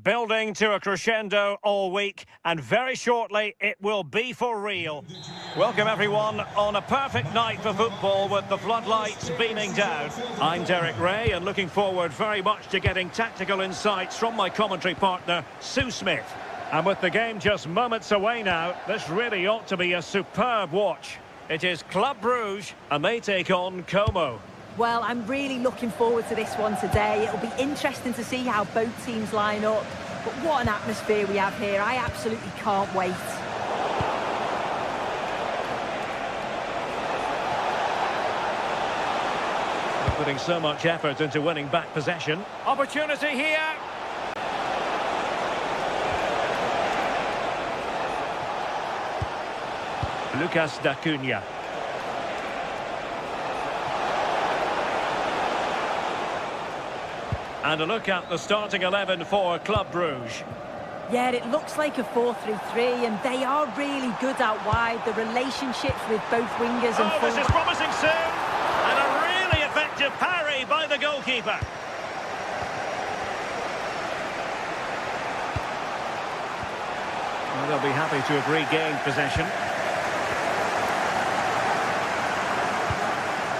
Building to a crescendo all week, and very shortly it will be for real. Welcome everyone on a perfect night for football with the floodlights beaming down. I'm Derek Ray and looking forward very much to getting tactical insights from my commentary partner, Sue Smith. And with the game just moments away now, this really ought to be a superb watch. It is Club Brugge and they take on Como. Well, I'm really looking forward to this one today. It'll be interesting to see how both teams line up. But what an atmosphere we have here. I absolutely can't wait. They're putting so much effort into winning back possession. Opportunity here. Lucas D'Acunha. And a look at the starting 11 for Club Brugge. Yeah, it looks like a 4-3-3, and they are really good out wide. The relationships with both wingers and this is promising soon. And a really effective parry by the goalkeeper. Well, they'll be happy to have regained possession.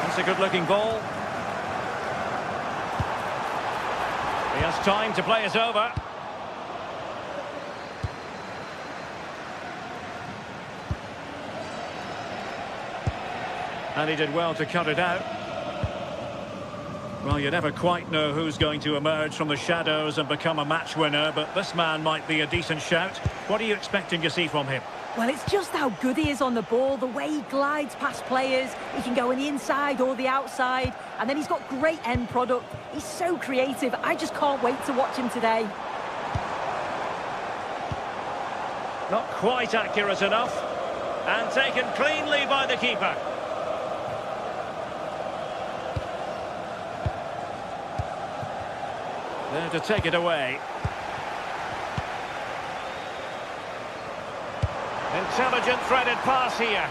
That's a good-looking ball. He has time to play it over. And he did well to cut it out. Well, you never quite know who's going to emerge from the shadows and become a match winner, but this man might be a decent shout. What are you expecting to see from him? Well, it's just how good he is on the ball, the way he glides past players. He can go on the inside or the outside, and then he's got great end product. He's so creative. I just can't wait to watch him today. Not quite accurate enough, and taken cleanly by the keeper. There to take it away. Intelligent threaded pass here.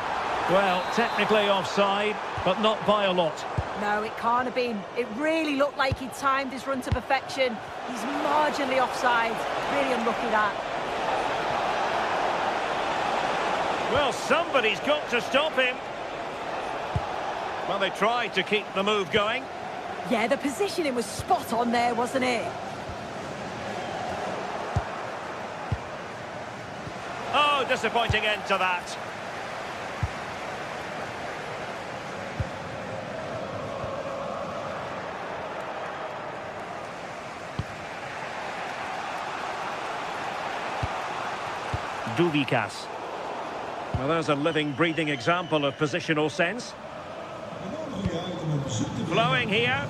Well, technically offside, but not by a lot. No, it can't have been. It really looked like he timed his run to perfection. He's marginally offside. Really unlucky that. Well, somebody's got to stop him. Well, they tried to keep the move going. Yeah, the positioning was spot on there, wasn't it? Oh, disappointing end to that. Duvikas. Well, there's a living, breathing example of positional sense. Flowing here.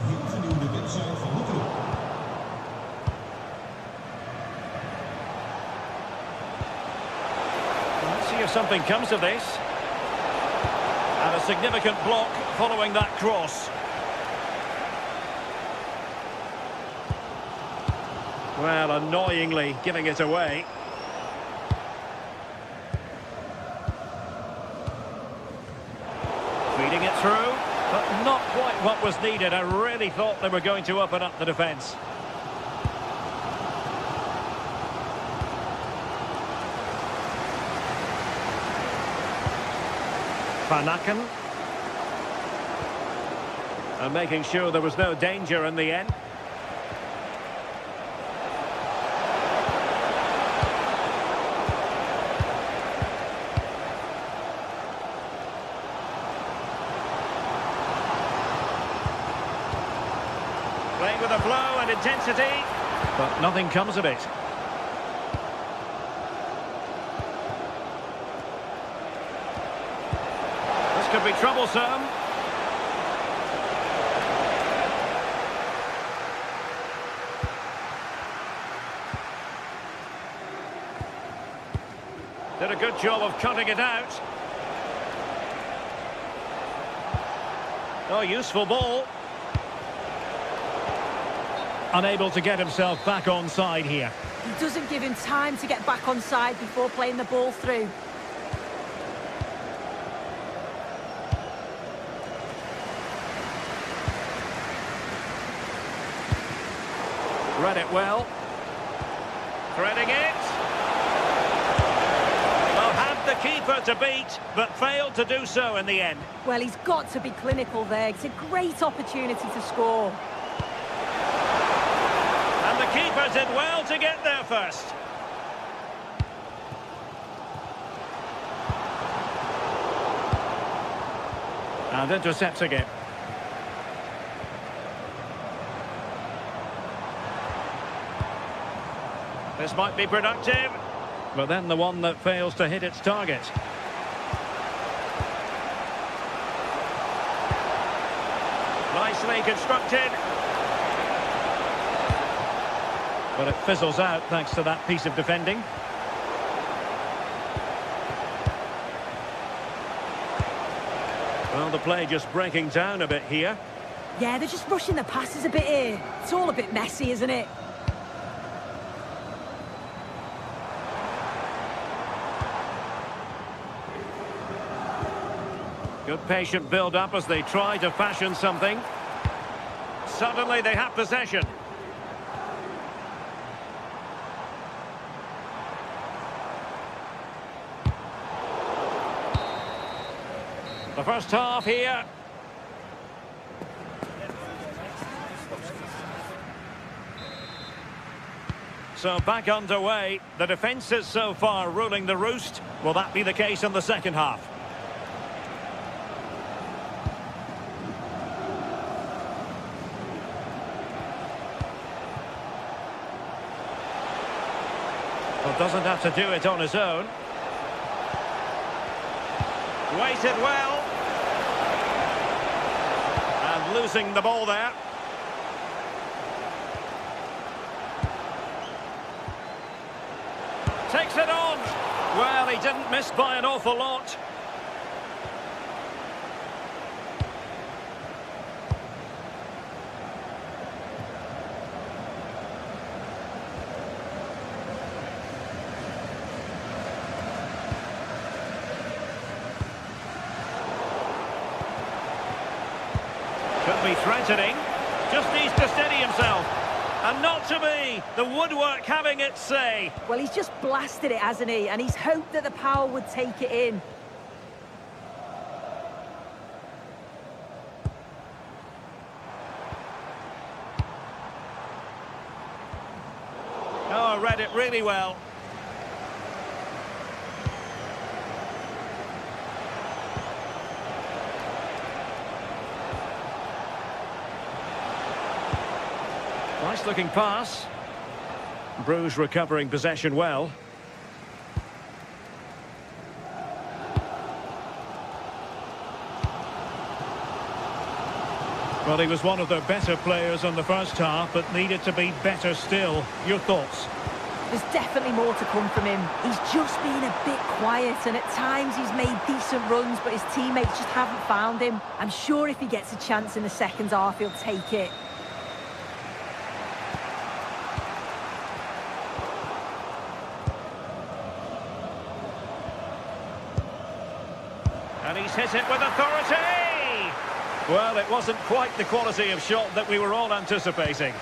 Let's see if something comes of this. And a significant block following that cross. Well, annoyingly giving it away. Feeding it through, but not quite what was needed. I really thought they were going to open up the defence. Van Aken. And making sure there was no danger in the end. Playing with a flow and intensity, but nothing comes of it. This could be troublesome. Did a good job of cutting it out. Oh, useful ball. Unable to get himself back on side here. He doesn't give him time to get back on side before playing the ball through. Read it well. Threading it. Well, had the keeper to beat, but failed to do so in the end. Well, he's got to be clinical there. It's a great opportunity to score. And the keeper did well to get there first. And intercepting it. This might be productive, but then the one that fails to hit its target. Nicely constructed. But it fizzles out thanks to that piece of defending. Well, the play just breaking down a bit here. Yeah, they're just rushing the passes a bit here. It's all a bit messy, isn't it? Good patient build-up as they try to fashion something. Suddenly they have possession. The first half here. So back underway. The defence is so far ruling the roost. Will that be the case in the second half? Well, doesn't have to do it on his own. Waited well. And losing the ball there. Takes it on. Well, he didn't miss by an awful lot. Could be threatening. Just needs to steady himself. And not to be. The woodwork having its say. Well, he's just blasted it, hasn't he? And he's hoped that the power would take it in. Oh, read it really well. Nice looking pass. Bruges recovering possession well. Well, he was one of their better players in the first half, but needed to be better still. Your thoughts? There's definitely more to come from him. He's just been a bit quiet, and at times he's made decent runs, but his teammates just haven't found him. I'm sure if he gets a chance in the second half, he'll take it. And he's hit it with authority! Well, it wasn't quite the quality of shot that we were all anticipating.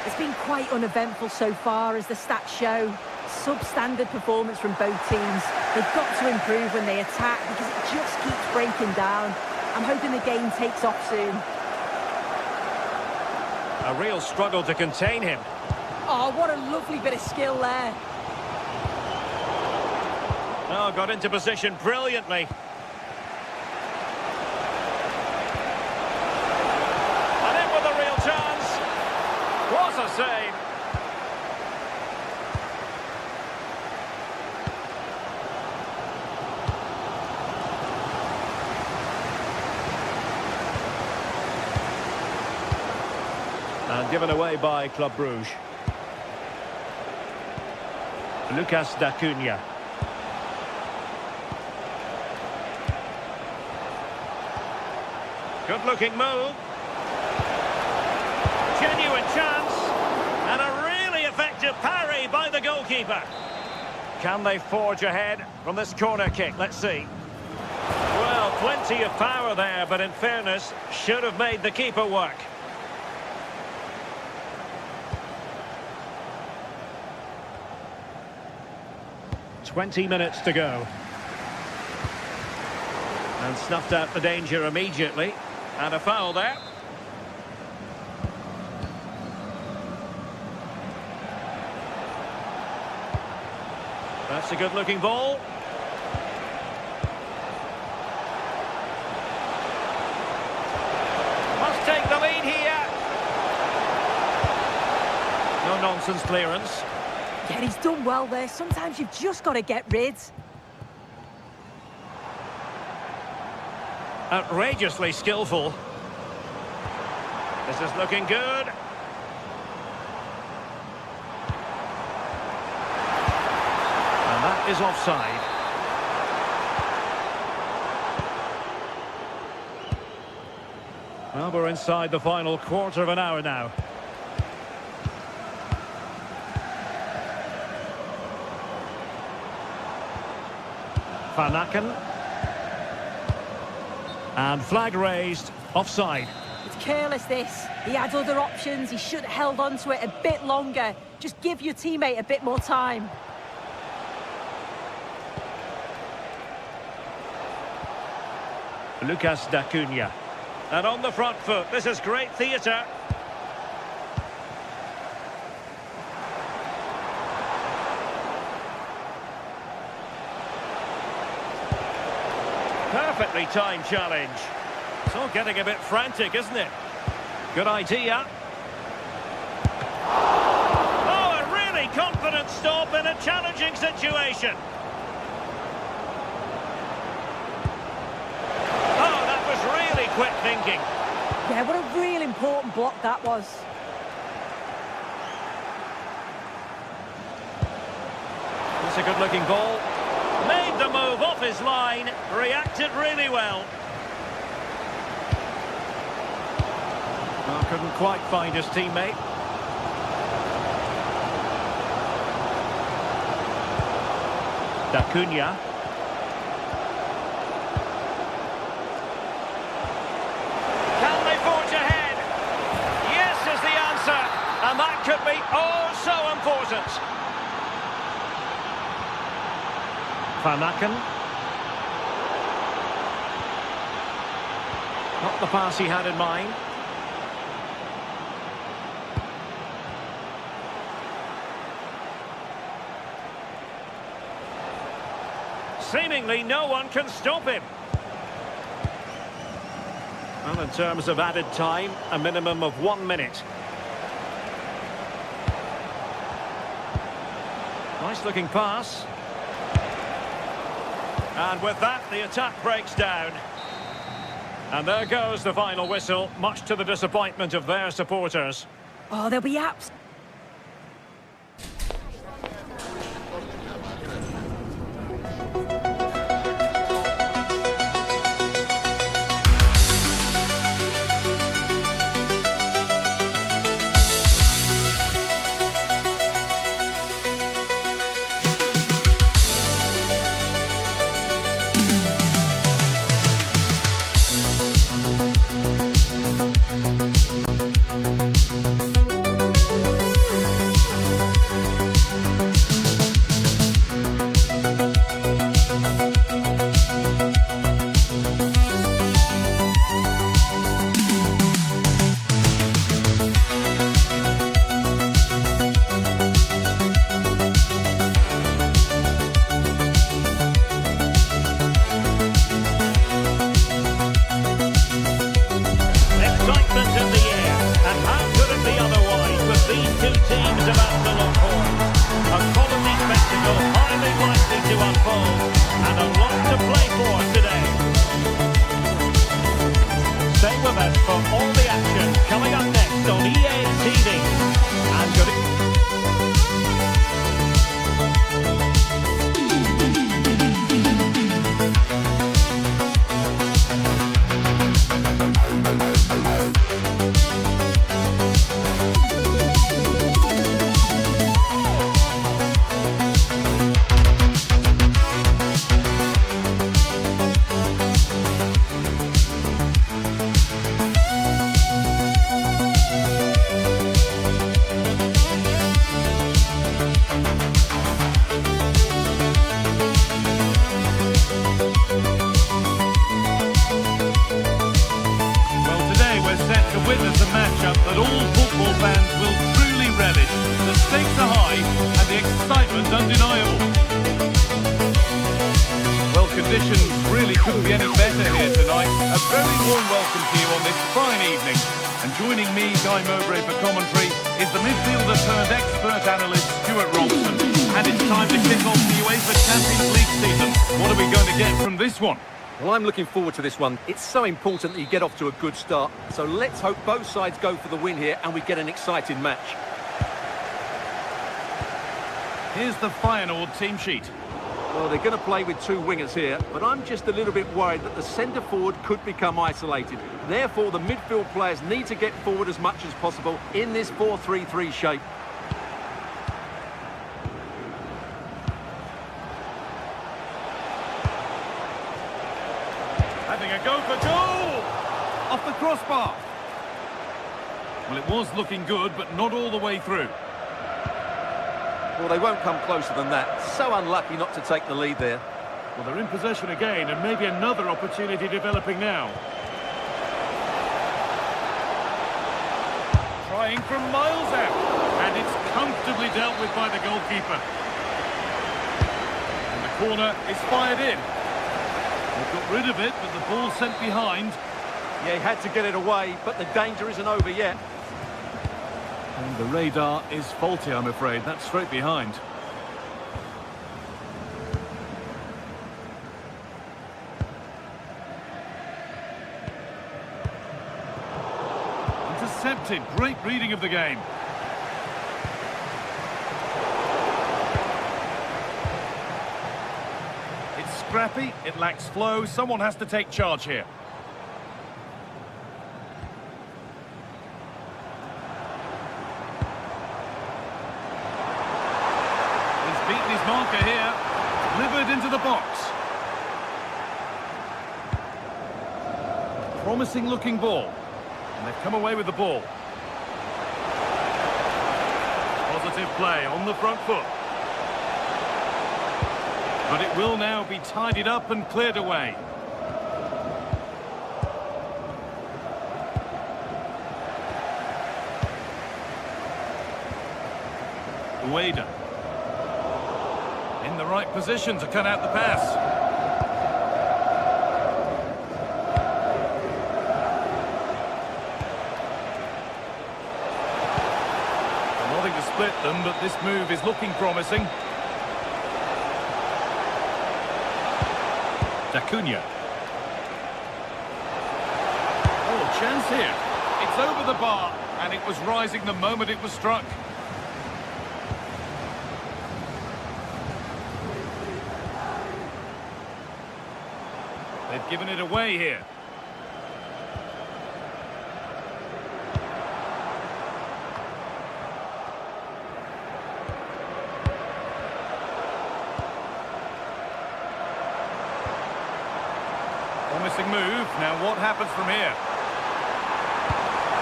It's been quite uneventful so far, as the stats show. Substandard performance from both teams. They've got to improve when they attack, because it just keeps breaking down. I'm hoping the game takes off soon. A real struggle to contain him. Oh, what a lovely bit of skill there. Oh, got into position brilliantly. And in with a real chance. What a save. And given away by Club Bruges. Lucas d'Acunha. Good-looking move. Genuine chance. And a really effective parry by the goalkeeper. Can they forge ahead from this corner kick? Let's see. Well, plenty of power there, but in fairness, should have made the keeper work. 20 minutes to go. And snuffed out the danger immediately. And a foul there. That's a good-looking ball. Must take the lead here. No nonsense clearance. Yeah, he's done well there. Sometimes you've just got to get rid. Outrageously skillful. This is looking good. And that is offside. Well, we're inside the final quarter of an hour now. Van Aken. And flag raised, offside. It's careless, this. He had other options. He should have held on to it a bit longer. Just give your teammate a bit more time. Lucas D'Acunha. And on the front foot, this is great theatre. Perfectly timed challenge. It's all getting a bit frantic, isn't it? Good idea. Oh, a really confident stop in a challenging situation. Oh, that was really quick thinking. Yeah, what a real important block that was. It's a good-looking ball. Made the move off his line, reacted really well. Well, couldn't quite find his teammate. D'Acunha. Can they forge ahead? Yes is the answer, and that could be oh so important. Van Aken. Not the pass he had in mind. Seemingly no one can stop him. Well, in terms of added time, a minimum of 1 minute. Nice looking pass. And with that, the attack breaks down. And there goes the final whistle, much to the disappointment of their supporters. Oh, they'll be absolutely... for all the action coming up next on EA TV. And good. advantage. The stakes are high and the excitement undeniable. Well, conditions really couldn't be any better here tonight. A very warm welcome to you on this fine evening. And joining me, Guy Mowbray, for commentary is the midfielder turned expert analyst, Stuart Robson. And it's time to kick off the UEFA Champions League season. What are we going to get from this one? Well, I'm looking forward to this one. It's so important that you get off to a good start. So let's hope both sides go for the win here and we get an exciting match. Here's the Feyenoord team sheet. Well, they're going to play with two wingers here, but I'm just a little bit worried that the centre forward could become isolated. Therefore, the midfield players need to get forward as much as possible in this 4-3-3 shape. Having a go for goal! Off the crossbar. Well, it was looking good, but not all the way through. Well, they won't come closer than that. So unlucky not to take the lead there. Well, they're in possession again, and maybe another opportunity developing now. Trying from miles out, and it's comfortably dealt with by the goalkeeper. And the corner is fired in. They've got rid of it, but the ball's sent behind. Yeah, he had to get it away, but the danger isn't over yet. And the radar is faulty, I'm afraid. That's straight behind. Intercepted. Great reading of the game. It's scrappy. It lacks flow. Someone has to take charge here. Beaten his marker here, delivered into the box. Promising looking ball, and they've come away with the ball. Positive play on the front foot. But it will now be tidied up and cleared away. Ueda. In the right position to cut out the pass. Nothing to split them, but this move is looking promising. D'Acunha. Oh, chance here. It's over the bar, and it was rising the moment it was struck. They've given it away here. Promising move. Now what happens from here?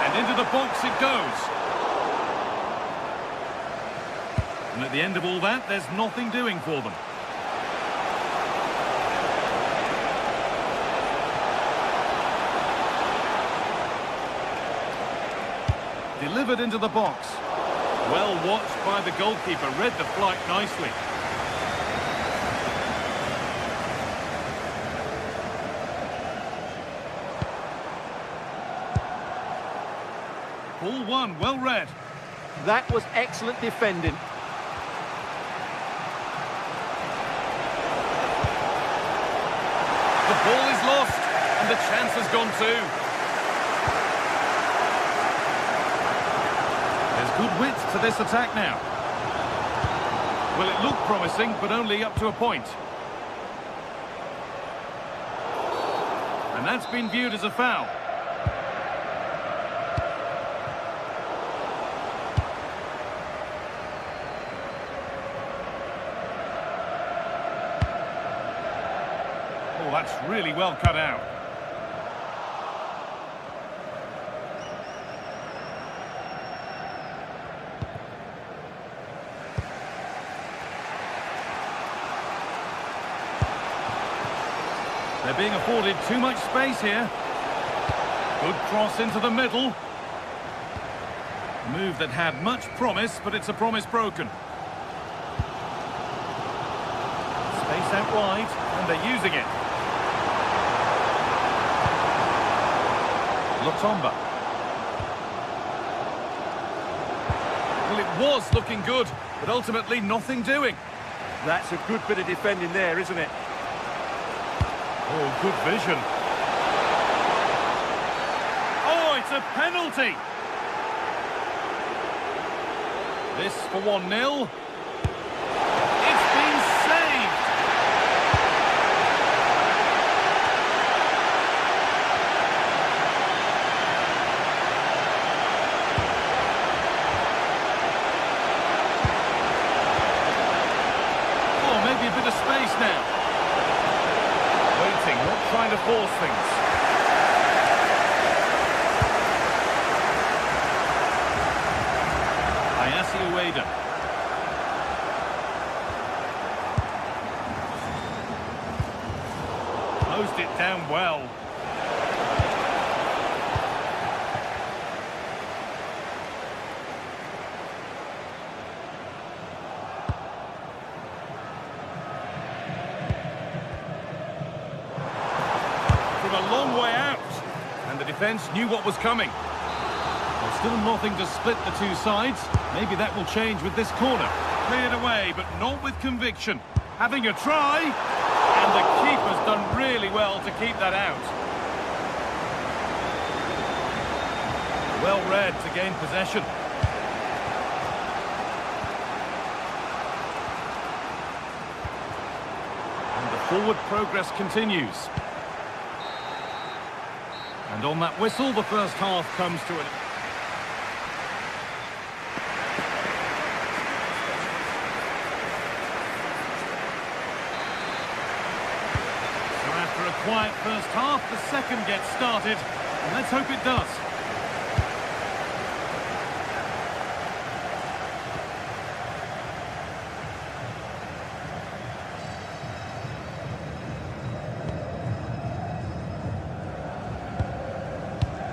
And into the box it goes. And at the end of all that, there's nothing doing for them. Delivered into the box. Well watched by the goalkeeper. Read the flight nicely. Ball one, well read. That was excellent defending. The ball is lost, and the chance has gone too. Good width to this attack now. Well, it looked promising, but only up to a point. And that's been viewed as a foul. Oh, that's really well cut out. They're being afforded too much space here. Good cross into the middle. Move that had much promise, but it's a promise broken. Space out wide, and they're using it. Lotomba. Well, it was looking good, but ultimately nothing doing. That's a good bit of defending there, isn't it? Oh, good vision. Oh, it's a penalty. This for 1-0. It's been saved. Oh, maybe a bit of space now. Waiting, not trying to force things. Ueda. Closed it down well. From a long way out. And the defence knew what was coming. There's still nothing to split the two sides. Maybe that will change with this corner. Cleared away, but not with conviction. Having a try. And the keeper's done really well to keep that out. Well read to gain possession. And the forward progress continues. And on that whistle, the first half comes to an end. Quiet first half, the second gets started, and let's hope it does.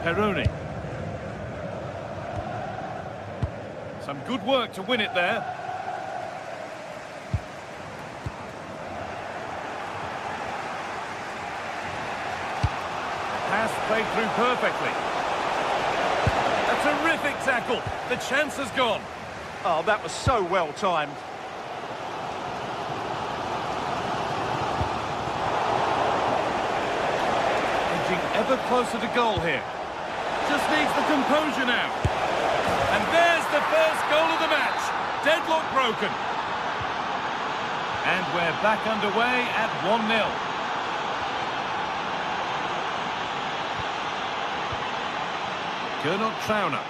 Peroni. Some good work to win it there. Pass played through perfectly. A terrific tackle. The chance has gone. Oh, that was so well timed. Edging ever closer to goal here. Just needs the composure now. And there's the first goal of the match. Deadlock broken. And we're back underway at 1-0. Gernot Trauner.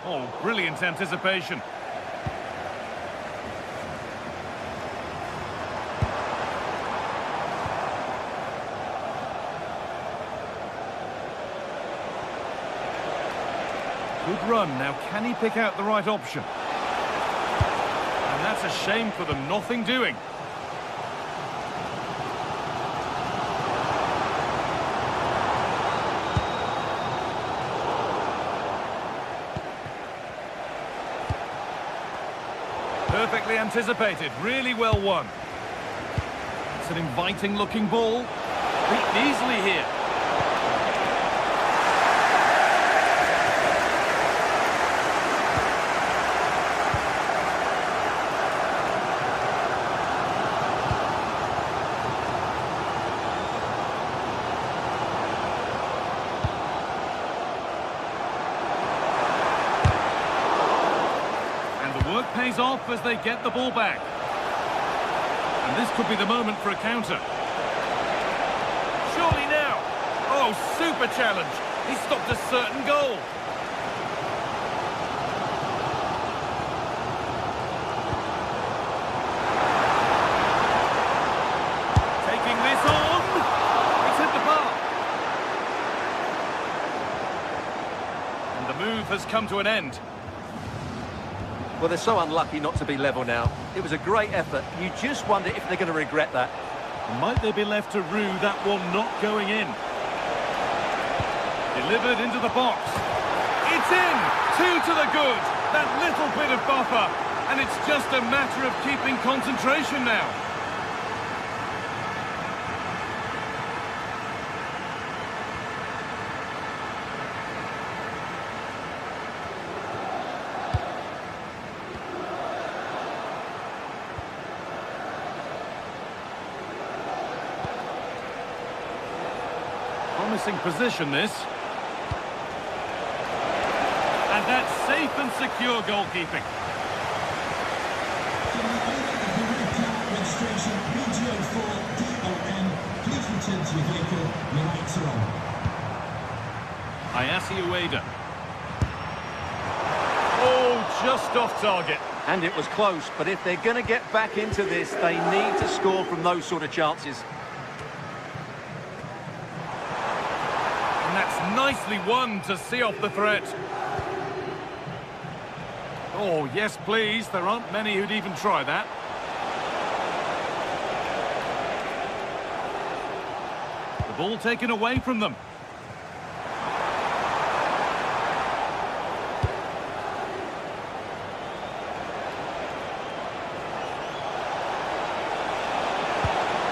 Oh, brilliant anticipation. Good run. Now, can he pick out the right option? And that's a shame for them. Nothing doing. Perfectly anticipated. Really well won. It's an inviting looking ball. Beaten easily here. Work pays off as they get the ball back. And this could be the moment for a counter. Surely now. Oh, super challenge. He stopped a certain goal. Taking this on. It's hit the bar. And the move has come to an end. Well, they're so unlucky not to be level now. It was a great effort. You just wonder if they're going to regret that. Might they be left to rue that one not going in? Delivered into the box. It's in! 2 to the good. That little bit of buffer. And it's just a matter of keeping concentration now. Promising position, this. And that's safe and secure goalkeeping. Registration PGO4DON. Please return to your vehicle. Your lights are on. Ayasi Ueda. Oh, just off target. And it was close, but if they're going to get back into this, they need to score from those sort of chances. And that's nicely won to see off the threat. Oh, yes, please. There aren't many who'd even try that. The ball taken away from them.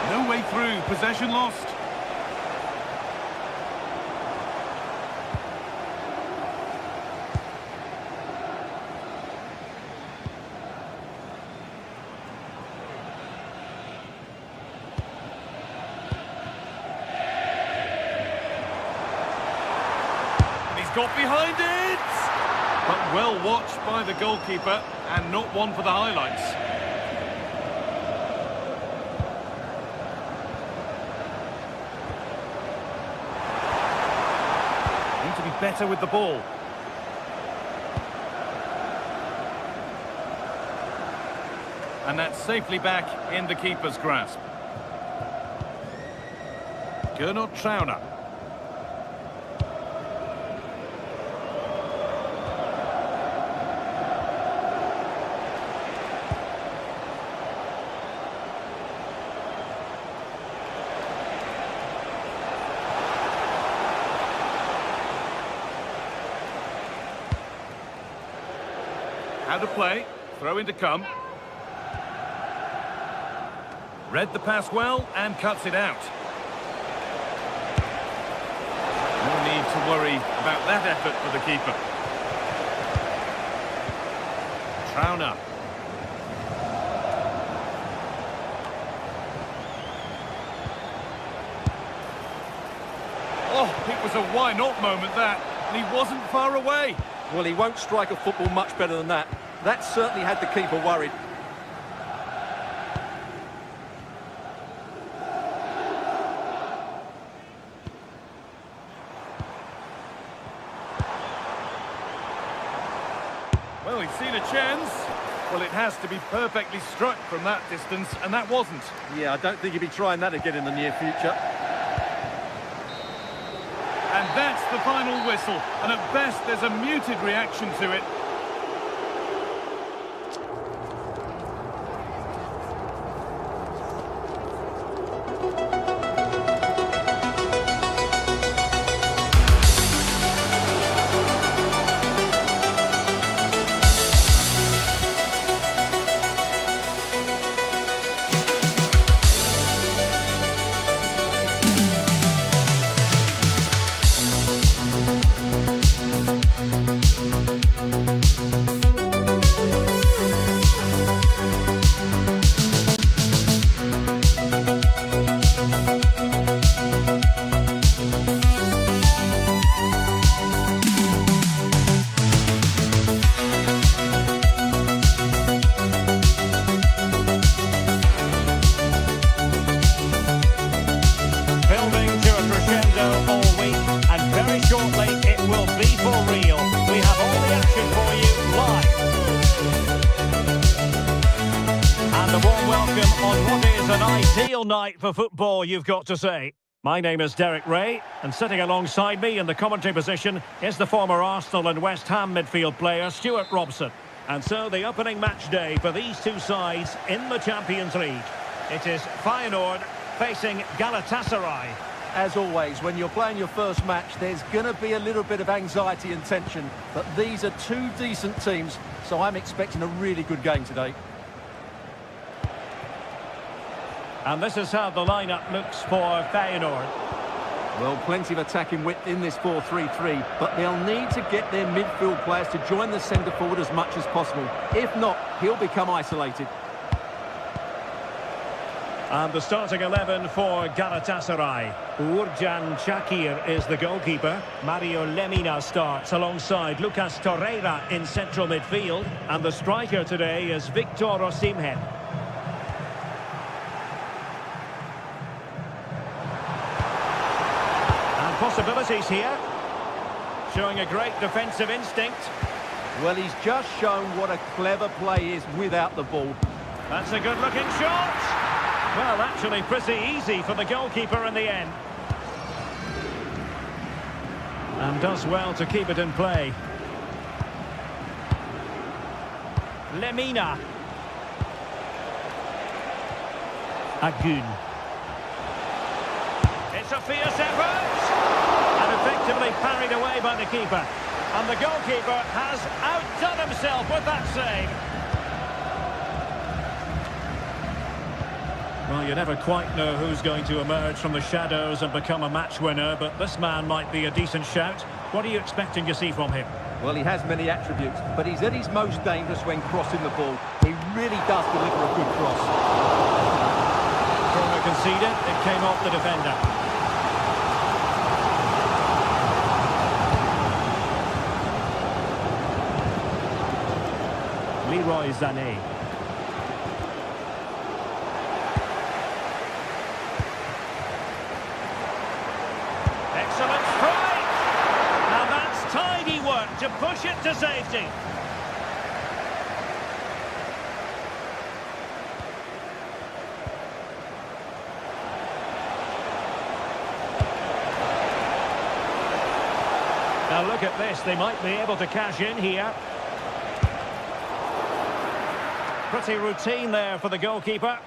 No way through. Possession lost. Got behind it! But well watched by the goalkeeper, and not one for the highlights. Need to be better with the ball. And that's safely back in the keeper's grasp. Gernot Trauner. How to play, throw in to come. Read the pass well and cuts it out. No need to worry about that effort for the keeper. Trauner. Oh, it was a why not moment that, and he wasn't far away. Well, he won't strike a football much better than that. That certainly had the keeper worried. Well, he's seen a chance. Well, it has to be perfectly struck from that distance, and that wasn't. Yeah, I don't think he'll be trying that again in the near future. And that's the final whistle. And at best, there's a muted reaction to it. On what is an ideal night for football, you've got to say. My name is Derek Ray, and sitting alongside me in the commentary position is the former Arsenal and West Ham midfield player, Stuart Robson. And so the opening match day for these two sides in the Champions League. It is Feyenoord facing Galatasaray. As always, when you're playing your first match, there's going to be a little bit of anxiety and tension. But these are two decent teams, so I'm expecting a really good game today. And this is how the lineup looks for Feyenoord. Well, plenty of attacking width in this 4-3-3, but they'll need to get their midfield players to join the centre forward as much as possible. If not, he'll become isolated. And the starting 11 for Galatasaray. Uğurcan Çakır is the goalkeeper. Mario Lemina starts alongside Lucas Torreira in central midfield. And the striker today is Victor Osimhen. And possibilities here. Showing a great defensive instinct. Well, he's just shown what a clever play is without the ball. That's a good-looking shot. Well, actually pretty easy for the goalkeeper in the end. And does well to keep it in play. Lemina. Agun. It's a fierce effort. And effectively parried away by the keeper. And the goalkeeper has outdone himself with that save. Well, you never quite know who's going to emerge from the shadows and become a match winner, but this man might be a decent shout. What are you expecting to see from him? Well, he has many attributes, but he's at his most dangerous when crossing the ball. He really does deliver a good cross. Corner conceded, it came off the defender. Leroy Sané. Excellent strike! Now that's tidy work to push it to safety. Now look at this, they might be able to cash in here. Pretty routine there for the goalkeeper.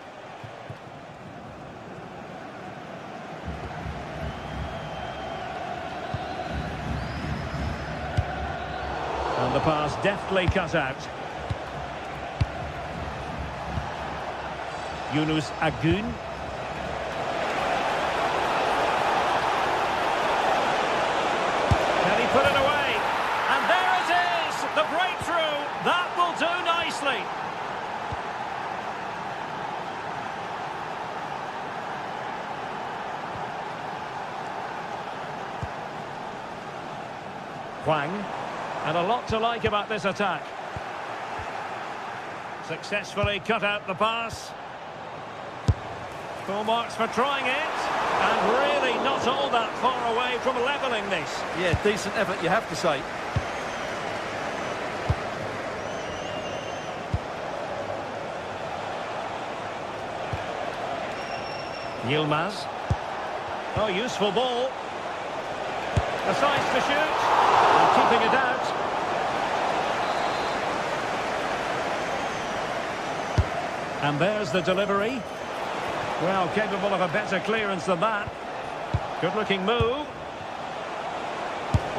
And the pass deftly cut out. Yunus Agun. Can he put it away? And there it is! The breakthrough! That will do nicely. Hwang. And a lot to like about this attack. Successfully cut out the pass. Full marks for trying it. And really not all that far away from levelling this. Yeah, decent effort, you have to say. Yilmaz. Oh, useful ball. The size to shoot. And keeping it out. And there's the delivery. Well, capable of a better clearance than that. Good-looking move.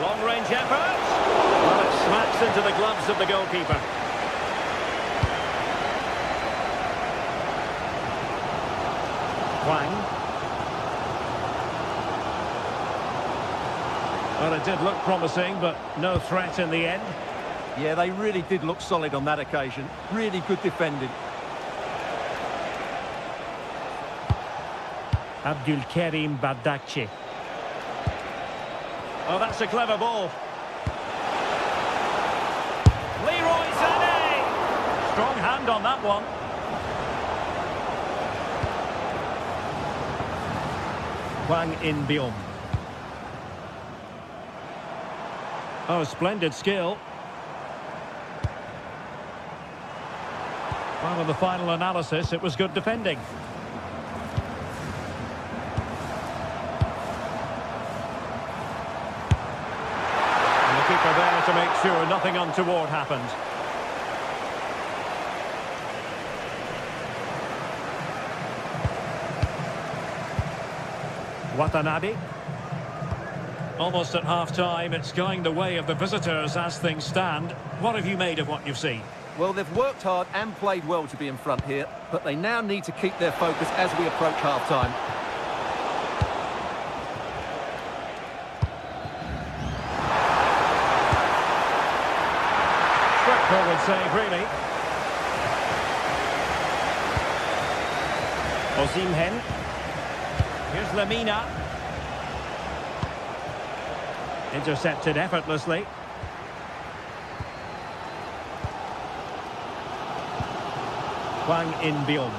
Long-range effort. Well, it smacks into the gloves of the goalkeeper. Hwang. Well, it did look promising, but no threat in the end. Yeah, they really did look solid on that occasion. Really good defending. Abdulkarim Bardakci. Oh, that's a clever ball. Leroy Sané! Strong hand on that one. Hwang In-beom. Oh, splendid skill. Well, in the final analysis, it was good defending. And the keeper there to make sure nothing untoward happened. Watanabe. Almost at half-time, it's going the way of the visitors as things stand. What have you made of what you've seen? Well, they've worked hard and played well to be in front here, but they now need to keep their focus as we approach half-time. Straightforward save, really. Osimhen. Here's Lamina. Intercepted effortlessly. Hwang In-beom.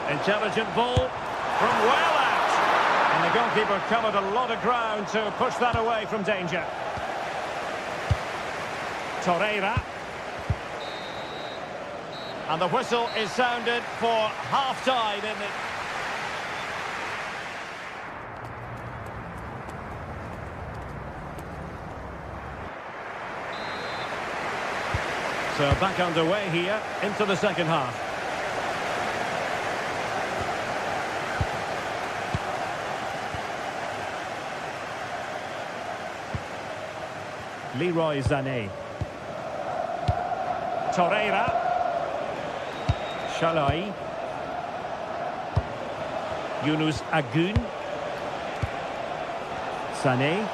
Intelligent ball from well out. And the goalkeeper covered a lot of ground to push that away from danger. Torreira. And the whistle is sounded for half-time in the... So back underway here into the second half. Leroy Sané. Torreira. Shalai. Yunus Agun. Sané.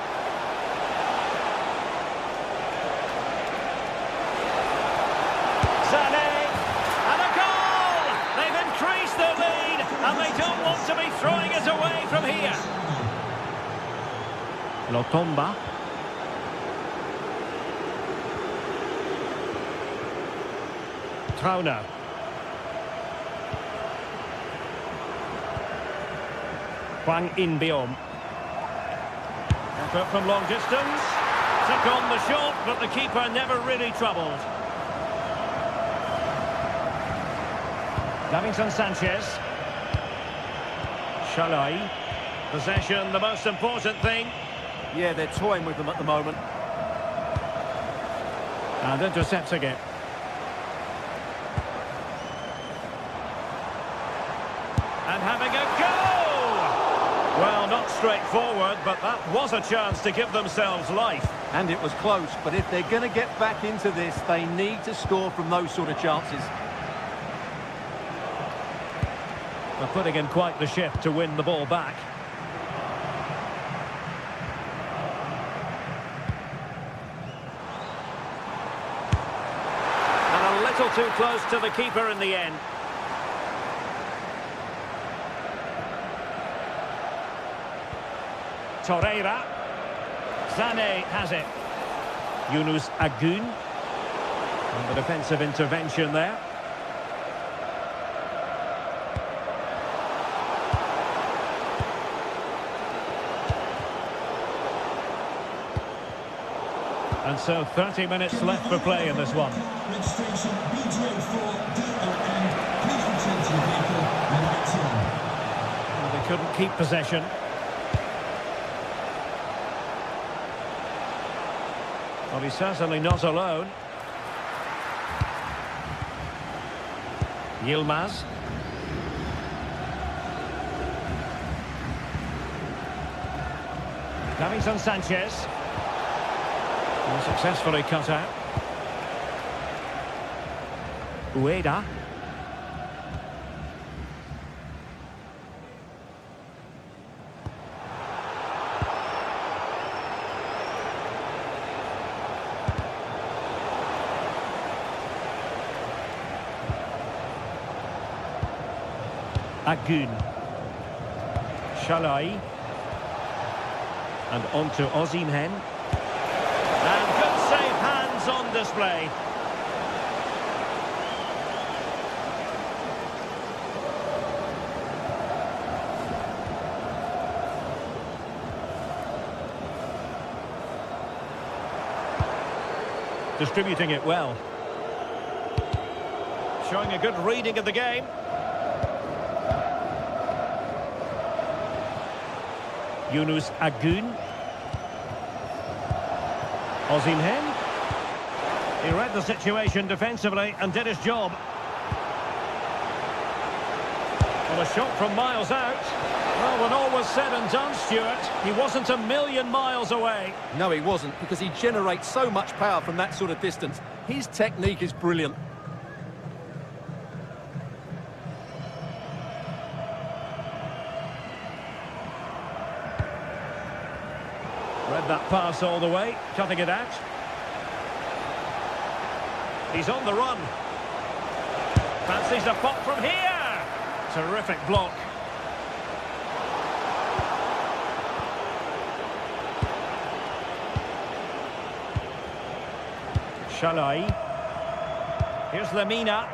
Sané. And a goal! They've increased their lead and they don't want to be throwing it away from here. Lotomba. Trauner. Hwang In-beom. Effort from long distance. Took on the shot, but the keeper never really troubled. Davinson Sanchez. Shalai. Possession, the most important thing. Yeah, they're toying with them at the moment. And intercepting it. And having a go! Well, not straightforward, but that was a chance to give themselves life. And it was close, but if they're going to get back into this, they need to score from those sort of chances. They're putting in quite the shift to win the ball back. And a little too close to the keeper in the end. Torreira. Sané has it. Yunus Agun. And the defensive intervention there. And so 30 minutes left for play in this one. Registration BJ4DON. Please return to your vehicle. Your lights are on. Well, they couldn't keep possession. Well, he's certainly not alone. Yilmaz. Davinson Sanchez. And successfully cut out. Ueda. Agun. Shalai. And on to Osimhen. And good save hands on display. Distributing it well. Showing a good reading of the game. Yunus Agun. Osimhen. He read the situation defensively and did his job. Well, a shot from miles out. Well, when all was said and done, Stuart, he wasn't a million miles away. No, he wasn't, because he generates so much power from that sort of distance. His technique is brilliant. Read that pass all the way, cutting it out. He's on the run. Fancies a pop from here. Terrific block. Shalai. Here's Lemina.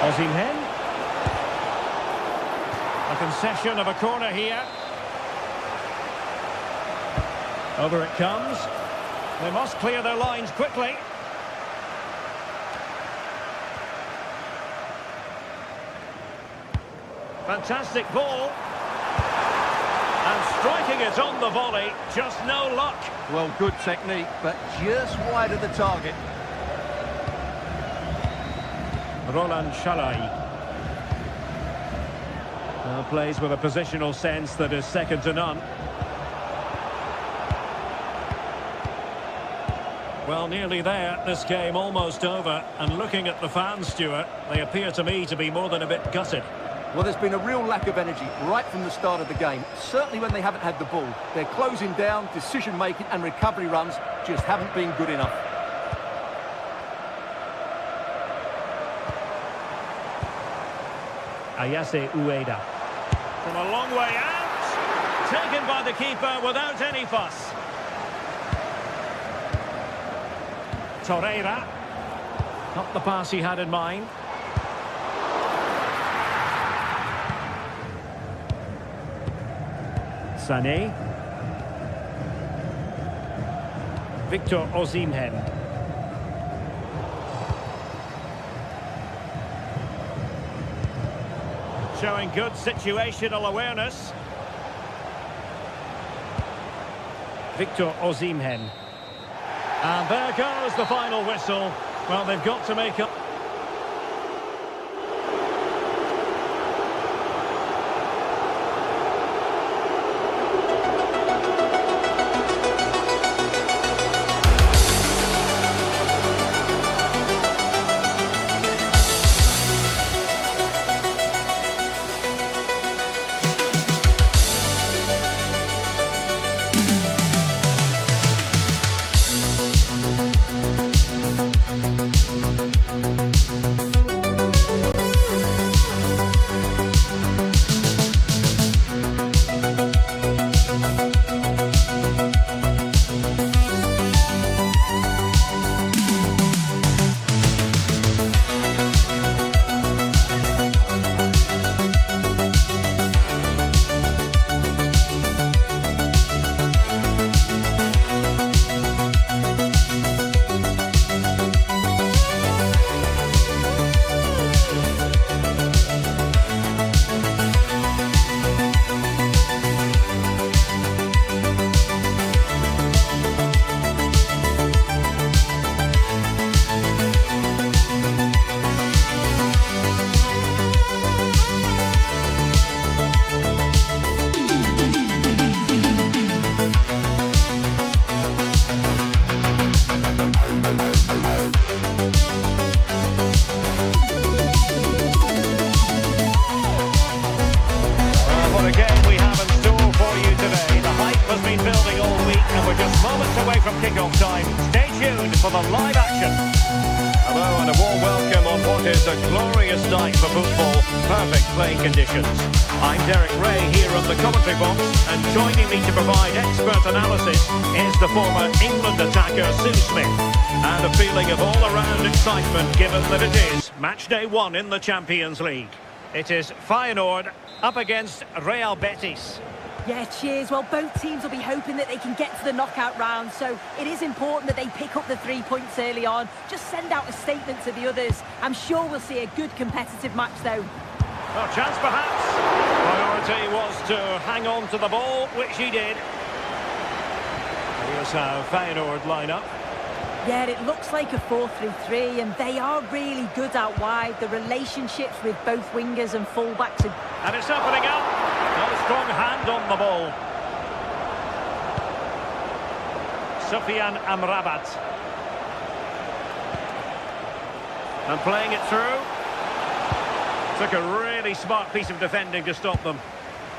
Osimhen. A concession of a corner here. Over it comes. They must clear their lines quickly. Fantastic ball. And striking it on the volley, just no luck. Well, good technique, but just wide of the target. Roland Shalai. Now plays with a positional sense that is second to none. Well, nearly there. This game almost over. And looking at the fans, Stuart, they appear to me to be more than a bit gutted. Well, there's been a real lack of energy right from the start of the game. Certainly when they haven't had the ball. They're closing down, decision-making and recovery runs just haven't been good enough. Ayase Ueda. From a long way out. Taken by the keeper without any fuss. Torreira. Not the pass he had in mind. Sané. Victor Osimhen. Showing good situational awareness. Victor Osimhen. And there goes the final whistle. Well, they've got to make up. kickoff time. Stay tuned for the live action. Hello and a warm welcome on what is a glorious night for football. Perfect playing conditions. I'm Derek Ray here on the commentary box, and joining me to provide expert analysis is the former England attacker Sue Smith. And a feeling of all-around excitement given that it is match day 1 in the Champions League. It is Feyenoord up against Real Betis. Yeah, cheers. Well, both teams will be hoping that they can get to the knockout round, so it is important that they pick up the 3 points early on. Just send out a statement to the others. I'm sure we'll see a good competitive match, though. Well, chance perhaps. Priority was to hang on to the ball, which he did. Here's how Feyenoord line up. Yeah, it looks like a 4-3-3, and they are really good out wide. The relationships with both wingers and fullbacks are... And it's opening up. No strong hand on the ball. Sufyan Amrabat. And playing it through. Took a really smart piece of defending to stop them.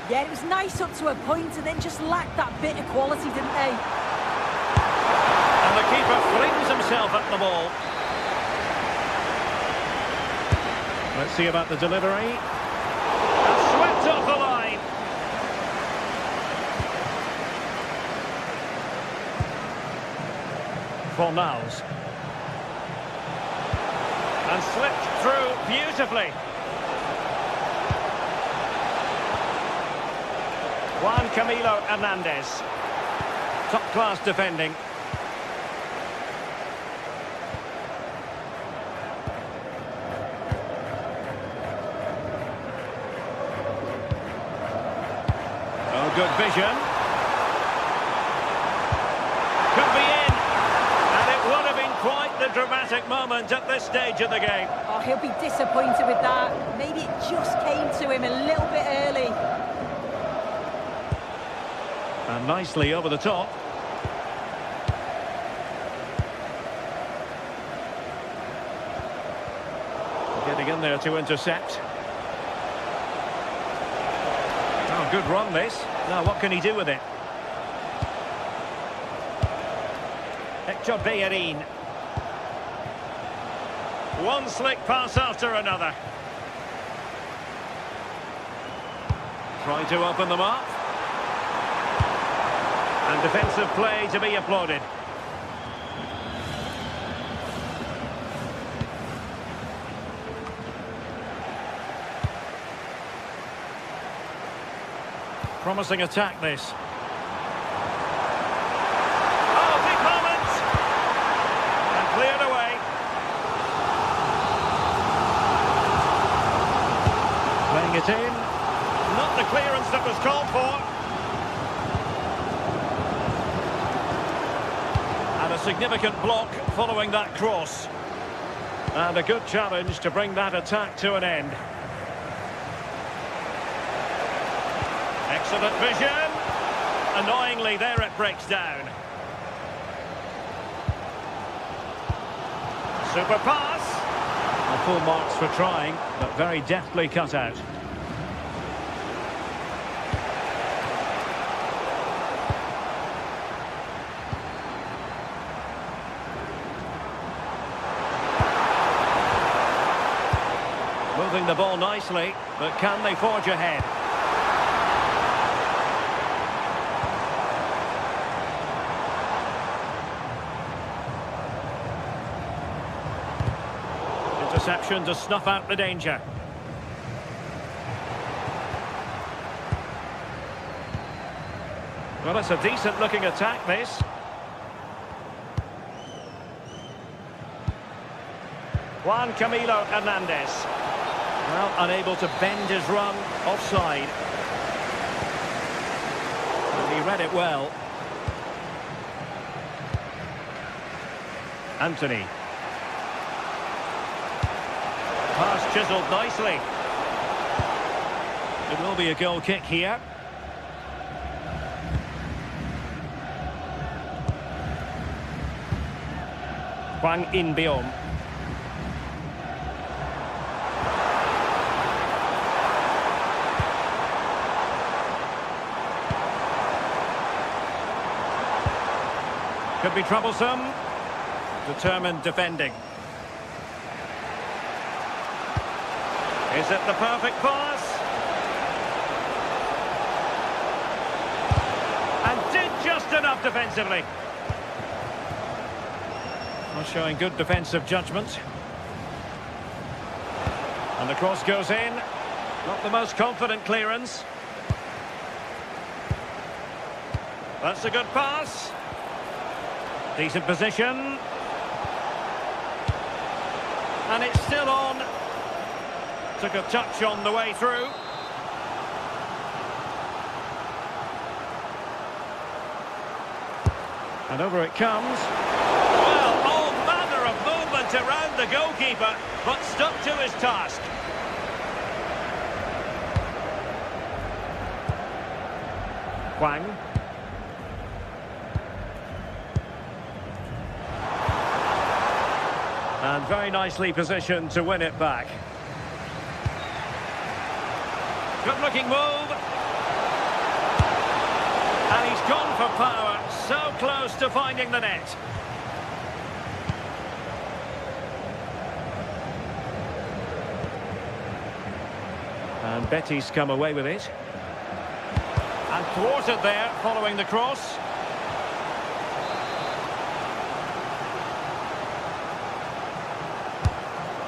Yeah, it was nice up to a point, and then just lacked that bit of quality, didn't they? And the keeper flings himself at the ball. Let's see about the delivery. And swept off the line. Fornals. And slipped through beautifully. Juan Camilo Hernandez. Top-class defending. Oh, good vision. Could be in. And it would have been quite the dramatic moment at this stage of the game. Oh, he'll be disappointed with that. Maybe it just came to him a little bit early. And nicely over the top. Getting in there to intercept. Oh, good run this. Now what can he do with it? Hector Bellerin. One slick pass after another. Trying to open them up. And defensive play to be applauded. Promising attack, this. Oh, big moment! And cleared away. Playing it in. Not the clearance that was called for. And a significant block following that cross. And a good challenge to bring that attack to an end. Excellent vision. Annoyingly, there it breaks down. Super pass. Well, full marks for trying, but very deftly cut out. Moving the ball nicely, but can they forge ahead? Interception to snuff out the danger. Well, it's a decent looking attack, this. Juan Camilo Hernandez. Well, unable to bend his run, offside. And he read it well. Anthony. Pass chiselled nicely. It will be a goal kick here. Hwang In-beom. Could be troublesome. Determined defending. Is it the perfect pass? And did just enough defensively. Well, showing good defensive judgment. And the cross goes in. Not the most confident clearance. That's a good pass. Decent position. And it's still on. Took a touch on the way through. And over it comes. Well, all manner of movement around the goalkeeper, but stuck to his task. Hwang. And very nicely positioned to win it back. Good looking move. And he's gone for power, so close to finding the net. And Betty's come away with it. And thwarted there, following the cross.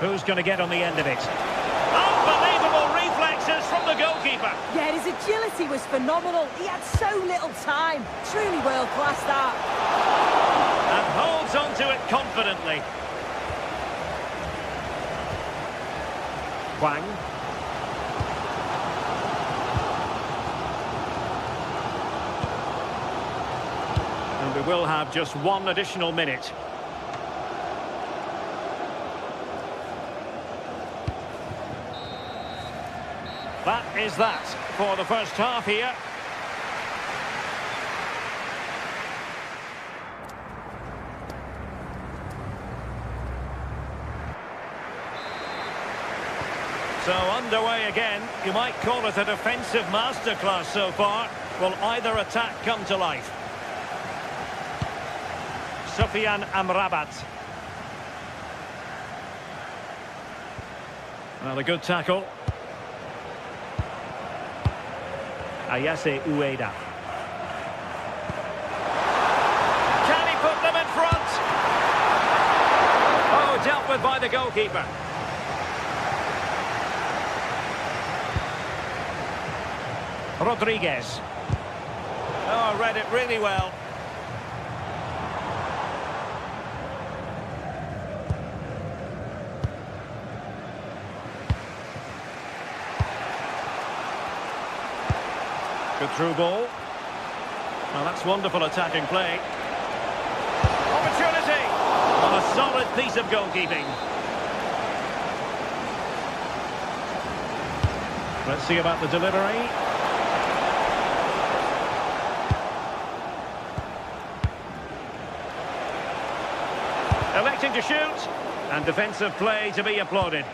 Who's going to get on the end of it? Unbelievable reflexes from the goalkeeper. Yeah, his agility was phenomenal. He had so little time. Truly world-class, that. And holds on to it confidently. Hwang. And we will have just one additional minute. That is that for the first half here. So underway again. You might call it a defensive masterclass so far. Will either attack come to life? Sufyan Amrabat. Well, a good tackle. Ayase Ueda. Can he put them in front? Oh, dealt with by the goalkeeper. Rodriguez. Oh, read it really well. Good through ball. Well, that's wonderful attacking play. Opportunity! On a solid piece of goalkeeping. Let's see about the delivery. Electing to shoot. And defensive play to be applauded.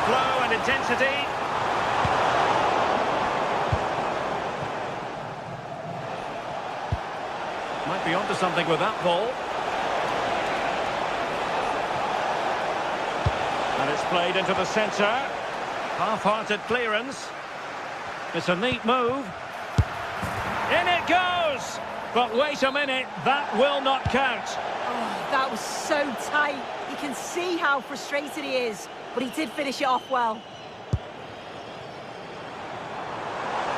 Flow and intensity. Might be onto something with that ball. And it's played into the centre. Half-hearted clearance. It's a neat move. In it goes! But wait a minute, that will not count. Oh, that was so tight. You can see how frustrated he is. But he did finish it off well.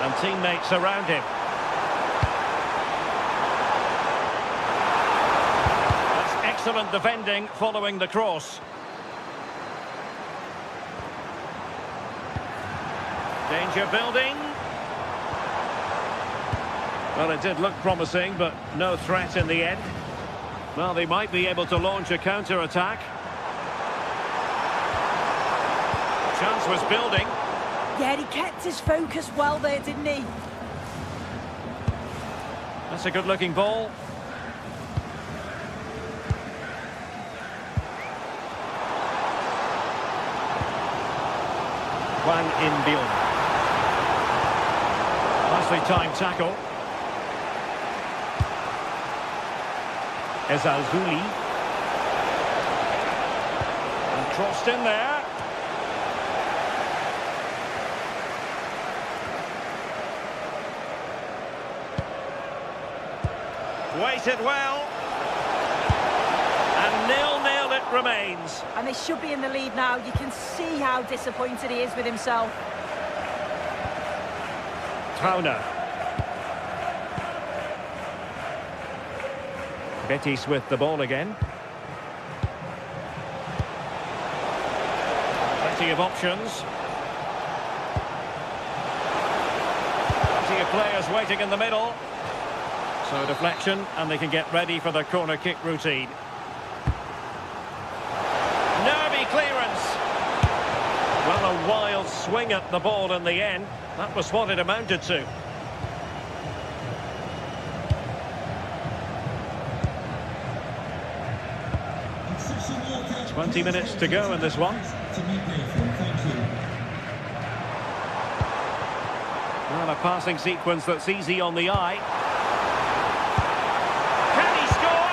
And teammates around him. That's excellent defending following the cross. Danger building. Well, it did look promising, but no threat in the end. Well, they might be able to launch a counter-attack. Chance was building. Yeah, he kept his focus well there, didn't he? That's a good-looking ball. Hwang In-beom. Nicely timed tackle. Ezalzouli. And crossed in there. Waited well. And 0-0 it remains. And they should be in the lead now. You can see how disappointed he is with himself. Trauner. Betis with the ball again. Plenty of options. Plenty of players waiting in the middle. So deflection, and they can get ready for the corner kick routine. Nervy clearance. Well, a wild swing at the ball in the end. That was what it amounted to. Concession walkout. 20 minutes to go in this one. To meet Nathan, thank you. Well, a passing sequence that's easy on the eye. Can he score?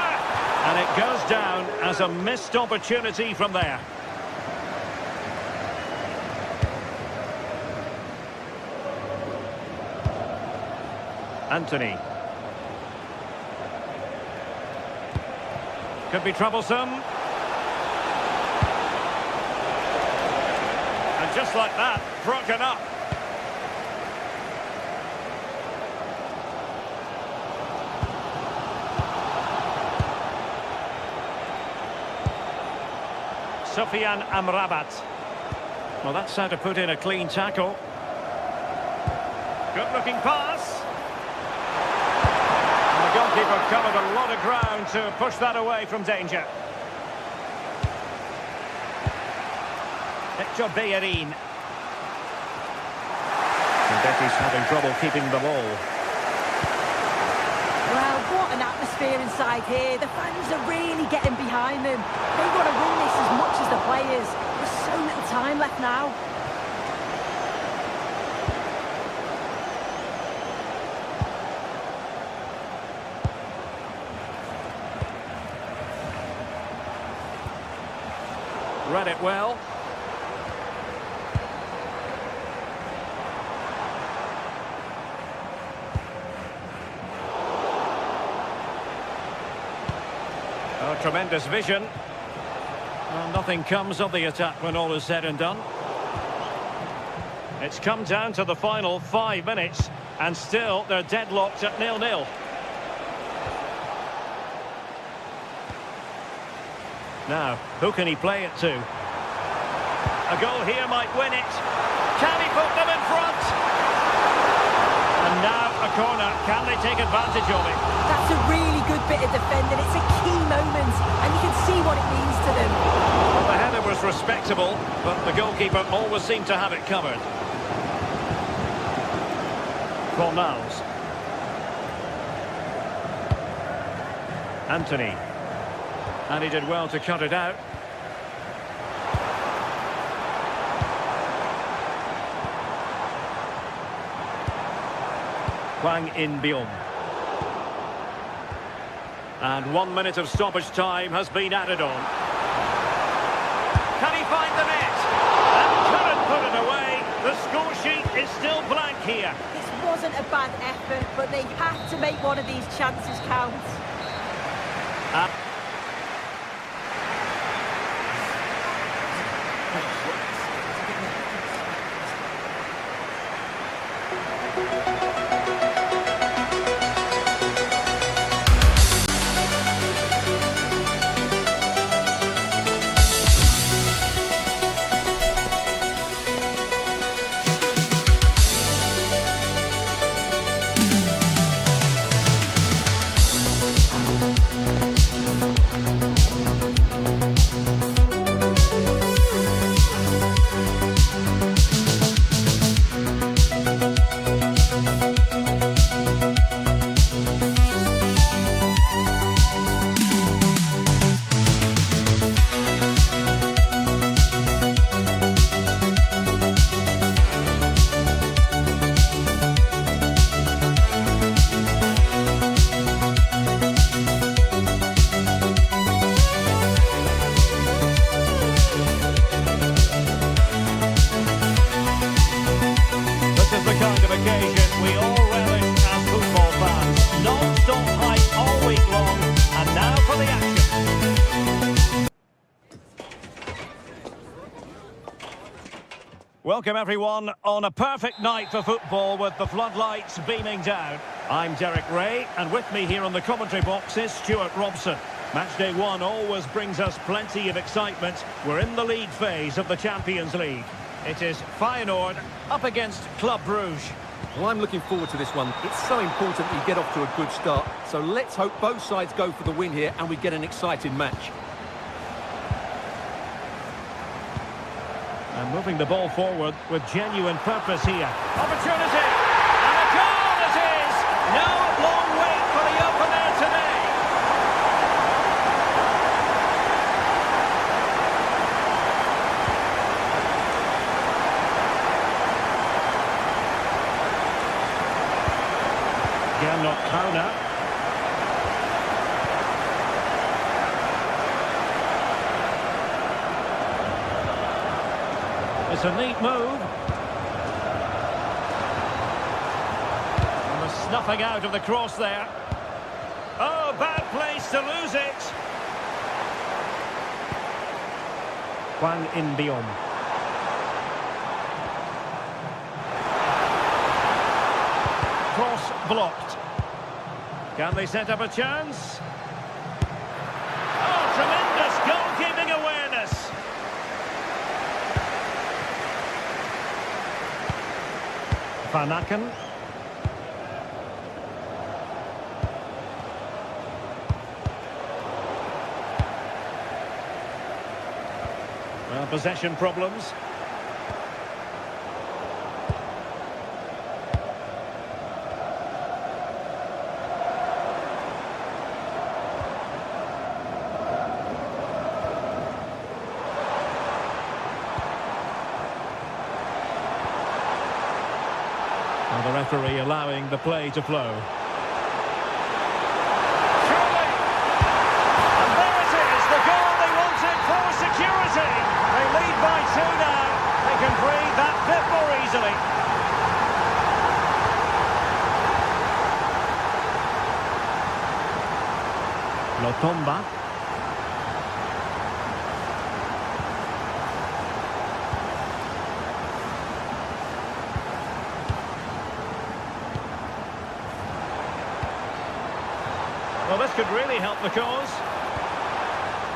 And it goes down as a missed opportunity from there. Anthony. Could be troublesome. And just like that, broken up. Sofian Amrabat. Well, that's how to put in a clean tackle. Good-looking pass. And the goalkeeper covered a lot of ground to push that away from danger. Hector Bellerin. And Betis having trouble keeping the ball. Well, what an atmosphere inside here. The fans are really getting behind them. They want to win this as much as the players. There's so little time left now. Read it well. Oh, tremendous vision. Well, nothing comes of the attack when all is said and done. It's come down to the final 5 minutes, and still they're deadlocked at 0-0. Now, who can he play it to? A goal here might win it. Can he put them in front? And now a corner. Can they take advantage of it? That's a really good bit of defending. It's a key moment, and you can see what it means to them. Well, the header was respectable, but the goalkeeper always seemed to have it covered. Fornals. Anthony. And he did well to cut it out. Hwang In-beom. And 1 minute of stoppage time has been added on. Can he find the net? And couldn't put it away. The score sheet is still blank here. This wasn't a bad effort, but they have to make one of these chances count. Welcome everyone on a perfect night for football with the floodlights beaming down. I'm Derek Ray, and with me here on the commentary box is Stuart Robson. Matchday 1 always brings us plenty of excitement. We're in the league phase of the Champions League. It is Feyenoord up against Club Brugge. Well, I'm looking forward to this one. It's so important that you get off to a good start. So let's hope both sides go for the win here and we get an exciting match. And moving the ball forward with genuine purpose here. Opportunity! And a goal it is! No long wait for the opener today. Again, not Kauna. It's a neat move. And the snuffing out of the cross there. Oh, bad place to lose it. Hwang In-beom. Cross blocked. Can they set up a chance? Oh, tremendous goalkeeping awareness. Van Aken. Well, possession problems. Well, the referee allowing the play to flow. Surely! And there it is, the goal they wanted for security. They lead by 2 now. They can breathe that bit more easily. Lotomba. Well, this could really help the cause.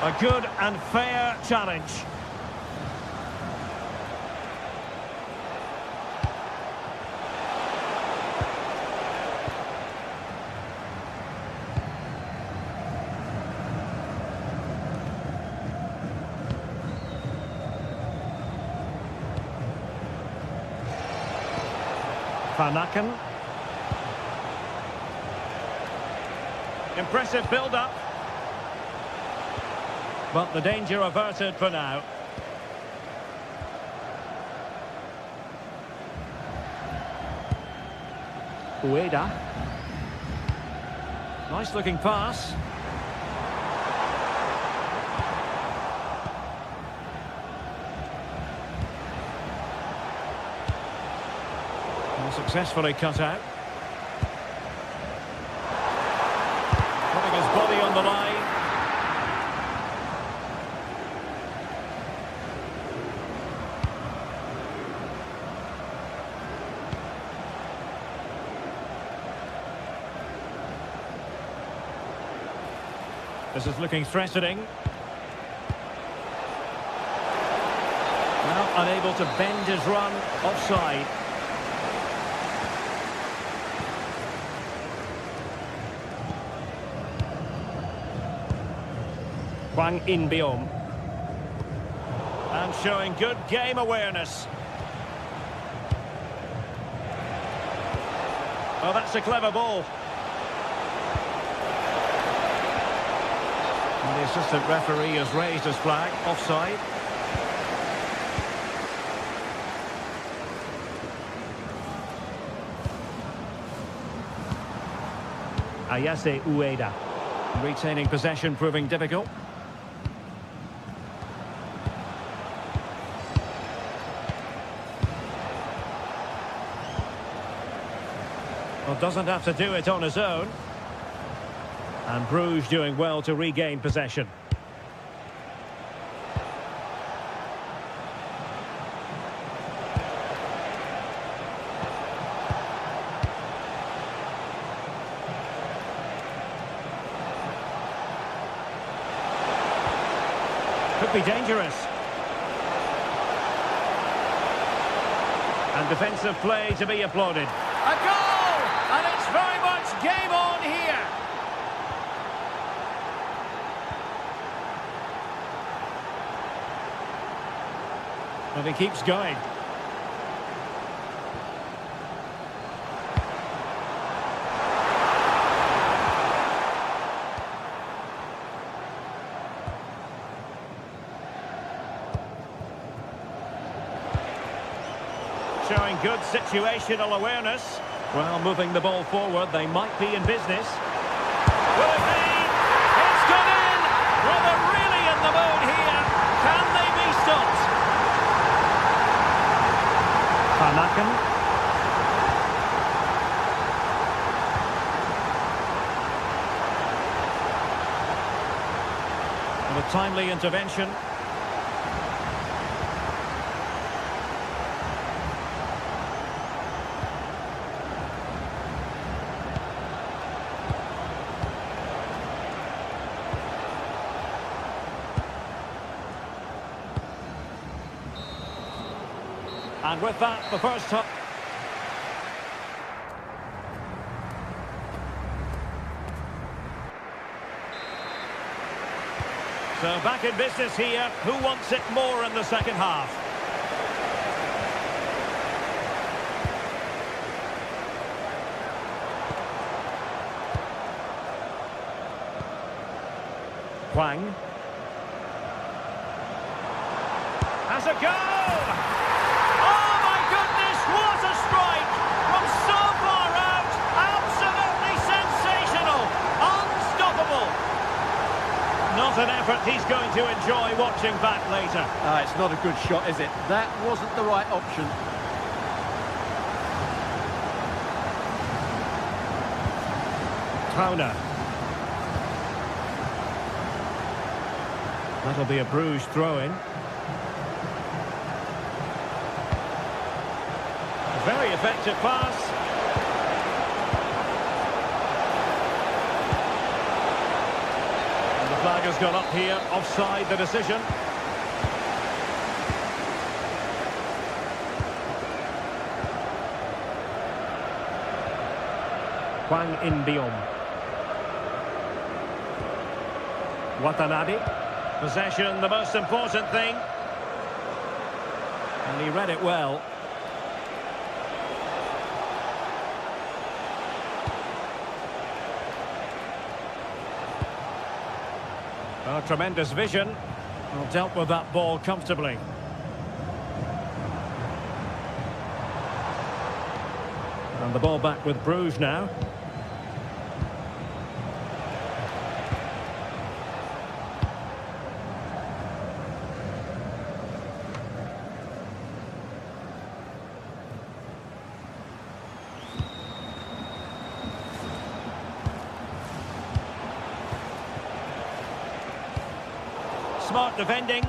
A good and fair challenge. Van Aken. Impressive build-up. But the danger averted for now. Ueda. Nice looking pass. And successfully cut out. Putting his body on the line. This is looking threatening. Well, unable to bend his run, offside. Hwang In-beom. And showing good game awareness. Oh, that's a clever ball. And the assistant referee has raised his flag, offside. Ayase Ueda. Retaining possession proving difficult. Well, doesn't have to do it on his own. And Bruges doing well to regain possession. be dangerous. And defensive play to be applauded. A goal! And it's very much game on here. And he keeps going. Showing good situational awareness. Well, moving the ball forward, they might be in business. Will it be? It's gone in! Well, they're really in the mood here. Can they be stopped? Hanaken. And a timely intervention. And with that, the first touch. So back in business here. Who wants it more in the second half? Hwang. Has a go! What a strike from so far out. Absolutely sensational. Unstoppable. Not an effort he's going to enjoy watching back later. It's not a good shot, is it? That wasn't the right option. Trauner. That'll be a Bruges throw-in. Very effective pass. And the flag has gone up here. Offside the decision. Hwang In-beom. Watanabe. Possession, the most important thing. And he read it well. Oh, tremendous vision. Well, dealt with that ball comfortably. And the ball back with Bruges now. Smart defending.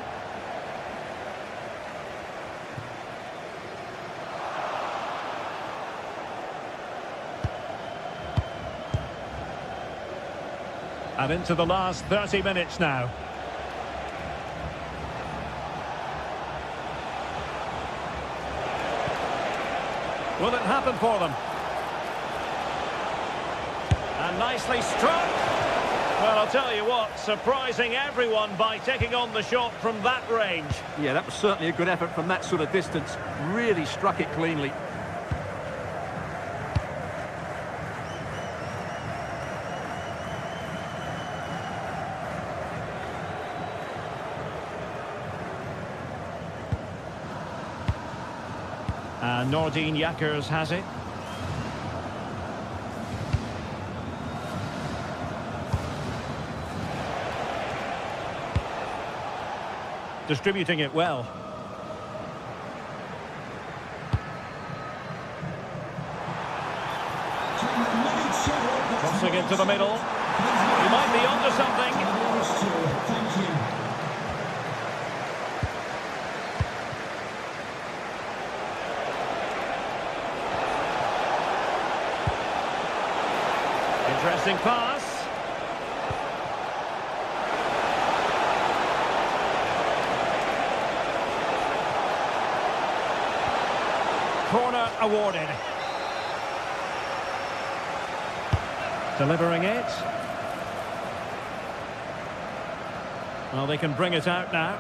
And into the last 30 minutes now. Will it happen for them? And nicely struck. Well, I'll tell you what, surprising everyone by taking on the shot from that range. Yeah, that was certainly a good effort from that sort of distance. Really struck it cleanly. And Nordin Jakkers has it. Distributing it well. Crossing into the middle. He might be onto something. Thank you. Interesting pass. corner awarded. Delivering it. Well, they can bring it out now.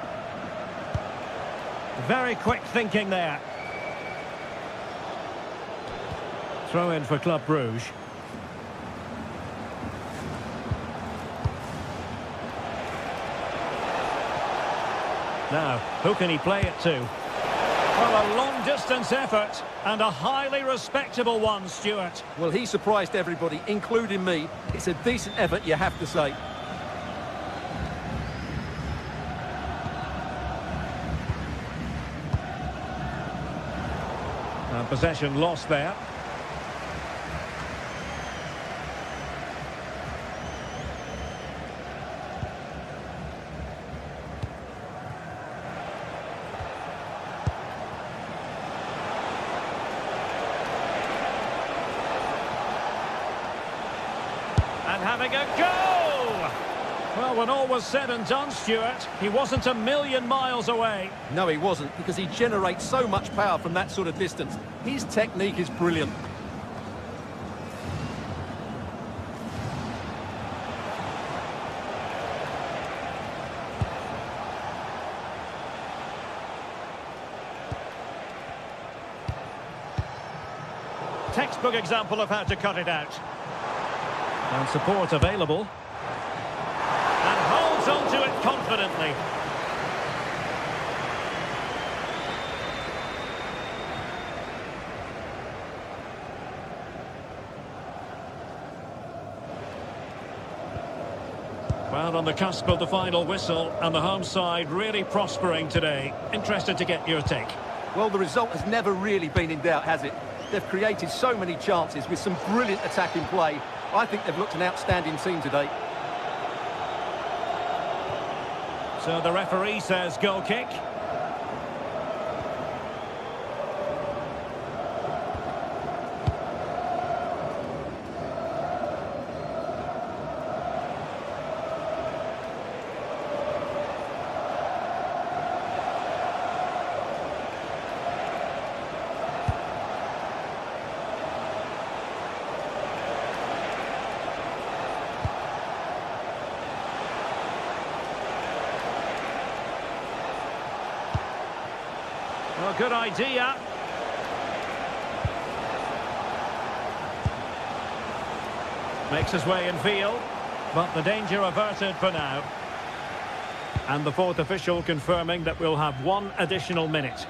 Very quick thinking there. Throw in for Club Brugge. Now, who can he play it to? Well, a long-distance effort, and a highly respectable one, Stuart. Well, he surprised everybody, including me. It's a decent effort, you have to say. Possession lost there. And having a goal! Well, when all was said and done, Stuart, he wasn't a million miles away. No, he wasn't, because he generates so much power from that sort of distance. His technique is brilliant. Textbook example of how to cut it out. And support available. And holds on to it confidently. Well, on the cusp of the final whistle, and the home side really prospering today. Interested to get your take. Well, the result has never really been in doubt, has it? They've created so many chances with some brilliant attacking play. I think they've looked an outstanding team today. So the referee says goal kick. Well, good idea. Makes his way in field, but the danger averted for now. And the fourth official confirming that we'll have one additional minute.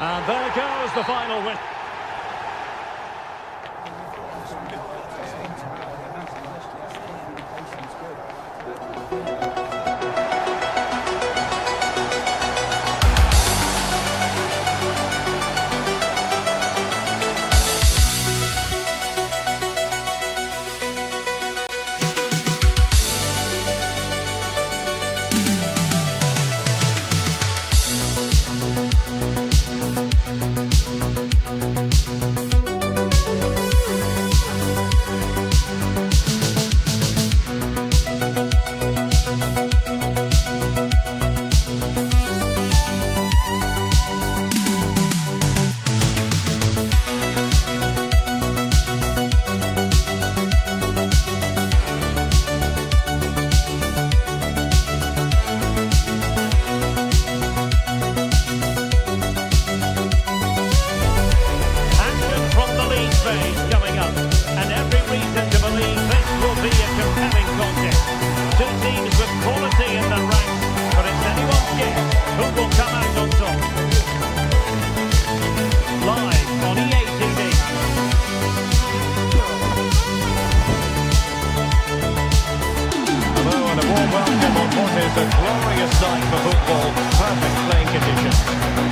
And there goes the final whistle. Coming up, and every reason to believe this will be a compelling contest. Two teams with quality in their ranks, but it's anyone's guess who will come out on top. Live on EA TV. Hello and a warm welcome on what is a glorious night for football. Perfect playing conditions.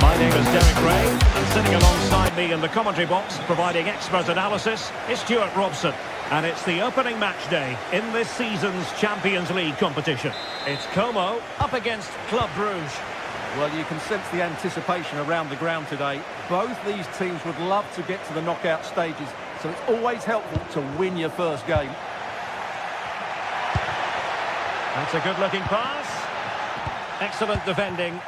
My name is Derek Ray, and sitting alongside me in the commentary box, providing expert analysis, is Stuart Robson. And it's the opening match day in this season's Champions League competition. It's Como up against Club Brugge. Well, you can sense the anticipation around the ground today. Both these teams would love to get to the knockout stages, so it's always helpful to win your first game. That's a good-looking pass. Excellent defending.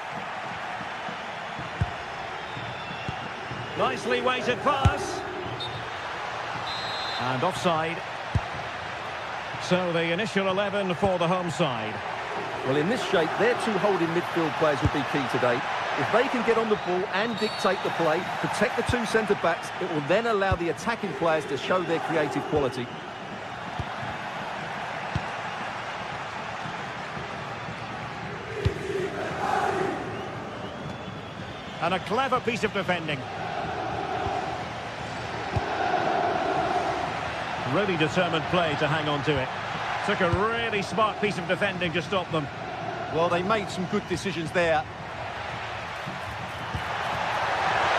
Nicely weighted pass. And offside. So the initial 11 for the home side. Well, in this shape, their two holding midfield players will be key today. If they can get on the ball and dictate the play, protect the two centre-backs, it will then allow the attacking players to show their creative quality. And a clever piece of defending. Really determined play to hang on to it. Took a really smart piece of defending to stop them. Well, they made some good decisions there.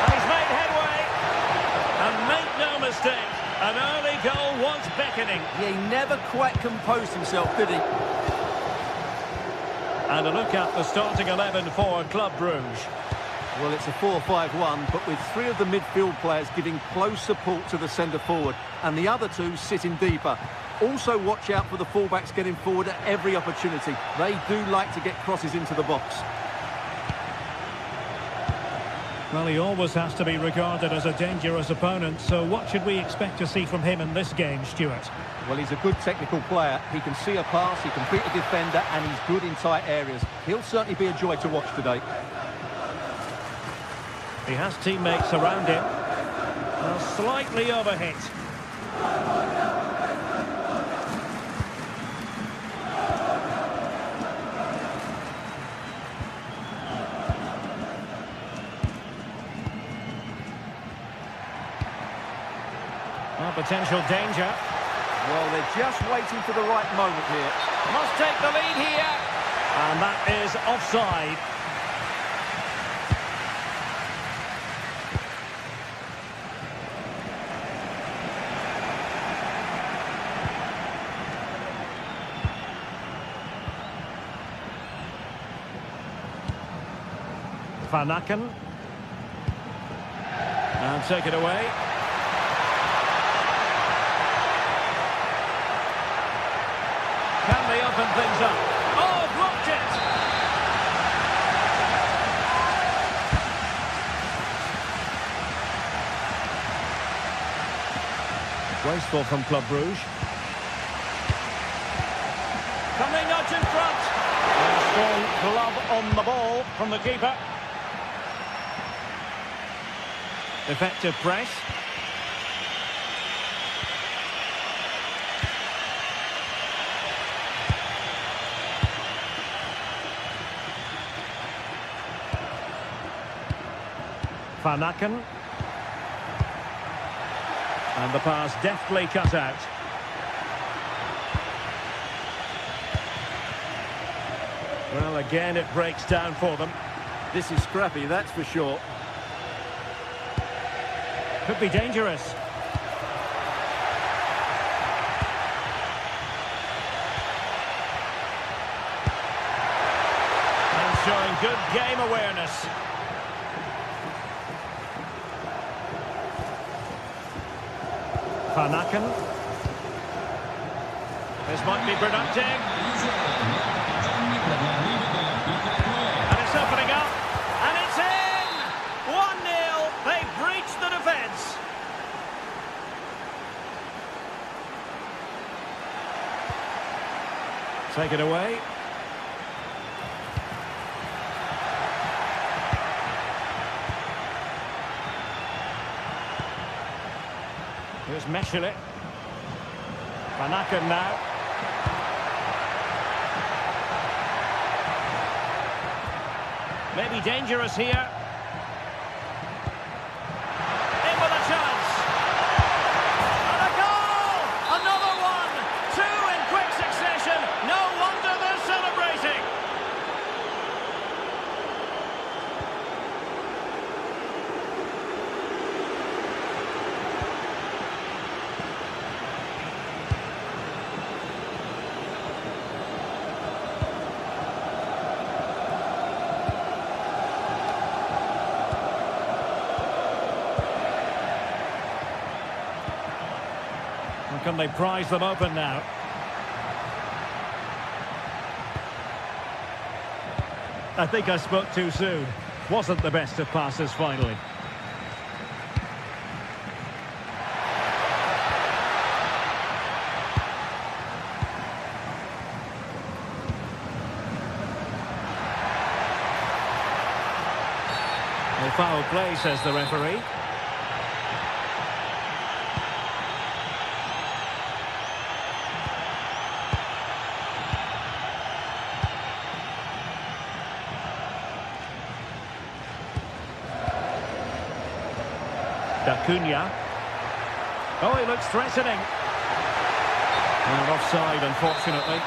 And he's made headway. And make no mistake, an early goal was beckoning. Yeah, he never quite composed himself, did he? And a look at the starting 11 for Club Brugge. Well, it's a 4-5-1, but with three of the midfield players giving close support to the centre-forward, and the other two sitting deeper. Also watch out for the fullbacks getting forward at every opportunity. They do like to get crosses into the box. Well, he always has to be regarded as a dangerous opponent, so what should we expect to see from him in this game, Stuart? Well, he's a good technical player. He can see a pass, he can beat a defender, and he's good in tight areas. He'll certainly be a joy to watch today. He has teammates around him. Well, slightly overhit. Well, potential danger. Well, they're just waiting for the right moment here. Must take the lead here. And that is offside. Van Aken. And take it away. Can they open things up? Oh, blocked it! Wasteful from Club Brugge. Can they nudge in front? And a strong glove on the ball from the keeper. Effective press. Van Aken. And the pass deftly cut out. Well, again, it breaks down for them. This is scrappy, that's for sure. Could be dangerous. And showing good game awareness. Van Aken. This might be productive. And it's opening up. And it's in! 1-0. They've breached the defence. Take it away. Here's Meshele. Van Aken now. Maybe dangerous here. In with a chance. And a goal! Another one! Two in quick succession. No wonder they're celebrating. Can they prise them open now? I think I spoke too soon. Wasn't the best of passes finally. Foul play, says the referee. Acuna. Oh, he looks threatening. And offside, unfortunately.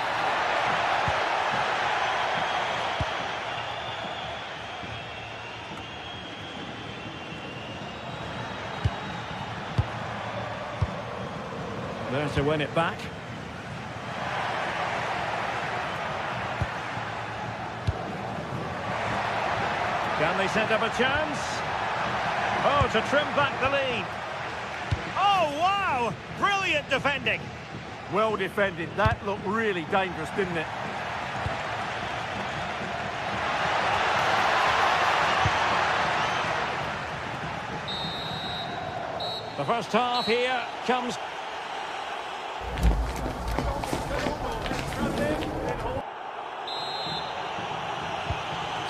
There to win it back. Can they set up a chance? Oh, to trim back the lead. Oh, wow! Brilliant defending. Well defended. That looked really dangerous, didn't it? The first half here comes...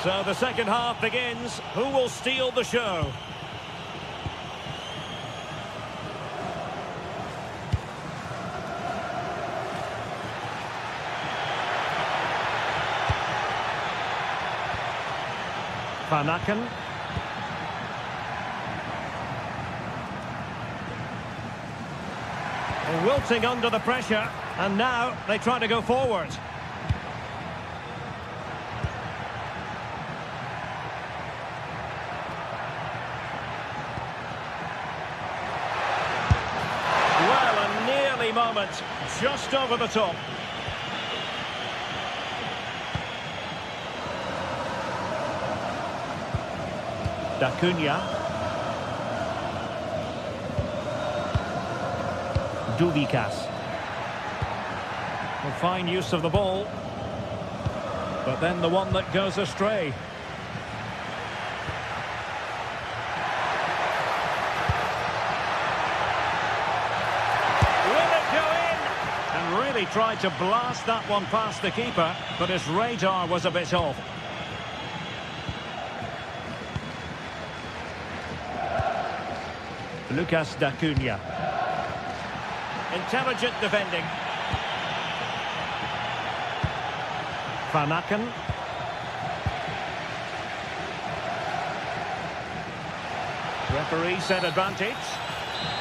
So the second half begins. Who will steal the show? Van Aken. Wilting under the pressure, and now they try to go forward. Well, a nearly moment, just over the top. Acuna. Dubikas. Well, fine use of the ball. But then the one that goes astray. Will it go in? And really tried to blast that one past the keeper, but his radar was a bit off. Lucas Acuna. Intelligent defending. Van Aken. Referee said advantage.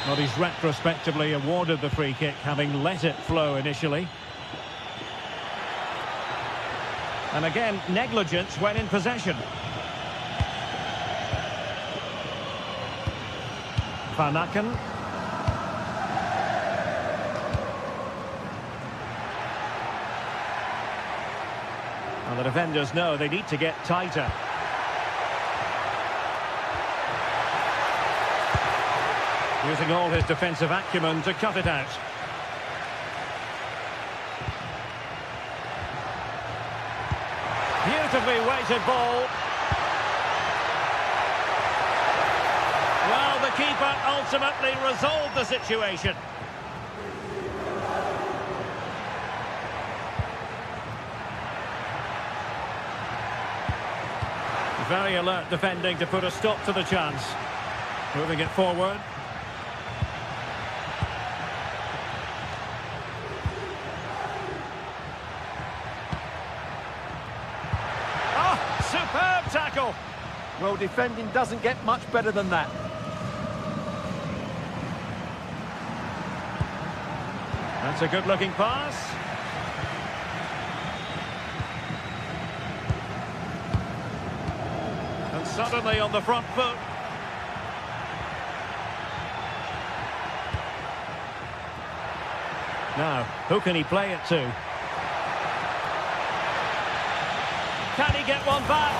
But he's retrospectively awarded the free kick, having let it flow initially. And again, negligence when in possession. Van Aken. And the defenders know they need to get tighter. Using all his defensive acumen to cut it out. Beautifully weighted ball. Well, the keeper ultimately resolved the situation. Very alert defending to put a stop to the chance. Moving it forward. Oh, superb tackle. Well, defending doesn't get much better than that. That's a good-looking pass. And suddenly on the front foot. Now, who can he play it to? Can he get one back?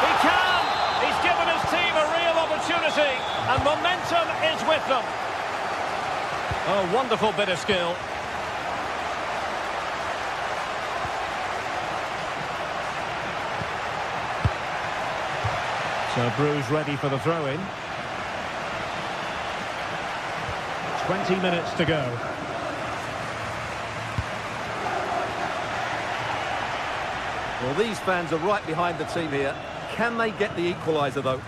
He can! He's given his team a real opportunity, and momentum is with them. Oh, wonderful bit of skill. So Bruce ready for the throw-in. 20 minutes to go. Well, these fans are right behind the team here. Can they get the equaliser, though?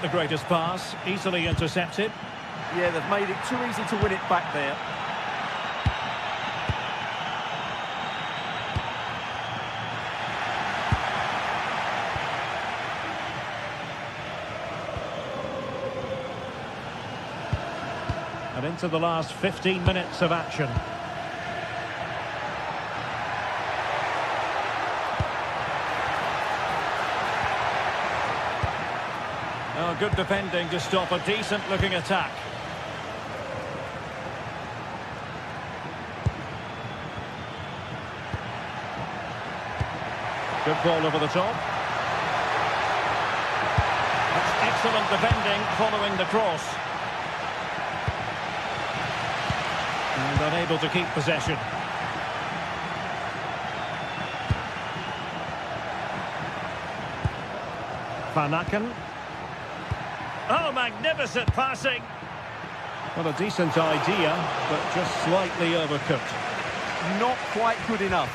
the greatest pass, easily intercepted. Yeah, they've made it too easy to win it back there. And into the last 15 minutes of action. Oh, good defending to stop a decent-looking attack. Good ball over the top. That's excellent defending following the cross. And unable to keep possession. Van Aken. Oh, magnificent passing. Well, a decent idea, but just slightly overcooked. Not quite good enough.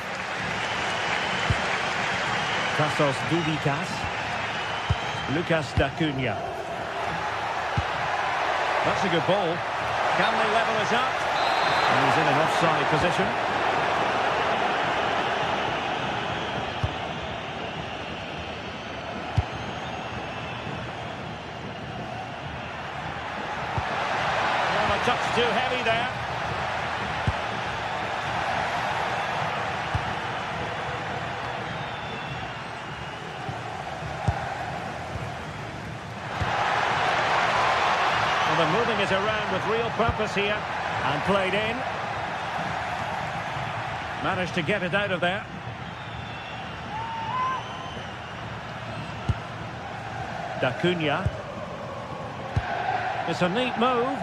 Tassos Dubikas. Lucas D'Acunha. That's a good ball. Can they level it up? And he's in an offside position. Well, a touch too heavy there. Well, they're moving it around with real purpose here. And played in. Managed to get it out of there. D'Acunha. It's a neat move.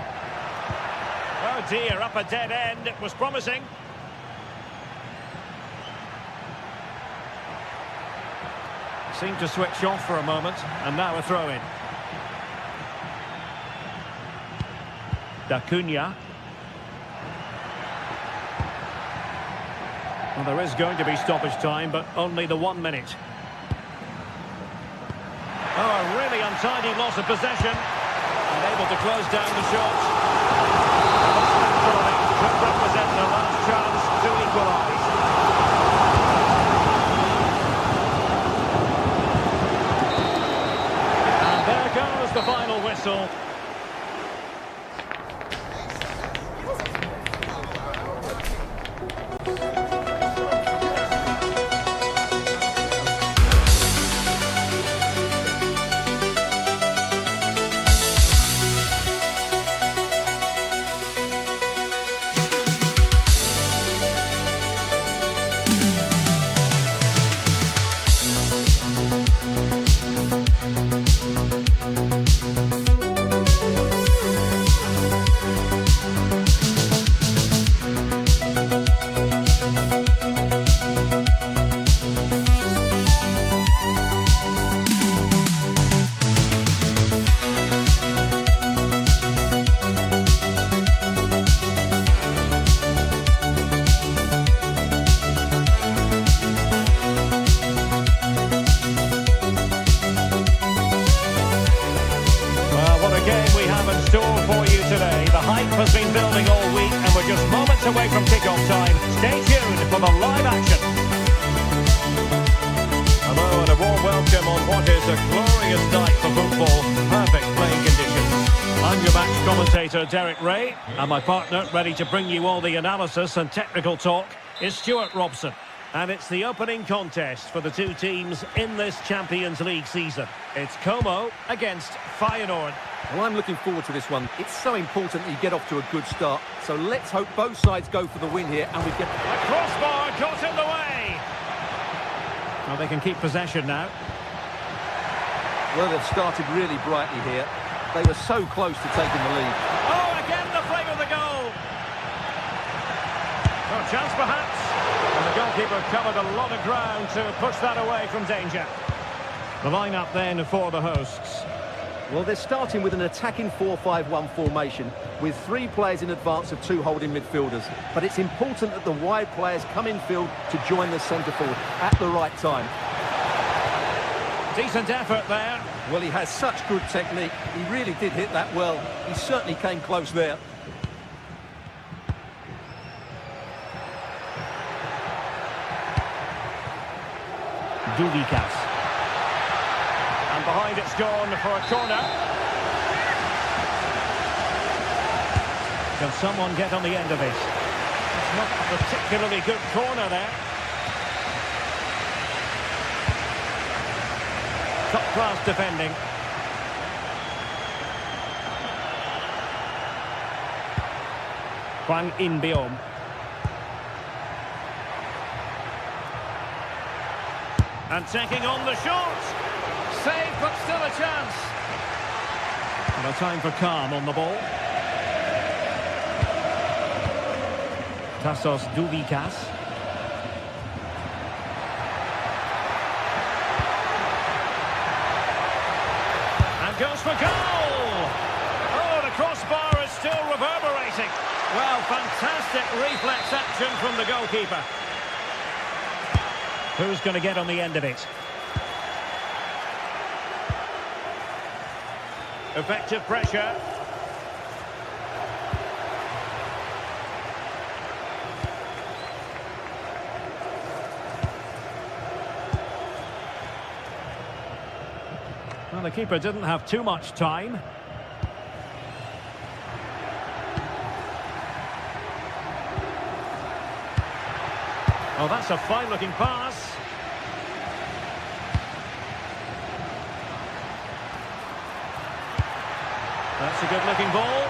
Oh dear, up a dead end. It was promising. Seemed to switch off for a moment. And now a throw-in. D'Acunha. Well, there is going to be stoppage time, but only the 1 minute. Oh, a really untidy loss of possession. Unable to close down the shot. Could represent their last chance to equalise. And there goes the final whistle. Has been building all week and we're just moments away from kick-off time. Stay tuned for the live action. Hello and a warm welcome on what is a glorious night for football. Perfect playing conditions. I'm your match commentator Derek Ray, and my partner ready to bring you all the analysis and technical talk is Stuart Robson. And it's the opening contest for the two teams in this Champions League season. It's Como against Feyenoord. Well, I'm looking forward to this one. It's so important that you get off to a good start. So let's hope both sides go for the win here and we get... The crossbar got in the way. Well, they can keep possession now. Well, they've started really brightly here. They were so close to taking the lead. Oh, again the flame of the goal. No chance perhaps. And the goalkeeper covered a lot of ground to push that away from danger. The lineup then for the hosts. Well, they're starting with an attacking 4-5-1 formation with 3 players in advance of 2 holding midfielders. But it's important that the wide players come in field to join the centre forward at the right time. Decent effort there. Well, he has such good technique. He really did hit that well. He certainly came close there. Duvikas. And behind it's gone for a corner. Can someone get on the end of it? It's not a particularly good corner there. Top-class defending. Hwang In-beom. And taking on the shot. Save, but still a chance. And a time for calm on the ball. Tassos Duvikas. And goes for goal! Oh, the crossbar is still reverberating. Well, fantastic reflex action from the goalkeeper. Who's going to get on the end of it? Effective pressure. Well, the keeper didn't have too much time. Oh, that's a fine-looking pass. That's a good-looking ball.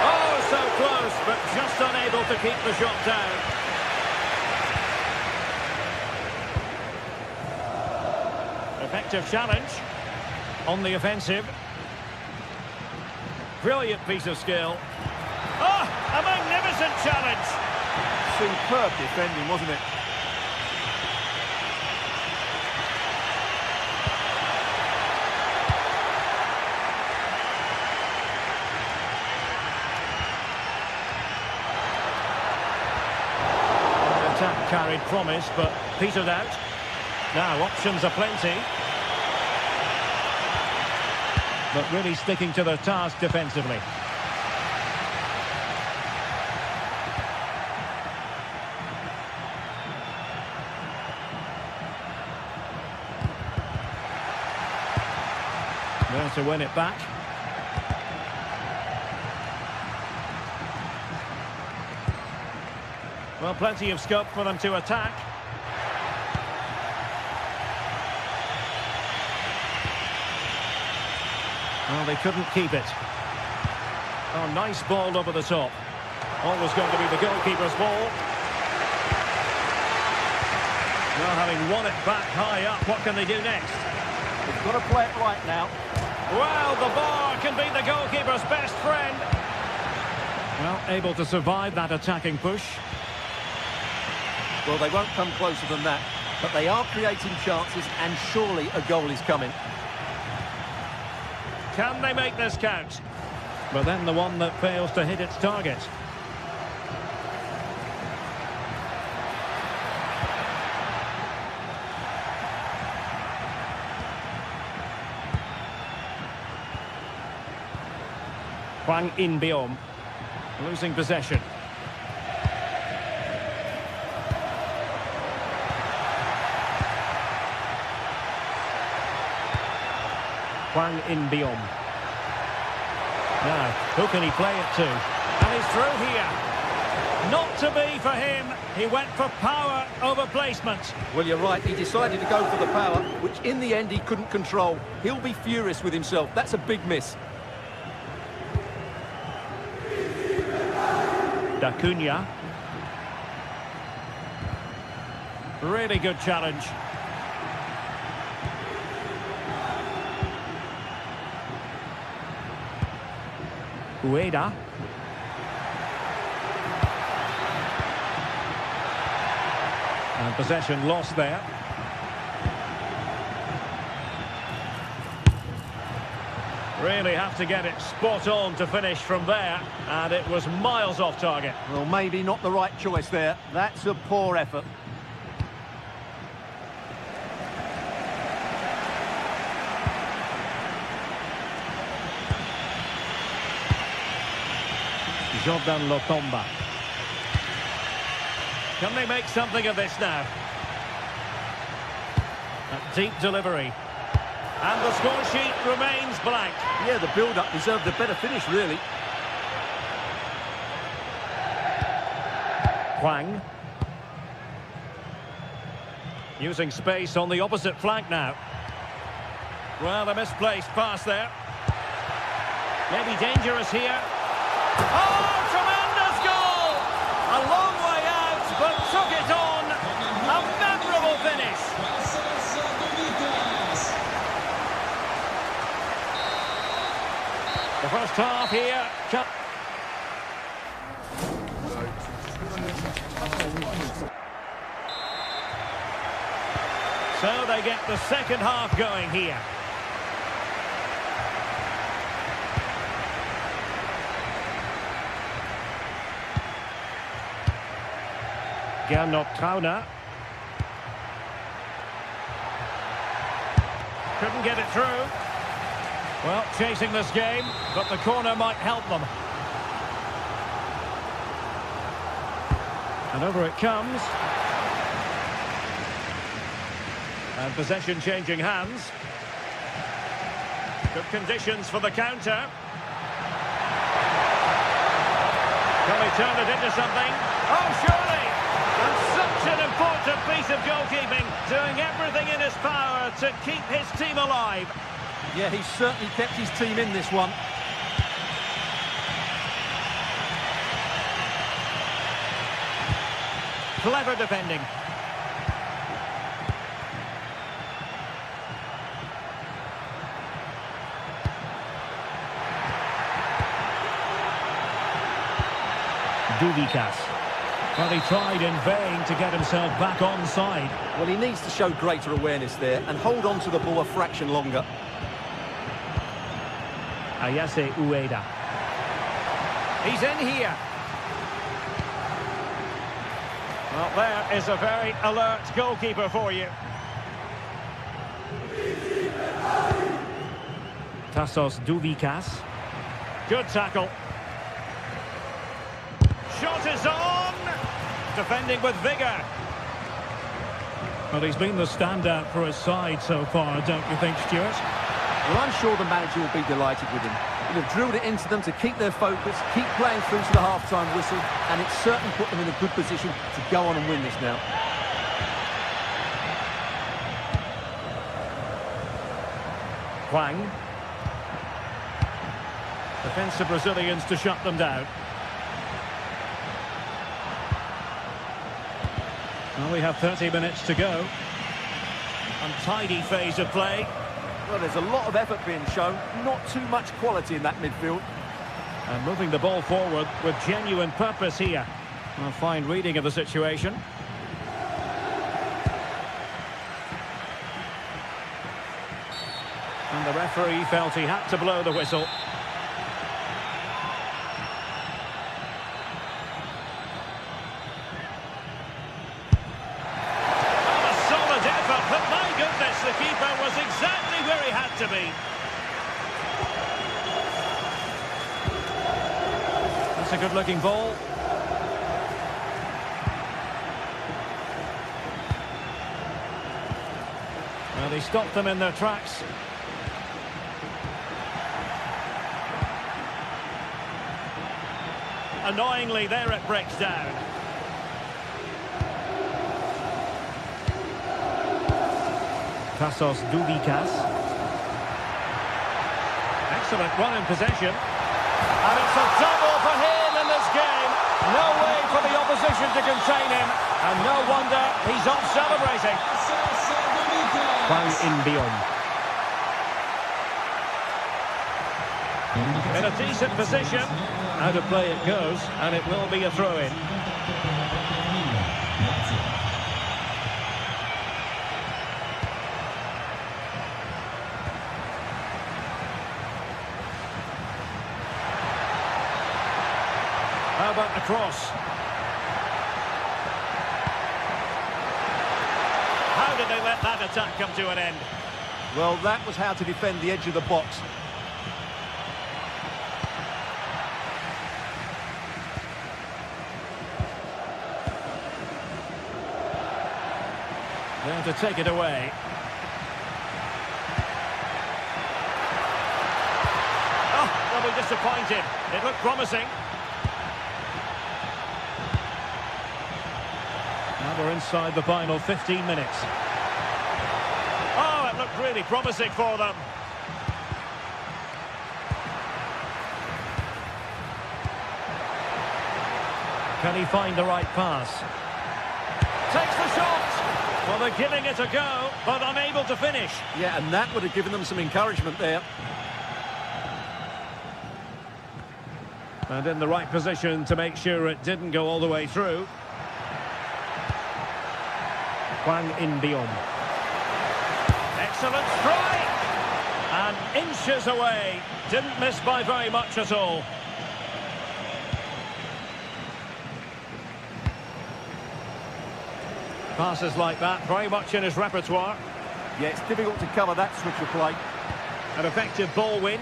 Oh, so close, but just unable to keep the shot down. Effective challenge on the offensive. Brilliant piece of skill. Oh, a magnificent challenge. Superb defending, wasn't it? The attack carried promise, but petered out. Now, options are plenty. But really sticking to their task defensively. There to win it back. Well, plenty of scope for them to attack. Well, they couldn't keep it. Oh, nice ball over the top. Always going to be the goalkeeper's ball. Now, having won it back high up, what can they do next? They've got to play it right now. Well, the bar can be the goalkeeper's best friend. Well, able to survive that attacking push. Well, they won't come closer than that, but they are creating chances, and surely a goal is coming. Can they make this count? But then the one that fails to hit its target. Hwang In-beom losing possession. Hwang In-beom. Now, who can he play it to? And he's through here. Not to be for him. He went for power over placement. Well, you're right. He decided to go for the power, which in the end he couldn't control. He'll be furious with himself. That's a big miss. D'Acunha. Really good challenge. Ueda. And possession lost there. Really have to get it spot on to finish from there, and it was miles off target. Well, maybe not the right choice there. That's a poor effort. Jordan Lotomba. Can they make something of this now? A deep delivery. And the score sheet remains blank. Yeah, the build-up deserved a better finish, really. Hwang. Using space on the opposite flank now. Well, a misplaced pass there. Maybe dangerous here. Oh, tremendous goal! A long way out, but took it on. A memorable finish. The first half here. So they get the second half going here. Gernot Trauner. Couldn't get it through. Well, chasing this game, but the corner might help them. And over it comes. And possession changing hands. Good conditions for the counter. Can he turn it into something? Oh, surely! And such an important piece of goalkeeping, doing everything in his power to keep his team alive. Yeah, he's certainly kept his team in this one. Clever defending. Duvikas. Well, he tried in vain to get himself back onside. Well, he needs to show greater awareness there and hold on to the ball a fraction longer. Ayase Ueda. He's in here. Well, there is a very alert goalkeeper for you. Tassos Duvikas. Good tackle. Shot is on! Defending with vigour. Well, he's been the standout for his side so far, don't you think, Stuart? Well, I'm sure the manager will be delighted with him. He'll have drilled it into them to keep their focus, keep playing through to the half-time whistle, and it's certainly put them in a good position to go on and win this now. Hwang. Defensive Brazilians to shut them down. Well, we have 30 minutes to go. Untidy phase of play. Well, there's a lot of effort being shown, not too much quality in that midfield. And moving the ball forward with genuine purpose here. A fine reading of the situation. And the referee felt he had to blow the whistle. The keeper was exactly where he had to be. That's a good-looking ball. Well, he stopped them in their tracks. Annoyingly, there it breaks down. Tassos Duvikas. Excellent run in possession. And it's a double for him in this game. No way for the opposition to contain him. And no wonder he's off celebrating. Hwang In-beom. In a decent position. Out of play it goes. And it will be a throw-in. How about the cross? How did they let that attack come to an end? Well, that was how to defend the edge of the box. Trying to take it away. Oh, they'll be disappointed. It looked promising. Now we're inside the final 15 minutes. Oh, it looked really promising for them. Can he find the right pass? Takes the shot! Well, they're giving it a go, but unable to finish. Yeah, and that would have given them some encouragement there. And in the right position to make sure it didn't go all the way through. Hwang In-beom. Excellent strike! And inches away. Didn't miss by very much at all. Passes like that, very much in his repertoire. Yeah, it's difficult to cover that switch of play. An effective ball win.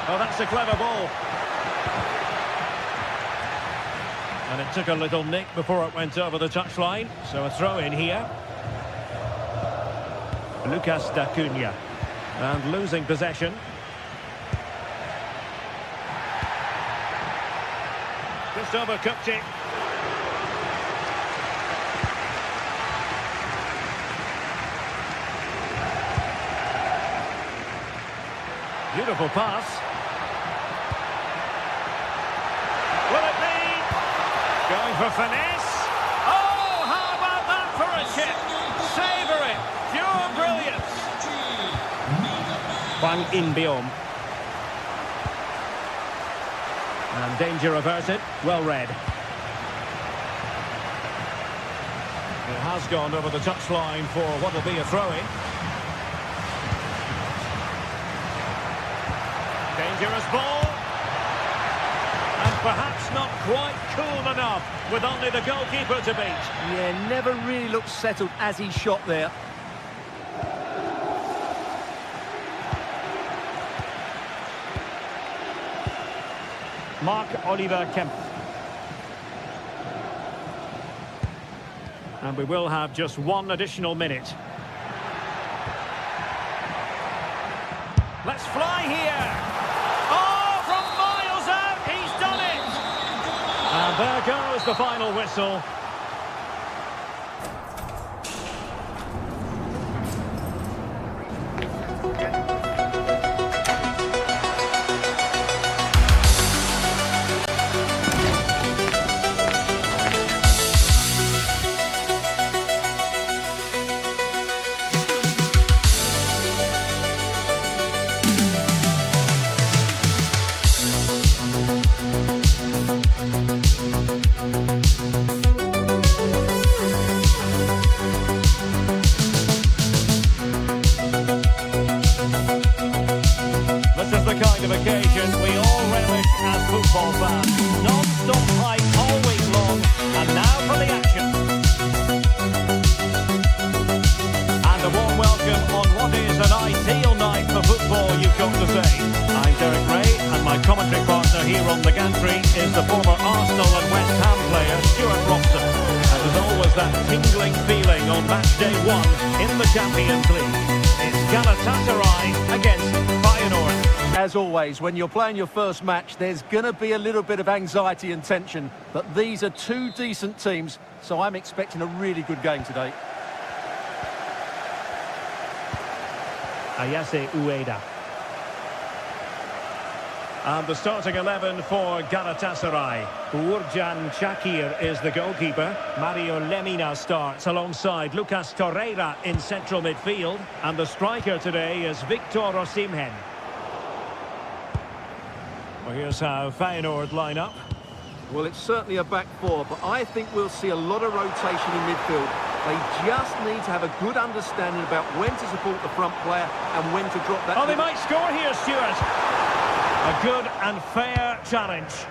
Oh, that's a clever ball. And it took a little nick before it went over the touchline. So a throw in here. Lucas D'Acunha. And losing possession. Just overcooked it. Beautiful pass. Will it be? Going for finesse. Oh, how about that for a chip? Savour it. Pure brilliance. Hwang In-beom. And danger averted. Well read. It has gone over the touchline for what will be a throw-in. Dangerous ball. And perhaps not quite cool enough with only the goalkeeper to beat. Yeah, never really looked settled as he shot there. Marc-Oliver Kemp. And we will have just one additional minute. Let's fly here. Oh, from miles out, he's done it. And there goes the final whistle. Occasion we all relish as football fans. Non-stop hype all week long, and now for the action. And a warm welcome on what is an ideal night for football, you've got to say. I'm Derek Ray, and my commentary partner here on the gantry is the former Arsenal and West Ham player Stuart Robson. And there's always that tingling feeling on match day 1 in the Champions League. It's Galatasaray against Feyenoord. As always, when you're playing your first match, there's going to be a little bit of anxiety and tension. But these are two decent teams, so I'm expecting a really good game today. Ayase Ueda. And the starting 11 for Galatasaray. Uğurcan Çakır is the goalkeeper. Mario Lemina starts alongside Lucas Torreira in central midfield. And the striker today is Victor Osimhen. Well, here's how Feyenoord line up. Well, it's certainly a back four, but I think we'll see a lot of rotation in midfield. They just need to have a good understanding about when to support the front player and when to drop that. Oh, they might score here, Stuart. A good and fair challenge.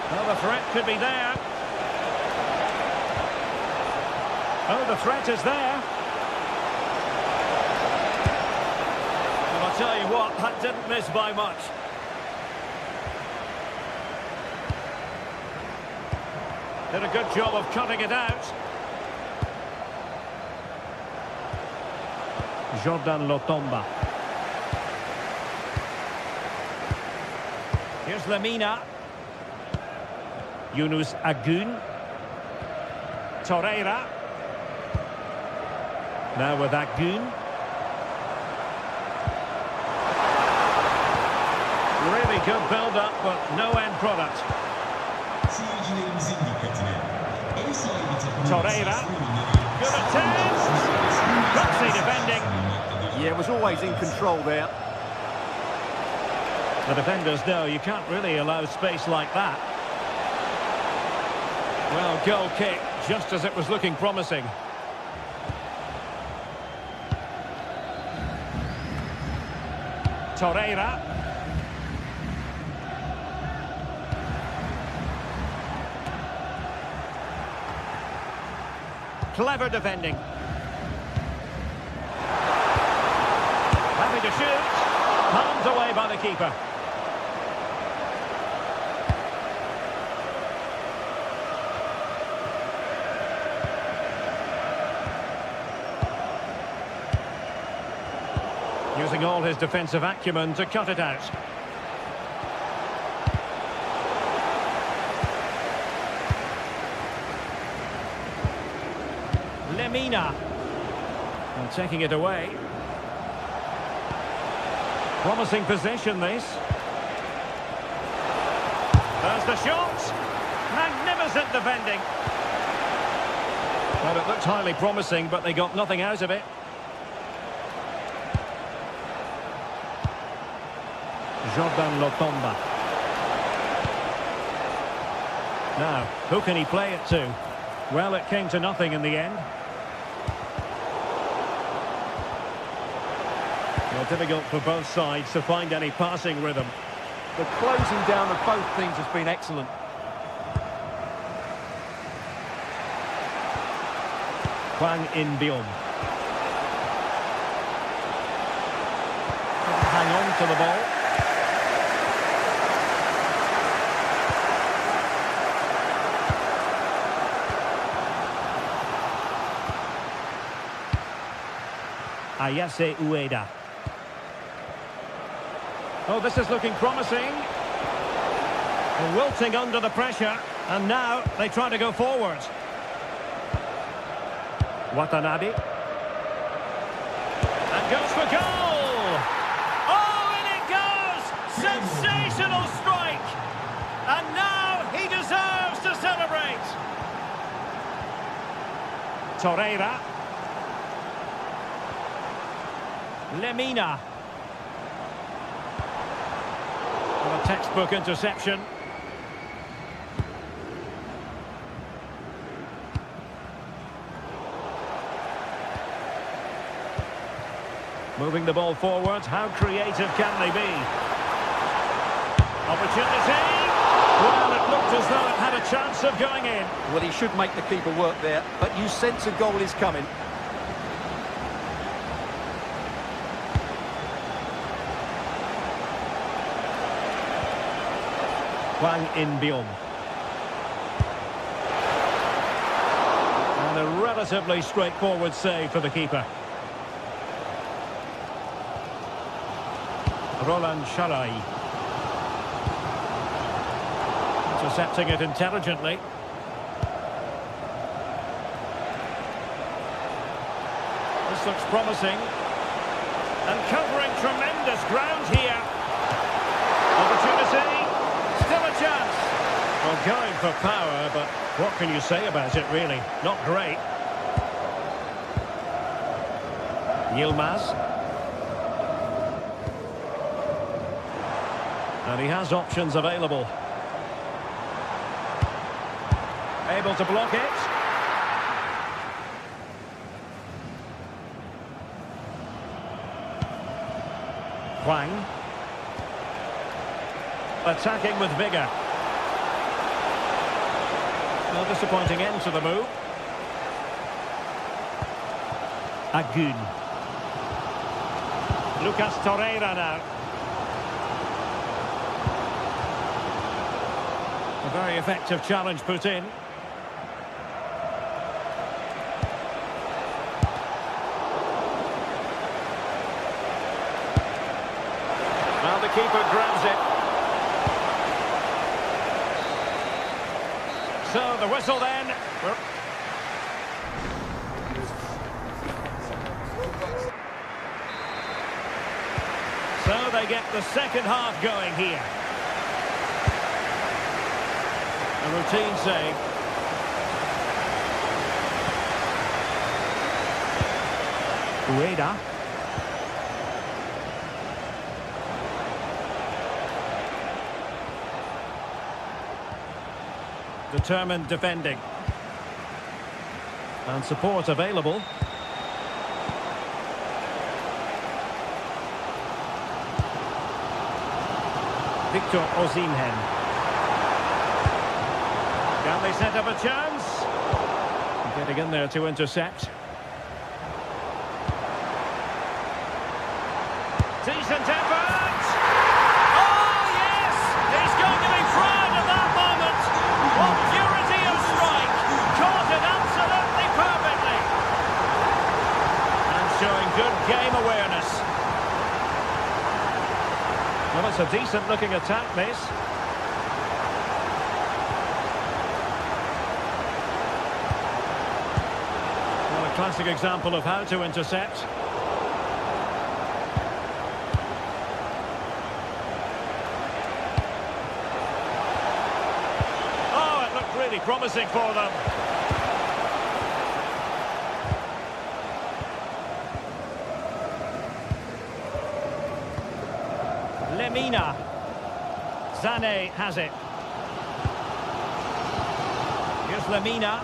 Well, the threat could be there. Oh, the threat is there. And I'll tell you what, that didn't miss by much. Did a good job of cutting it out. Jordan Lotomba. Here's Lemina. Yunus Agun. Torreira. Now with Agun. Really good build-up, but no end product. Torreira. Good attempt. Foxy defending. Yeah, was always in control there. The defenders know you can't really allow space like that. Well, goal kick, just as it was looking promising. Torreira. Clever defending. Happy to shoot. Palmed away by the keeper. Using all his defensive acumen to cut it out. Lemina. And taking it away. Promising position, this. There's the shot. Magnificent defending. Well, it looked highly promising, but they got nothing out of it. Jordan Lotomba. Now, who can he play it to? Well, it came to nothing in the end. Well, difficult for both sides to find any passing rhythm. The closing down of both teams has been excellent. Hwang In-beom. Hang on to the ball. Ayase Ueda. Oh, this is looking promising. Wilting under the pressure, and now they try to go forward. Watanabe. And goes for goal! Oh, and it goes! Sensational strike! And now he deserves to celebrate. Torreira. Lemina. Well, a textbook interception. Moving the ball forward, how creative can they be? Opportunity! Well, it looked as though it had a chance of going in. Well, he should make the keeper work there, but you sense a goal is coming. Hwang In-beom. And a relatively straightforward save for the keeper. Roland Charay. Intercepting it intelligently. This looks promising. And covering tremendous ground here. Opportunity. Still a chance. Well, going for power, but what can you say about it, really? Not great. Yilmaz. And he has options available. Able to block it. Hwang. Attacking with vigour. No disappointing end to the move. Agun. Lucas Torreira now. A very effective challenge put in. keeper grabs it. So the whistle then. So they get the second half going here. A routine save. Ueda. Determined defending. And support available. Victor Osimhen. Can they set up a chance? Getting in there to intercept. Decent effort! Oh, yes! He's going to be proud of that moment! What purity of strike! Caught it absolutely perfectly! And showing good game awareness. Well, it's a decent-looking attack, this. Well, a classic example of how to intercept. Really promising for them. Lemina. Sané has it. Here's Lemina.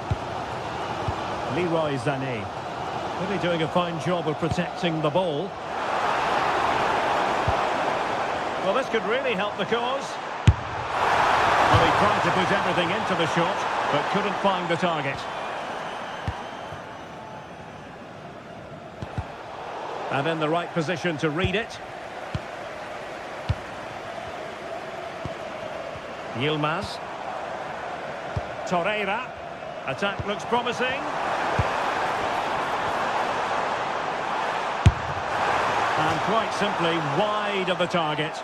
Leroy Sané. Really doing a fine job of protecting the ball. Well, this could really help the cause. Well, he tried to put everything into the shot, but couldn't find the target. And in the right position to read it. Yilmaz. Torreira. Attack looks promising. And quite simply wide of the target.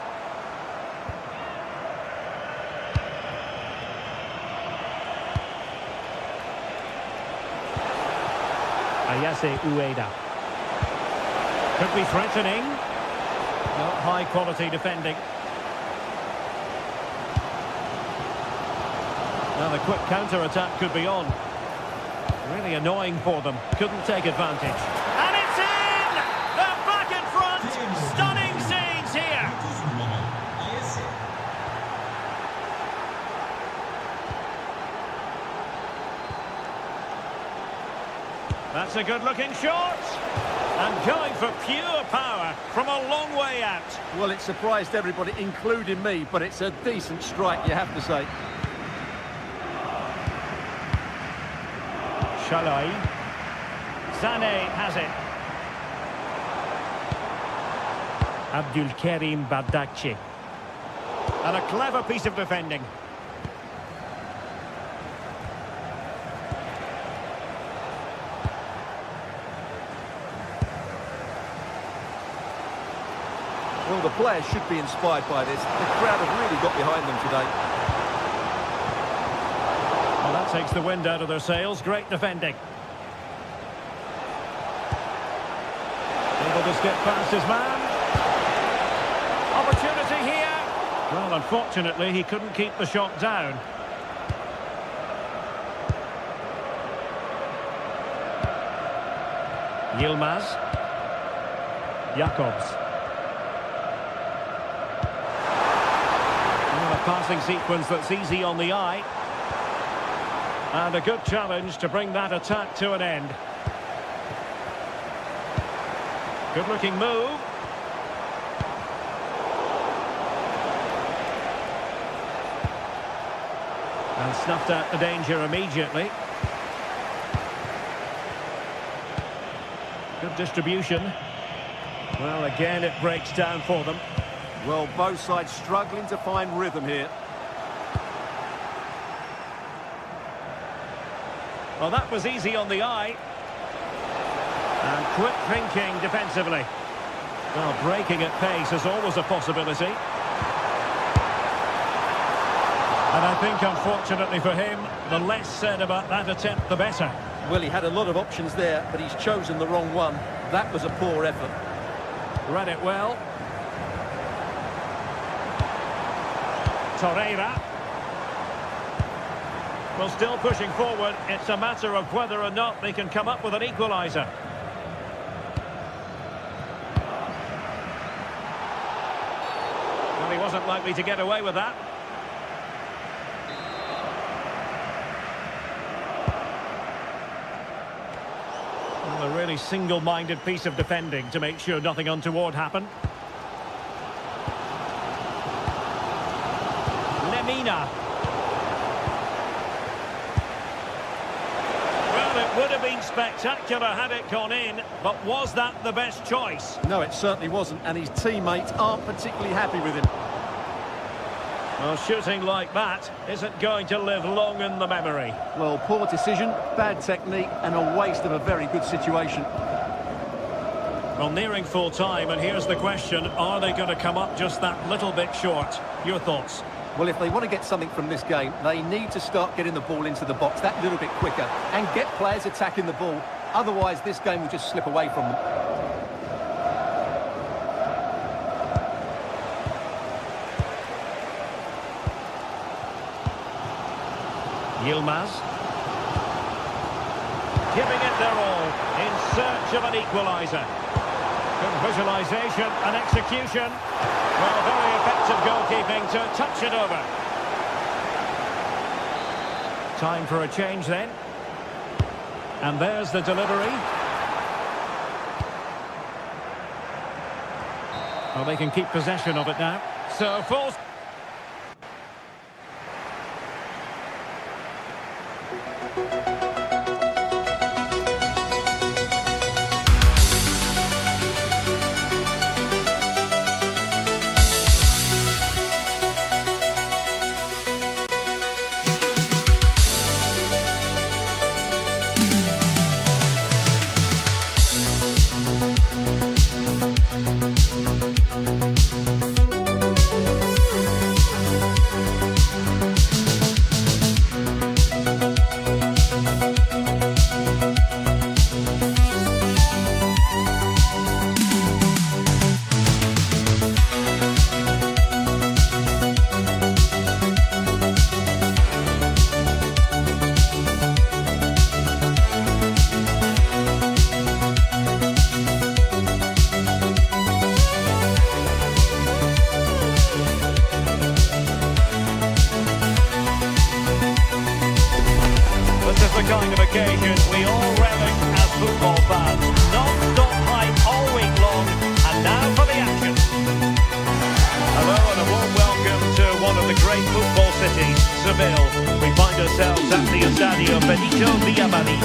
Ayase Ueda. Could be threatening. Well, high quality defending. Now the quick counter-attack could be on. Really annoying for them. Couldn't take advantage. And it's in! They're back in front! Stunning scenes here! That's a good-looking shot. And going for pure power from a long way out. Well, it surprised everybody, including me, but it's a decent strike, you have to say. Shalai. Sané has it. Abdulkarim Bardakci. And a clever piece of defending. Well, the players should be inspired by this. The crowd have really got behind them today. Well, that takes the wind out of their sails. Great defending. Able to skip past his man. Opportunity here. Well, unfortunately, he couldn't keep the shot down. Yilmaz. Jacobs. Well, a passing sequence that's easy on the eye. And a good challenge to bring that attack to an end. Good-looking move. And snuffed out the danger immediately. Good distribution. Well, again, it breaks down for them. Well, both sides struggling to find rhythm here. Well, that was easy on the eye. And quick thinking defensively. Well, breaking at pace is always a possibility. And I think, unfortunately for him, the less said about that attempt, the better. Well, he had a lot of options there, but he's chosen the wrong one. That was a poor effort. Read it well. Torreira. Well, still pushing forward. It's a matter of whether or not they can come up with an equaliser. Well, he wasn't likely to get away with that. Well, a really single-minded piece of defending to make sure nothing untoward happened. Lemina. Well, it would have been spectacular had it gone in, but was that the best choice? No, it certainly wasn't, and his teammates aren't particularly happy with him. Well, shooting like that isn't going to live long in the memory. Well, poor decision, bad technique, and a waste of a very good situation. Well, nearing full time, and here's the question, are they going to come up just that little bit short? Your thoughts? Well, if they want to get something from this game, they need to start getting the ball into the box that little bit quicker and get players attacking the ball. Otherwise, this game will just slip away from them. Yilmaz. Giving it their all in search of an equaliser. Good visualisation and execution. Well, very effective goalkeeping to touch it over. Time for a change then. And there's the delivery. Well, they can keep possession of it now. So, full... The kind of occasion we all relish as football fans. Non-stop hype all week long, and now for the action. Hello and a warm welcome to one of the great football cities, Seville. We find ourselves at the Estadio Benito Villamarín.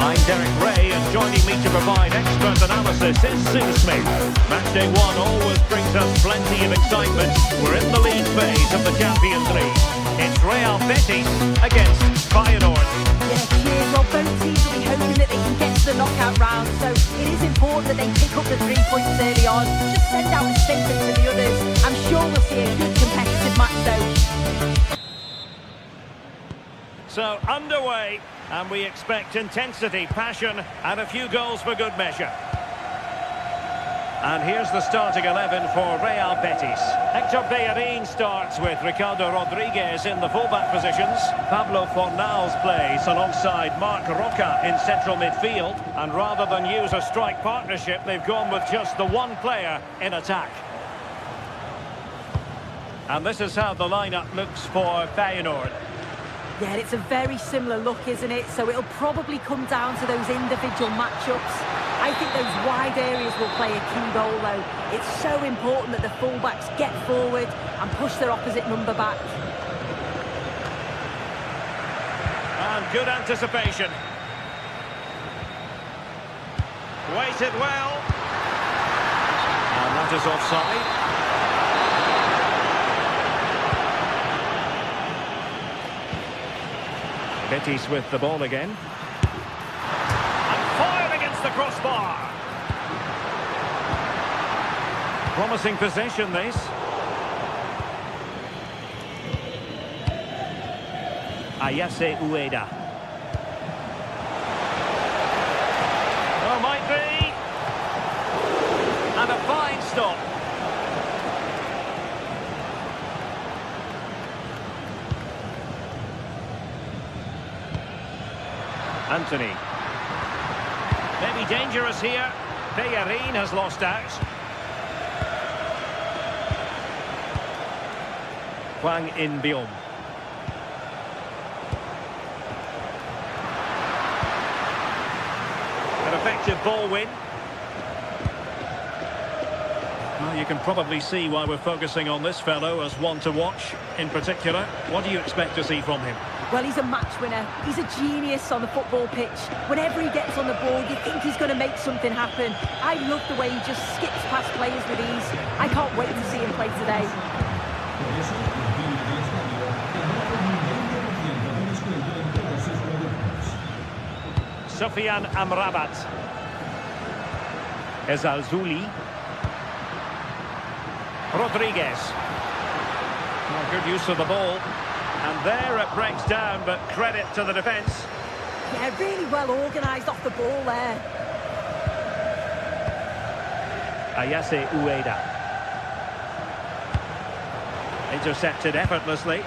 I'm Derek Ray, and joining me to provide expert analysis is Sue Smith. Matchday 1 always brings us plenty of excitement. We're in the league phase of the Champions League. It's Real Betis against Feyenoord. Yeah, cheers. Well, both teams will be hoping that they can get to the knockout round, so it is important that they pick up the 3 points early on. Just send out a statement to the others. I'm sure we'll see a good competitive match, though. So, underway, and we expect intensity, passion, and a few goals for good measure. And here's the starting 11 for Real Betis. Hector Bellerin starts with Ricardo Rodriguez in the fullback positions. Pablo Fornals plays alongside Marc Roca in central midfield. And rather than use a strike partnership, they've gone with just the one player in attack. And this is how the lineup looks for Feyenoord. Yeah, it's a very similar look, isn't it? So it'll probably come down to those individual matchups. I think those wide areas will play a key role, though. It's so important that the fullbacks get forward and push their opposite number back. And good anticipation. Waited well. And that is offside. Betis with the ball again. And fired against the crossbar. Promising possession, this. Ayase Ueda. Oh, might be. And a fine stop. Anthony. Maybe dangerous here. Bellerin has lost out. Hwang In-beom. An effective ball win. Well, you can probably see why we're focusing on this fellow as one to watch in particular. What do you expect to see from him? Well, he's a match winner. He's a genius on the football pitch. Whenever he gets on the ball, you think he's going to make something happen. I love the way he just skips past players with ease. I can't wait to see him play today. Sufyan Amrabat. Ezalzouli. Rodriguez. Oh, good use of the ball. And there it breaks down, but credit to the defence. Yeah, really well organised off the ball there. Ayase Ueda. Intercepted effortlessly.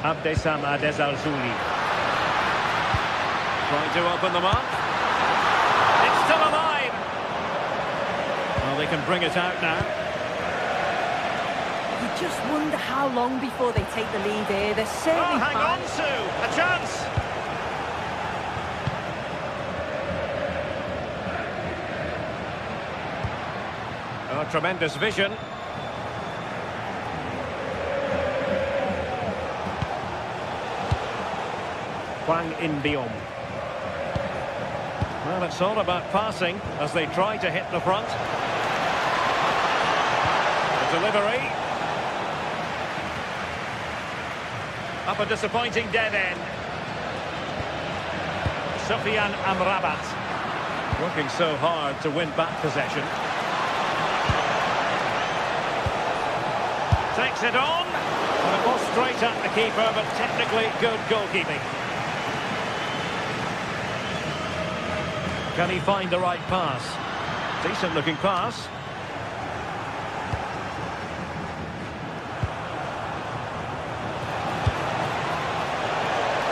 Abdesam Adezalzouli. Trying to open them up. It's still alive. Well, they can bring it out now. You just wonder how long before they take the lead here. They're certainly hang on, Sue. A chance. Oh, tremendous vision. Hwang In-beom. Well, it's all about passing as they try to hit the front. The delivery. Up a disappointing dead end. Sufyan Amrabat. Working so hard to win back possession. Takes it on. And it was straight at the keeper, but technically good goalkeeping. Can he find the right pass? Decent looking pass.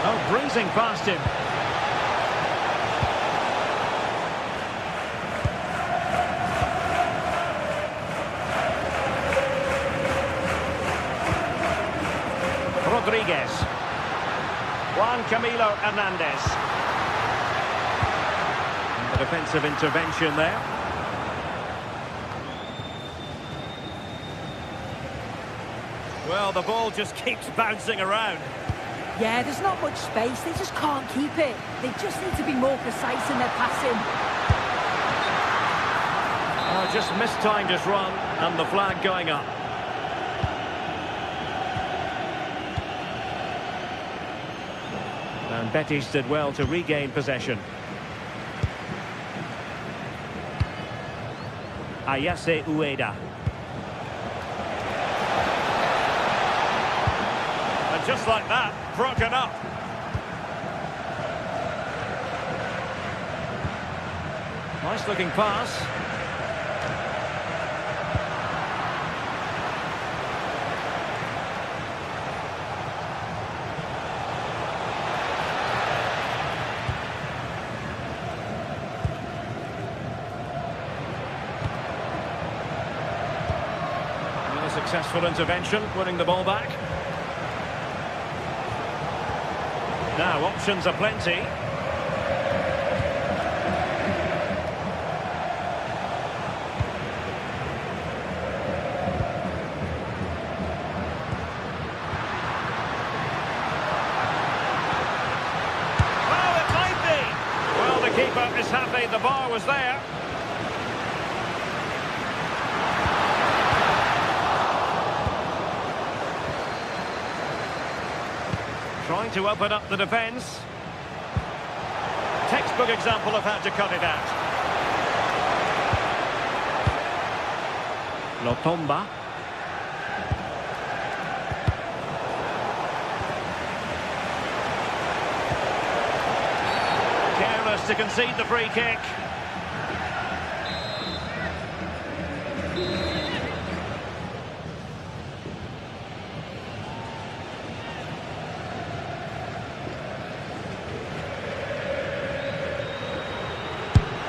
Oh, breezing past him. Rodriguez. Juan Camilo Hernandez. And the defensive intervention there. Well, the ball just keeps bouncing around. Yeah, there's not much space. They just can't keep it. They just need to be more precise in their passing. Oh, just mistimed his run and the flag going up. And Betis did well to regain possession. Ayase Ueda. And just like that, broken up. Nice looking pass. Successful intervention, winning the ball back. Now, options are plenty. Well, it might be. Well, the keeper is happy the bar was there. Trying to open up the defence. Textbook example of how to cut it out. Lotomba. to concede the free kick.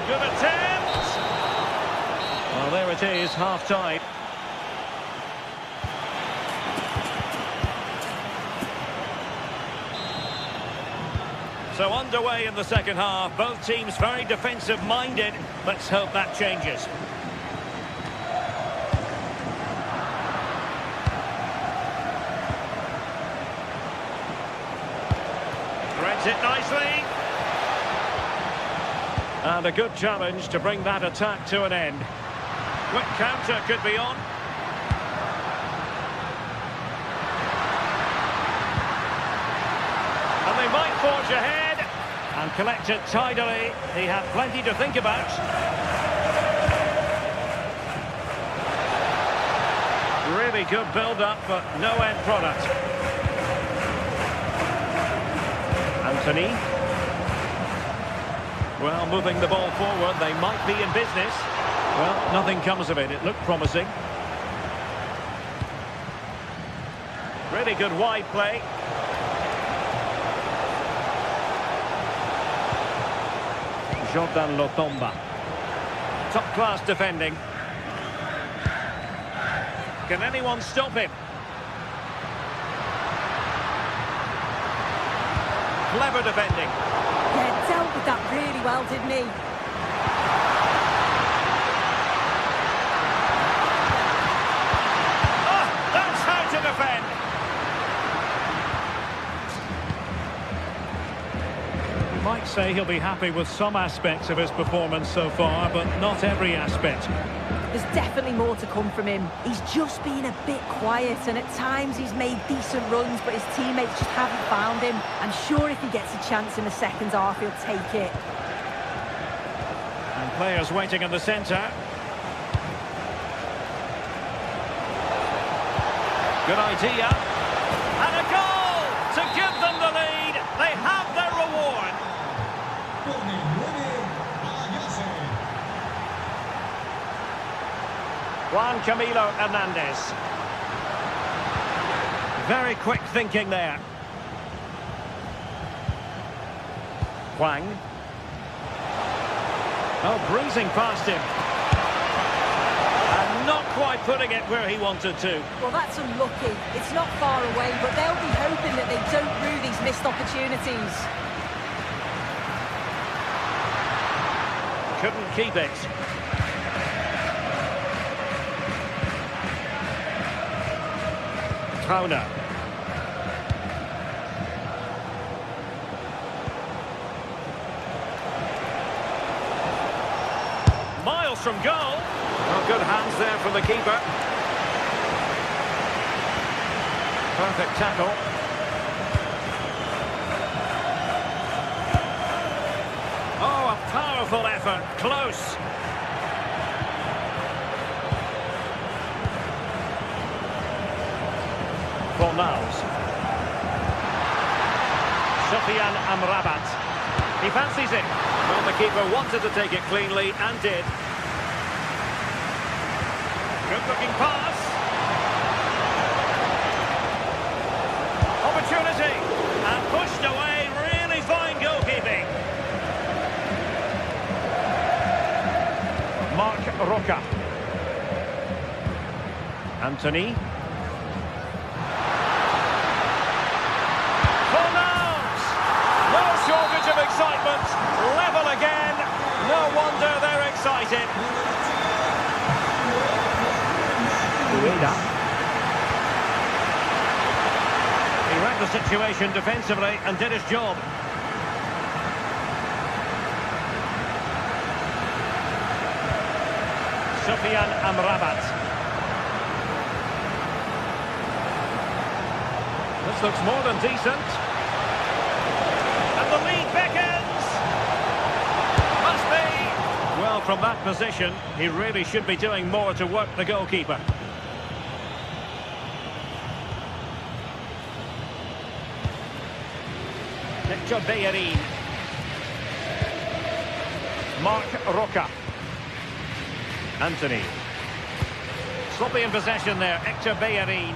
Good attempt. Well, there it is, half-time. So underway in the second half, both teams very defensive-minded. Let's hope that changes. Threads it nicely. And a good challenge to bring that attack to an end. Quick counter could be on. And they might forge ahead. And collect it tidily. He had plenty to think about. Really good build-up, but no end product. Anthony. Well, moving the ball forward, they might be in business. Well, nothing comes of it. It looked promising. Really good wide play. Jordan Lotomba. Top-class defending. Can anyone stop him? Clever defending. Yeah, dealt with that really well, didn't he? Oh, that's how to defend. You might say he'll be happy with some aspects of his performance so far, but not every aspect. There's definitely more to come from him. He's just been a bit quiet, and at times he's made decent runs, but his teammates just haven't found him. I'm sure if he gets a chance in the second half, he'll take it. And players waiting in the centre. Good idea. And a goal to give them the lead. They have their reward. Juan Camilo Hernandez. Very quick thinking there. Huang. Oh, breezing past him. And not quite putting it where he wanted to. Well, that's unlucky. It's not far away, but they'll be hoping that they don't rue these missed opportunities. Couldn't keep it. Trauner. Miles from goal. Well, good hands there from the keeper. Perfect tackle. Oh, a powerful effort. Close. Fornals. Sofian Amrabat. He fancies it. Well, the keeper wanted to take it cleanly and did. Good-looking pass. Opportunity. And pushed away. Really fine goalkeeping. Marc Roca. Anthony. Shortage of excitement, level again, no wonder they're excited. He read the situation defensively and did his job. Sofian Amrabat. This looks more than decent. The lead beckons. Must be. Well, from that position, he really should be doing more to work the goalkeeper. Nectar Bellerin. Mark Roca. Anthony. Sloppy in possession there, Hector Bellerin.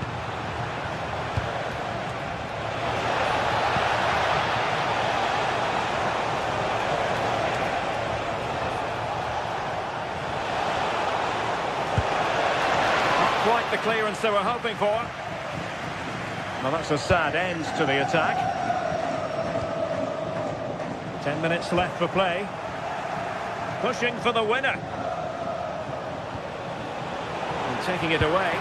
Not quite the clearance they were hoping for. Well, that's a sad end to the attack. 10 minutes left for play. Pushing for the winner. And taking it away.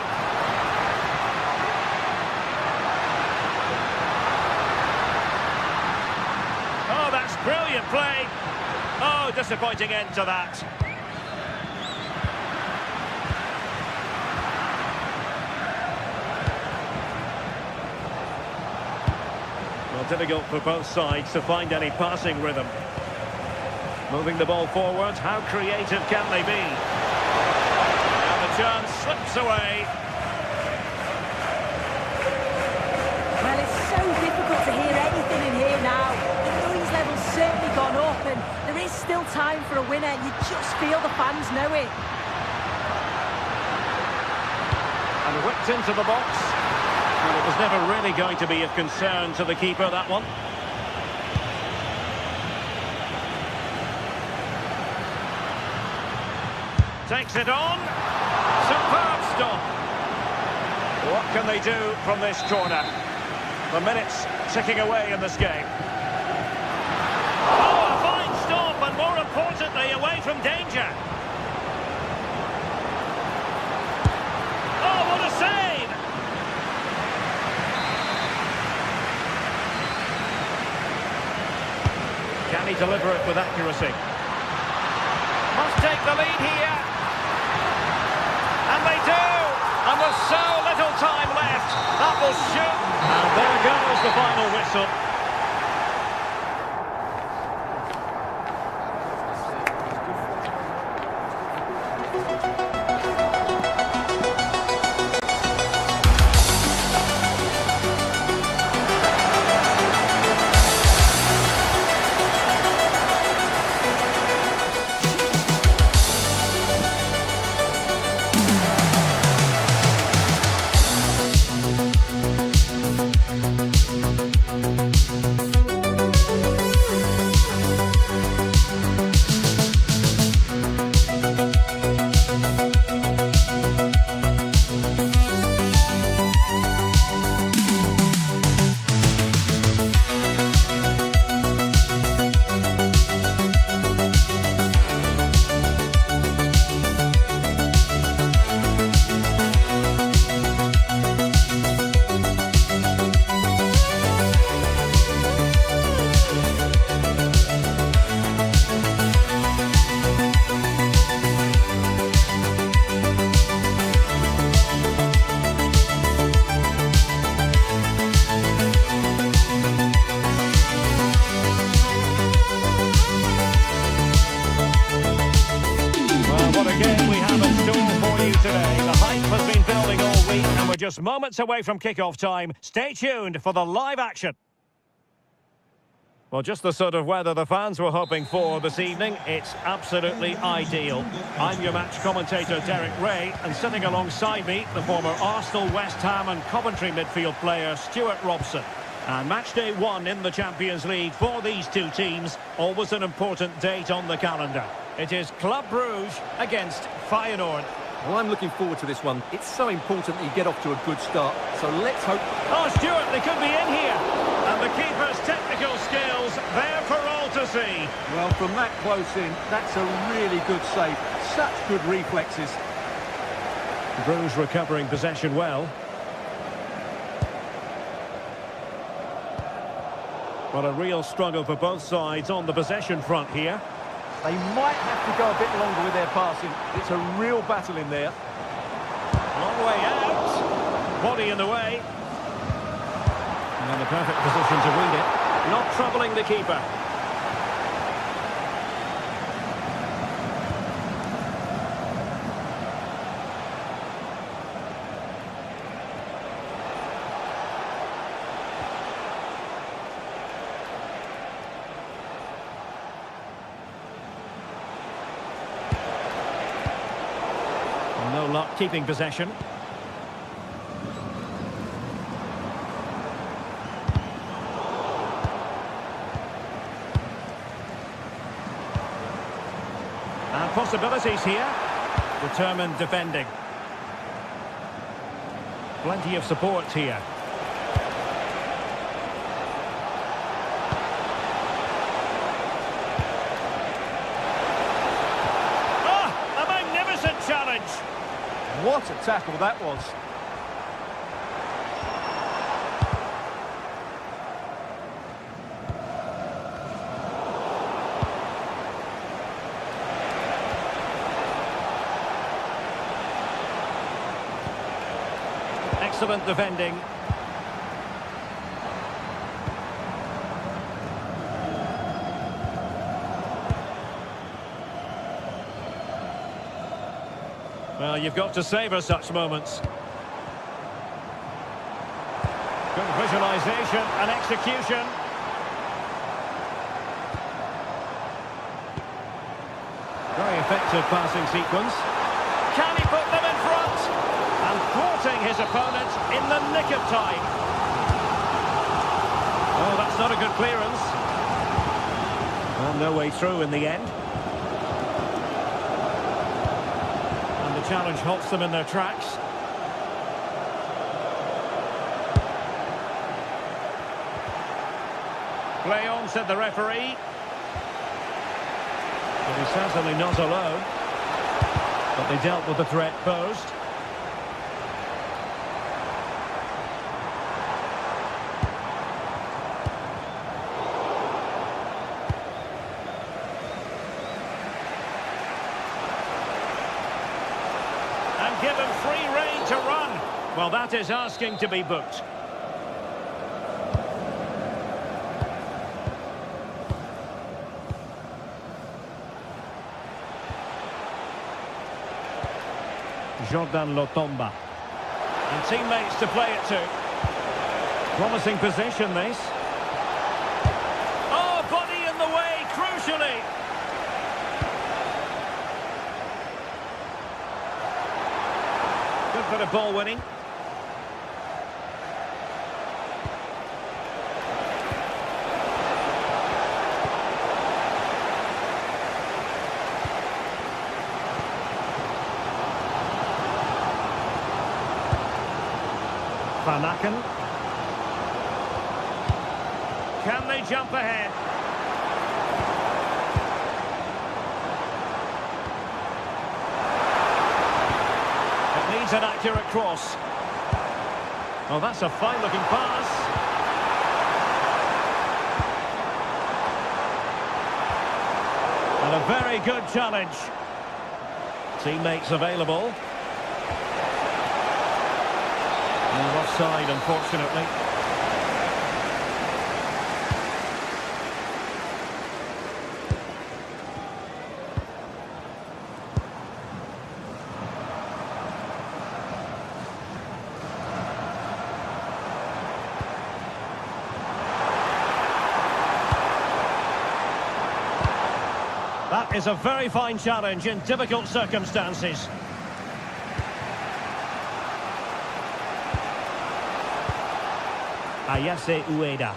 Oh, that's brilliant play. Oh, disappointing end to that. Well, difficult for both sides to find any passing rhythm. Moving the ball forward, how creative can they be? And the chance slips away. Well, it's so difficult to hear anything in here now. The noise level's certainly gone up, and there is still time for a winner. You just feel the fans know it. And whipped into the box. And it was never really going to be of concern to the keeper, that one. Takes it on. Superb stop. What can they do from this corner? The minutes ticking away in this game. Oh, a fine stop, and more importantly, away from danger. Oh, what a save! Can he deliver it with accuracy? Must take the lead here. And they do! And there's so little time left. That will shoot. And there goes the final whistle. Just moments away from kickoff time. Stay tuned for the live action. Well, just the sort of weather the fans were hoping for this evening. It's absolutely ideal. I'm your match commentator, Derek Ray, and sitting alongside me, the former Arsenal, West Ham and Coventry midfield player, Stuart Robson. And match day 1 in the Champions League for these two teams. Always an important date on the calendar. It is Club Brugge against Feyenoord. Well, I'm looking forward to this one. It's so important that you get off to a good start. So let's hope... Oh, Stuart, they could be in here. And the keeper's technical skills there for all to see. Well, from that close in, that's a really good save. Such good reflexes. Bruges recovering possession well. Well, a real struggle for both sides on the possession front here. They might have to go a bit longer with their passing. It's a real battle in there. Long way out. Body in the way. And the perfect position to read it. Not troubling the keeper. No luck keeping possession. And possibilities here. Determined defending. Plenty of support here. A magnificent challenge. What a tackle that was. Excellent defending. Well, you've got to savour such moments. Good visualisation and execution. Very effective passing sequence. Can he put them in front? And thwarting his opponent in the nick of time. Oh, that's not a good clearance. Well, no way through in the end. And the challenge halts them in their tracks. Play on, said the referee. But he's certainly not alone. But they dealt with the threat posed. And given free rein to run. Well, that is asking to be booked. Jordan Lotomba. And teammates to play it to. Promising position, this. Oh, body in the way, crucially. Good bit of ball winning. Van Aken. Can they jump ahead? It needs an accurate cross. Oh, that's a fine-looking pass. And a very good challenge. Teammates available. And offside, unfortunately. That is a very fine challenge in difficult circumstances. Ayase Ueda.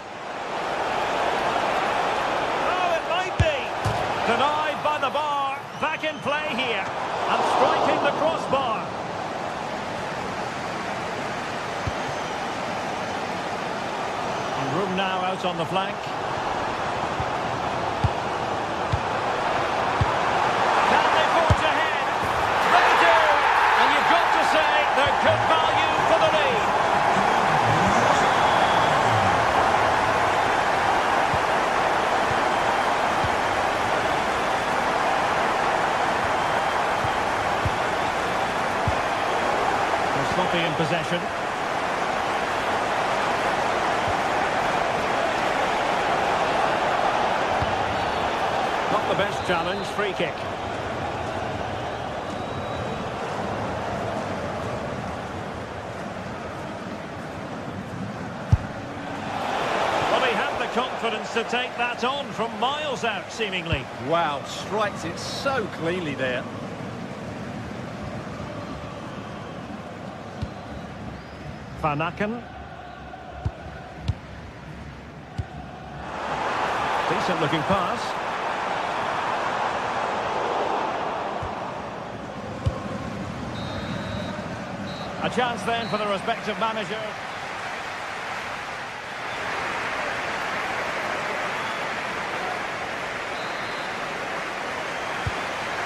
Oh, it might be. Denied by the bar. Back in play here. And striking the crossbar. And room now out on the flank. Can they forge ahead? They do. And you've got to say they're good value for the lead. Sloppy in possession. Not the best challenge, free kick. Well, he had the confidence to take that on from miles out, seemingly. Wow, strikes it so cleanly there. Van Aken. Decent looking pass. A chance then for the respective manager.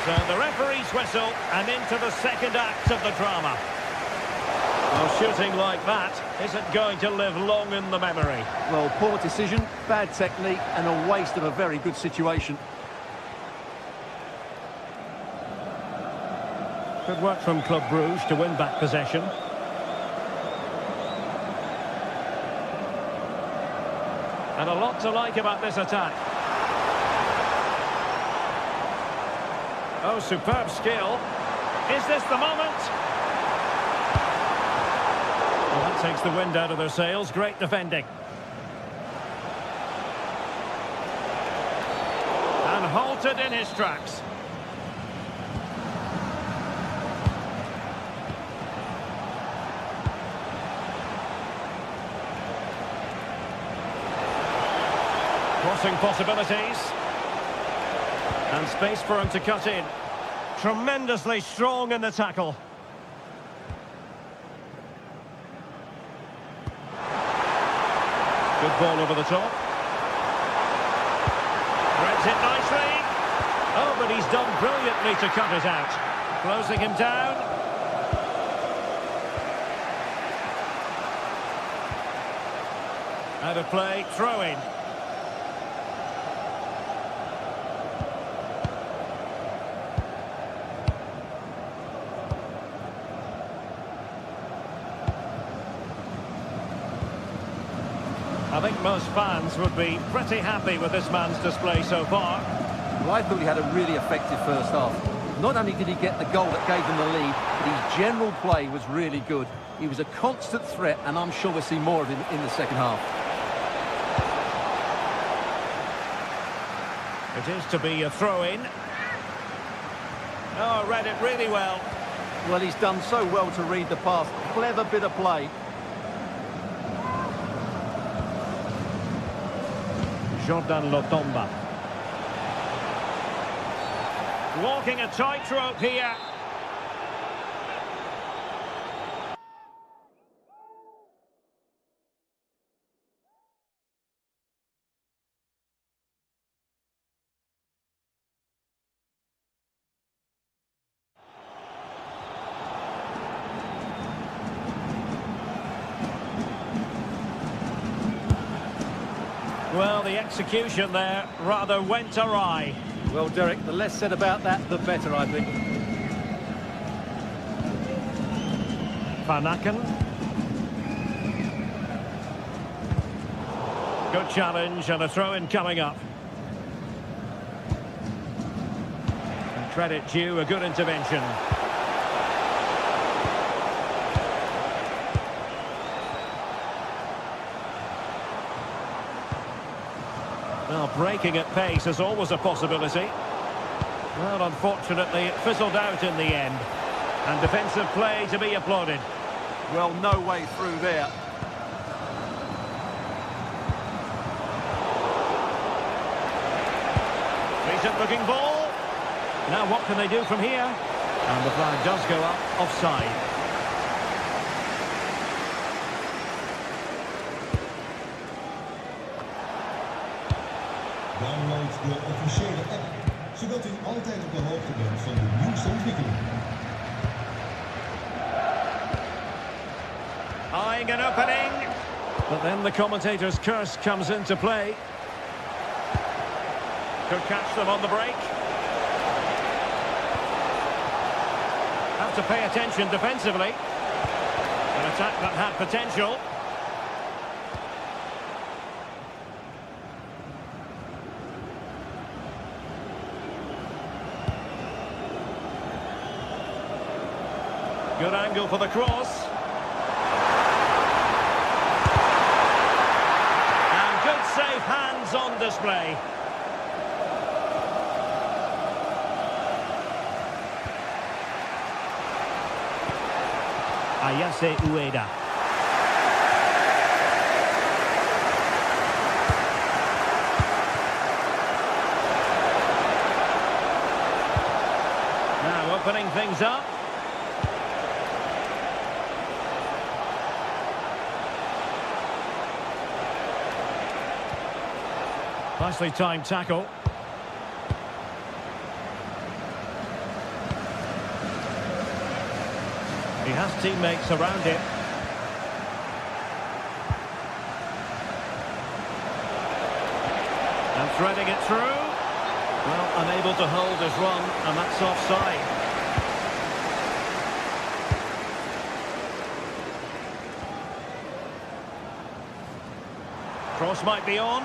So the referee's whistle and into the second act of the drama. Well, shooting like that isn't going to live long in the memory. Well, poor decision, bad technique and a waste of a very good situation. Good work from Club Brugge to win back possession. And a lot to like about this attack. Oh, superb skill. Is this the moment? Well, that takes the wind out of their sails. Great defending. And halted in his tracks. Crossing possibilities. And space for him to cut in. Tremendously strong in the tackle. Good ball over the top. Threads it nicely. Oh, but he's done brilliantly to cut it out. Closing him down. Out of play, throw in. I think most fans would be pretty happy with this man's display so far. Well, I thought he had a really effective first half. Not only did he get the goal that gave them the lead, but his general play was really good. He was a constant threat, and I'm sure we'll see more of him in the second half. It is to be a throw-in. Oh, read it really well. Well, he's done so well to read the pass. Clever bit of play. Jordan Lotomba. Walking a tightrope here. Well, the execution there rather went awry. Well, Derek, the less said about that, the better, I think. Van Aken. Good challenge and a throw-in coming up. And credit due, a good intervention. Well, breaking at pace is always a possibility. Well, unfortunately, it fizzled out in the end. And defensive play to be applauded. Well, no way through there. Decent looking ball. Now what can they do from here? And the flag does go up, offside. Download de officiële app, zodat u altijd op de hoogte bent van de nieuwste ontwikkelingen. Eyeing an opening. But then the commentator's curse comes into play. Could catch them on the break. Have to pay attention defensively. An attack that had potential. Good angle for the cross. And good safe hands on display. Ayase Ueda. opening things up. Nicely timed tackle. He has teammates around him. And threading it through. Well, unable to hold his run, and that's offside. Cross might be on.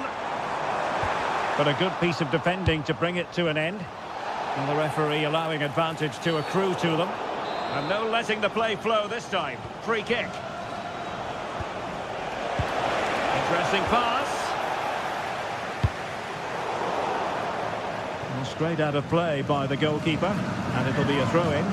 But a good piece of defending to bring it to an end. And the referee allowing advantage to accrue to them. And no letting the play flow this time. Free kick. Interesting pass. Well, straight out of play by the goalkeeper. And it'll be a throw-in.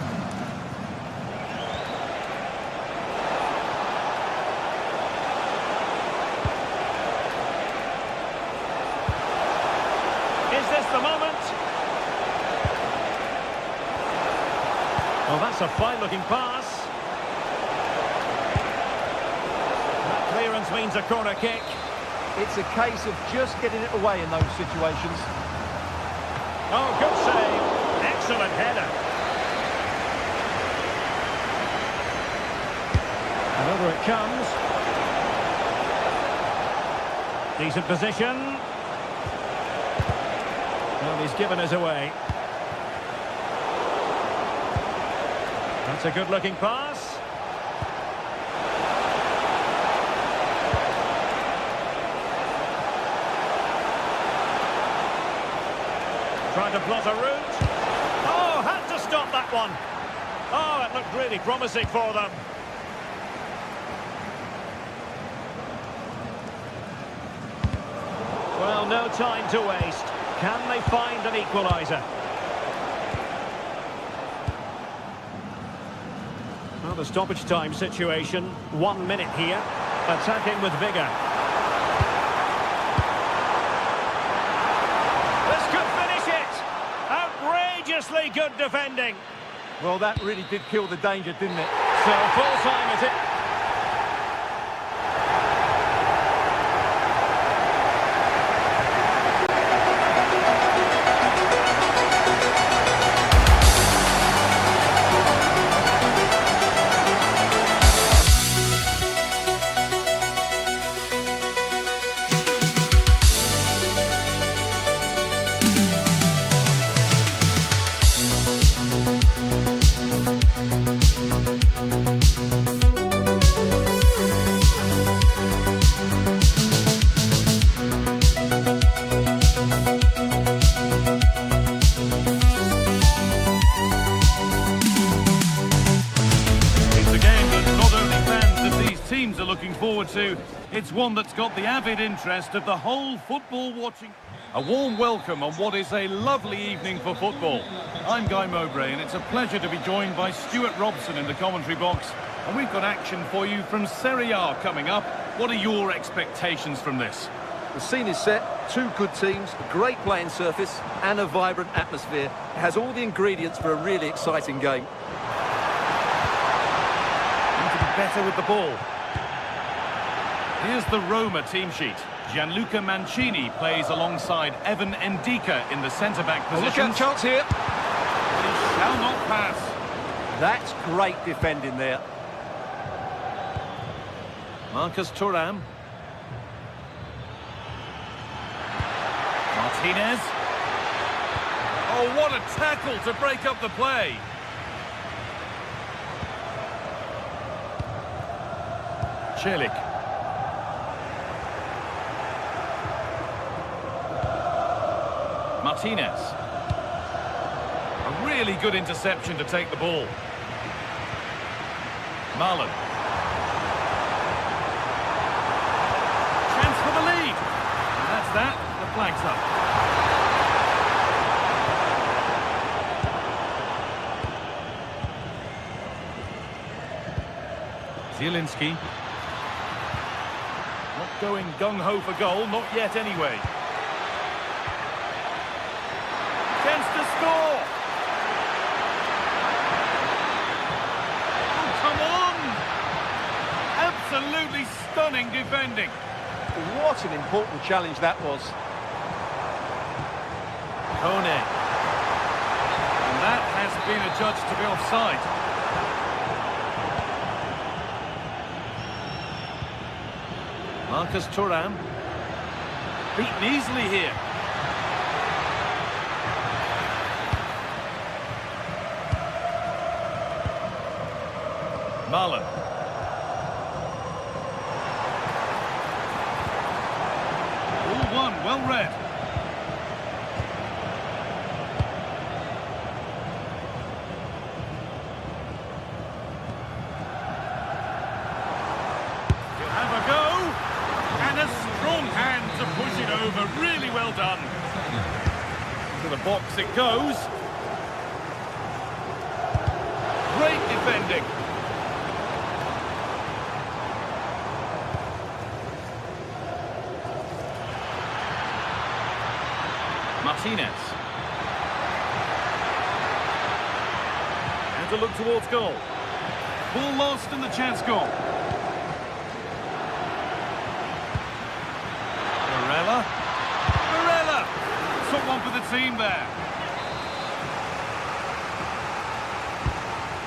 Is this the moment? Well, that's a fine-looking pass. That clearance means a corner kick. It's a case of just getting it away in those situations. Oh, good save. Excellent header. And over it comes. Decent position. Well, he's given us away. That's a good-looking pass. Trying to plot a route. Oh, had to stop that one. Oh, it looked really promising for them. Well, no time to waste. Can they find an equaliser? Well, the stoppage time situation, 1 minute here. Attacking with vigour. This could finish it! Outrageously good defending. Well, that really did kill the danger, didn't it? So full time is it? Are looking forward to. It's one that's got the avid interest of the whole football watching. A warm welcome on what is a lovely evening for football. I'm Guy Mowbray and it's a pleasure to be joined by Stuart Robson in the commentary box. And we've got action for you from Serie A coming up. What are your expectations from this? The scene is set, two good teams, a great playing surface and a vibrant atmosphere. It has all the ingredients for a really exciting game. Need to be better with the ball. Here's the Roma team sheet. Gianluca Mancini plays alongside Evan Ndika in the centre-back position. Look at chance here. He shall not pass. That's great defending there. Marcus Thuram. Martinez. Oh, what a tackle to break up the play. Celik. Martinez. A really good interception to take the ball. Marlon. Chance for the lead. And that's that. The flag's up. Zielinski. Not going gung-ho for goal, not yet anyway. Chance to score. Absolutely stunning defending. What an important challenge that was. Kone. And that has been adjudged to be offside. Marcus Thuram. Beaten easily here. Marlon. All one, well read. He'll have a go. And a strong hand to push it over. Really well done. To the box it goes. Great defending. Martinez. And to look towards goal. Ball lost and the chance gone. Barella took one for the team there.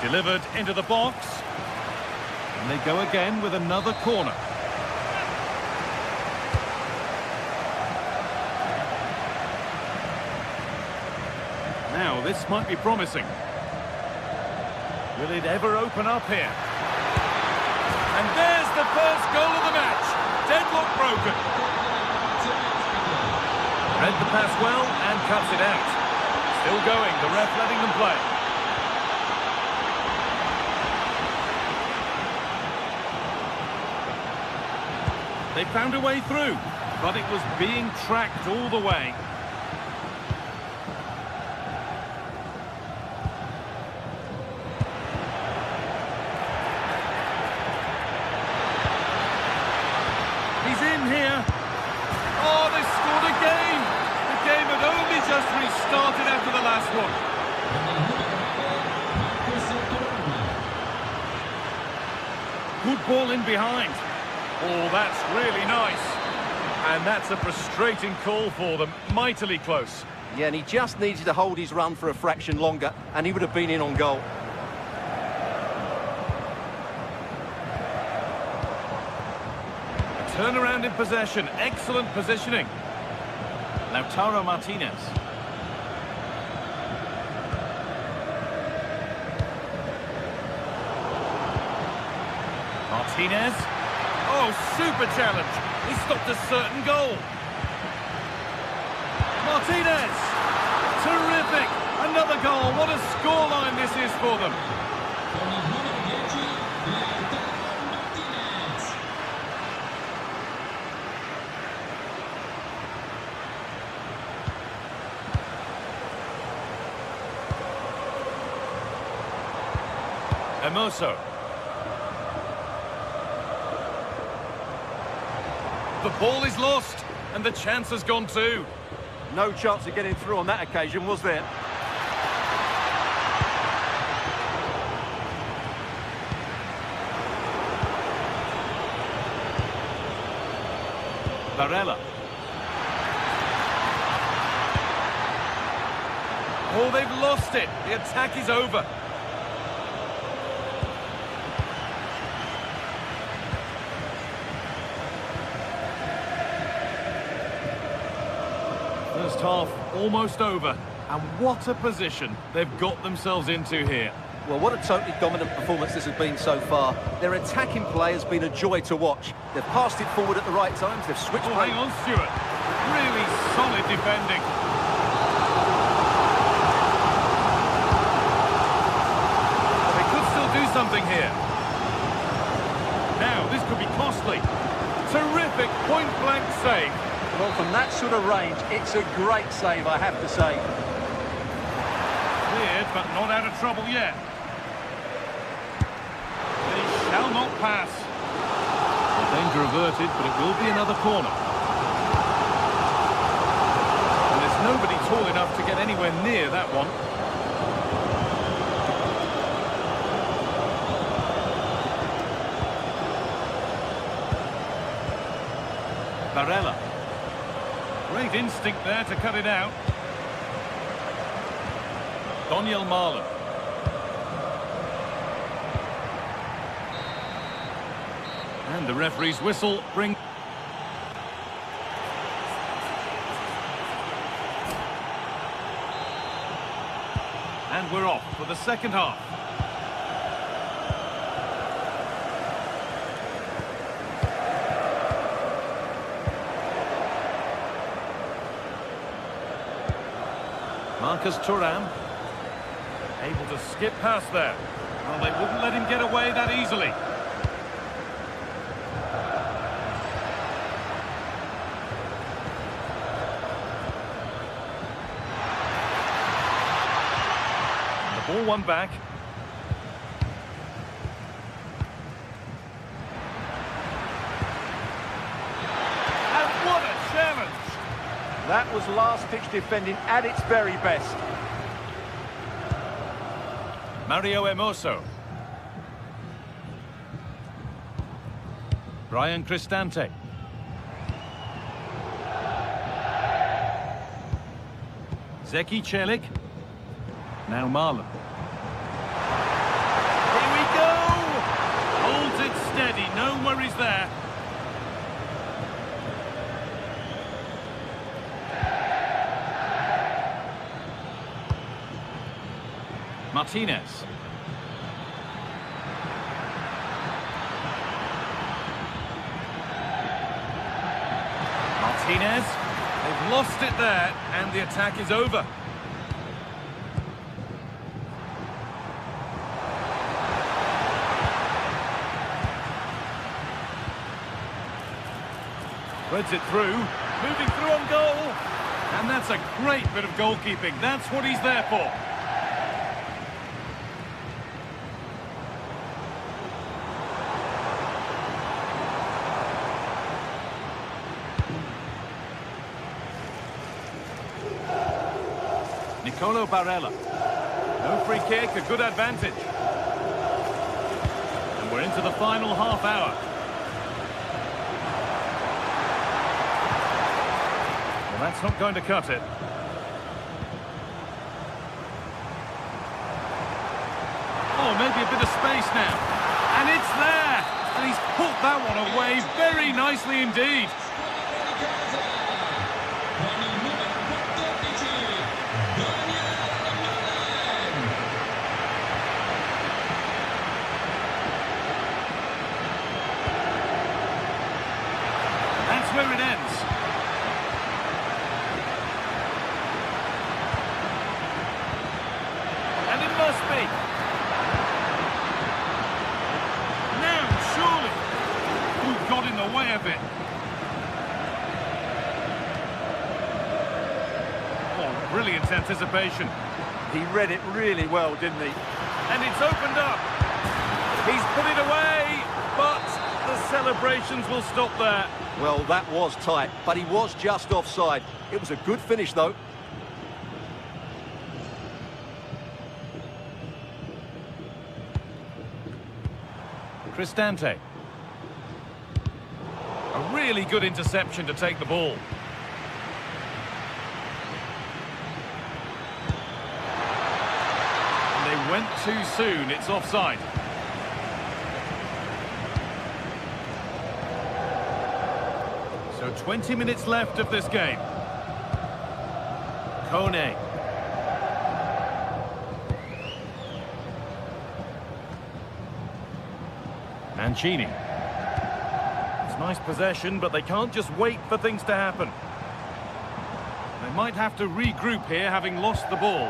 Delivered into the box. And they go again with another corner. Now this might be promising. Will it ever open up here? And there's the first goal of the match. Deadlock broken. Read the pass well and cuts it out. Still going, the ref letting them play. They found a way through, but it was being tracked all the way. He's in here. Oh, they scored again. The game had only just restarted after the last one. Good ball in behind. Oh, that's really nice. And that's a frustrating call for them. Mightily close. Yeah, and he just needed to hold his run for a fraction longer, and he would have been in on goal. Turnaround in possession. Excellent positioning. Lautaro Martinez. Martinez. Oh, super challenge. He stopped a certain goal. Martinez. Terrific. Another goal. What a scoreline this is for them. Hermoso. The ball is lost, and the chance has gone too. No chance of getting through on that occasion, was there? Barella. Oh, they've lost it. The attack is over. First half almost over, and what a position they've got themselves into here. Well, what a totally dominant performance this has been so far. Their attacking play has been a joy to watch. They've passed it forward at the right times, they've switched Oh, play. hang on, Stuart. Really solid defending. They could still do something here. Now, this could be costly. Terrific point-blank save. Well, from that sort of range, it's a great save, I have to say. Cleared, but not out of trouble yet. They shall not pass. The danger averted, but it will be another corner. And there's nobody tall enough to get anywhere near that one. Barella. Great instinct there to cut it out. Daniel Marlon. And the referee's whistle brings... And we're off for the second half. Marcus Thuram. Able to skip past there. Well, they wouldn't let him get away that easily. The ball won back. And what a challenge! That was last-pitch defending at its very best. Mario Hermoso. Brian Cristante. Zeki Celik. Now Marlon. Here we go! Holds it steady, no worries there. Martinez. Martinez. They've lost it there, and the attack is over. Threads it through. Moving through on goal. And that's a great bit of goalkeeping. That's what he's there for. Nicolo Barella. No free kick, a good advantage. And we're into the final half hour. Well, that's not going to cut it. Oh, maybe a bit of space now. And it's there! And he's put that one away very nicely indeed. Where it ends. And it must be. Now, surely. Who got in the way of it? Oh, brilliant anticipation. He read it really well, didn't he? And it's opened up. He's put it away, but the celebrations will stop there. Well, that was tight, but he was just offside. It was a good finish, though. Cristante. A really good interception to take the ball. And they went too soon. It's offside. So 20 minutes left of this game. Kone. Mancini. It's nice possession, but they can't just wait for things to happen. They might have to regroup here, having lost the ball.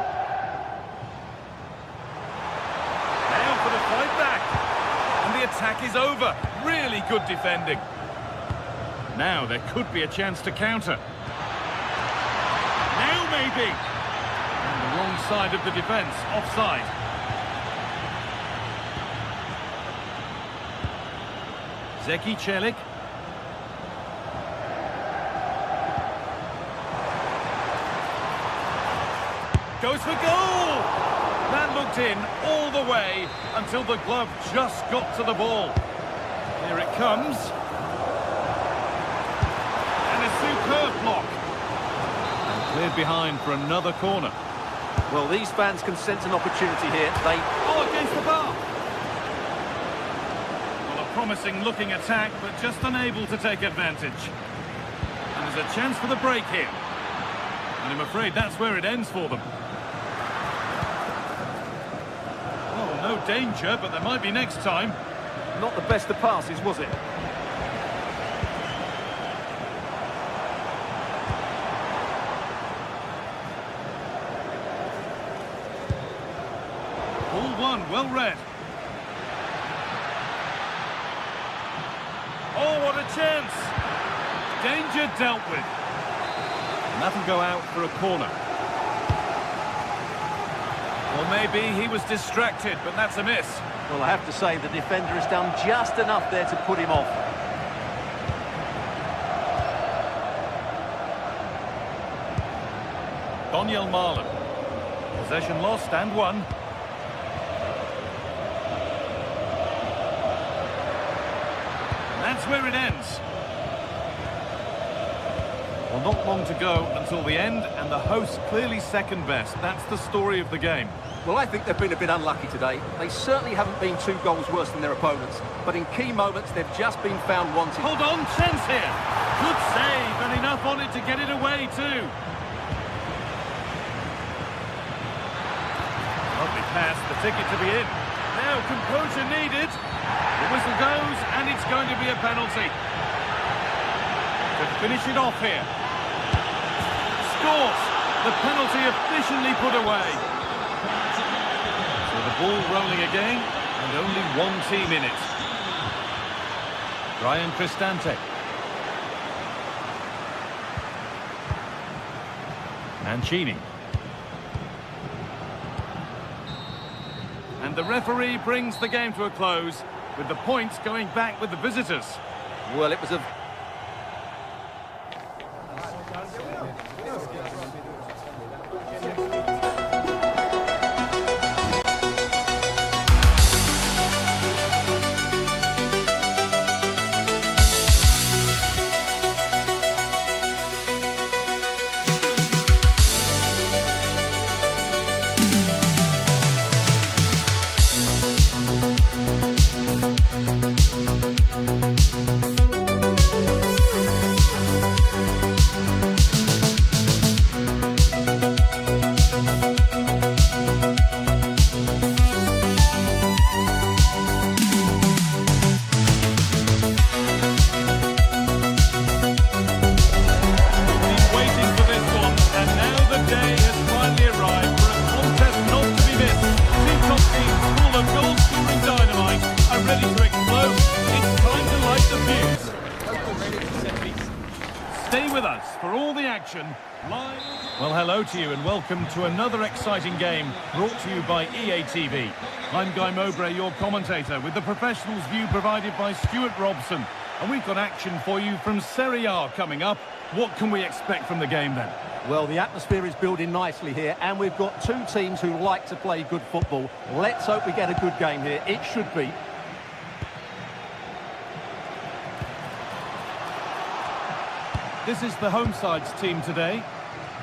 Now for the fight back. And the attack is over. Really good defending. Now there could be a chance to counter. Now maybe. On the wrong side of the defence, offside. Zeki Celik. Goes for goal! That looked in all the way until the glove just got to the ball. Here it comes. Cleared behind for another corner. Well, these fans can sense an opportunity here. Oh, against the bar! Well, a promising looking attack, but just unable to take advantage. And there's a chance for the break here. And I'm afraid that's where it ends for them. Oh, no danger, but there might be next time. Not the best of passes, was it? Ball one, well read. Oh, what a chance! Danger dealt with. And that'll go out for a corner. Or maybe he was distracted, but that's a miss. Well, I have to say the defender has done just enough there to put him off. Daniel Marlon. Possession lost and won. And that's where it ends. Well, not long to go until the end, and the hosts clearly second best. That's the story of the game. Well, I think they've been a bit unlucky today. They certainly haven't been 2 goals worse than their opponents, but in key moments they've just been found wanting. Hold on, chance here. Good save, and enough on it to get it away too. Lovely pass, the ticket to be in. Now composure needed. The whistle goes, and it's going to be a penalty. To finish it off here. Scores! The penalty efficiently put away. So the ball rolling again, and only one team in it. Brian Cristante. Mancini. And the referee brings the game to a close, with the points going back with the visitors. Well, it was a... Stay with us for all the action live. Well, hello to you and welcome to another exciting game brought to you by EA TV. I'm Guy Mowbray, your commentator, with the professionals' view provided by Stuart Robson. And we've got action for you from Serie A coming up. What can we expect from the game then? Well, the atmosphere is building nicely here, and we've got 2 teams who like to play good football. Let's hope we get a good game here. It should be. This is the home side's team today.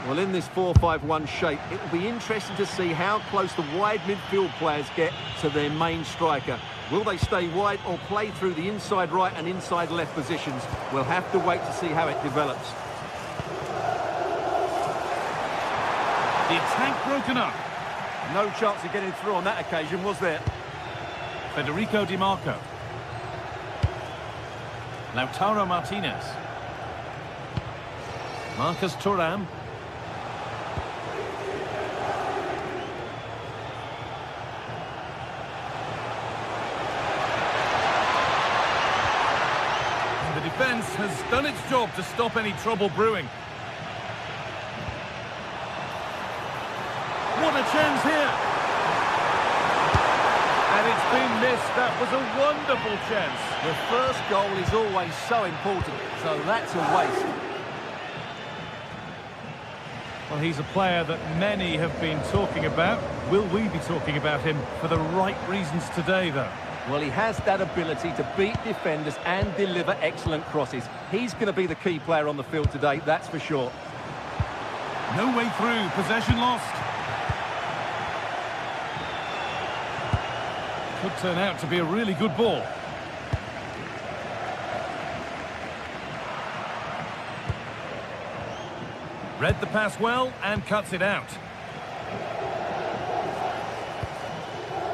Well, in this 4-5-1 shape, it will be interesting to see how close the wide midfield players get to their main striker. Will they stay wide or play through the inside right and inside left positions? We'll have to wait to see how it develops. The attack broken up. No chance of getting through on that occasion, was there? Federico Di Marco. Lautaro Martinez. Marcus Thuram. And the defence has done its job to stop any trouble brewing. What a chance here! And it's been missed. That was a wonderful chance. The first goal is always so important, so that's a waste. Well, he's a player that many have been talking about. Will we be talking about him for the right reasons today, though? Well, he has that ability to beat defenders and deliver excellent crosses. He's going to be the key player on the field today, that's for sure. No way through, possession lost. Could turn out to be a really good ball. Read the pass well and cuts it out.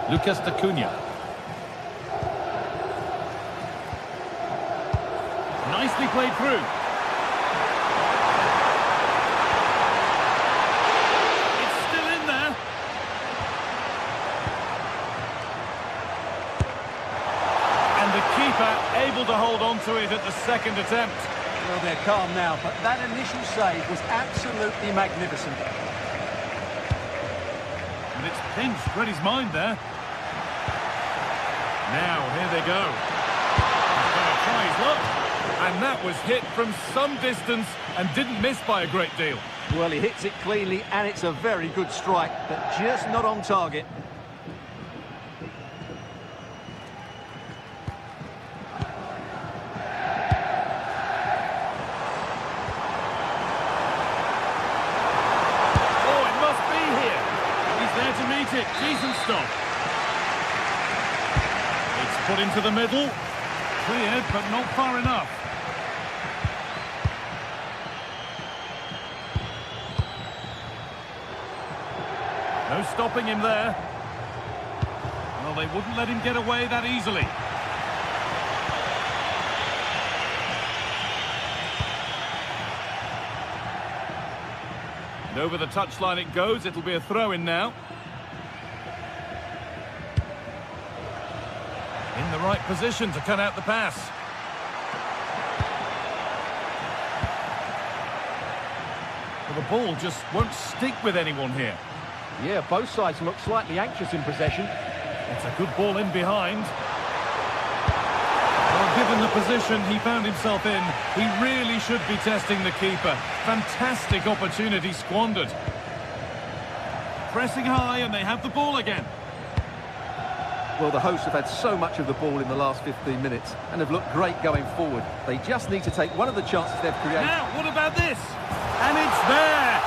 Lucas Acuna. Nicely played through. It's still in there. And the keeper able to hold on to it at the second attempt. Well, they're calm now, but that initial save was absolutely magnificent. And it's pinched Freddie's mind there. Now, here they go. He's going to try his luck. And that was hit from some distance and didn't miss by a great deal. Well, he hits it cleanly, and it's a very good strike, but just not on target. Decent stop. It's put into the middle. Cleared, but not far enough. No stopping him there. Well, they wouldn't let him get away that easily. And over the touchline it goes. It'll be a throw-in now. In the right position to cut out the pass. Well, the ball just won't stick with anyone here. Yeah, both sides look slightly anxious in possession. It's a good ball in behind. Well, given the position he found himself in, he really should be testing the keeper. Fantastic opportunity squandered. Pressing high and they have the ball again. Well, the hosts have had so much of the ball in the last 15 minutes and have looked great going forward. They just need to take one of the chances they've created. Now, what about this? And it's there!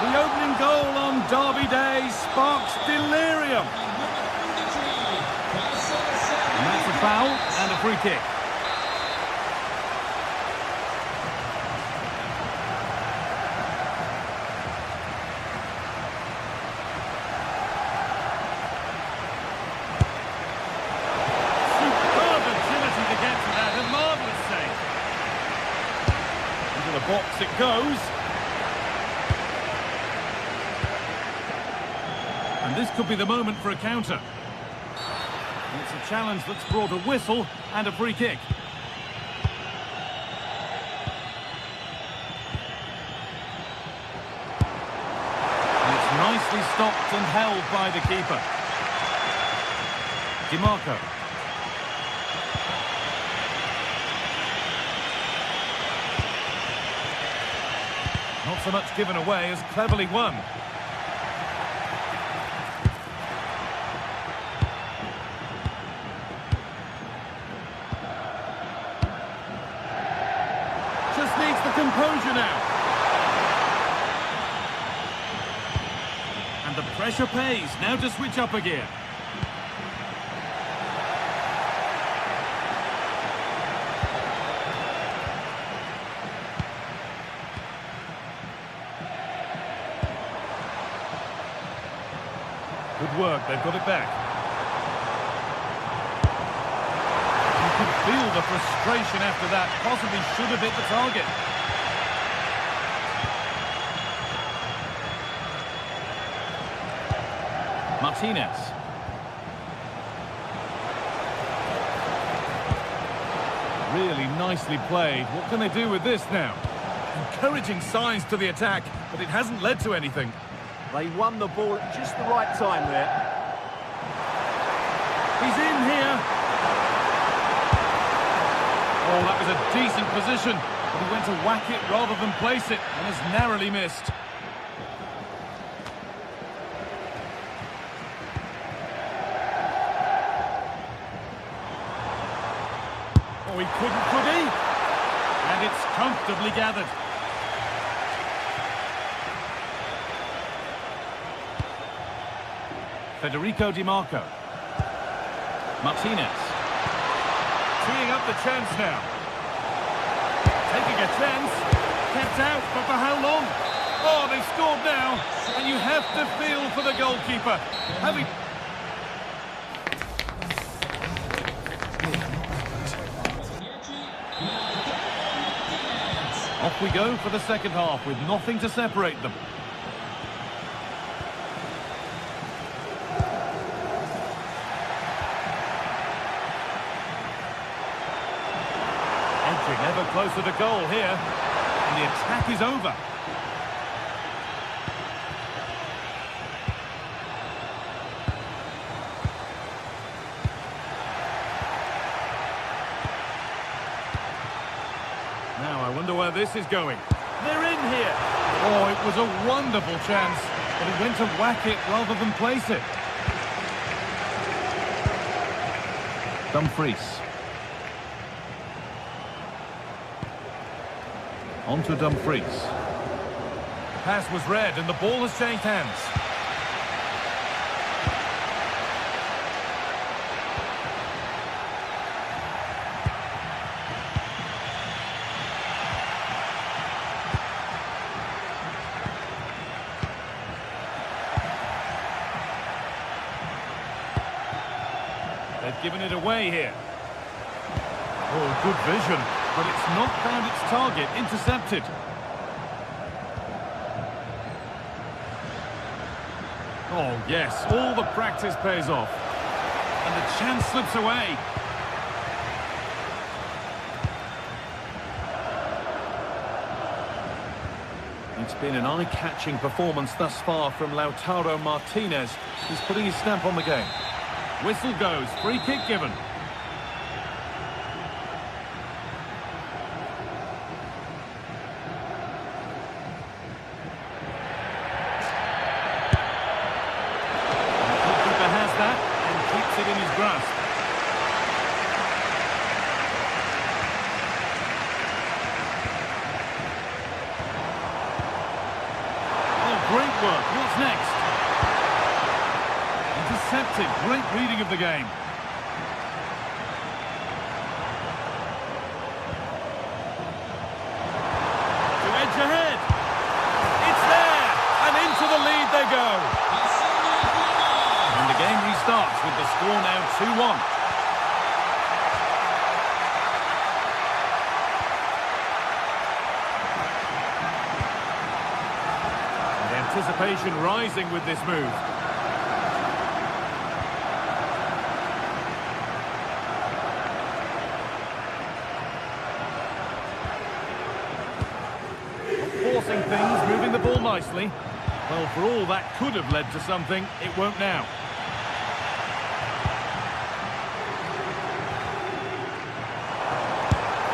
The opening goal on Derby Day sparks delirium. And that's a foul and a free kick. Box it goes. And this could be the moment for a counter. And it's a challenge that's brought a whistle and a free kick. And it's nicely stopped and held by the keeper. DiMarco. Not so much given away as cleverly won. Just needs the composure now. And the pressure pays. Now to switch up a gear. Good work, they've got it back. You could feel the frustration after that. Possibly should have hit the target. Martinez. Really nicely played. What can they do with this now? Encouraging signs to the attack, but it hasn't led to anything. They won the ball at just the right time there. He's in here. Oh, that was a decent position. But he went to whack it rather than place it and has narrowly missed. Oh, he couldn't, could he? And it's comfortably gathered. Federico Di Marco. Martinez. Teeing up the chance now. Taking a chance. Kept out, but for how long? Oh, they've scored now. And you have to feel for the goalkeeper. Off we go for the second half with nothing to separate them. Edging ever closer to goal here. And the attack is over. Now, I wonder where this is going. They're in here. Oh, it was a wonderful chance, but he went to whack it rather than place it. Dumfries. On to Dumfries. The pass was read and the ball has changed hands. They've given it away here. Oh, good vision, but it's not found its target. Intercepted. Oh, yes, all the practice pays off. And the chance slips away. It's been an eye-catching performance thus far from Lautaro Martinez. He's putting his stamp on the game. Whistle goes, free kick given. The goalkeeper has that and keeps it in his grasp. Oh, great work. What's next? Intercepted. Great reading of the game. To edge ahead. It's there. And into the lead they go. And the game restarts with the score now 2-1. And anticipation rising with this move. Forcing things, moving the ball nicely. Well, for all that could have led to something, it won't now.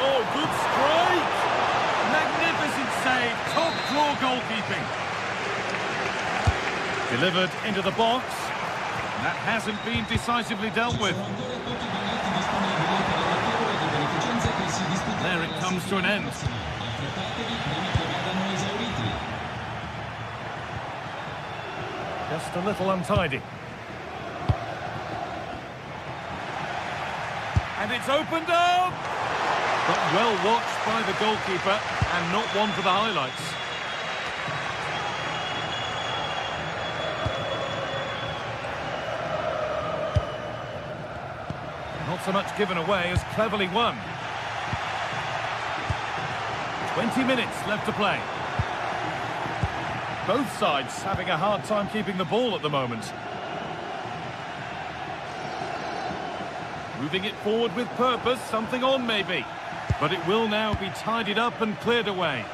Oh, good strike! Magnificent save, top draw goalkeeping. Delivered into the box. That hasn't been decisively dealt with. There it comes to an end. Just a little untidy. And it's opened up! But well watched by the goalkeeper and not one for the highlights. Not so much given away as cleverly won. 20 minutes left to play. Both sides having a hard time keeping the ball at the moment. Moving it forward with purpose, something on maybe. But it will now be tidied up and cleared away.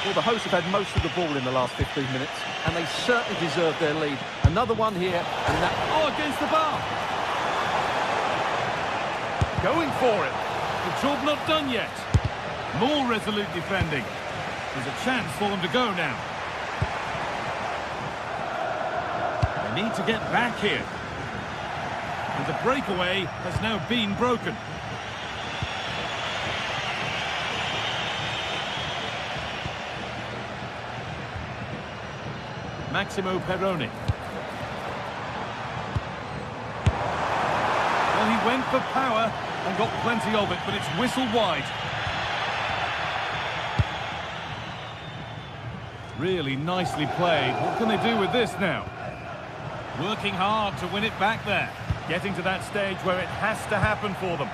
Well, the hosts have had most of the ball in the last 15 minutes, and they certainly deserve their lead. Another one here, and that... Oh, against the bar! Going for it. The job not done yet. More resolute defending. There's a chance for them to go now. They need to get back here. And the breakaway has now been broken. Maximo Perrone. Well, he went for power and got plenty of it, but it's whistled wide. Really nicely played. What can they do with this now? Working hard to win it back there. Getting to that stage where it has to happen for them.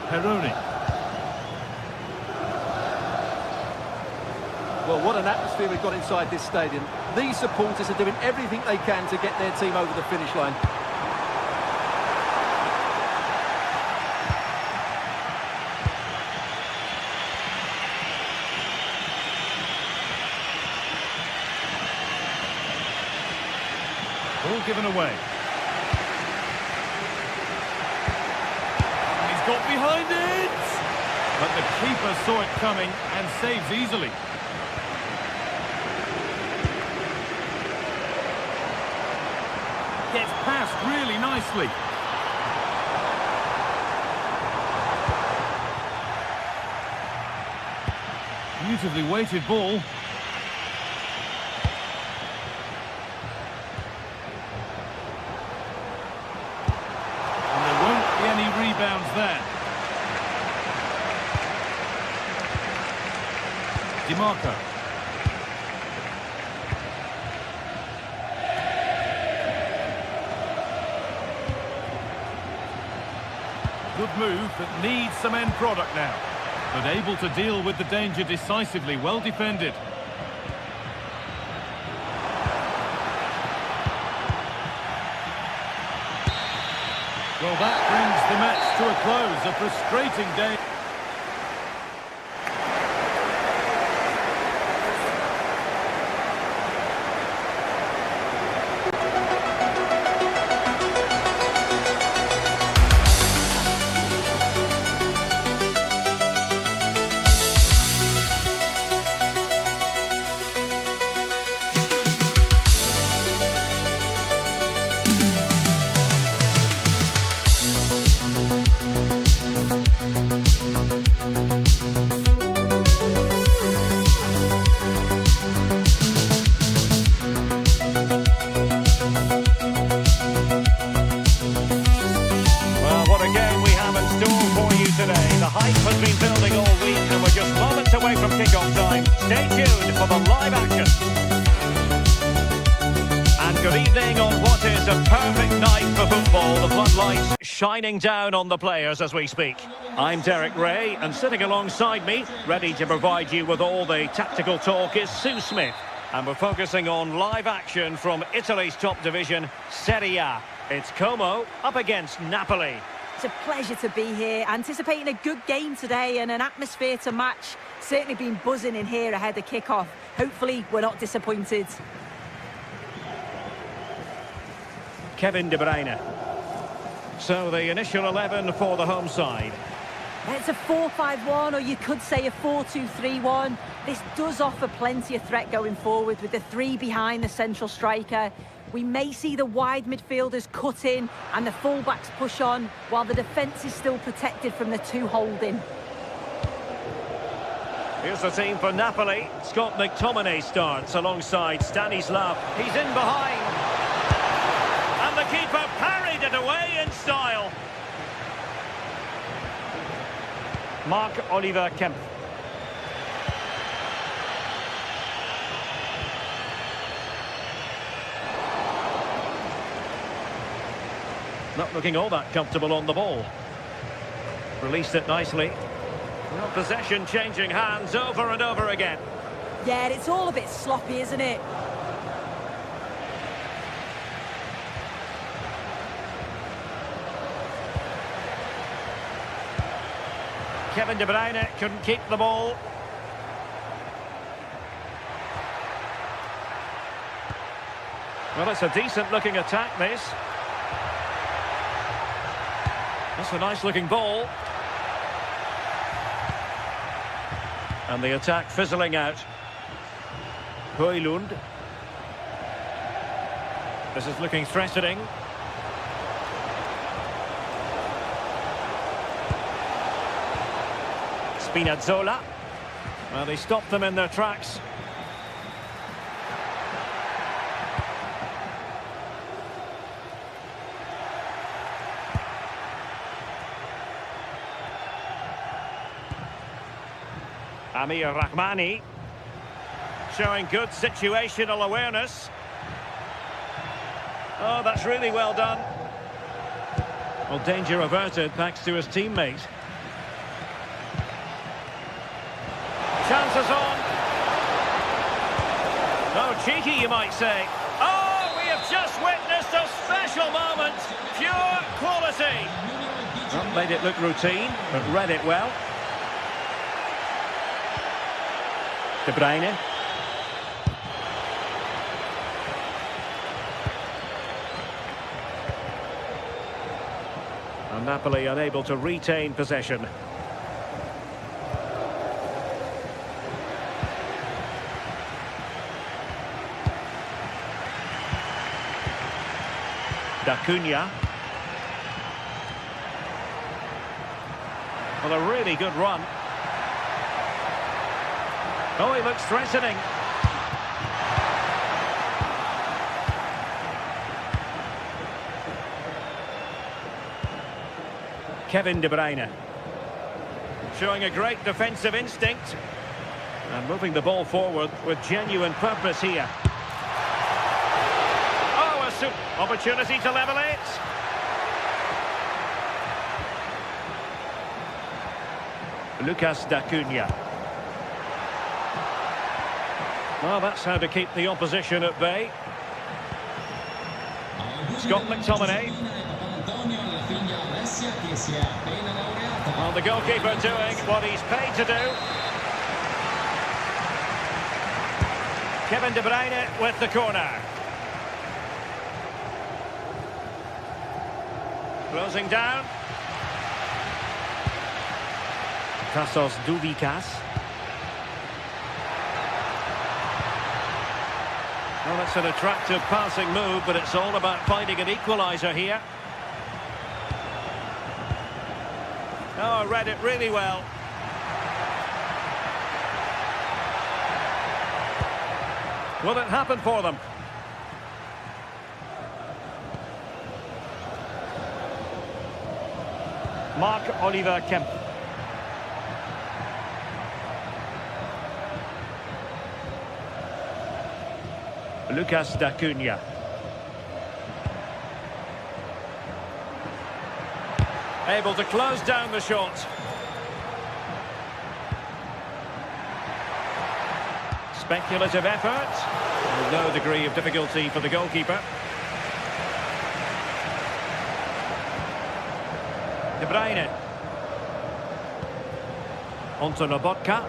Perrone. Well, what an atmosphere we've got inside this stadium. These supporters are doing everything they can to get their team over the finish line. Ball given away. And he's got behind it! But the keeper saw it coming and saves easily. Gets past really nicely. Beautifully weighted ball. And there won't be any rebounds there. DiMarco. Good move that needs some end product now. But able to deal with the danger decisively. Well defended. Well, that brings the match to a close. A frustrating day. Has been building all week and we're just moments away from kick-off time. Stay tuned for the live action. And good evening on what is a perfect night for football. The floodlights shining down on the players as we speak. I'm Derek Ray, and sitting alongside me, ready to provide you with all the tactical talk, is Sue Smith. And we're focusing on live action from Italy's top division, Serie A. It's Como up against Napoli. It's a pleasure to be here, anticipating a good game today and an atmosphere to match. Certainly been buzzing in here ahead of kick-off. Hopefully we're not disappointed. Kevin De Bruyne. So the initial 11 for the home side. It's a 4-5-1, or you could say a 4-2-3-1. This does offer plenty of threat going forward with the three behind the central striker. We may see the wide midfielders cut in and the fullbacks push on, while the defence is still protected from the two holding. Here's the team for Napoli. Scott McTominay starts alongside Stanislav. He's in behind. And the keeper parried it away in style. Marc-Oliver Kemp. Not looking all that comfortable on the ball. Released it nicely. Well, possession changing hands over and over again. Yeah, it's all a bit sloppy, isn't it? Kevin De Bruyne couldn't keep the ball. Well, it's a decent looking attack, this. That's a nice looking ball. And the attack fizzling out. Højlund. This is looking threatening. Spinazzola. Well, they stopped them in their tracks. Amir Rahmani showing good situational awareness. Oh, that's really well done. Well, danger averted thanks to his teammate. Chances on. Oh, cheeky, you might say. Oh, we have just witnessed a special moment. Pure quality. Not made it look routine, but read it well. De Bruyne. And Napoli unable to retain possession. D'Acunha. Well, a really good run. Oh, he looks threatening. Kevin De Bruyne. Showing a great defensive instinct. And moving the ball forward with genuine purpose here. Opportunity to level it. Lucas D'Acunha. Well, that's how to keep the opposition at bay. Scott McTominay. Well, the goalkeeper doing what he's paid to do. Kevin De Bruyne with the corner. Closing down. Tassos Doubikas. Well, that's an attractive passing move, but it's all about finding an equaliser here. Oh, read it really well. Will it happen for them? Marc-Oliver Kemp. Lucas D'Acunha. Able to close down the shot. Speculative effort. With no degree of difficulty for the goalkeeper. De Bruyne. Onto Lobotka.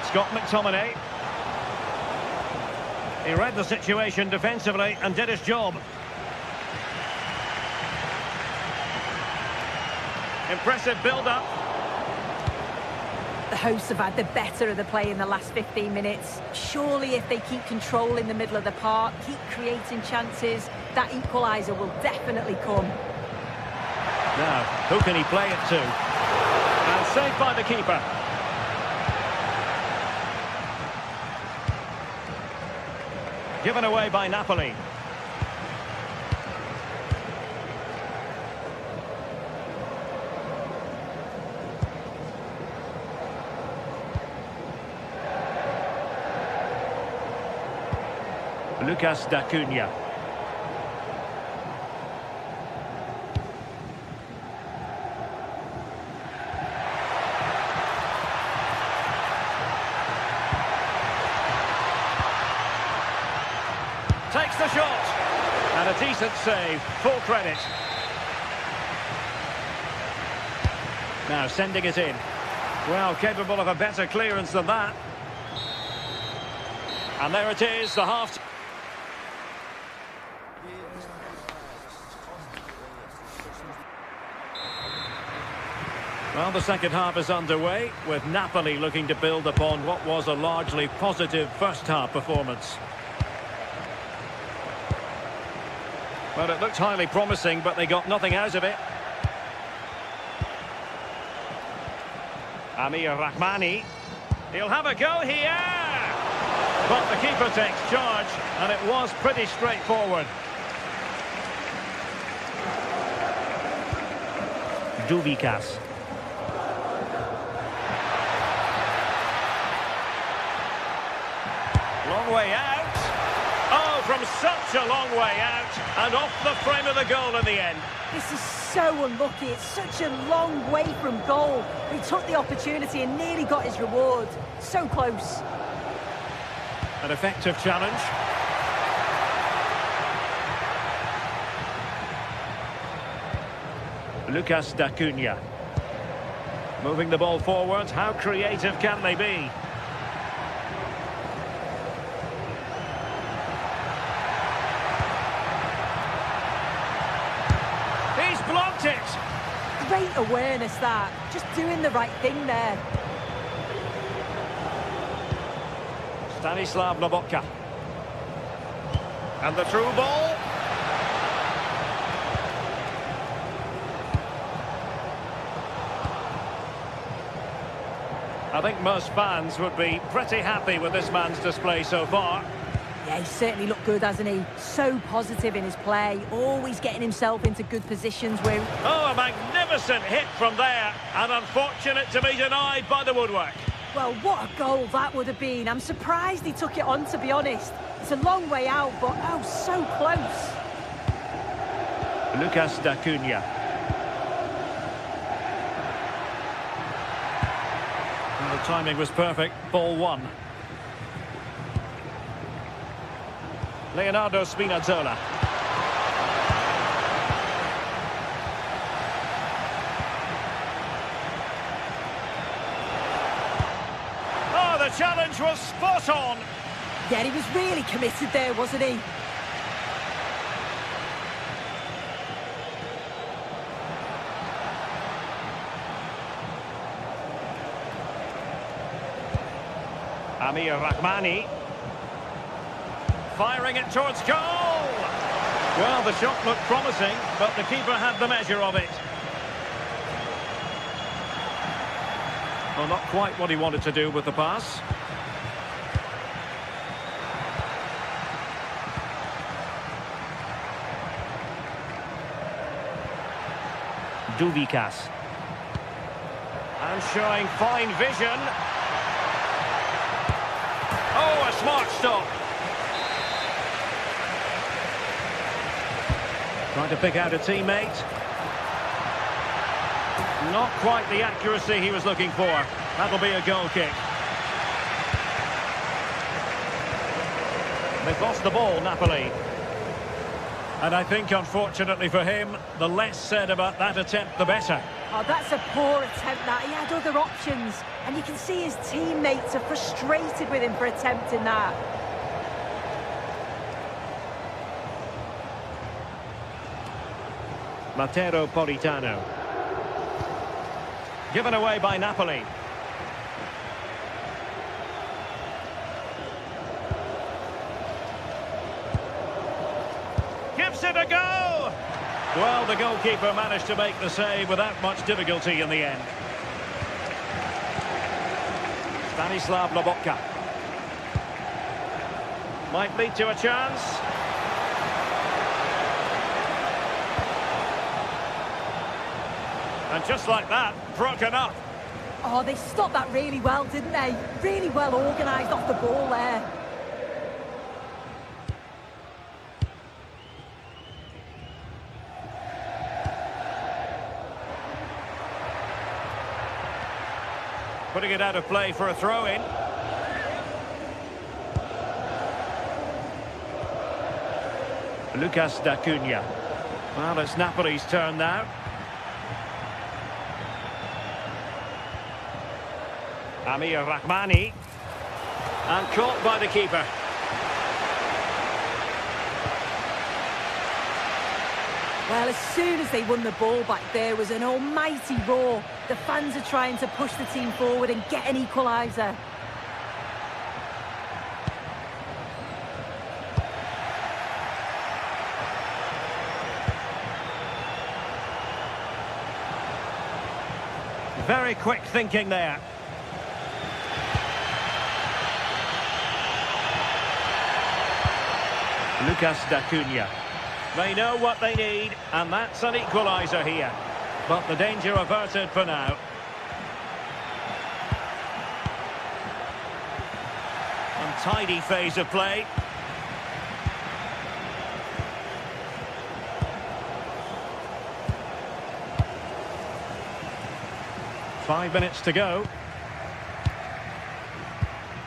Scott McTominay. He read the situation defensively and did his job. Impressive build-up. The hosts have had the better of the play in the last 15 minutes. Surely if they keep control in the middle of the park, keep creating chances, that equaliser will definitely come. Now, who can he play it to? And saved by the keeper. Given away by Napoli. Lucas D'Acunha. Takes the shot. And a decent save. Full credit. Now sending it in. Well, capable of a better clearance than that. And there it is, the half. Well, the second half is underway, with Napoli looking to build upon what was a largely positive first-half performance. Well, it looked highly promising, but they got nothing out of it. Amir Rahmani. He'll have a go here. But the keeper takes charge, and it was pretty straightforward. Duvikas. Long way out. Oh, from such a long way out, and off the frame of the goal in the end. This is so unlucky. It's such a long way from goal. He took the opportunity and nearly got his reward. So close. An effective challenge. Lucas D'Acunha. Moving the ball forward. How creative can they be? He's blocked it. Great awareness, that. Just doing the right thing there. Stanislav Lobotka. And the through ball. I think most fans would be pretty happy with this man's display so far. Yeah, he's certainly looked good, hasn't he? So positive in his play, always getting himself into good positions where... Oh, a magnificent hit from there, and unfortunate to be denied by the woodwork. Well, what a goal that would have been. I'm surprised he took it on, to be honest. It's a long way out, but oh, so close. Lucas D'Acunha. And the timing was perfect. Ball one. Leonardo Spinazzola. Oh, the challenge was spot on. Yeah, he was really committed there, wasn't he? Amir Rahmani. Firing it towards goal. Well, the shot looked promising, but the keeper had the measure of it. Well, not quite what he wanted to do with the pass. Duvikas. And showing fine vision. Oh, a smart stop. Trying to pick out a teammate. Not quite the accuracy he was looking for. That'll be a goal kick. They've lost the ball, Napoli. And I think, unfortunately for him, the less said about that attempt, the better. Oh, that's a poor attempt, that. He had other options. And you can see his teammates are frustrated with him for attempting that. Matteo Politano. Given away by Napoli. Gives it a go! Well, the goalkeeper managed to make the save without much difficulty in the end. Stanislav Lobotka. Might lead to a chance. And just like that, broken up. Oh, they stopped that really well, didn't they? Really well organised off the ball there. Putting it out of play for a throw-in. Lucas D'Acunha. Well, it's Napoli's turn now. Amir Rahmani. And caught by the keeper. Well, as soon as they won the ball back, there was an almighty roar. The fans are trying to push the team forward and get an equaliser. Very quick thinking there. Lucas D'Acunha. They know what they need, and that's an equaliser here. But the danger averted for now. Untidy phase of play. Five minutes to go.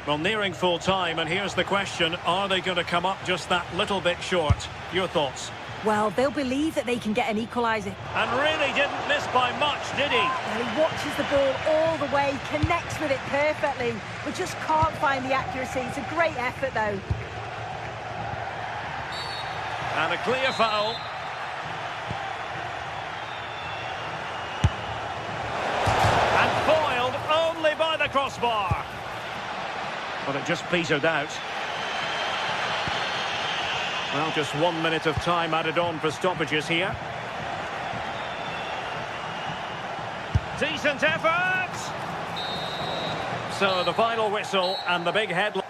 Well, nearing full time, and here's the question, are they going to come up just that little bit short? Your thoughts? Well, they'll believe that they can get an equaliser. And really didn't miss by much, did he? He watches the ball all the way, connects with it perfectly, but just can't find the accuracy. It's a great effort, though. And a clear foul. And foiled only by the crossbar. But it just petered out. Well, just 1 minute of time added on for stoppages here. Decent effort! So the final whistle and the big headline.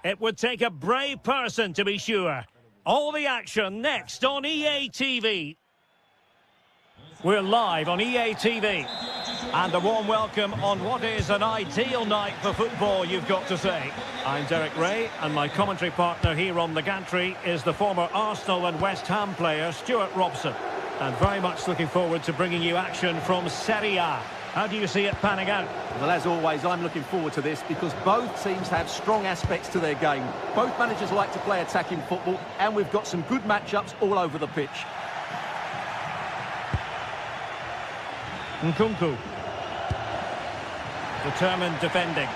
It would take a brave person to be sure. All the action next on EA TV. We're live on EA TV. And a warm welcome on what is an ideal night for football, you've got to say. I'm Derek Ray, and my commentary partner here on the gantry is the former Arsenal and West Ham player, Stuart Robson. And very much looking forward to bringing you action from Serie A. How do you see it panning out? Well, as always, I'm looking forward to this because both teams have strong aspects to their game. Both managers like to play attacking football, and we've got some good matchups all over the pitch. Nkunku. Determined defending.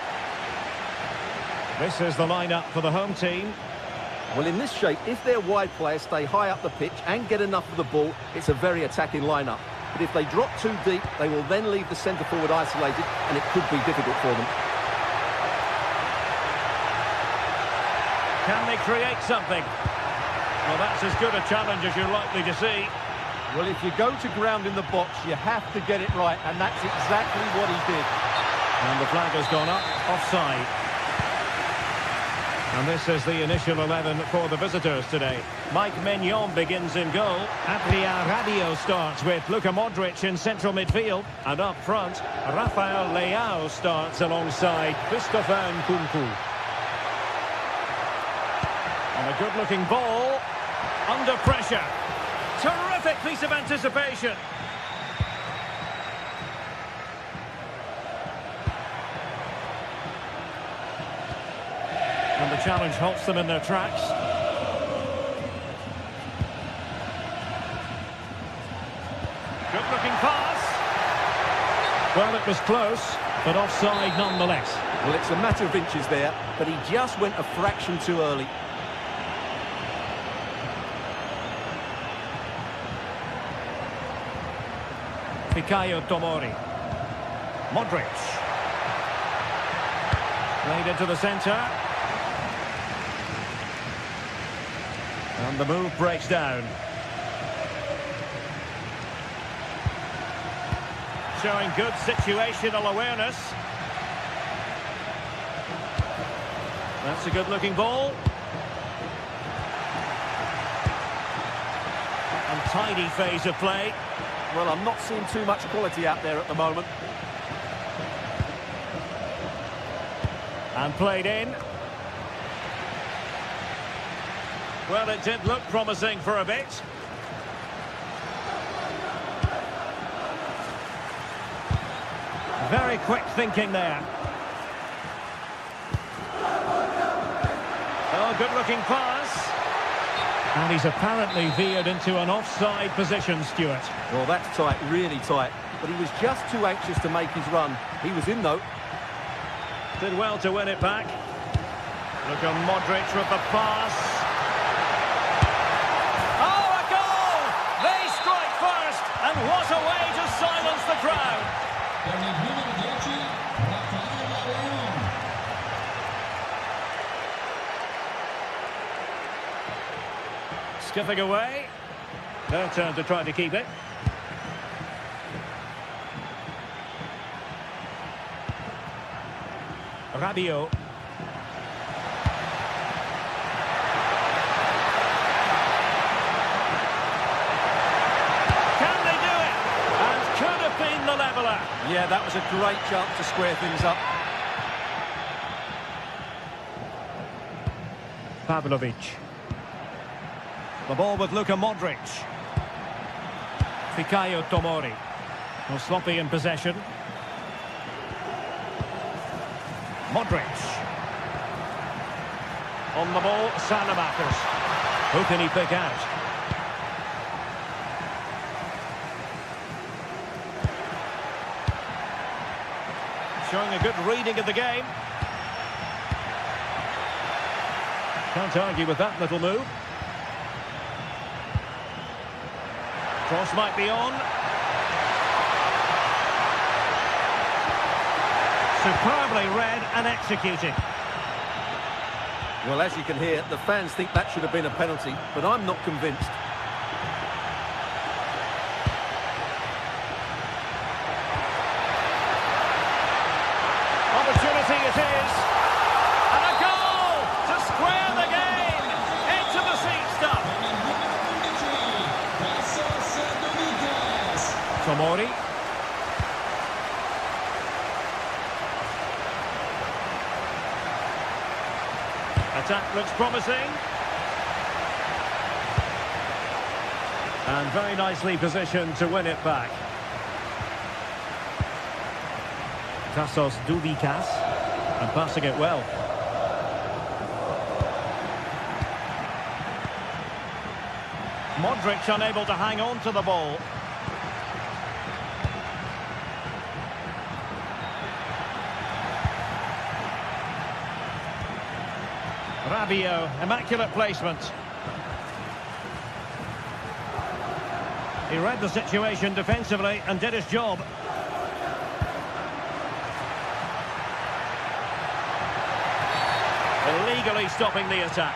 This is the lineup for the home team. Well, in this shape, if their wide players stay high up the pitch and get enough of the ball, it's a very attacking lineup. But if they drop too deep, they will then leave the centre-forward isolated, and it could be difficult for them. Can they create something? Well, that's as good a challenge as you're likely to see. Well, if you go to ground in the box, you have to get it right, and that's exactly what he did. And the flag has gone up, offside. And this is the initial 11 for the visitors today. Mike Maignan begins in goal. Adrien Rabiot starts with Luka Modric in central midfield. And up front, Rafael Leao starts alongside Christopher Nkunku. And a good-looking ball. Under pressure. Terrific piece of anticipation. And the challenge halts them in their tracks. Good-looking pass. Well, it was close, but offside nonetheless. Well, it's a matter of inches there, but he just went a fraction too early. Fikayo Tomori. Modric. Played into the centre. And the move breaks down. Showing good situational awareness. That's a good-looking ball. Untidy phase of play. Well, I'm not seeing too much quality out there at the moment. And played in. Well, it did look promising for a bit. Very quick thinking there. Oh, good-looking pass. And he's apparently veered into an offside position, Stuart. Well, that's tight, really tight. But he was just too anxious to make his run. He was in, though. Did well to win it back. Look at Modric with the pass. Oh, a goal! They strike first, and what a way to silence the crowd. Skipping away. Their turn to try to keep it. Rabiot. Can they do it? And could have been the leveller. Yeah, that was a great chance to square things up. Pavlovic. The ball with Luka Modric. Fikayo Tomori. Well, sloppy in possession. Modric. On the ball, Salamakers. Who can he pick out? Showing a good reading of the game. Can't argue with that little move. Cross might be on. Superbly read and executed. Well, as you can hear, the fans think that should have been a penalty, but I'm not convinced. Opportunity it is. And a goal to square the game. Into the seat stuff. Tomori. Attack looks promising. And very nicely positioned to win it back. Tassos Doudikas. And passing it well. Modric unable to hang on to the ball. Rabiot, immaculate placement. He read the situation defensively and did his job. Illegally stopping the attack.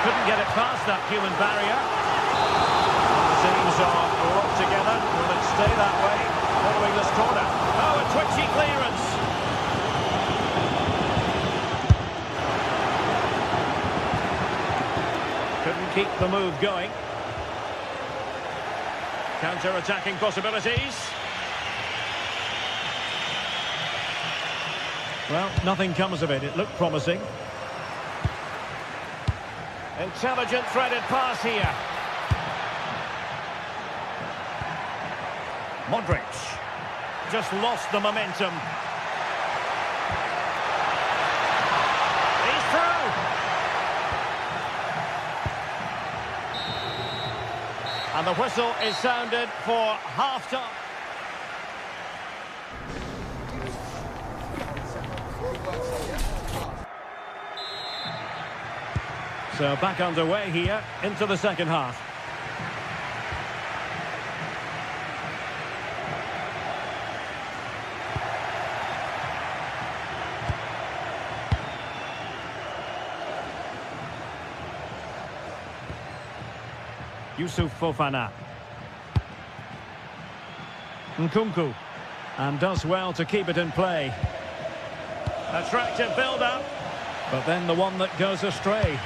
Couldn't get it past that human barrier. The teams are locked together. Will it stay that way following this corner? Oh, a twitchy clearance. Couldn't keep the move going. Counter-attacking possibilities. Well, nothing comes of it. It looked promising. Intelligent threaded pass here. Modric. just lost the momentum. He's through. And the whistle is sounded for half-time. So back underway here into the second half. Yusuf Fofana. Nkunku. And does well to keep it in play. Attractive build-up. But then the one that goes astray.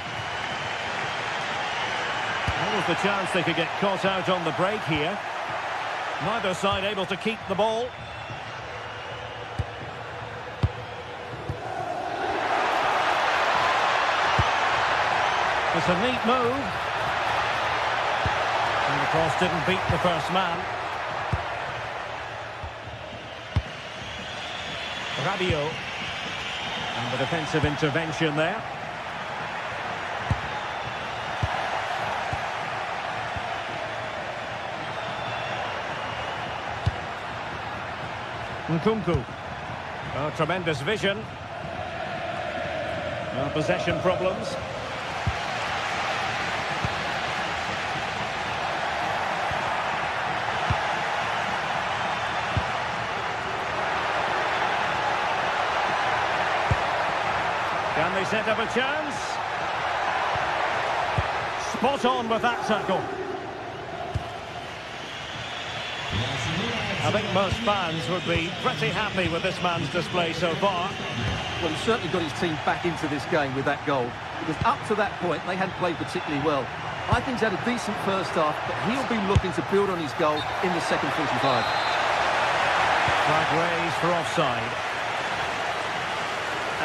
There was the chance they could get caught out on the break here. Neither side able to keep the ball. It's a neat move. And the cross didn't beat the first man. Rabiot. And the defensive intervention there. Nkunku. Oh, tremendous vision. Oh, possession problems. Can they set up a chance? Spot on with that tackle. I think most fans would be pretty happy with this man's display so far. Well, he's certainly got his team back into this game with that goal. Because up to that point, they hadn't played particularly well. I think he's had a decent first half, but he'll be looking to build on his goal in the second 45. Flag raised for offside.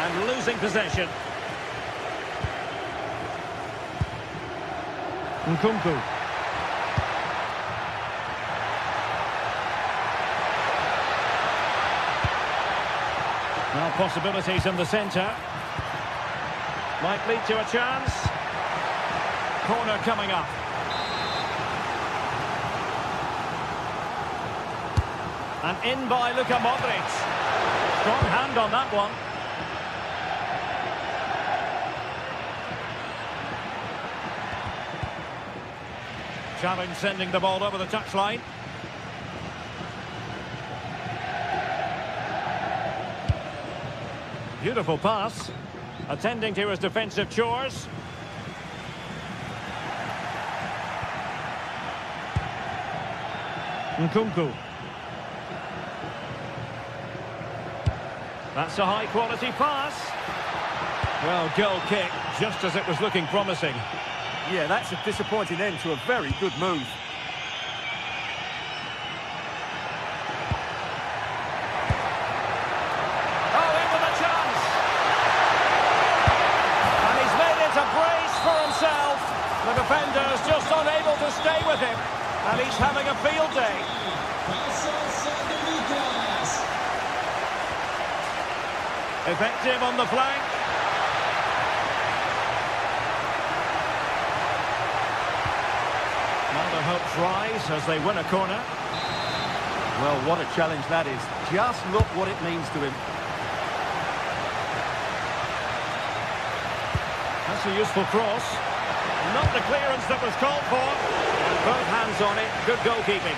And losing possession. Nkunku. Now possibilities in the centre. Might lead to a chance. Corner coming up. And in by Luka Modric. Strong hand on that one. Challenge sending the ball over the touchline. Beautiful pass. Attending to his defensive chores. Nkunku. That's a high-quality pass. Well, goal kick, just as it was looking promising. Yeah, that's a disappointing end to a very good move. Oh, in with a chance! And he's made it a brace for himself. The defender's just unable to stay with him. And he's having a field day. Effective on the flank. Now their hopes rise as they win a corner. Well, what a challenge that is. Just look what it means to him. That's a useful cross. Not the clearance that was called for. And both hands on it. Good goalkeeping.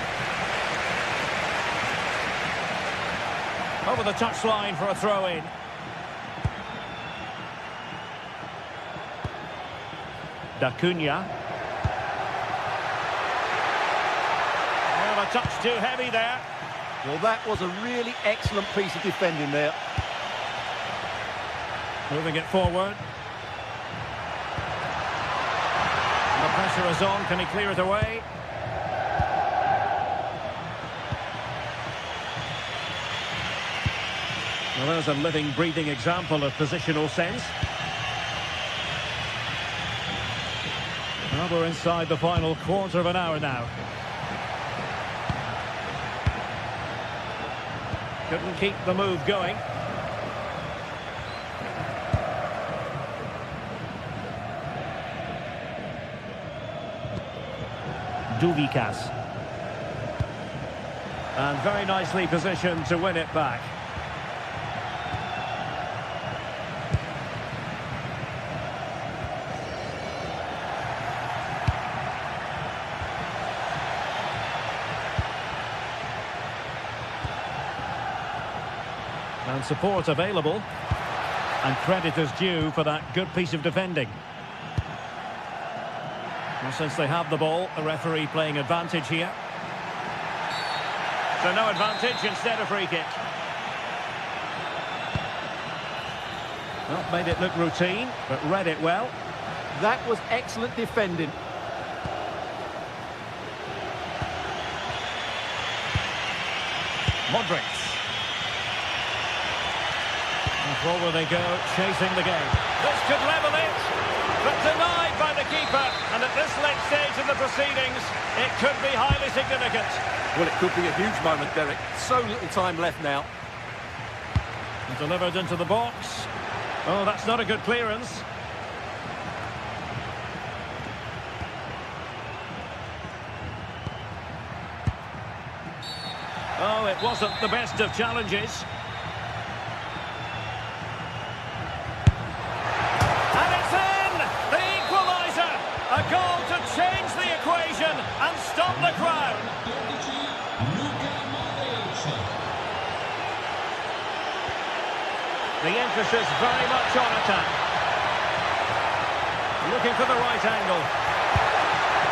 Over the touchline for a throw-in. D'Acunha. Oh, a touch too heavy there. Well, that was a really excellent piece of defending there. Moving it forward. The pressure is on. Can he clear it away? Well, there's a living, breathing example of positional sense. Well, we're inside the final quarter of an hour now. Couldn't keep the move going. Duvikas. And very nicely positioned to win it back. And support available. And credit is due for that good piece of defending. Well, since they have the ball, the referee playing advantage here. So no advantage, instead a free kick. Well, made it look routine, but read it well. That was excellent defending. Modric. And forward they go, chasing the game. This could level it, but denied by the keeper. And at this late stage in the proceedings, it could be highly significant. Well, it could be a huge moment, Derek. So little time left now. And delivered into the box. Oh, that's not a good clearance. Oh, it wasn't the best of challenges. And it's in! The equaliser! A goal to change the equation and stop the crowd. The emphasis very much on attack. Looking for the right angle.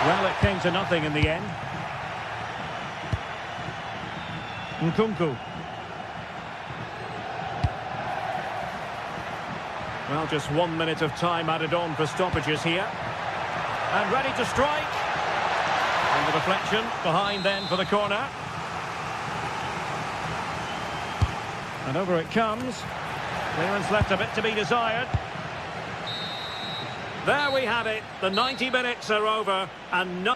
Well, it came to nothing in the end. Nkunku. Well, just 1 minute of time added on for stoppages here. And ready to strike. And the deflection behind then for the corner. And over it comes. Clearance left a bit to be desired. There we have it. The 90 minutes are over and no...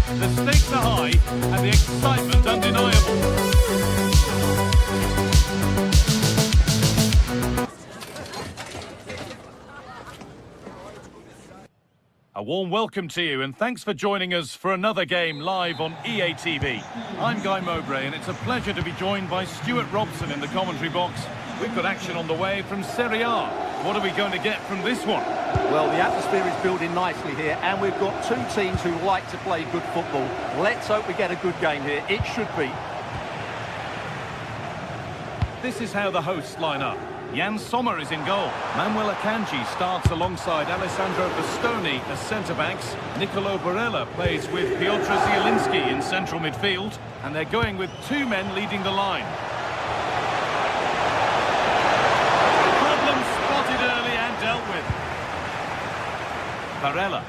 The stakes are high and the excitement undeniable. A warm welcome to you and thanks for joining us for another game live on EA TV. I'm Guy Mowbray and it's a pleasure to be joined by Stuart Robson in the commentary box. We've got action on the way from Serie A. What are we going to get from this one? Well, the atmosphere is building nicely here and we've got two teams who like to play good football. Let's hope we get a good game here. It should be. This is how the hosts line up. Jan Sommer is in goal. Manuel Akanji starts alongside Alessandro Bastoni as centre-backs. Nicolo Barella plays with Piotr Zielinski in central midfield. And they're going with two men leading the line. Problem spotted early and dealt with. Barella.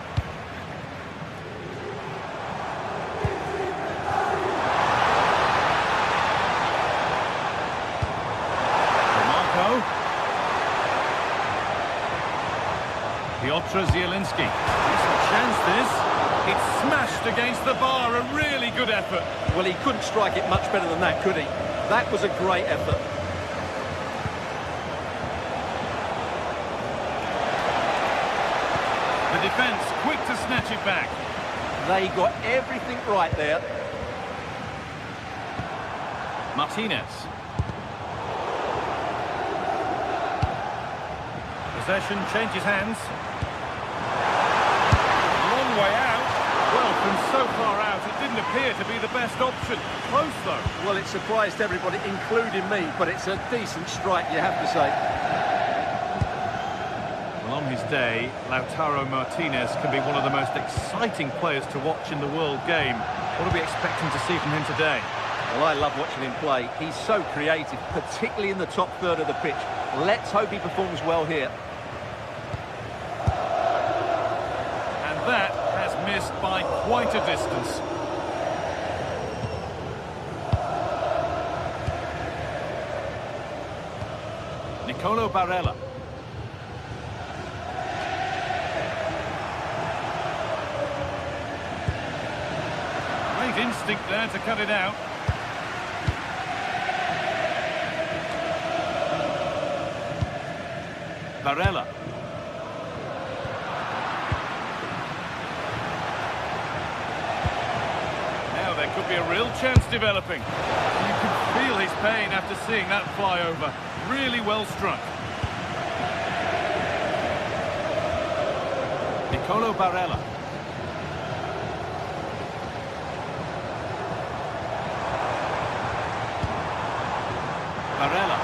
Piotr Zielinski. It's a chance, this. It's smashed against the bar. A really good effort. Well, he couldn't strike it much better than that, could he? That was a great effort. The defence quick to snatch it back. They got everything right there. Martinez. Possession changes hands. Long way out. Well, from so far out, it didn't appear to be the best option. Close, though. Well, it surprised everybody, including me, but it's a decent strike, you have to say. Well, on his day, Lautaro Martinez can be one of the most exciting players to watch in the world game. What are we expecting to see from him today? Well, I love watching him play. He's so creative, particularly in the top third of the pitch. Let's hope he performs well here. That has missed by quite a distance. Nicolo Barella. Great instinct there to cut it out. Barella. There could be a real chance developing. You can feel his pain after seeing that fly over. Really well struck. Nicolo Barella. Barella.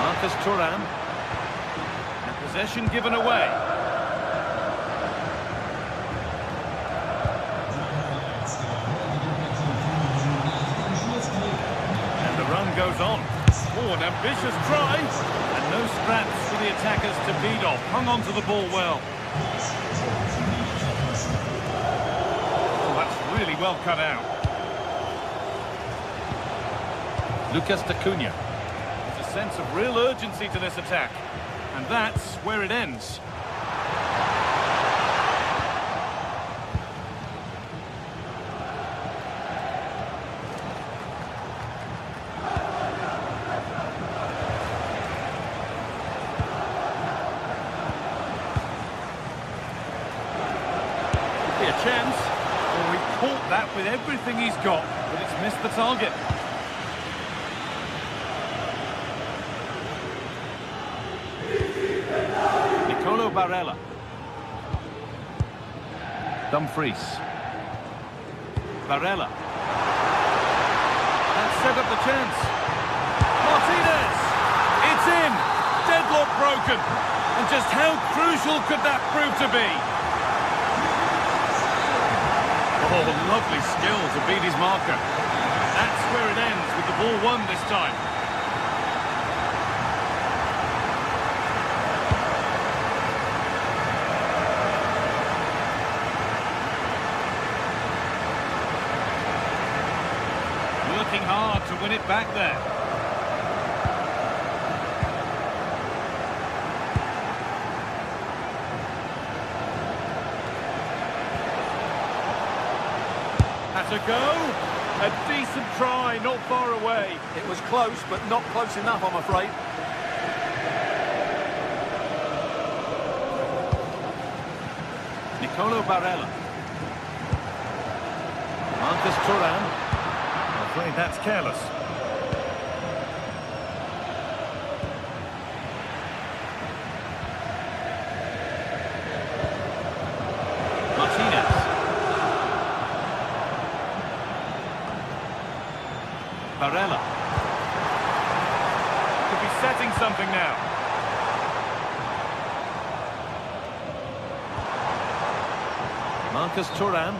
Marcus Thuram. And possession given away. Goes on. Oh, an ambitious try. And no scraps for the attackers to beat off. Hung on to the ball well. Oh, that's really well cut out. Lucas D'Acunha. There's a sense of real urgency to this attack. And that's where it ends. A chance. Oh, he caught that with everything he's got, but it's missed the target. Nicolo Barella. Dumfries. Barella. That set up the chance. Martinez! It's in! Deadlock broken! And just how crucial could that prove to be? Oh, lovely skill to beat his marker. That's where it ends, with the ball won this time. Working hard to win it back there. that a go? A decent try, not far away. It was close, but not close enough, I'm afraid. Nicolo Barella. Marcus Thuram. I'm afraid that's careless. Martinez. Barella. Could be setting something now. Marcus Thuram.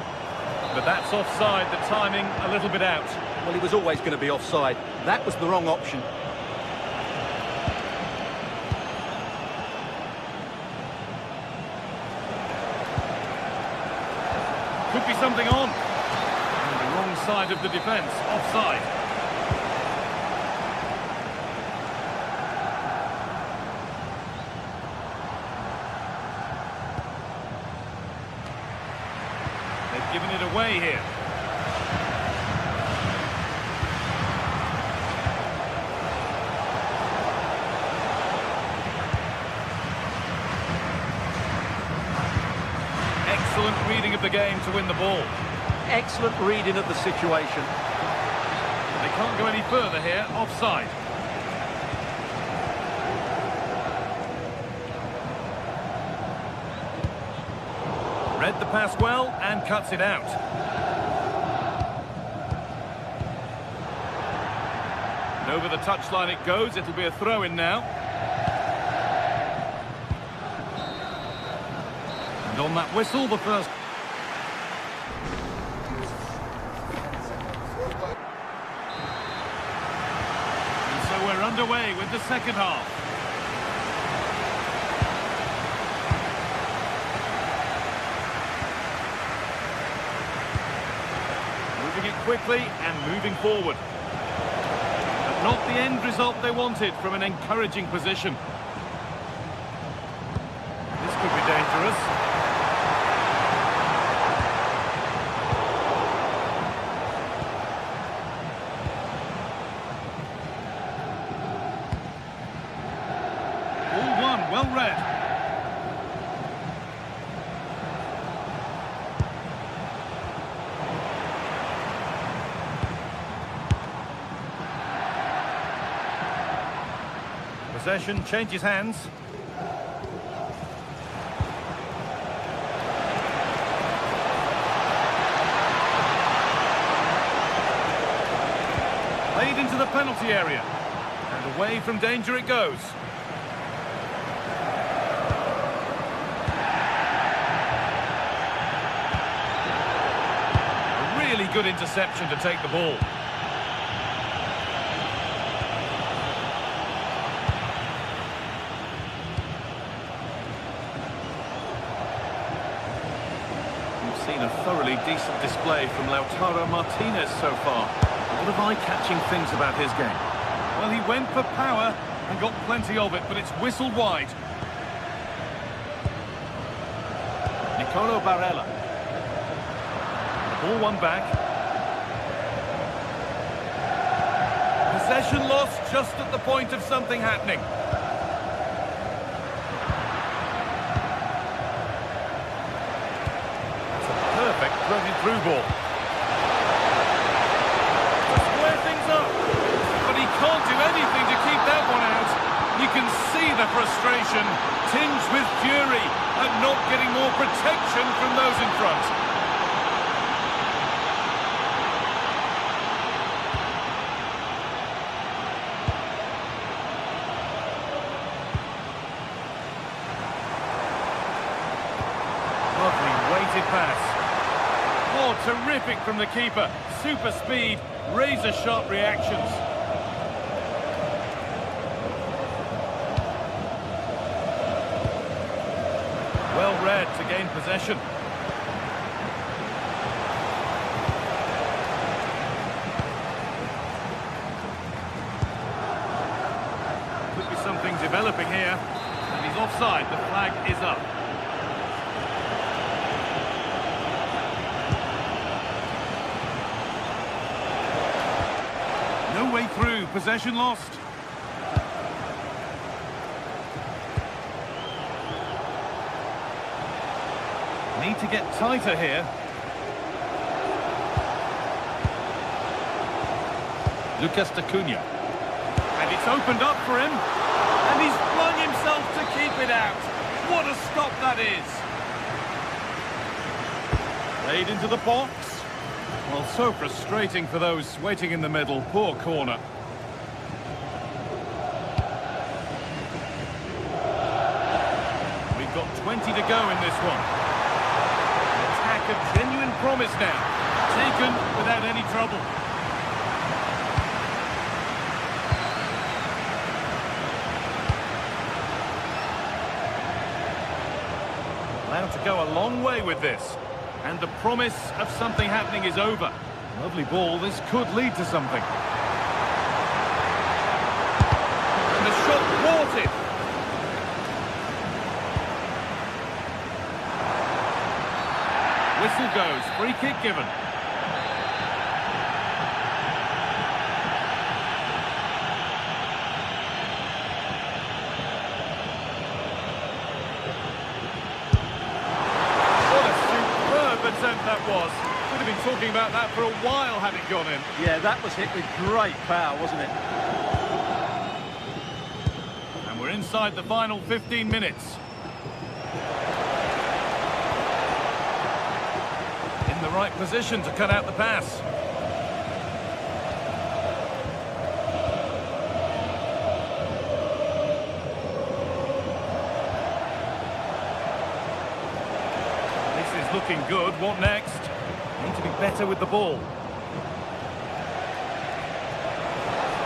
But that's offside, the timing a little bit out. Well, he was always going to be offside. That was the wrong option. Could be something on. And the wrong side of the defence, offside. They've given it away here. Excellent reading of the game to win the ball. Excellent reading of the situation. They can't go any further here, offside. Read the pass well and cuts it out. And over the touchline it goes, it'll be a throw-in now. And on that whistle, the first... And so we're underway with the second half. Moving it quickly and moving forward. But not the end result they wanted from an encouraging position. This could be dangerous. All one, well read. Possession changes hands. Played into the penalty area. And away from danger it goes. A really good interception to take the ball. Seen a thoroughly decent display from Lautaro Martinez so far. A lot of eye-catching things about his game. Well, he went for power and got plenty of it, but it's whistled wide. Nicolo Barella. The ball won back. Possession lost just at the point of something happening. Perfect thrown through ball. To square things up. But he can't do anything to keep that one out. You can see the frustration, tinged with fury at not getting more protection from those in front. Lovely weighted pass. Oh, terrific from the keeper. Super speed, razor-sharp reactions. Well read to gain possession. Could be something developing here. And he's offside. The flag is up. possession lost. Need to get tighter here. Lucas Acuna. And it's opened up for him. And he's flung himself to keep it out. What a stop that is. Played into the box. Well, so frustrating for those waiting in the middle. Poor corner. We've got 20 to go in this one. Attack of genuine promise now. Taken without any trouble. Allowed to go a long way with this. And the promise of something happening is over. Lovely ball, this could lead to something. And the shot thwarted. Whistle goes, free kick given. That was. Would have been talking about that for a while had it gone in. Yeah, that was hit with great power, wasn't it? And we're inside the final 15 minutes. In the right position to cut out the pass. Looking good. What next? Need to be better with the ball.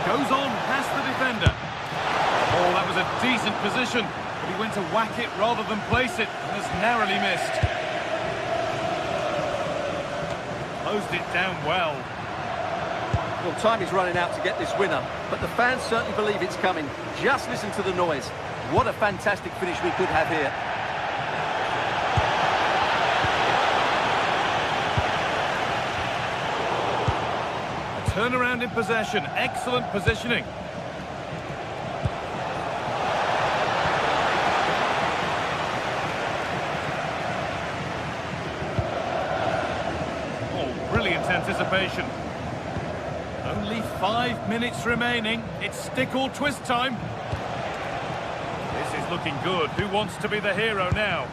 Goes on past the defender. Oh, that was a decent position, but he went to whack it rather than place it, and has narrowly missed. Closed it down well. Well, time is running out to get this winner, but the fans certainly believe it's coming. Just listen to the noise. What a fantastic finish we could have here. Turnaround in possession, excellent positioning. Oh, brilliant anticipation. Only 5 minutes remaining. It's stick or twist time. This is looking good. Who wants to be the hero now?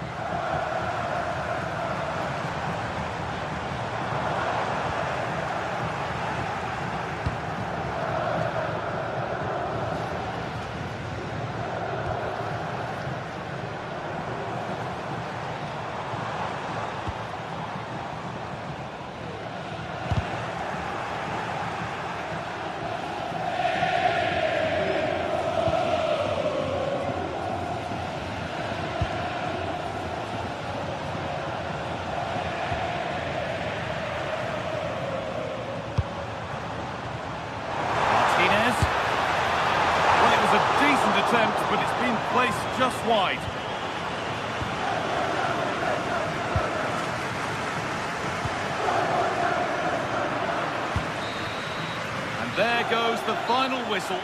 Attempt, but it's been placed just wide. And there goes the final whistle.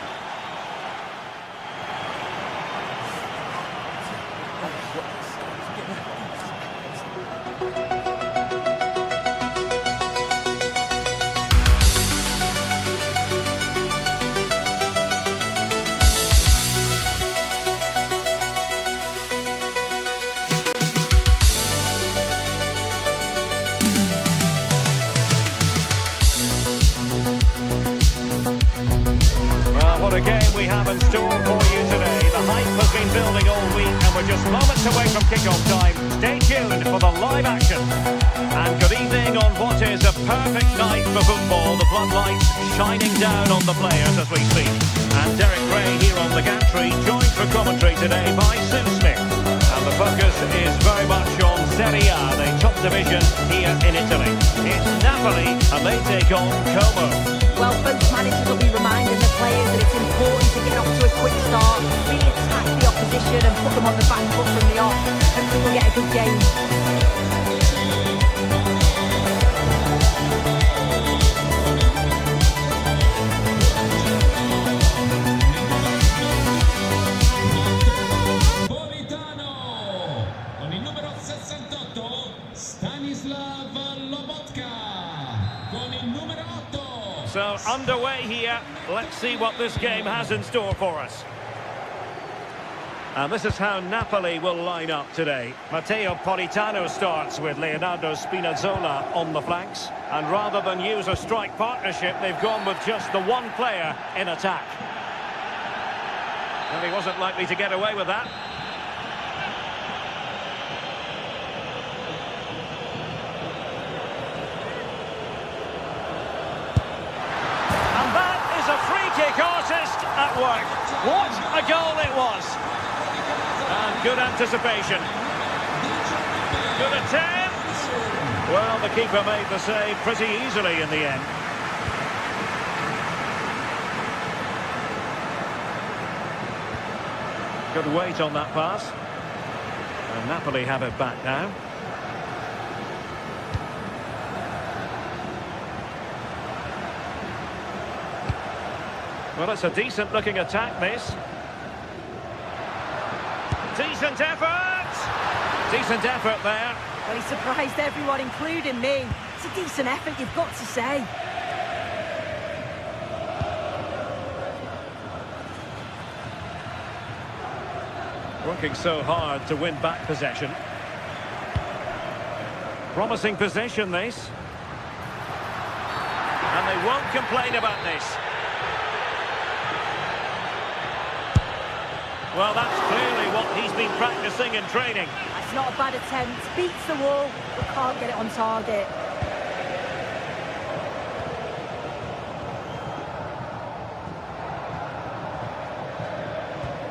What a game we have in store for you today. The hype has been building all week and we're just moments away from kick-off time. Stay tuned for the live action. And good evening on what is a perfect night for football. The floodlights shining down on the players as we speak. And Derek Ray here on the gantry, joined for commentary today by Sim Smith. And the focus is very much on Serie A, the top division here in Italy. It's Napoli and they take on Como. Well, both managers will be reminding the players that it's important to get off to a quick start, really attack the opposition and put them on the back foot from the off. Hopefully we'll get a good game. Miroslav Lobotka con il numero 8. So underway here. Let's see what this game has in store for us. And this is how Napoli will line up today. Matteo Politano starts with Leonardo Spinazzola on the flanks. And rather than use a strike partnership, they've gone with just the one player in attack. And he wasn't likely to get away with that. And that is a free kick artist at work. What a goal it was. And good anticipation. Good attempt. Well, the keeper made the save pretty easily in the end. Good weight on that pass. And Napoli have it back now. Well, it's a decent-looking attack, this. Decent effort! Decent effort there. Well, he surprised everyone, including me. It's a decent effort, you've got to say. Working so hard to win back possession. Promising possession, this. And they won't complain about this. Well, that's clearly what he's been practicing in training. That's not a bad attempt. Beats the wall, but can't get it on target.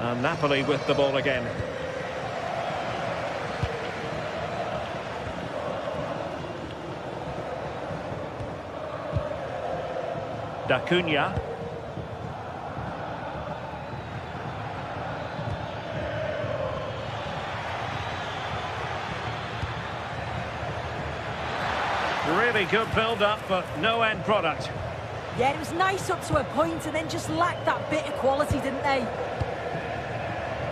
And Napoli with the ball again. Da Cunha. Really good build-up, but no end product. Yeah, it was nice up to a point and then just lacked that bit of quality, didn't they?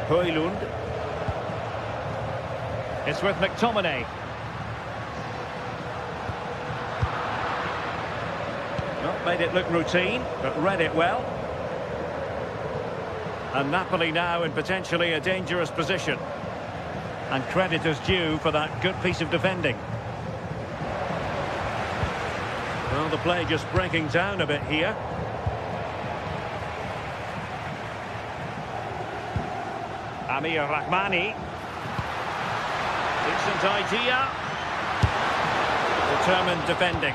Højlund. It's with McTominay. Not made it look routine, but read it well. And Napoli now in potentially a dangerous position. And credit is due for that good piece of defending. Well, the play just breaking down a bit here. Amir Rahmani. Decent idea. Determined defending.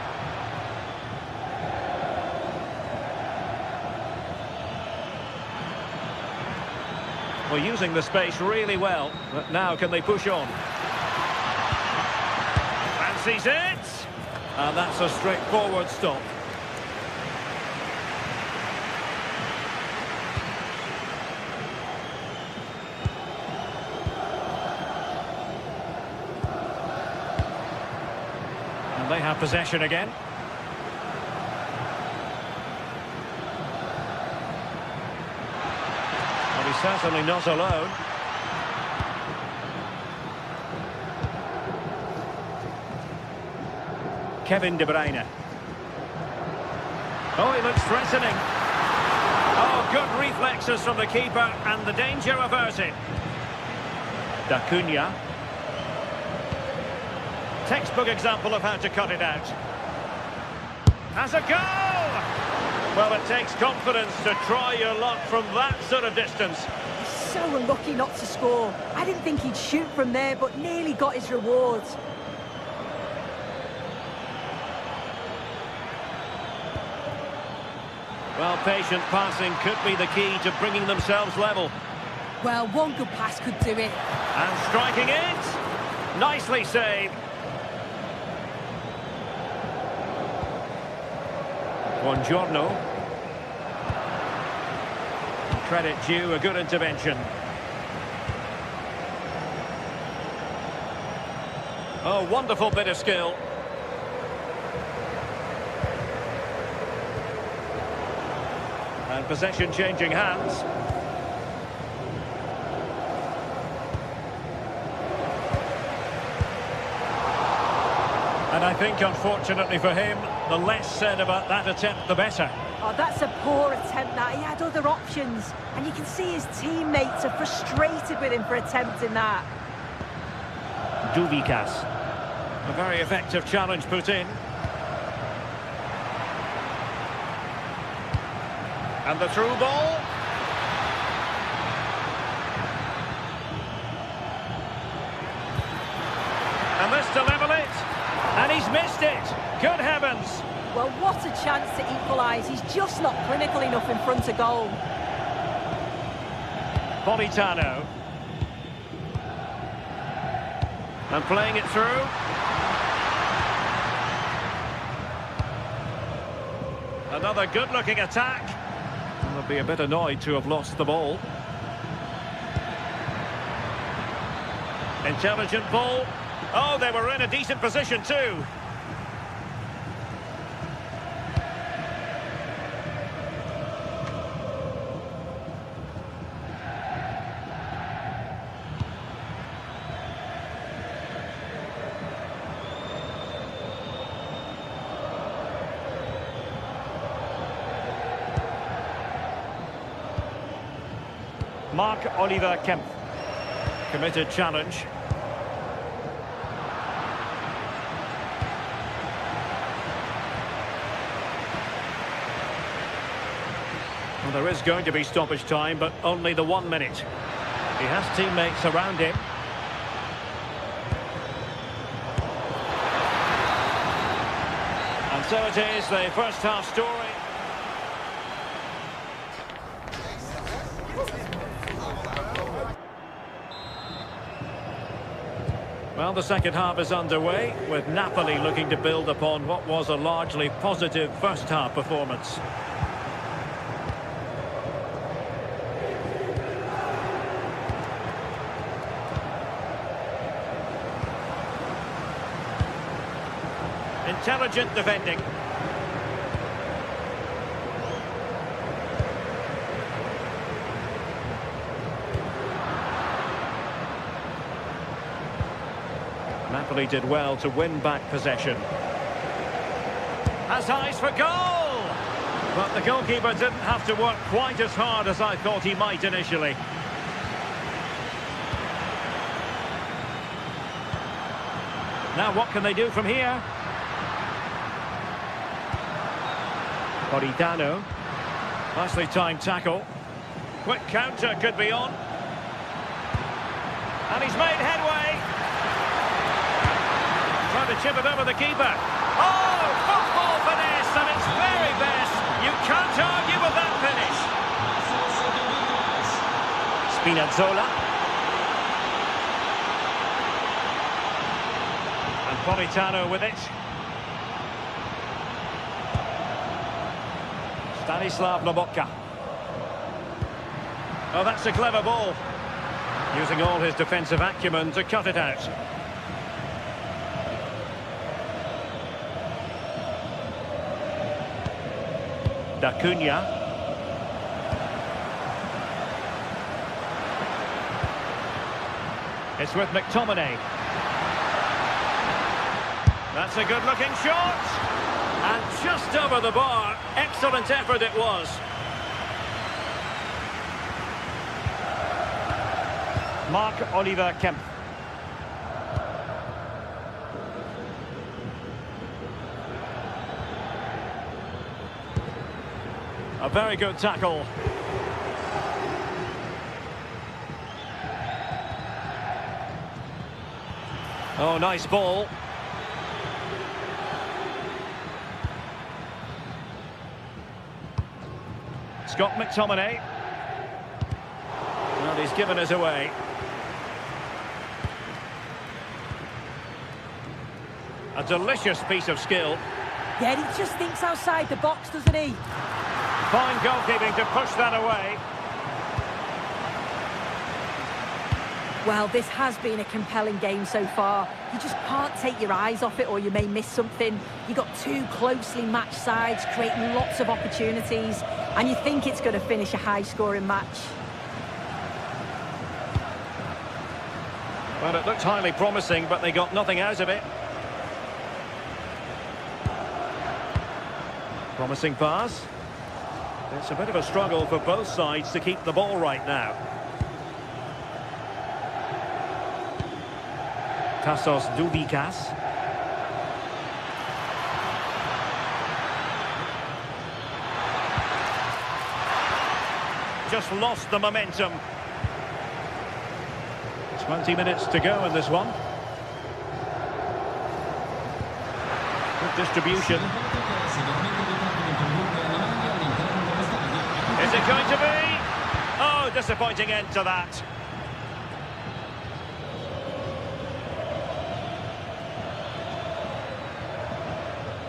Well, using the space really well, but now can they push on? Fancies it! And that's a straightforward stop. And they have possession again. Well, he's certainly not alone. Kevin De Bruyne. Oh, he looks threatening. Oh, good reflexes from the keeper and the danger averted. Da Cunha. Textbook example of how to cut it out. Has a goal! Well, it takes confidence to try your luck from that sort of distance. He's so unlucky not to score. I didn't think he'd shoot from there, but nearly got his rewards. Well, patient passing could be the key to bringing themselves level. Well, one good pass could do it. And striking it. Nicely saved. Buongiorno. Credit due, a good intervention. Oh, wonderful bit of skill. And possession changing hands. And I think, unfortunately for him, the less said about that attempt, the better. Oh, that's a poor attempt, that. He had other options. And you can see his teammates are frustrated with him for attempting that. Duvikas. A very effective challenge put in. And the through ball. And this to level it. And he's missed it. Good heavens. Well, what a chance to equalise. He's just not clinical enough in front of goal. Politano. And playing it through. Another good-looking attack. They'll be a bit annoyed to have lost the ball. Intelligent ball. Oh, they were in a decent position too. Marc-Oliver Kempf. Committed challenge. Well, there is going to be stoppage time, but only the 1 minute. He has teammates around him. And so it is, the first half story. Well, the second half is underway, with Napoli looking to build upon what was a largely positive first half performance. Intelligent defending. Napoli did well to win back possession. Has eyes for goal! But the goalkeeper didn't have to work quite as hard as I thought he might initially. Now what can they do from here? Politano. Nicely timed tackle. Quick counter could be on. And he's made headway. Trying to chip it over the keeper. Oh, football finesse at its very best. You can't argue with that finish. Spinazzola. And Politano with it. Stanislav Lobotka. Oh, that's a clever ball. Using all his defensive acumen to cut it out. D'Acunha. It's with McTominay. That's a good-looking shot. And just over the bar. Excellent effort it was. Marc-Oliver Kempf. A very good tackle. Oh, nice ball. Scott McTominay. Well, he's given us away. A delicious piece of skill. Yeah, he just thinks outside the box, doesn't he? Fine goalkeeping to push that away. Well, this has been a compelling game so far. You just can't take your eyes off it or you may miss something. You've got two closely matched sides creating lots of opportunities and you think it's going to finish a high-scoring match. Well, it looked highly promising, but they got nothing out of it. Promising pass. It's a bit of a struggle for both sides to keep the ball right now. Tassos Doubikas. Just lost the momentum. 20 minutes to go in this one. Good distribution. Is it going to be? Oh, disappointing end to that.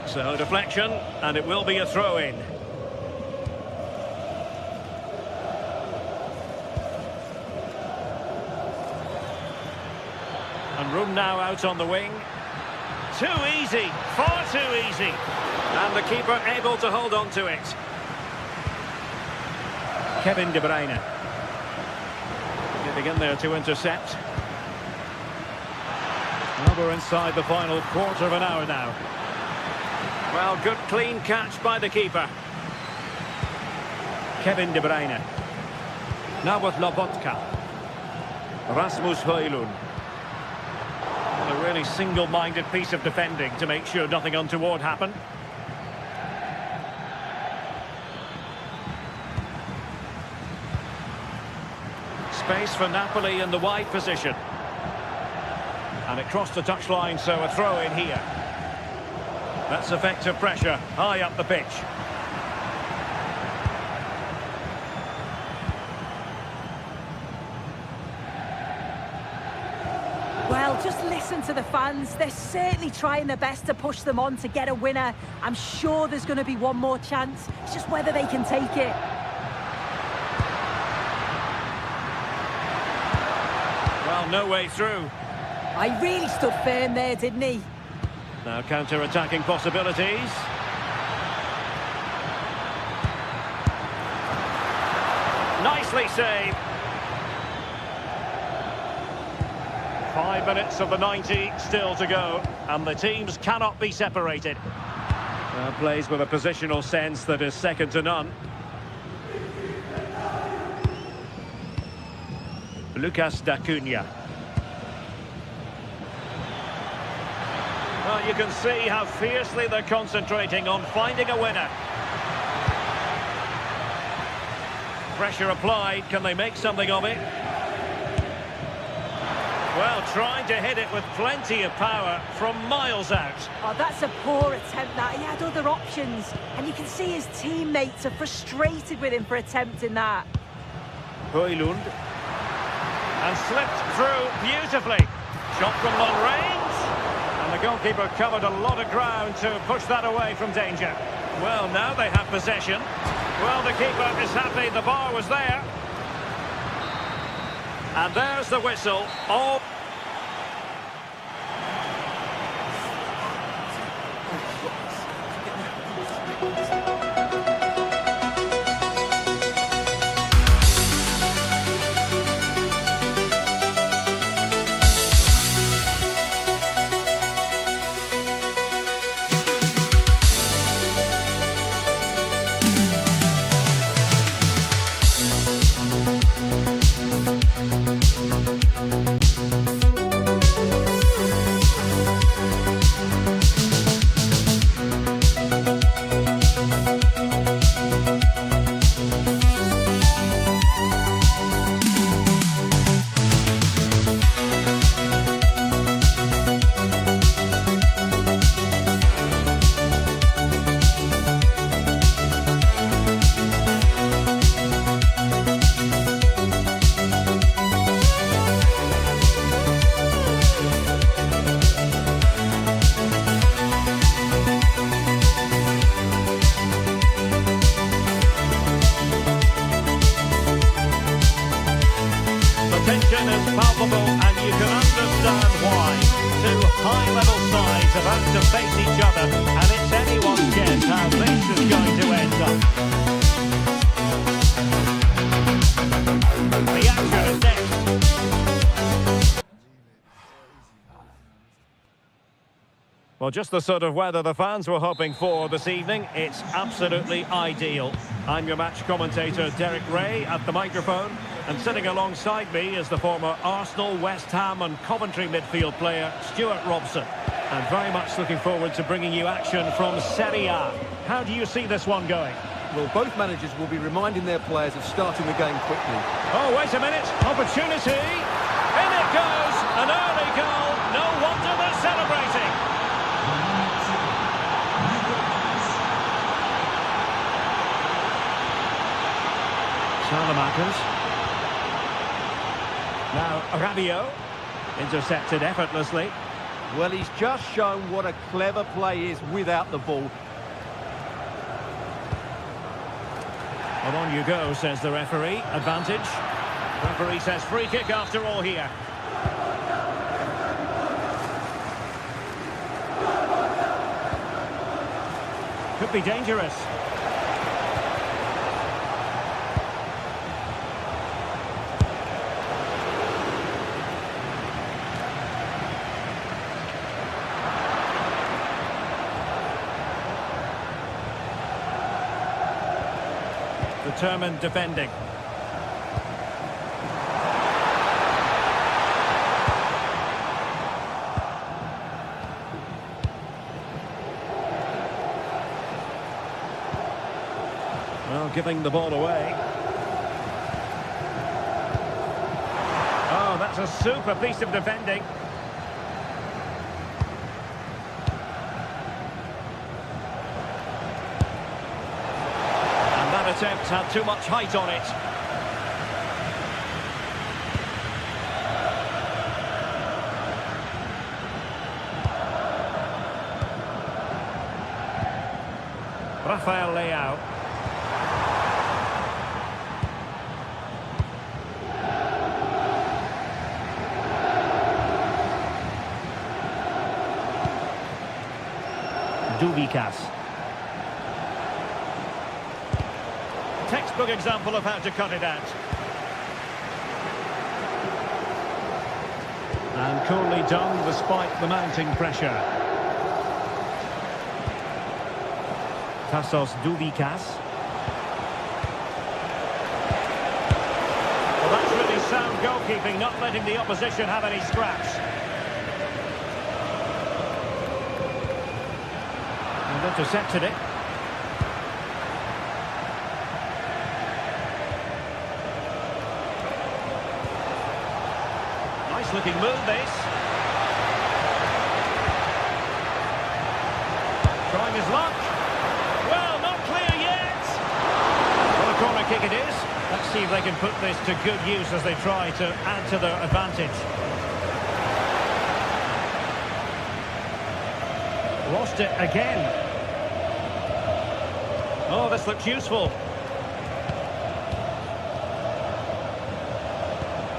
So deflection, and it will be a throw-in. And room now out on the wing. Too easy, far too easy. And the keeper able to hold on to it. Kevin De Bruyne. Getting in there to intercept. Well, we're inside the final quarter of an hour now. Well, good clean catch by the keeper. Kevin De Bruyne. Now with Lobotka. Rasmus Højlund. A really single-minded piece of defending to make sure nothing untoward happened. Space for Napoli in the wide position. And it crossed the touchline, so a throw in here. That's effective pressure high up the pitch. Well, just listen to the fans. They're certainly trying their best to push them on to get a winner. I'm sure there's going to be one more chance. It's just whether they can take it. Well, no way through. I really stood firm there, didn't he? Now counter-attacking possibilities. Nicely saved. 5 minutes of the 90 still to go, and the teams cannot be separated. Plays with a positional sense that is second to none. Lucas D'Acunha. Well, you can see how fiercely they're concentrating on finding a winner. Pressure applied. Can they make something of it? Well, trying to hit it with plenty of power from miles out. Oh, that's a poor attempt, that. He had other options. And you can see his teammates are frustrated with him for attempting that. Højlund. And slipped through beautifully. Shot from long range. And the goalkeeper covered a lot of ground to push that away from danger. Well, now they have possession. Well, the keeper is happy the bar was there. And there's the whistle. Oh. Tension is palpable, and you can understand why. Two high-level sides about to face each other, and it's anyone's guess how this is going to end up. The action is next. Well, just the sort of weather the fans were hoping for this evening. It's absolutely ideal. I'm your match commentator, Derek Ray, at the microphone. And sitting alongside me is the former Arsenal, West Ham and Coventry midfield player, Stuart Robson. And very much looking forward to bringing you action from Serie A. How do you see this one going? Well, both managers will be reminding their players of starting the game quickly. Oh, wait a minute. Opportunity. In it goes. An early goal. No wonder they're celebrating. Salamakers. Now Rabiot, intercepted effortlessly. Well, he's just shown what a clever play is without the ball. Well, on you go, says the referee. Advantage. Referee says free kick after all here. Could be dangerous. Determined defending. Well, giving the ball away. Oh, that's a super piece of defending. Attempt had too much height on it. Rafael Leao. Dubikas. Textbook example of how to cut it out. And coolly done despite the mounting pressure. Tassos Dubikas. Well, that's really sound goalkeeping, not letting the opposition have any scraps. And intercepted it. Looking move this. Trying his luck. Well, not clear yet. Well, a corner kick it is. Let's see if they can put this to good use as they try to add to their advantage. Lost it again. Oh, this looks useful.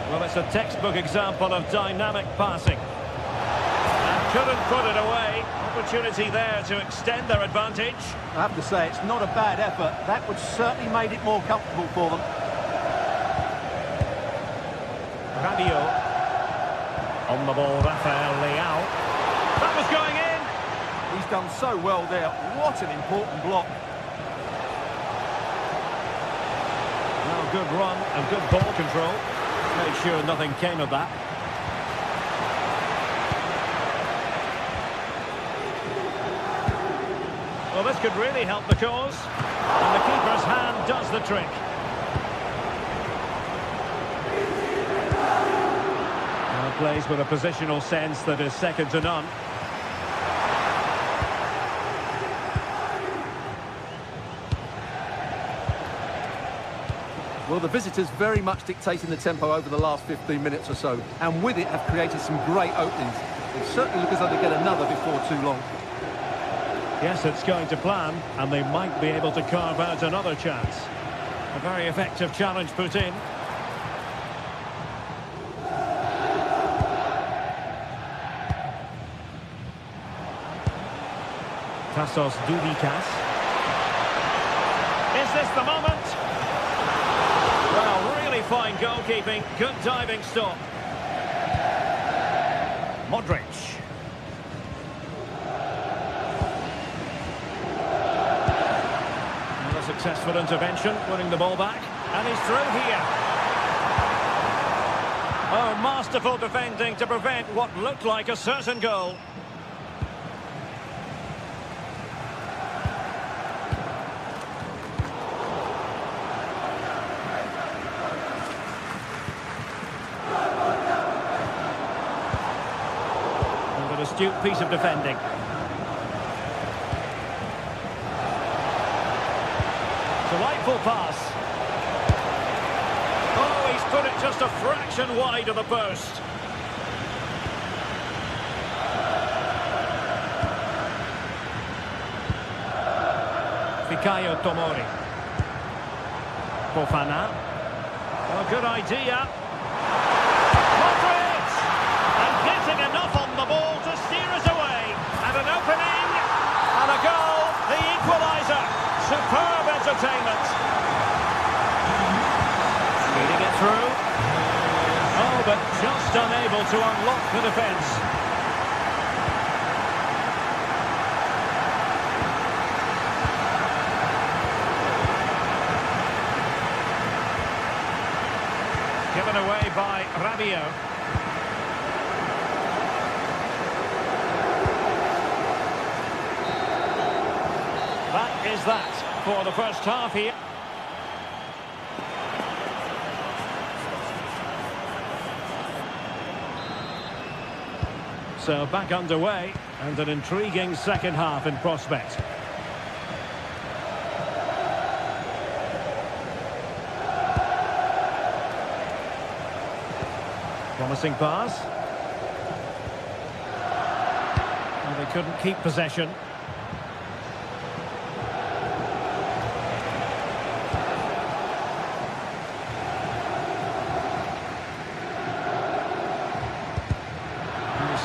Well, it's a textbook example of dynamic passing. And couldn't put it away. Opportunity there to extend their advantage. I have to say, it's not a bad effort. That would certainly made it more comfortable for them. Rabiot. On the ball, Rafael Leao. That was going in. He's done so well there. What an important block. Well, good run and good ball control. Made sure nothing came of that. Well, this could really help the cause. And the keeper's hand does the trick. Now plays with a positional sense that is second to none. Well, the visitors very much dictating the tempo over the last 15 minutes or so, and with it have created some great openings. It certainly looks as though they get another before too long. Yes, it's going to plan, and they might be able to carve out another chance. A very effective challenge put in. Tassos Dubikas. Is this the moment? Well, really fine goalkeeping, good diving stop. Successful intervention, winning the ball back. And he's through here. Oh, masterful defending to prevent what looked like a certain goal. And an astute piece of defending. Delightful pass. Oh, he's put it just a fraction wide of the post. Fikayo Tomori. Fofana. Oh, good idea. Modric! And getting enough on the ball to steer us away. And an opening. And a goal. The equaliser. Superb entertainment. Feeding it through. Oh, but just unable to unlock the defence. Given away by Rabiot. That is that for the first half here. So back underway and an intriguing second half in prospect. Promising pass. And they couldn't keep possession.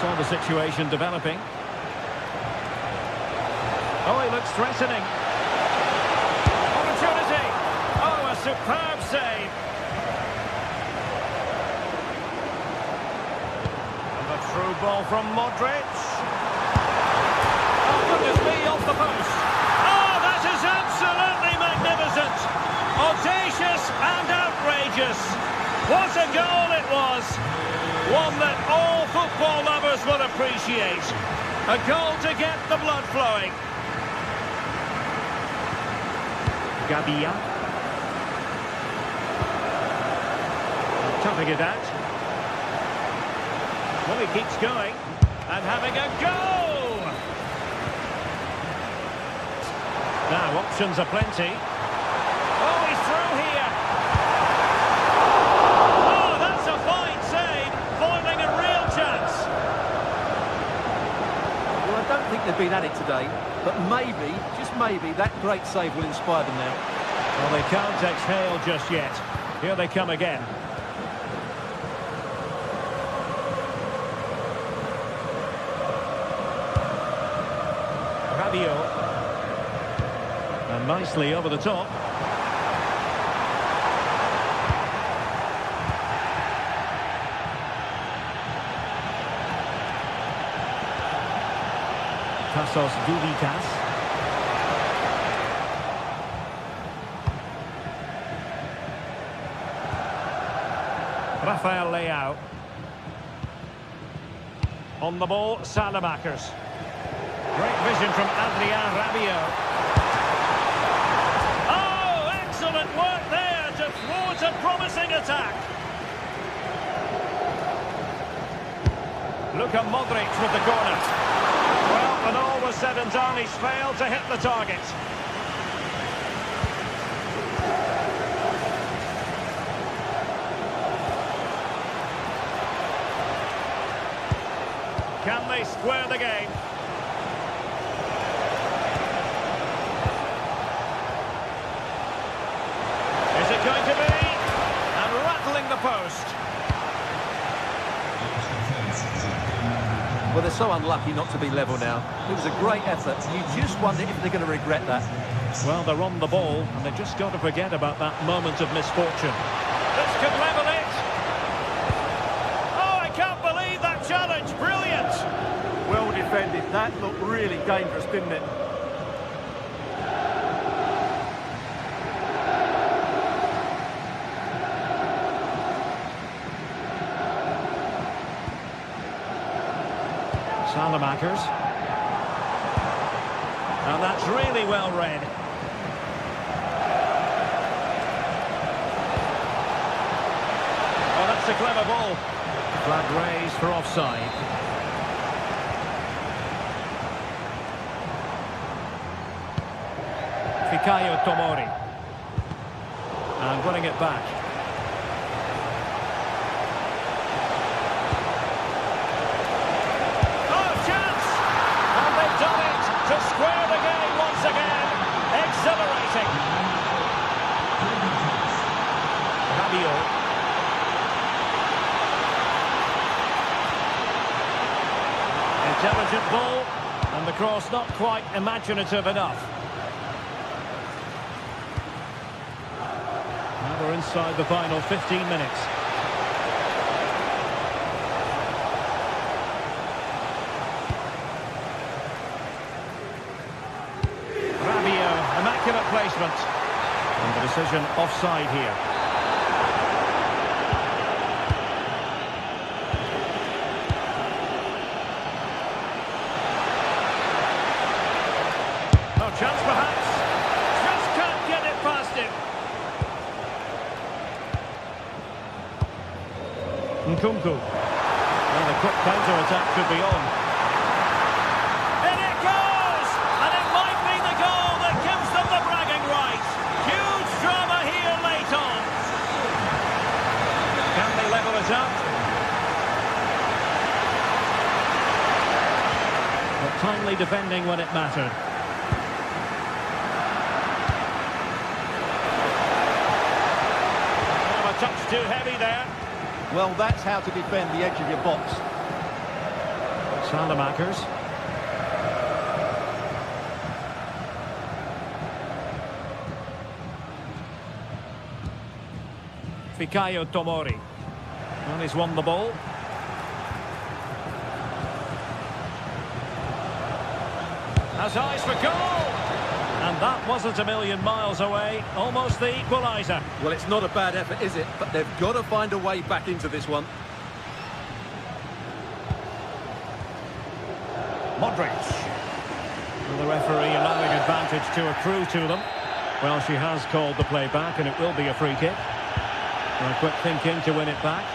Saw the situation developing. Oh, he looks threatening. Opportunity. Oh, a superb save. And a through ball from Modric. Oh, goodness me, off the post. Oh, that is absolutely magnificent. Audacious and outrageous. What a goal it was. One that all football lovers will appreciate. A goal to get the blood flowing. Gabia. Toughing it out. Well, he keeps going. And having a go! Now, options are plenty. Oh, he's through here. Oh, that's a fine save. Foiling a real chance. Well, I don't think they've been at it today, but maybe, just maybe, that great save will inspire them now. Well, they can't exhale just yet. Here they come again. Rabiot. And nicely over the top. Passos Dudikas. Rafael Leao. On the ball, Salamakers. Great vision from Adrien Rabiot. Oh, excellent work there to thwart a promising attack. Luka Modric with the corner. Well, when all was said and done, he's failed to hit the target. Can they square the game? Is it going to be? And rattling the post. Well, they're so unlucky not to be level now. It was a great effort. You just wonder if they're going to regret that. Well, they're on the ball, and they've just got to forget about that moment of misfortune. This could level it. Oh, I can't believe that challenge. Brilliant. Well defended. That looked really dangerous, didn't it? Salamakers. And that's really well read. Oh, that's a clever ball. Flag raised for offside. Fikayo Tomori. And winning it back. Oh, chance! And they've done it to square the game once again. Exhilarating. Rabiot. Intelligent ball, and the cross not quite imaginative enough. Now we're inside the final 15 minutes. Rabiot, immaculate placement. And the decision offside here. Chance perhaps. Just can't get it past him. Nkunku. Well, the quick counter-attack could be on. In it goes! And it might be the goal that gives them the bragging rights. Huge drama here late on. Can they level it up? But timely defending when it mattered. Touch too heavy there. Well, that's how to defend the edge of your box. Salamakers. Fikayo Tomori. And he's won the ball. Has eyes for goal. And that wasn't a million miles away. Almost the equaliser. Well, it's not a bad effort, is it? But they've got to find a way back into this one. Modric. Well, the referee allowing advantage to accrue to them. Well, she has called the play back, and it will be a free kick. A quick thinking to win it back.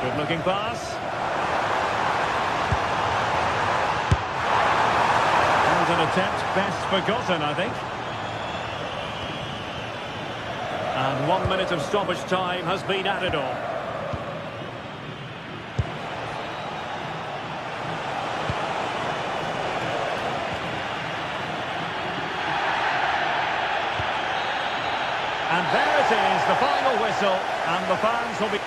Good looking pass. And an attempt best forgotten, I think. And 1 minute of stoppage time has been added on. And there it is, the final whistle, and the fans will be...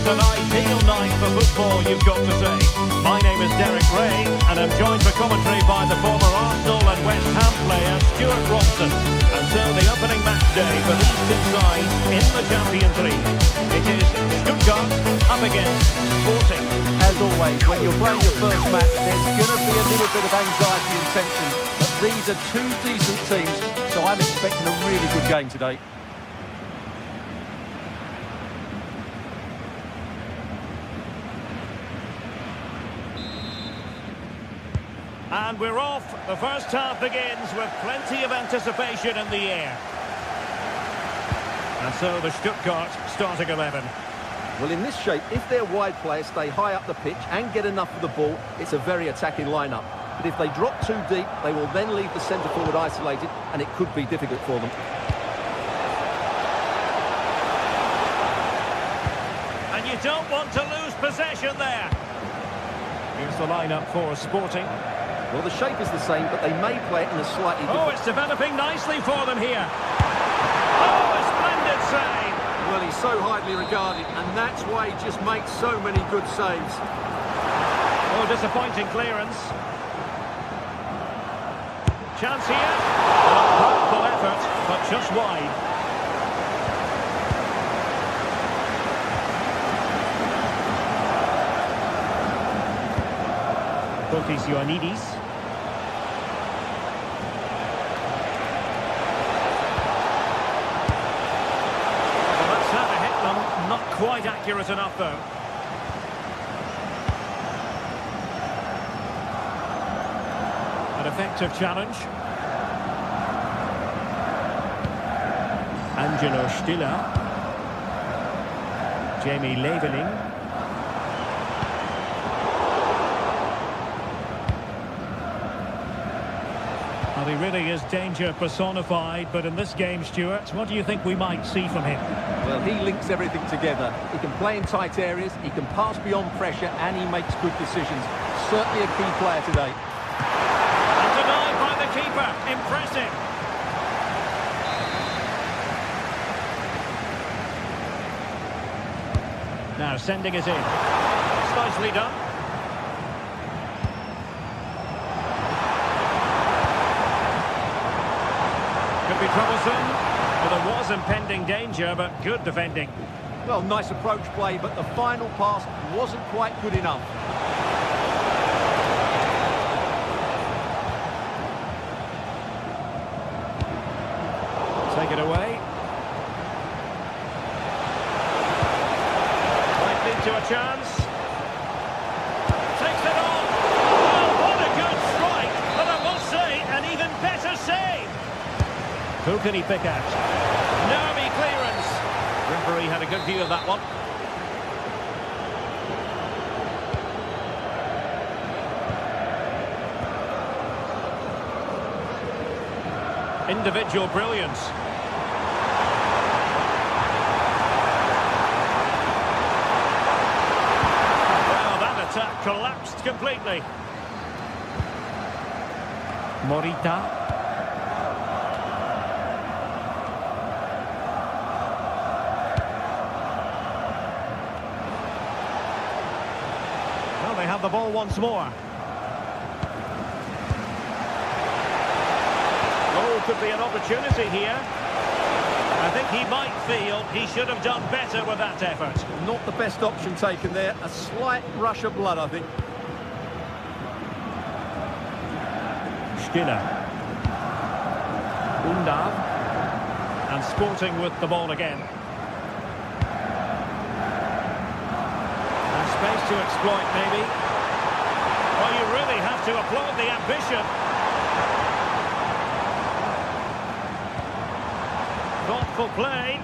It's an ideal night for football, you've got to say. My name is Derek Ray, and I'm joined for commentary by the former Arsenal and West Ham player Stuart Robson. And so the opening match day for these two sides in the Champions League. It is Stuttgart up against Sporting. As always, when you're playing your first match, there's going to be a little bit of anxiety and tension. But these are two decent teams, so I'm expecting a really good game today. And we're off. The first half begins with plenty of anticipation in the air. And so the Stuttgart starting 11. Well, in this shape, if their wide players stay high up the pitch and get enough of the ball, it's a very attacking lineup. But if they drop too deep, they will then leave the centre-forward isolated, and it could be difficult for them. And you don't want to lose possession there. Here's the lineup for Sporting. Well, the shape is the same, but they may play it in a slightly different... Oh, it's developing nicely for them here. Oh, a splendid save. Well, he's so highly regarded, and that's why he just makes so many good saves. Oh, disappointing clearance. Chance here. An unhelpful effort, but just wide. Fotis Ioannidis. Not quite accurate enough, though. An effective challenge. Angelo Stiller. Jamie Leveling. Well, he really is danger personified, but in this game, Stuart, what do you think we might see from him? Well, he links everything together. He can play in tight areas, he can pass beyond pressure, and he makes good decisions. Certainly a key player today. And denied by the keeper. Impressive. Now sending it in. It's nicely done. Could be troublesome. Well, there was impending danger, but good defending. Well, nice approach play, but the final pass wasn't quite good enough. Take it away. Might lead to a chance. Takes it on. Oh, what a good strike. But I must say, an even better save. Who can he pick out? Nervy clearance. Referee had a good view of that one. Individual brilliance. Well, that attack collapsed completely. Morita. Well, they have the ball once more. Oh, could be an opportunity here. I think he might feel he should have done better with that effort. Not the best option taken there. A slight rush of blood, I think. Stiller. Undav. And Sporting with the ball again. And space to exploit, maybe. Well, you really have to applaud the ambition. Thoughtful play.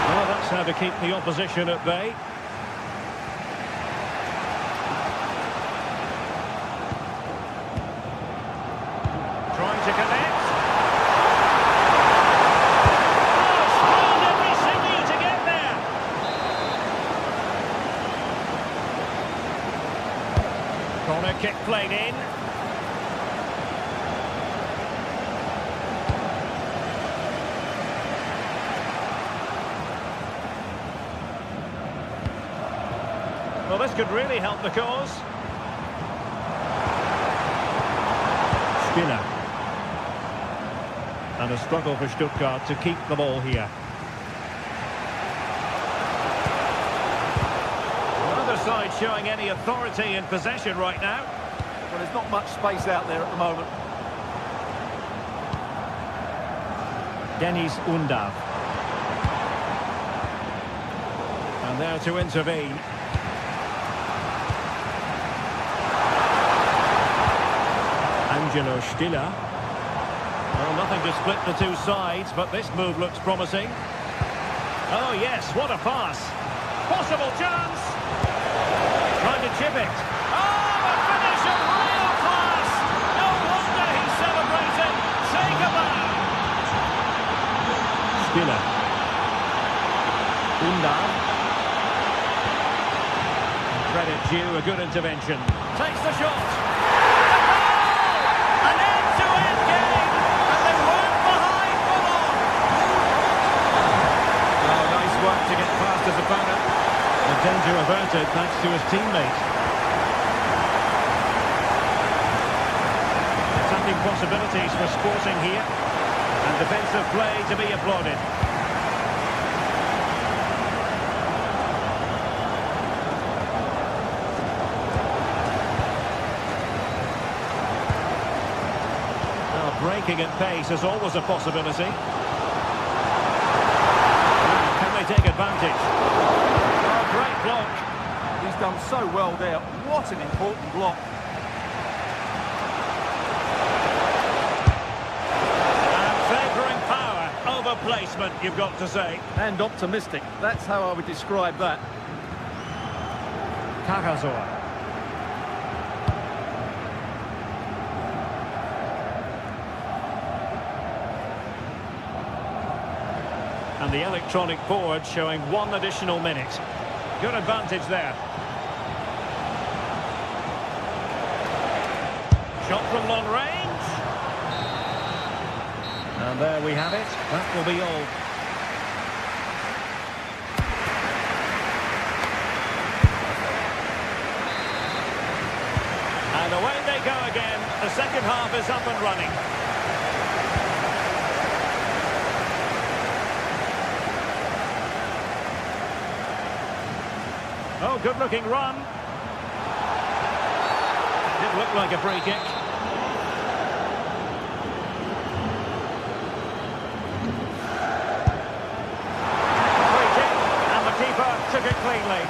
Well, that's how to keep the opposition at bay. Trying to connect. Oh, splendidly single to get there. Corner kick played in. Well, this could really help the cause. Spinner. And a struggle for Stuttgart to keep the ball here. Neither side showing any authority in possession right now. Well, there's not much space out there at the moment. Dennis Undav. And there to intervene. Angelo Stiller. Well, nothing to split the two sides, but this move looks promising. Oh, yes, what a pass. Possible chance. Trying to chip it. Oh, a finish of real class. No wonder he's celebrating. Take a bow. Stiller. Undav. Credit due, a good intervention. Takes the shot. An end-to-end game, and they weren't behind for long. Oh, nice work to get past his opponent. The danger averted thanks to his teammate. Attacking possibilities for Sporting here, and defensive play to be applauded. Breaking at pace is always a possibility. Can they take advantage? Oh, great block. He's done so well there. What an important block. And favouring power over placement, you've got to say. And optimistic. That's how I would describe that. Kakazor. And the electronic board showing 1 additional minute. Good advantage there. Shot from long range. And there we have it. That will be all. And away they go again. The second half is up and running. Oh, good-looking run. Did look like a free kick. Free kick, and the keeper took it cleanly.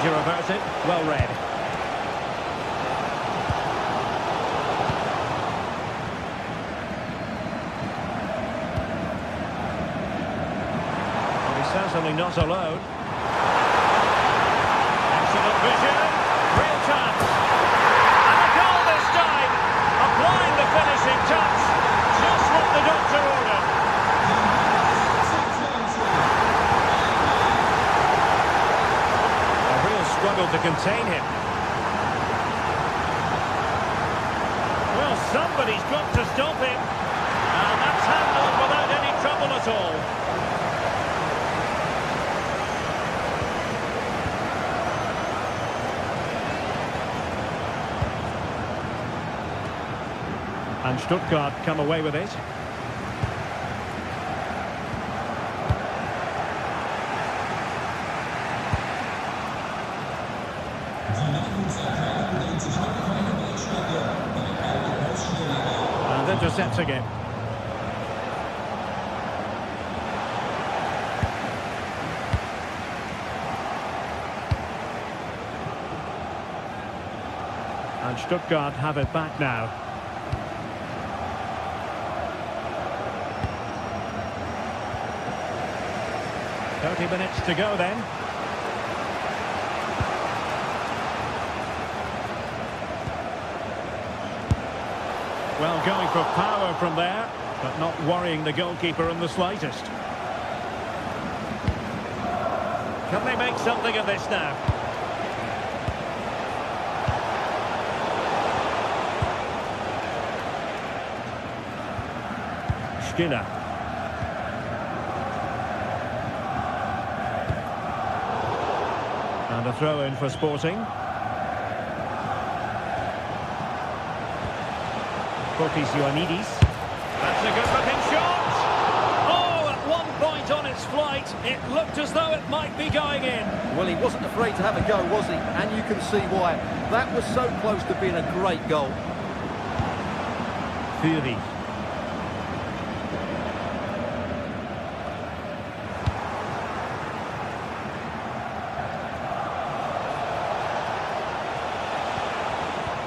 Averted, well read. Well, he's certainly not alone. Excellent vision, real chance. And a goal this time, applying the finishing touch. Just what the doctor ordered. Struggled to contain him. Well, somebody's got to stop him. And that's handled without any trouble at all. And Stuttgart come away with it. And intercepts again. And Stuttgart have it back now. Minutes to go then. Well, going for power from there, but not worrying the goalkeeper in the slightest. Can they make something of this now? Skinner. And a throw in for Sporting. Fotis Ioannidis. That's a good looking shot. Oh, at one point on its flight, it looked as though it might be going in. Well, he wasn't afraid to have a go, was he? And you can see why. That was so close to being a great goal. Fury.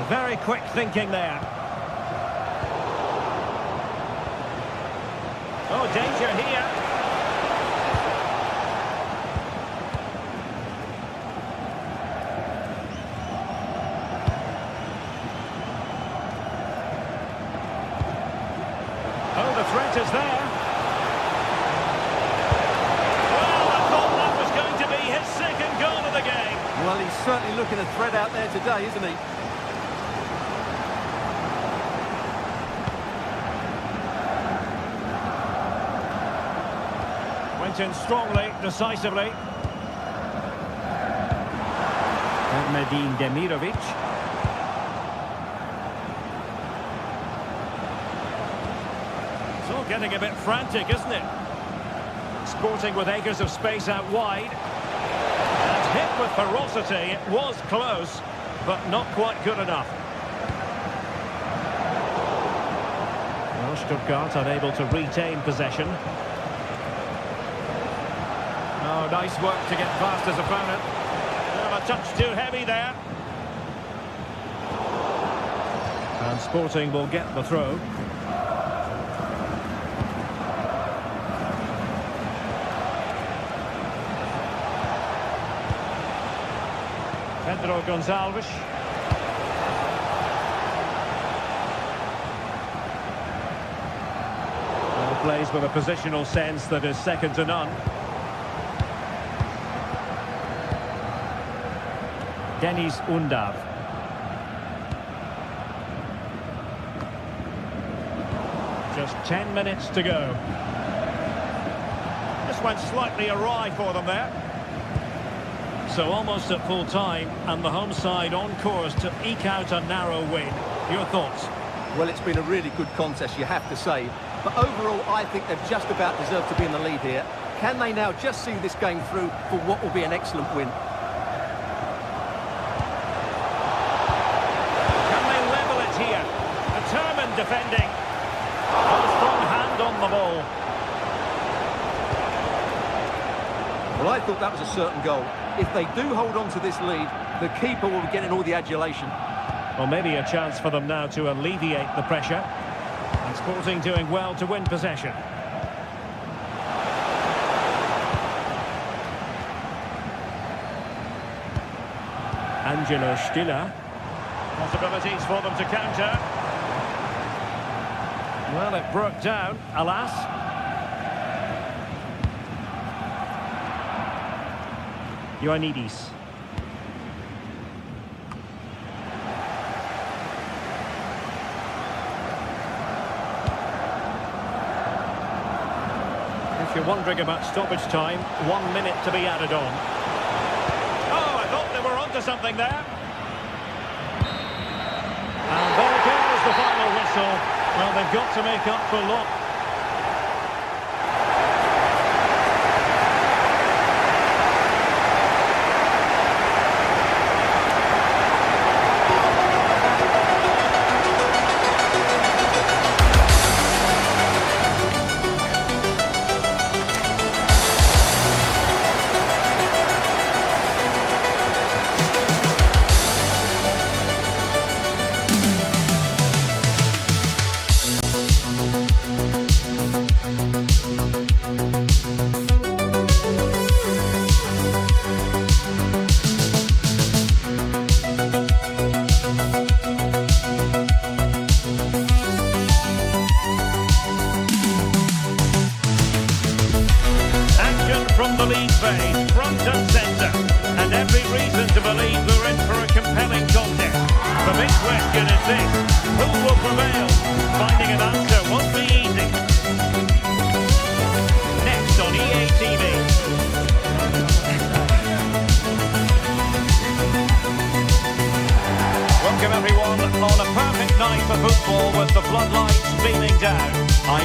Very quick thinking there. Oh, danger here. Oh, the threat is there. Well, I thought that was going to be his second goal of the game. Well, he's certainly looking a threat out there today, isn't he? Went in strongly, decisively. Medin Demirovic. It's all getting a bit frantic, isn't it? Sporting with acres of space out wide. And hit with ferocity. It was close, but not quite good enough. Well, Stuttgart unable to retain possession. Oh, nice work to get past his opponent. Well, a touch too heavy there. And Sporting will get the throw. Pedro Gonçalves. Well, plays with a positional sense that is second to none. Deniz Undav. Just 10 minutes to go. This went slightly awry for them there. So almost at full time, and the home side on course to eke out a narrow win. Your thoughts? Well, it's been a really good contest, you have to say. But overall, I think they've just about deserved to be in the lead here. Can they now just see this game through for what will be an excellent win? Determined defending. A strong hand on the ball. Well, I thought that was a certain goal. If they do hold on to this lead, the keeper will be getting all the adulation. Well, maybe a chance for them now to alleviate the pressure. And Sporting doing well to win possession. Angelo Stiller. Possibilities for them to counter. Well, it broke down, alas. Ioannidis. If you're wondering about stoppage time, 1 minute to be added on. Oh, I thought they were onto something there. And there goes the final whistle. Well, they've got to make up for loss.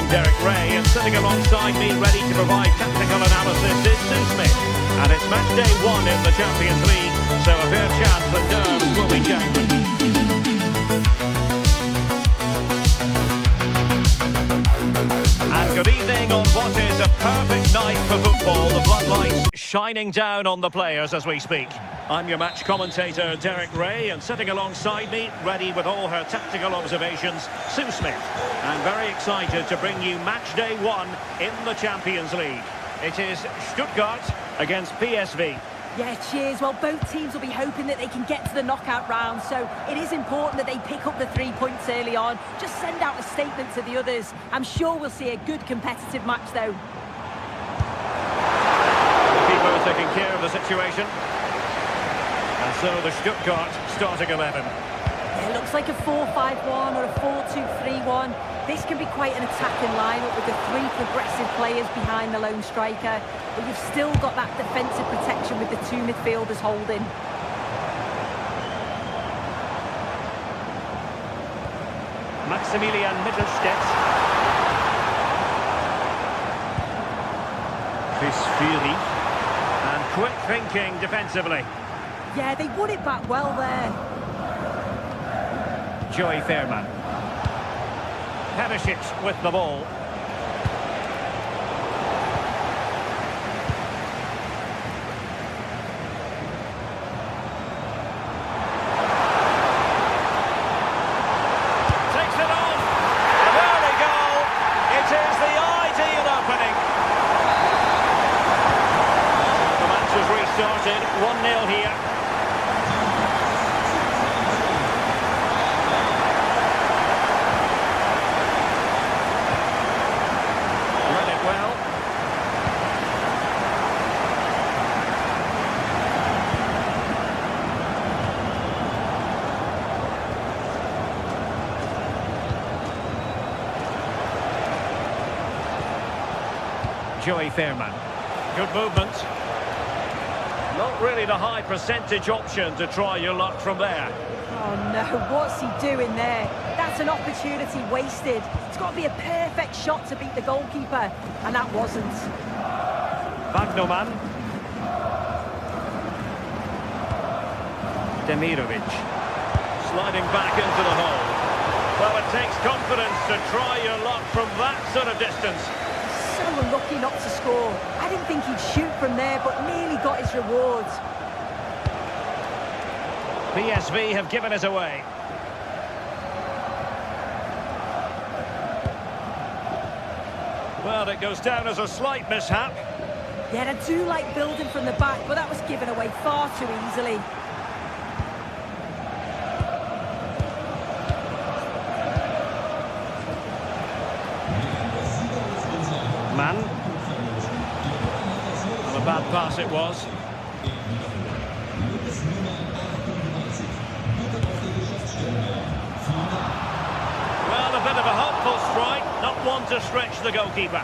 I'm Derek Ray, and sitting alongside me, ready to provide tactical analysis, is Sue Smith. And it's match day 1 in the Champions League, so a fair chance that nerves will be jangling. And good evening on what is a perfect night for football. The floodlights shining down on the players as we speak. I'm your match commentator, Derek Ray, and sitting alongside me, ready with all her tactical observations, Sue Smith. And very excited to bring you match day 1 in the Champions League. It is Stuttgart against PSV. Yeah, cheers. Well, both teams will be hoping that they can get to the knockout round, so it is important that they pick up the 3 points early on. Just send out a statement to the others. I'm sure we'll see a good competitive match, though. The keeper taking care of the situation. And so the Stuttgart starting 11. Yeah, it looks like a 4-5-1 or a 4-2-3-1. This can be quite an attacking lineup with the 3 progressive players behind the lone striker. But you've still got that defensive protection with the 2 midfielders holding. Maximilian Mittelstädt. Chris Fury. And quick thinking defensively. Yeah, they won it back well there. Joey Fairman. Perisic with the ball. Takes it on. There we go. It is the ideal opening. The match has restarted. 1-0 here. Joey Fairman. Good movement. Not really the high percentage option to try your luck from there. Oh no, what's he doing there? That's an opportunity wasted. It's got to be a perfect shot to beat the goalkeeper, and that wasn't. Wagnerman. Demirovic. Sliding back into the hole. Well, it takes confidence to try your luck from that sort of distance. So unlucky not to score. I didn't think he'd shoot from there, but nearly got his rewards. PSV have given us away. Well, it goes down as a slight mishap. Yeah, I do like building from the back, but that was given away far too easily. Man. What a bad pass it was. Well, a bit of a hopeful strike, not one to stretch the goalkeeper.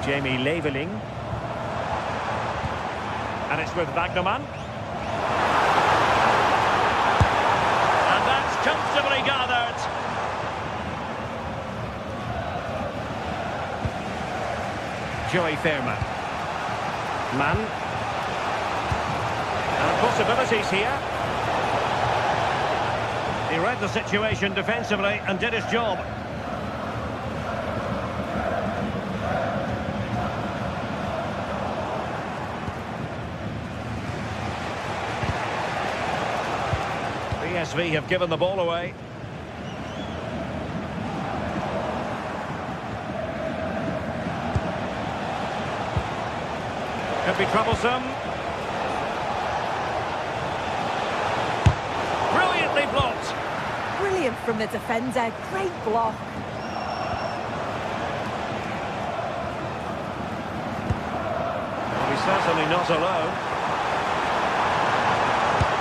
Jamie Leveling. And it's with Wagnerman. And that's comfortably gathered. Joey Fairman. Man. And possibilities here. He read the situation defensively and did his job. PSV have given the ball away. Could be troublesome. Brilliantly blocked. Brilliant from the defender. Great block. Well, he's certainly not alone.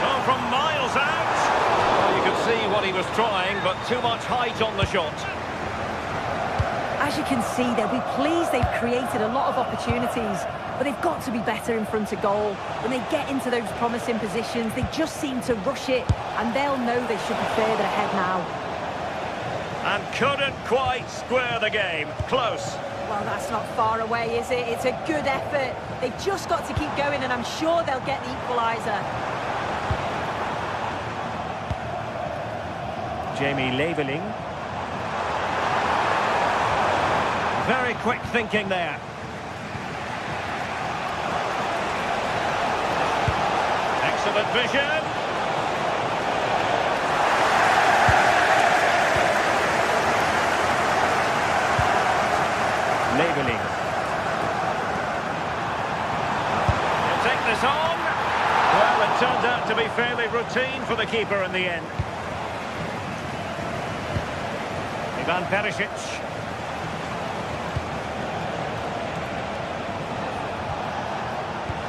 Oh, from miles out. Well, you could see what he was trying, but too much height on the shot. I As you can see, they'll be pleased they've created a lot of opportunities, but they've got to be better in front of goal. When they get into those promising positions, they just seem to rush it, and they'll know they should be further ahead now. And couldn't quite square the game. Close. Well, that's not far away, is it? It's a good effort. They've just got to keep going, and I'm sure they'll get the equaliser. Jamie Leveling. Very quick thinking there. Excellent vision. Leveling. He'll take this on. Well, it turned out to be fairly routine for the keeper in the end. Ivan Perisic.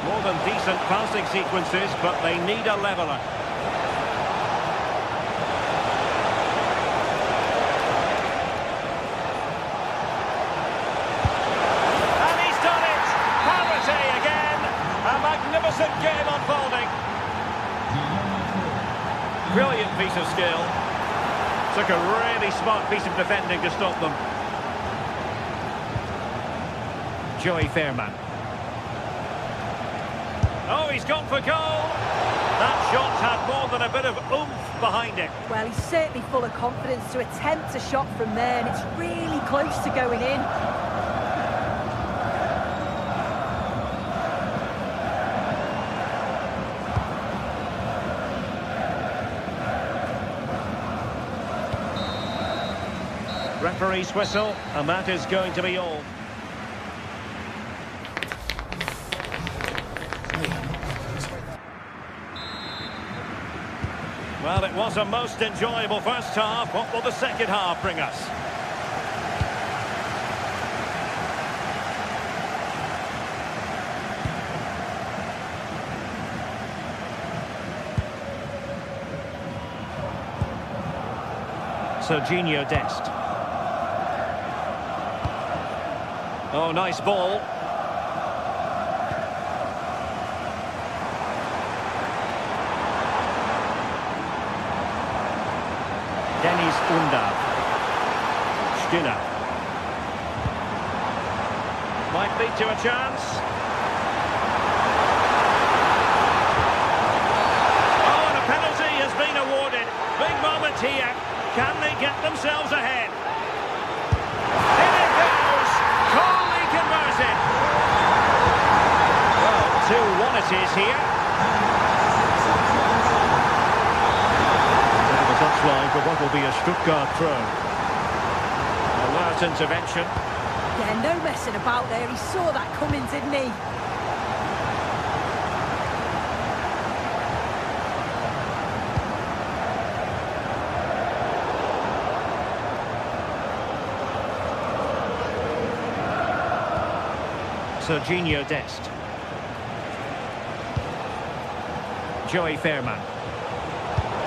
More than decent passing sequences, but they need a leveller. And he's done it! Parity again! A magnificent game unfolding. Brilliant piece of skill. Took a really smart piece of defending to stop them. Joey Fairman. Oh, he's gone for goal. That shot had more than a bit of oomph behind it. Well, he's certainly full of confidence to attempt a shot from there, and it's really close to going in. Referee's whistle, and that is going to be all. Well, it was a most enjoyable first half. What will the second half bring us? Serginho Dest. Oh, nice ball. Dennis Undav. Skinner. Might lead to a chance. Oh, and a penalty has been awarded. Big moment here. Can they get themselves ahead? In it goes! Calmly converted. Well, 2-1 it is here. Touchline for what will be a Stuttgart throw. Alert intervention. Yeah, no messing about there. He saw that coming, didn't he? Serginho Dest. Joey Fairman.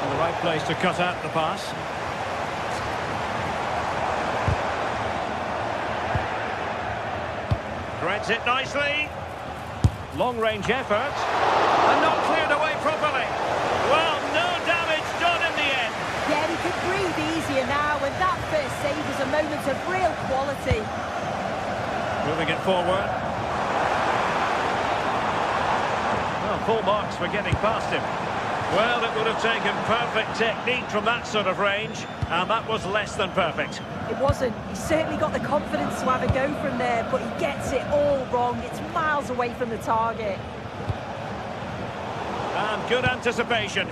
The right place to cut out the pass. Threads it nicely. Long-range effort. And not cleared away properly. Well, no damage done in the end. Yeah, he could breathe easier now, and that first save was a moment of real quality. Moving it forward. Well, full marks for getting past him. Well, it would have taken perfect technique from that sort of range, and that was less than perfect. It wasn't. He certainly got the confidence to have a go from there, but he gets it all wrong. It's miles away from the target. And good anticipation.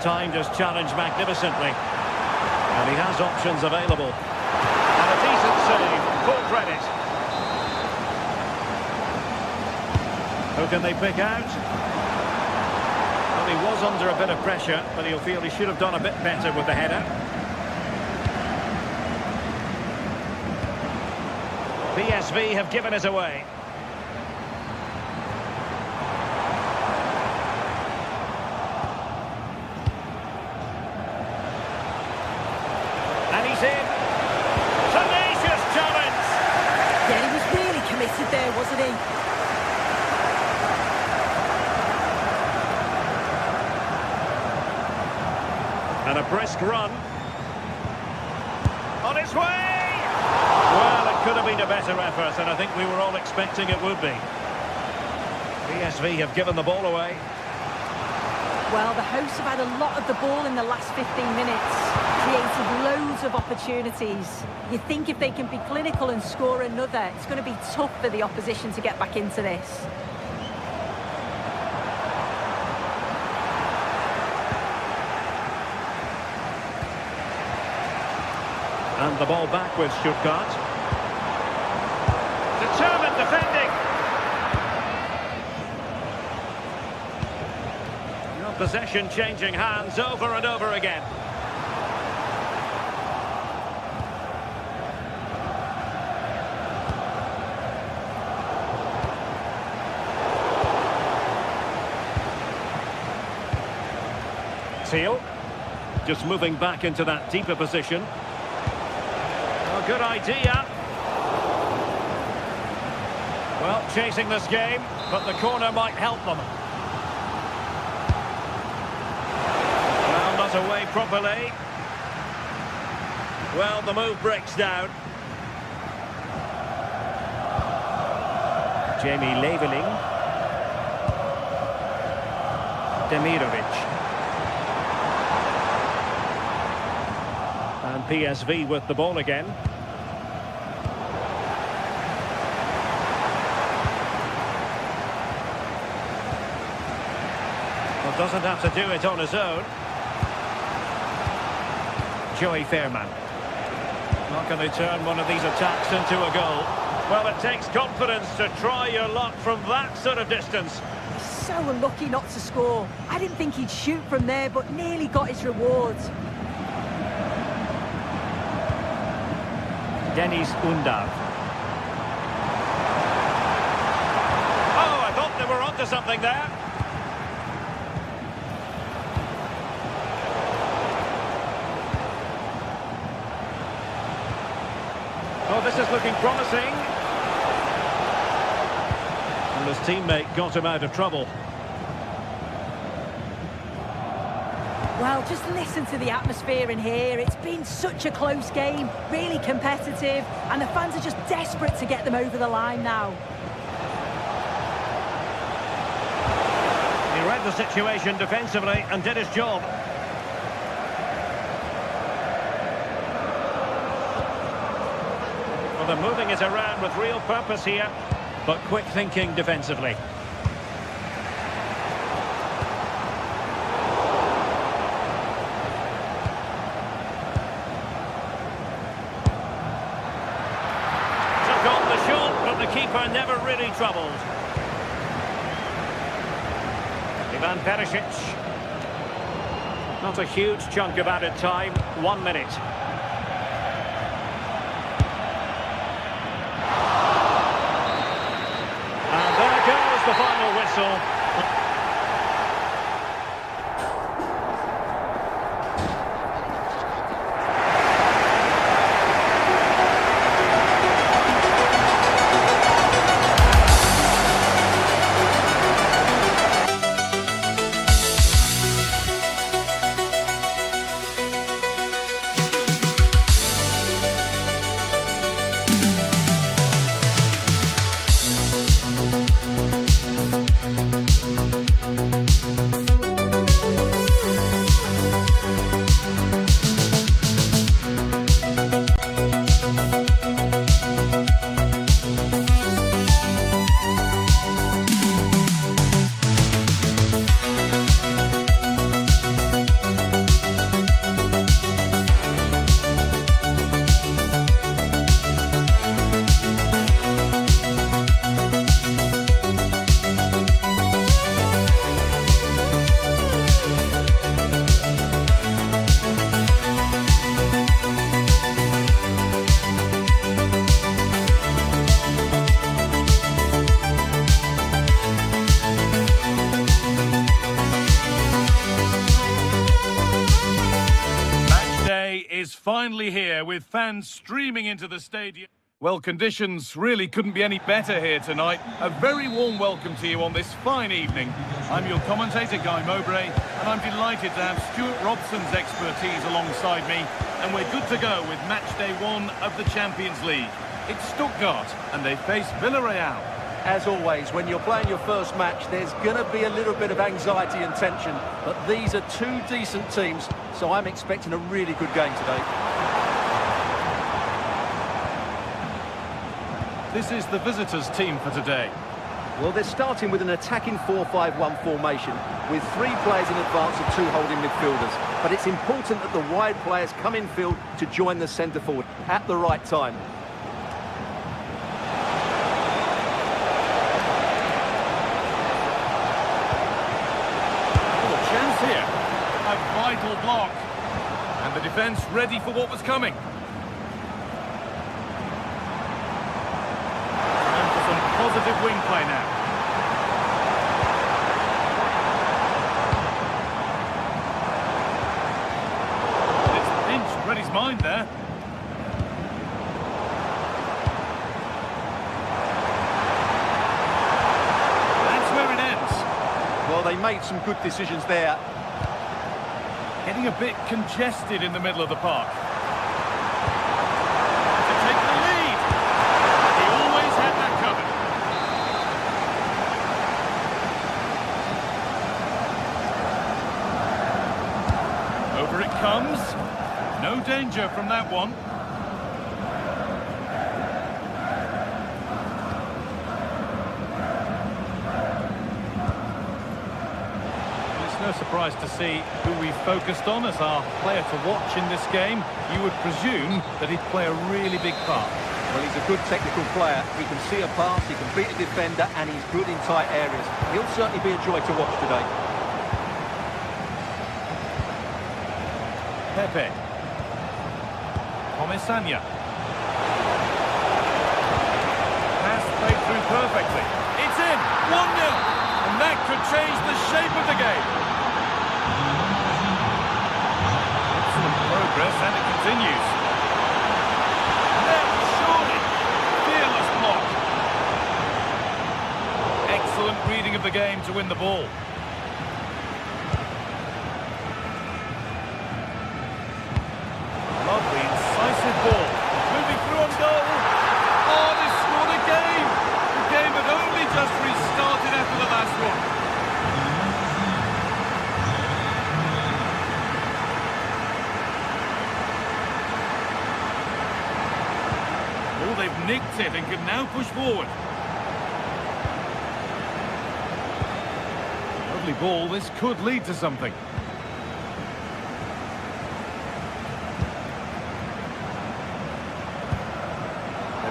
Timed his challenge magnificently, and he has options available, and a decent save, full credit. Who can they pick out? Well, he was under a bit of pressure, but he'll feel he should have done a bit better with the header. PSV have given it away. And he's in. Tenacious challenge. Yeah, he was really committed there, wasn't he? And a brisk run. On its way! Well, it could have been a better effort, and I think we were all expecting it would be. PSV have given the ball away. Well, the hosts have had a lot of the ball in the last 15 minutes, created loads of opportunities. You think if they can be clinical and score another, it's going to be tough for the opposition to get back into this. And the ball back with Stuttgart. Determined defending. Your possession changing hands over and over again. Teal. Just moving back into that deeper position. Good idea. Well, chasing this game, but the corner might help them. Well, not away properly. Well, the move breaks down. Jamie Leveling. Demirovic. And PSV with the ball again. Doesn't have to do it on his own. Joey Fairman. How can they turn one of these attacks into a goal? Well, it takes confidence to try your luck from that sort of distance. He's so unlucky not to score. I didn't think he'd shoot from there, but nearly got his reward. Dennis Undav. Oh, I thought they were onto something there. Oh, this is looking promising. And his teammate got him out of trouble. Well, just listen to the atmosphere in here. It's been such a close game, really competitive, and the fans are just desperate to get them over the line now. He read the situation defensively and did his job. Well, they're moving it around with real purpose here, but quick thinking defensively. Took on the shot, but the keeper never really troubled. Ivan Perisic. Not a huge chunk of added time, 1 minute. And there goes the final whistle. is finally here with fans streaming into the stadium. Well, conditions really couldn't be any better here tonight. A very warm welcome to you on this fine evening. I'm your commentator, Guy Mowbray, and I'm delighted to have Stuart Robson's expertise alongside me, and we're good to go with match day 1 of the Champions League. It's Stuttgart, and they face Villarreal. As always, when you're playing your first match, there's going to be a little bit of anxiety and tension, but these are two decent teams, so I'm expecting a really good game today. This is the visitors' team for today. Well, they're starting with an attacking 4-5-1 formation, with 3 players in advance of 2 holding midfielders. But it's important that the wide players come in field to join the centre forward at the right time. Oh, chance here. A vital block. And the defence ready for what was coming. Positive wing play now. It's pinched Reddy's mind there. That's where it ends. Well, they made some good decisions there. Getting a bit congested in the middle of the park. Over it comes. No danger from that one. It's no surprise to see who we focused on as our player to watch in this game. You would presume that he'd play a really big part. Well, he's a good technical player. He can see a pass, he can beat a defender, and he's good in tight areas. He'll certainly be a joy to watch today. Pepe. Comesaña. Pass played through perfectly. It's in! 1-0! And that could change the shape of the game. Excellent progress, and it continues. Net, surely! Fearless block. Excellent reading of the game to win the ball. Lovely, incisive ball. Moving through on goal. Oh, they scored again. The game had only just restarted after the last one. Oh, they've nicked it and can now push forward. Lovely ball. This could lead to something.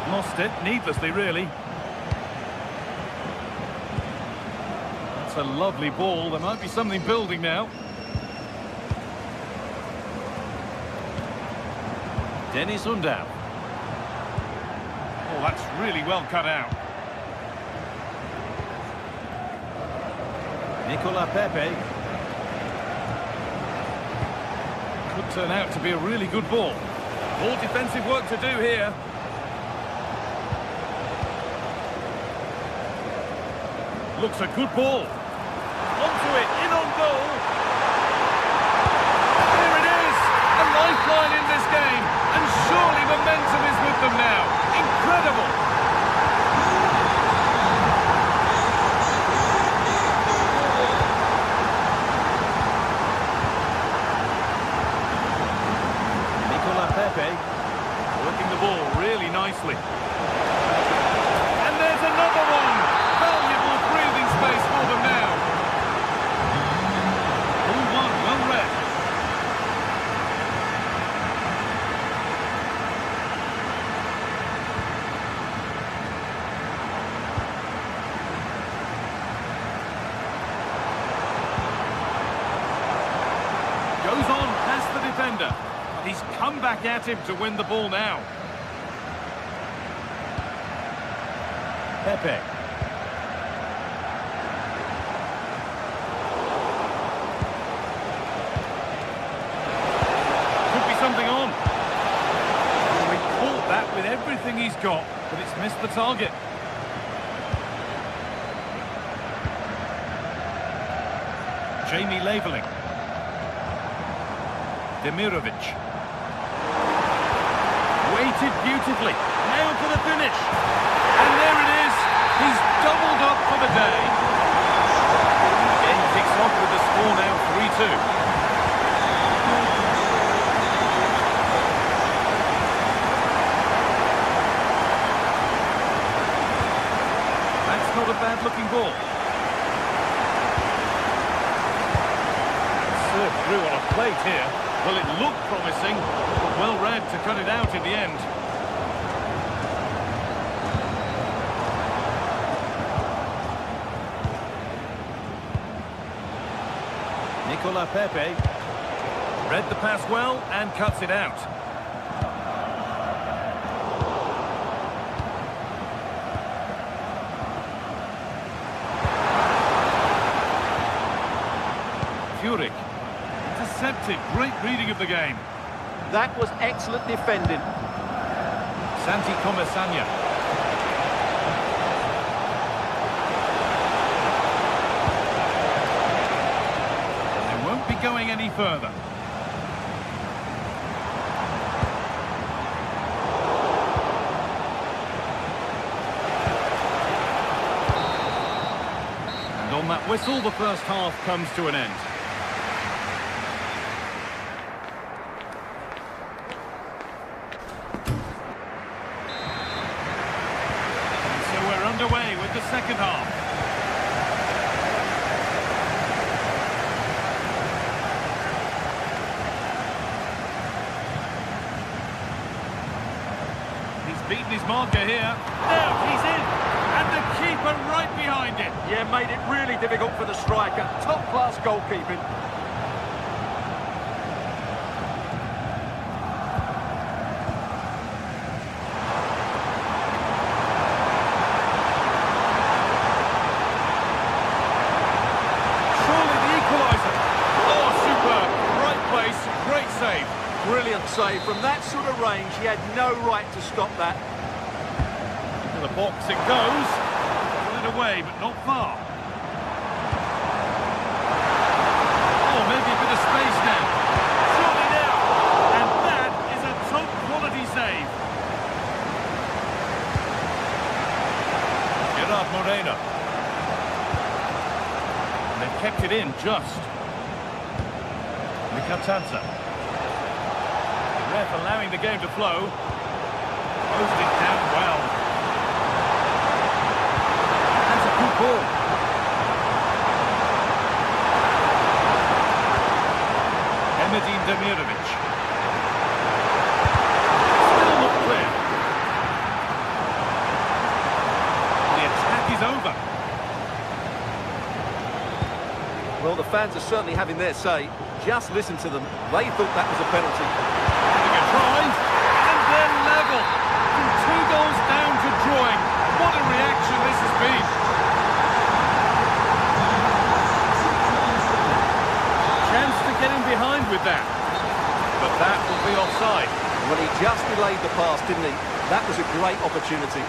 Lost it, needlessly really. That's a lovely ball. There might be something building now. Dennis Undav. Oh, that's really well cut out. Nicola Pepe. Could turn out to be a really good ball. More defensive work to do here. Looks a good ball. Onto it, in on goal. Here it is, a lifeline in this game, and surely momentum is with them now. Incredible. Nicola Pepe working the ball really nicely. And there's another one. Valuable breathing space for them now. All one, well read. Goes on past the defender. But he's come back at him to win the ball now. Pepe. Could be something on. everything he's got, but it's missed the target. Jamie Laveling. Demirovic. Weighted beautifully. Nailed to the finish. And there it is. He's doubled up for the day. The game kicks off with the score now 3-2. That's not a bad-looking ball. Served through on a plate here. Well, it looked promising, but well read to cut it out in the end. Nicola Pepe read the pass well and cuts it out. Furyk intercepted. Great reading of the game. That was excellent defending. Santi Comesaña. They won't be going any further. And on that whistle, the first half comes to an end. Underway with the second half. He's beaten his marker here. Now he's in, and the keeper right behind it. Yeah, made it really difficult for the striker. Top-class goalkeeping. Brilliant save. From that sort of range, he had no right to stop that. To the box it goes. Put it away, but not far. Oh, maybe a bit of space now. Surely now. And that is a top-quality save. Gerard Moreno. And they've kept it in just. Mikatadze. Allowing the game to flow. Closed it down well. That's a good ball. Emedin Demirovic. Still not clear. The attack is over. Well, the fans are certainly having their say. Just listen to them. They thought that was a penalty. And they're level. From 2 goals down to drawing. What a reaction this has been. Chance to get in behind with that. But that will be offside. Well, he just delayed the pass, didn't he? That was a great opportunity.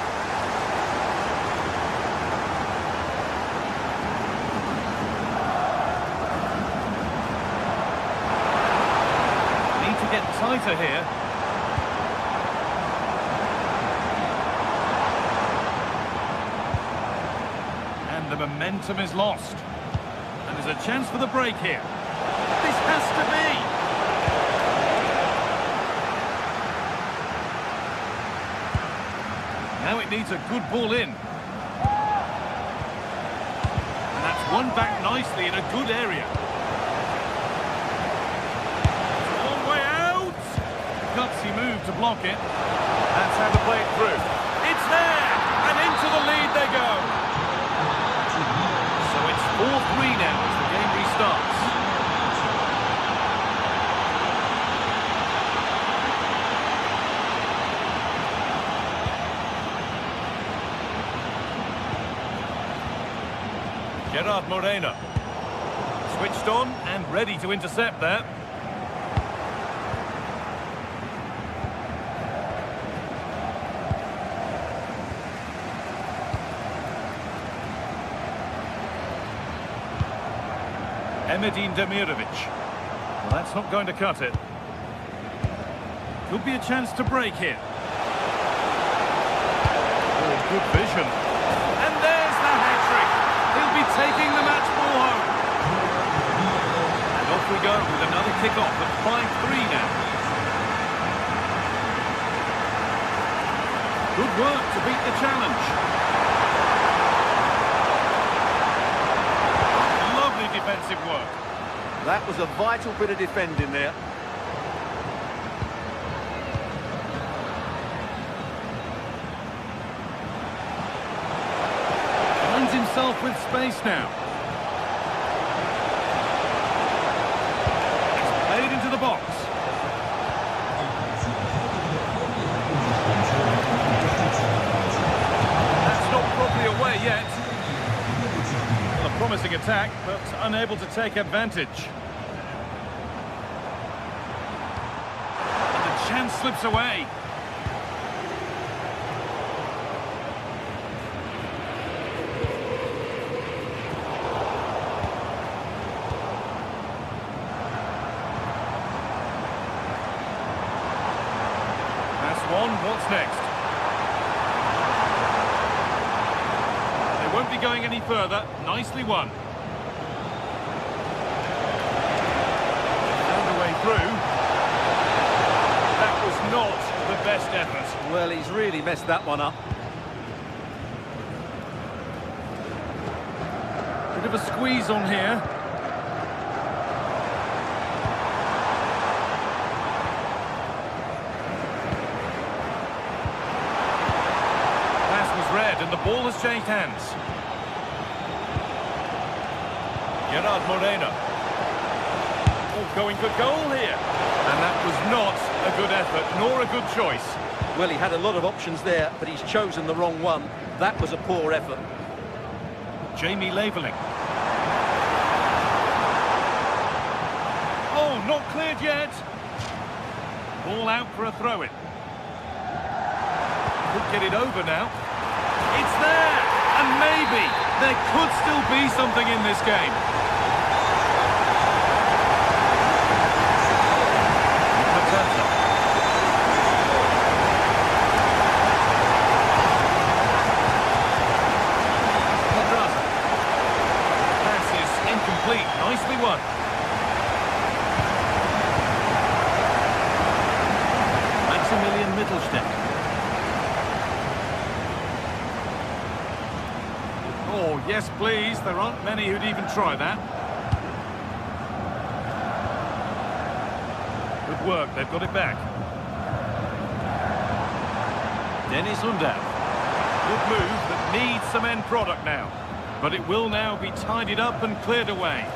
Need to get tighter here. The momentum is lost. And there's a chance for the break here. This has to be. Now it needs a good ball in. And that's won back nicely in a good area. It's a long way out. Gutsy move to block it. That's how to play it through. It's there. And into the lead they go. 4-3 now as the game restarts. Gerard Moreno. Switched on and ready to intercept there. Mehmedin Demirovic. Well, that's not going to cut it. Could be a chance to break here. Oh, good vision. And there's the hat-trick. He'll be taking the match ball home. And off we go with another kick-off at 5-3 now. Good work to beat the challenge. Lovely defensive work. That was a vital bit of defending there. Finds himself with space now. It's played into the box. That's not properly away yet. Well, a promising attack, but unable to take advantage. And the chance slips away. What's next? They won't be going any further. Nicely won. Found a way through. That was not the best effort. Well, he's really messed that one up. Bit of a squeeze on here. Red, and the ball has changed hands. Gerard Moreno. Oh, going for goal here. And that was not a good effort, nor a good choice. Well, he had a lot of options there, but he's chosen the wrong one. That was a poor effort. Jamie Laveling. Oh, not cleared yet. Ball out for a throw-in. Could get it over now. It's there, and maybe there could still be something in this game. Pass is incomplete. Nicely won. Maximilian Mittelstädt. Oh, yes, please. There aren't many who'd even try that. Good work. They've got it back. Dennis Undav. Good move that needs some end product now. But it will now be tidied up and cleared away.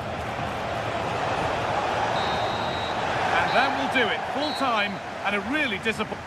And that will do it. Full time and a really disappointing...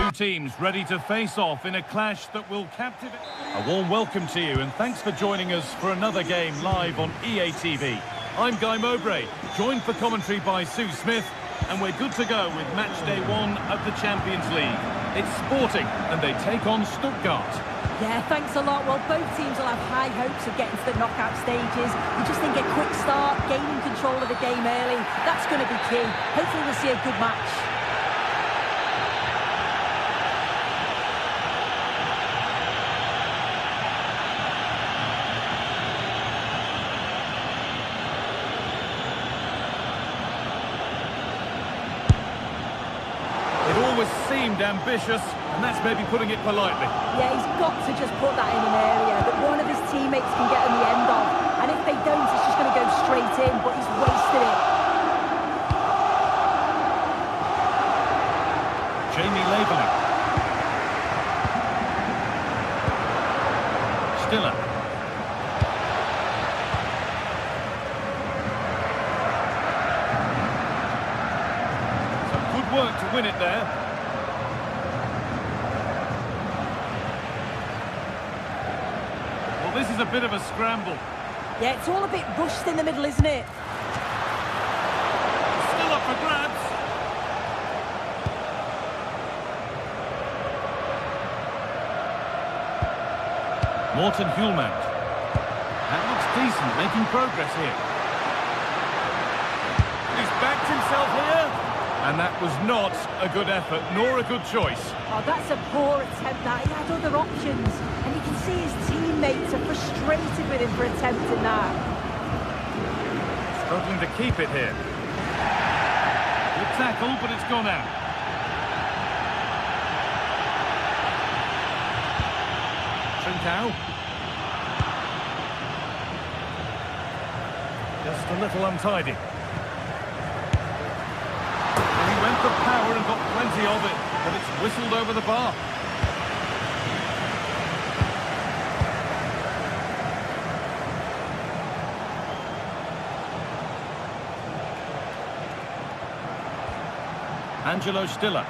Two teams ready to face off in a clash that will captivate. A warm welcome to you and thanks for joining us for another game live on EA TV. I'm Guy Mowbray, joined for commentary by Sue Smith, and we're good to go with match day 1 of the Champions League. It's Sporting and they take on Stuttgart. Yeah, thanks a lot. Well, both teams will have high hopes of getting to the knockout stages. We just think a quick start, gaining control of the game early, that's going to be key. Hopefully we'll see a good match. Seemed ambitious, and that's maybe putting it politely. Yeah, he's got to just put that in an area that one of his teammates can get on the end of, and if they don't, it's just going to go straight in, but he's wasted it. Jamie Labeling. Stiller. Some good work to win it there. Well, this is a bit of a scramble. Yeah, it's all a bit rushed in the middle, isn't it? Still up for grabs. Morten Hjulmand. That looks decent, making progress here. He's backed himself here. And that was not a good effort, nor a good choice. Oh, that's a poor attempt, that. He had other options. And you can see his teammates are frustrated with him for attempting that. Struggling to keep it here. Good tackle, but it's gone out. Trincao. Just a little untidy. He went for power and got plenty of it, but it's whistled over the bar. Angelo Stiller.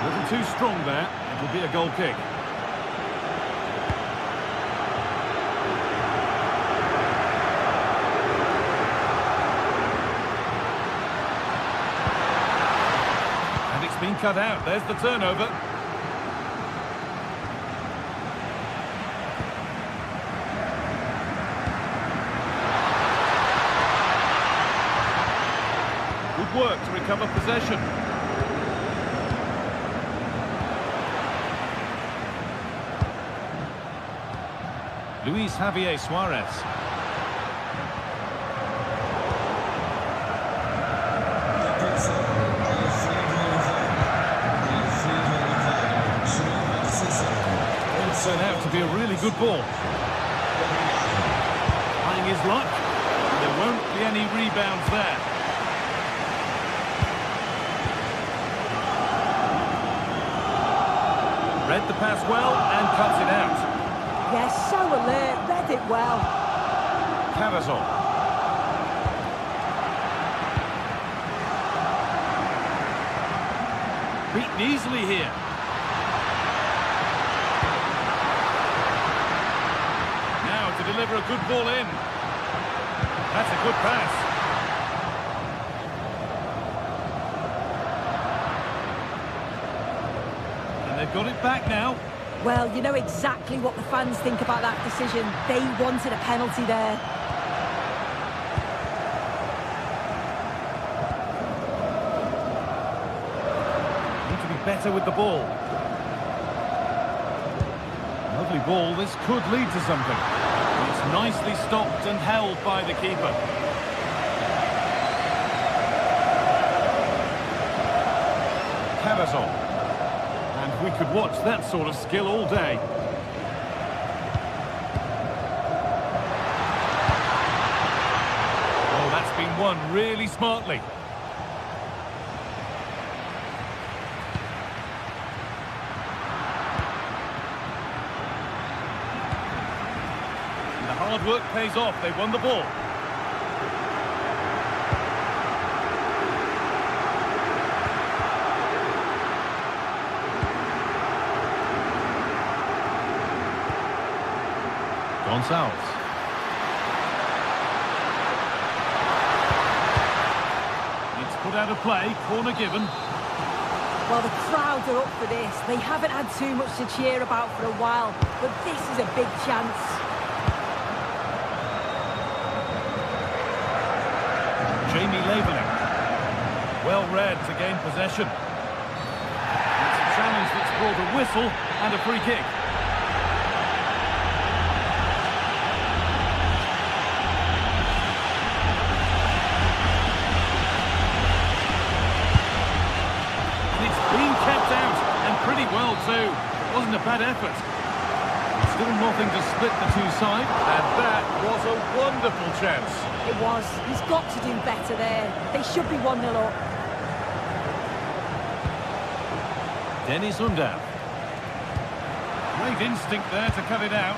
A little too strong there. It'll be a goal kick. And it's been cut out. There's the turnover. Work to recover possession. Luis Javier Suarez. It's turned out to be a really good ball. Trying his luck. There won't be any rebounds there. Read the pass well and cuts it out. Yeah, so alert, read it well. Cavazon. Beaten easily here. Now to deliver a good ball in. That's a good pass. They've got it back now. Well, you know exactly what the fans think about that decision. They wanted a penalty there. Need to be better with the ball. Lovely ball. This could lead to something. It's nicely stopped and held by the keeper. Cavazon. We could watch that sort of skill all day. Oh, that's been won really smartly. And the hard work pays off. They won the ball. Gonçalves. It's put out of play, corner given. Well, the crowd are up for this. They haven't had too much to cheer about for a while, but this is a big chance. Jamie Laveling. Well read to gain possession. It's a challenge that's brought a whistle and a free kick. Kept out, and pretty well too. It wasn't a bad effort. Still nothing to split the two sides, and that was a wonderful chance. It was. He's got to do better there. They should be 1-0 up. Dennis Undav. Great instinct there to cut it out.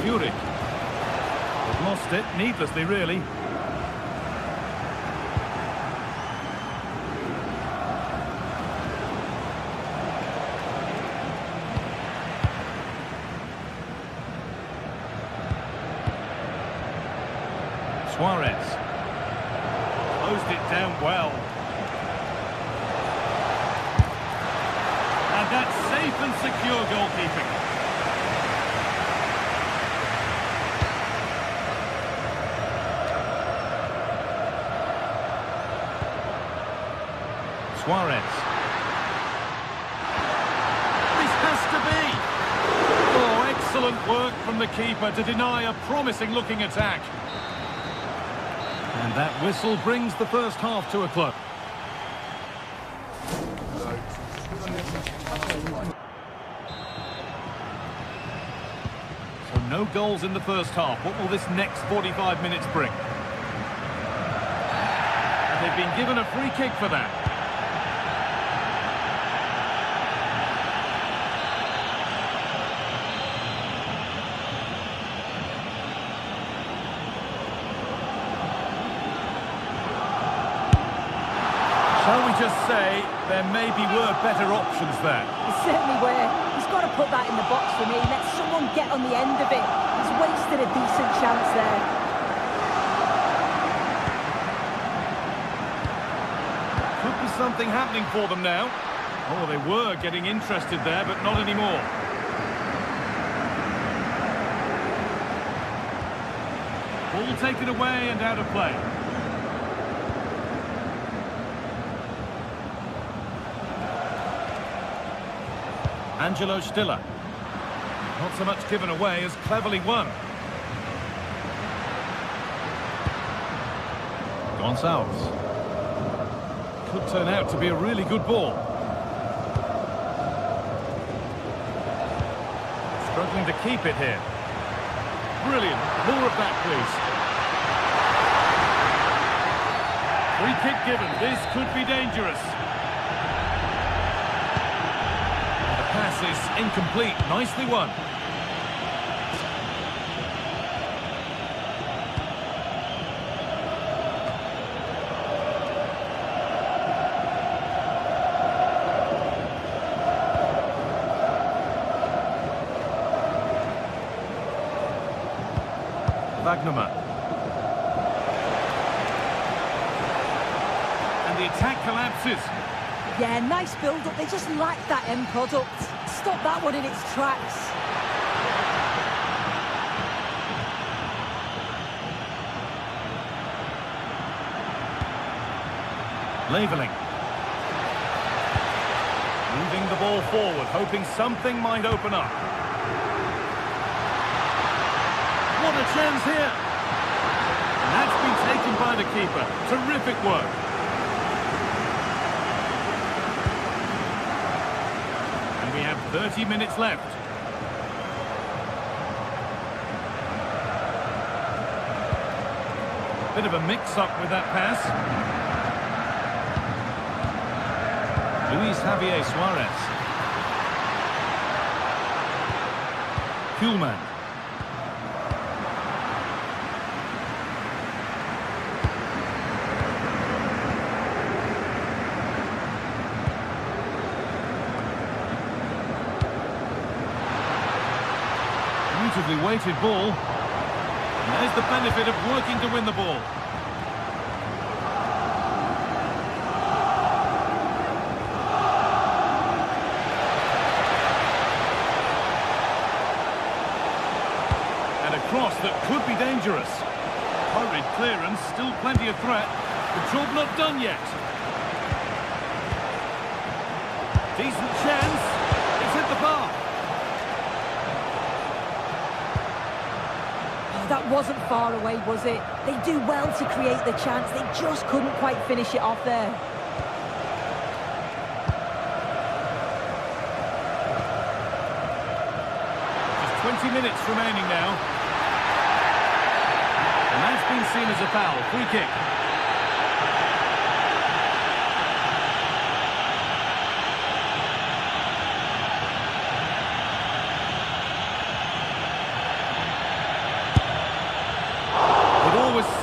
Fury. They've lost it needlessly, really. Suarez. Closed it down well. And that's safe and secure goalkeeping. Suarez. This has to be. Oh, excellent work from the keeper to deny a promising-looking attack. And that whistle brings the first half to a close. So no goals in the first half. What will this next 45 minutes bring? And they've been given a free kick for that. Shall we just say there maybe were better options there? There certainly were. He's got to put that in the box for me. Let someone get on the end of it. He's wasted a decent chance there. Could be something happening for them now. Oh, they were getting interested there, but not anymore. Ball taken away and out of play. Angelo Stiller. Not so much given away as cleverly won. Gonçalves. Could turn out to be a really good ball. Struggling to keep it here. Brilliant. More of that, please. Free kick given. This could be dangerous. Pass is incomplete. Nicely won. Wagnerman. And the attack collapses. Yeah, nice build-up. They just lack that end product. Stop that one in its tracks. Laveling. Moving the ball forward, hoping something might open up. What a chance here! And that's been taken by the keeper. Terrific work. And we have 30 minutes left. Bit of a mix-up with that pass. Luis Javier Suarez. Kuhlmann. beautifully weighted ball. And there's the benefit of working to win the ball. And a cross that could be dangerous. Hurried clearance, still plenty of threat. The job not done yet. Decent chance. It's hit the bar. Oh, that wasn't far away, was it? They do well to create the chance. They just couldn't quite finish it off there. Just 20 minutes remaining now. And that's been seen as a foul. Free kick.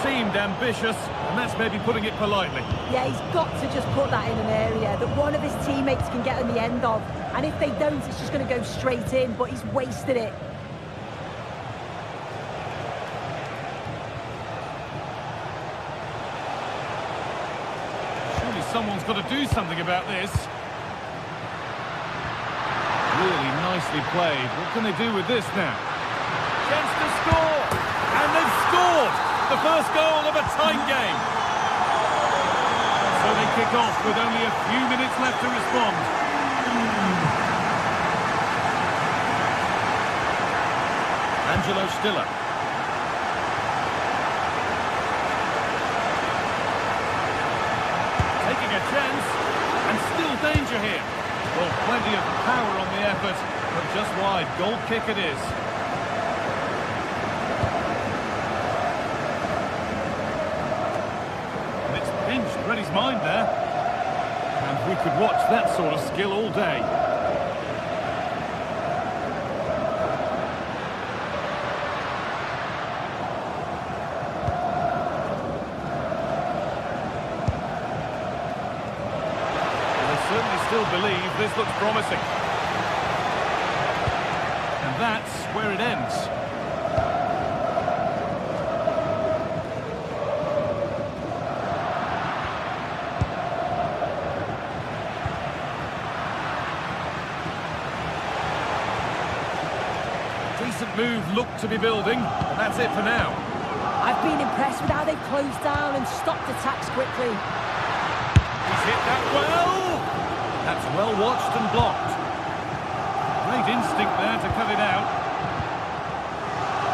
Seemed ambitious, and that's maybe putting it politely. Yeah, he's got to just put that in an area that one of his teammates can get on the end of, and if they don't, it's just going to go straight in, but he's wasted it. Surely someone's got to do something about this. Really nicely played. What can they do with this now? Chance to score! And they've scored! The first goal of a tight game. So they kick off with only a few minutes left to respond. Angelo Stiller. Taking a chance, and still danger here. Well, plenty of power on the effort, but just wide. Goal kick it is. Read his mind there, and we could watch that sort of skill all day. Well, they certainly still believe this looks promising. And that's where it ends. Decent move looked to be building, and that's it for now. I've been impressed with how they've closed down and stopped attacks quickly. He's hit that well! That's well watched and blocked. Great instinct there to cut it out.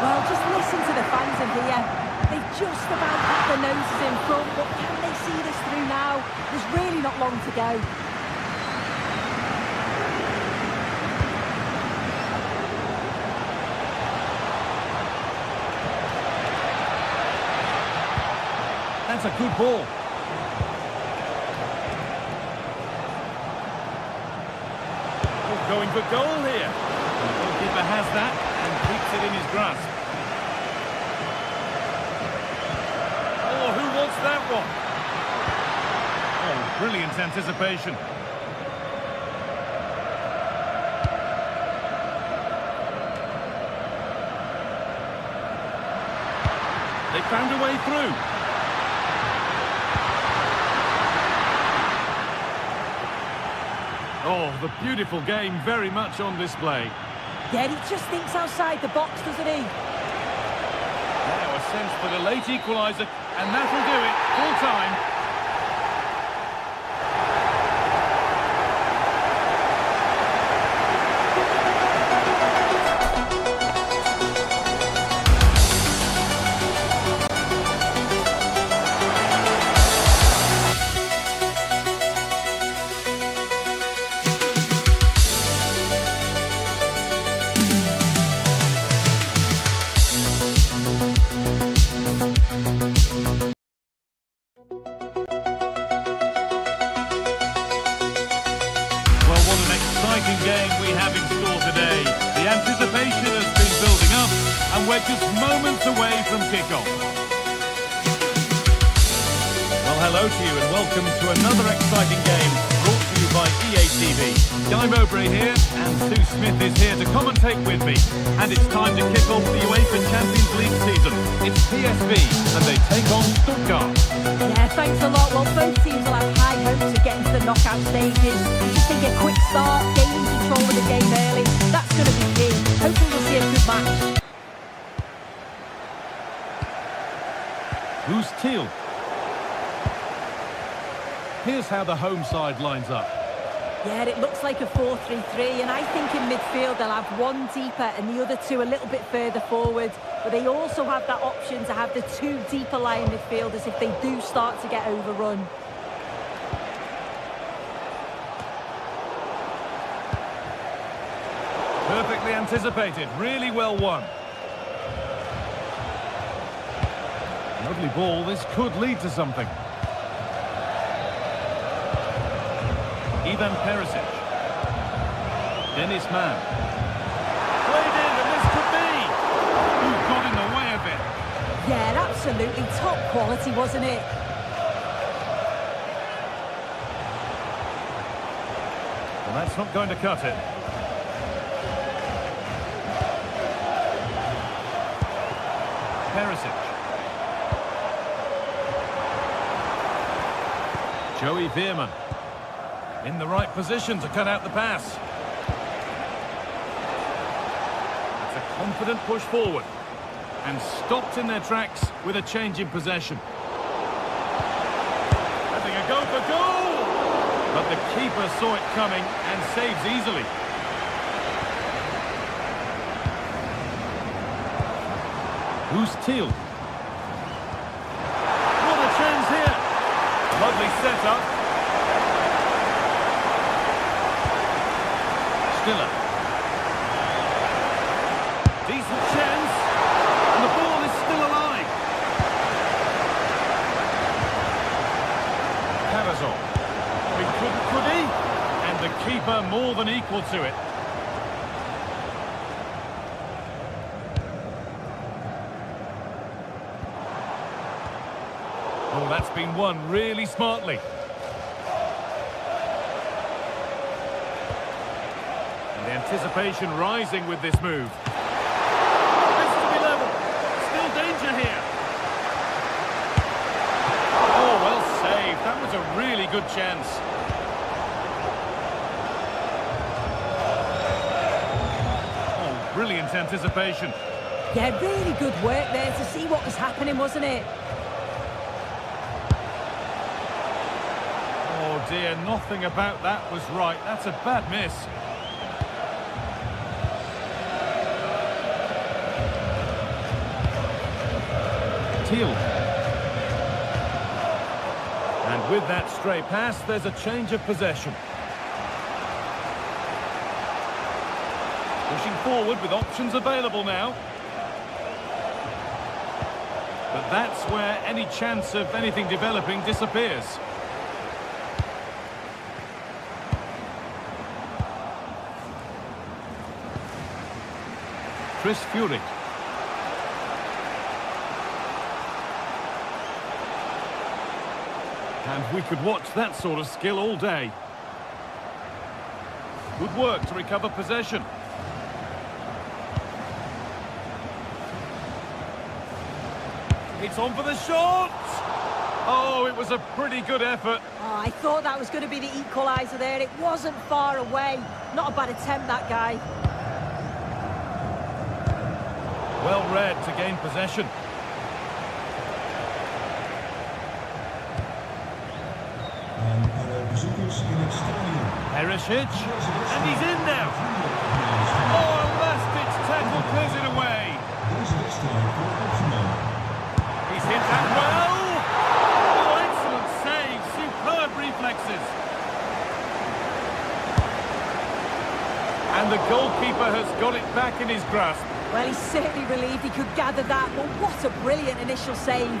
Well, just listen to the fans in here. They've just about got their noses in front, but can they see this through now? There's really not long to go. That's a good ball. Oh, going for goal here. The goalkeeper has that and keeps it in his grasp. Oh, who wants that one? Oh, brilliant anticipation. They found a way through. Oh, the beautiful game very much on display. Yeah, he just thinks outside the box, doesn't he? Now a sense for the late equaliser, and that'll do it, full time. Game we have in store today. The anticipation has been building up, and we're just moments away from kick-off. Well, hello to you and welcome to another exciting game brought to you by EA TV. Hi Mowbray here, and Sue Smith is here to commentate with me. And it's time to kick off the UEFA Champions League season. It's PSV, and they take on Stuttgart. Yeah, thanks a lot. Well, both teams will have high hopes of getting to the knockout stages. I just think a quick start, gaining control of the game early, that's going to be key. Hopefully we'll see a good match. Who's Teal? Here's how the home side lines up. Yeah, it looks like a 4-3-3, and I think in midfield they'll have one deeper and the other two a little bit further forward. But they also have that option to have the two deeper lying midfielders if they do start to get overrun. Perfectly anticipated, really well won. Lovely ball, this could lead to something. Ivan Perisic. Dennis Mann. Played in, and this could be. Who got in the way of it? Yeah, absolutely top quality, wasn't it? Well, that's not going to cut it. Perisic. Joey Veerman. In the right position to cut out the pass. It's a confident push forward. And stopped in their tracks with a change in possession. Having a go for goal! But the keeper saw it coming and saves easily. Who's Teal? What a chance here! Lovely setup. Stiller. Decent chance. And the ball is still alive. Karazov. Could he? And the keeper more than equal to it. Oh, that's been won really smartly. And the anticipation rising with this move. This to be level. Still danger here. Oh, well saved. That was a really good chance. Oh, brilliant anticipation. Yeah, really good work there to see what was happening, wasn't it? Oh dear, nothing about that was right. That's a bad miss. Teal. And with that stray pass, there's a change of possession. Pushing forward with options available now. But that's where any chance of anything developing disappears. Chris Fury. And we could watch that sort of skill all day. Good work to recover possession. It's on for the shot! Oh, it was a pretty good effort. Oh, I thought that was going to be the equaliser there. It wasn't far away. Not a bad attempt, that guy. Well read to gain possession. Perisic, and he's in now. Oh, a last-ditch tackle clears it away. He's hit that well. Oh, excellent save, superb reflexes. And the goalkeeper has got it back in his grasp. Well, he's certainly relieved he could gather that, but what a brilliant initial save.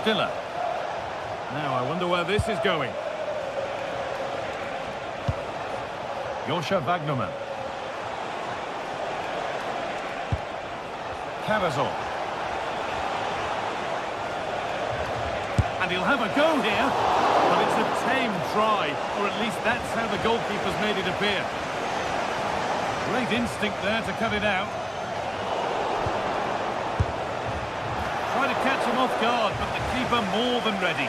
Stiller. Now I wonder where this is going. Wagnerman. Cavazor. And he'll have a go here, but it's a tame try, or at least that's how the goalkeeper's made it appear. Great instinct there to cut it out. Try to catch him off guard, but the keeper more than ready.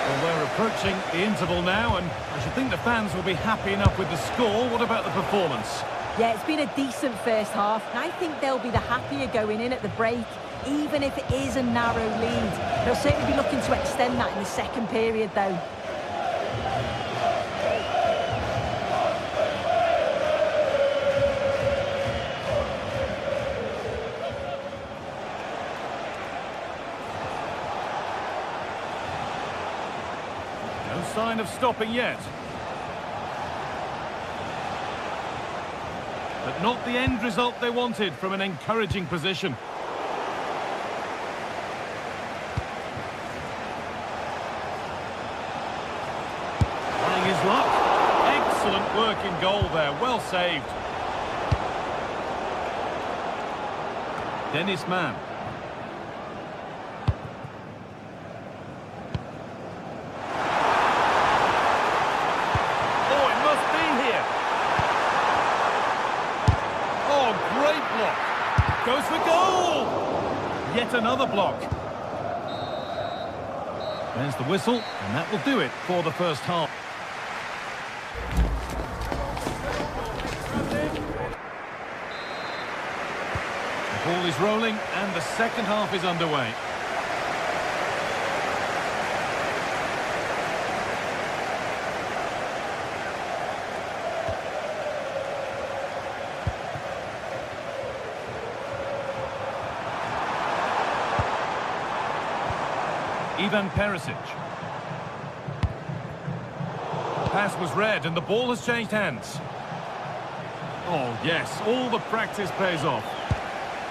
Well, we're approaching the interval now, and I should think the fans will be happy enough with the score. What about the performance? Yeah, it's been a decent first half, and I think they'll be the happier going in at the break, even if it is a narrow lead. They'll certainly be looking to extend that in the second period, though. No sign of stopping yet. But not the end result they wanted from an encouraging position. Trying his luck. Excellent work in goal there. Well saved. Dennis Mann. Oh, it must be here. Oh, great block. Goes for goal. Yet another block. There's the whistle, and that will do it for the first half. The ball is rolling, and the second half is underway. Ivan Perisic. Pass was read and the ball has changed hands. Oh yes, all the practice pays off.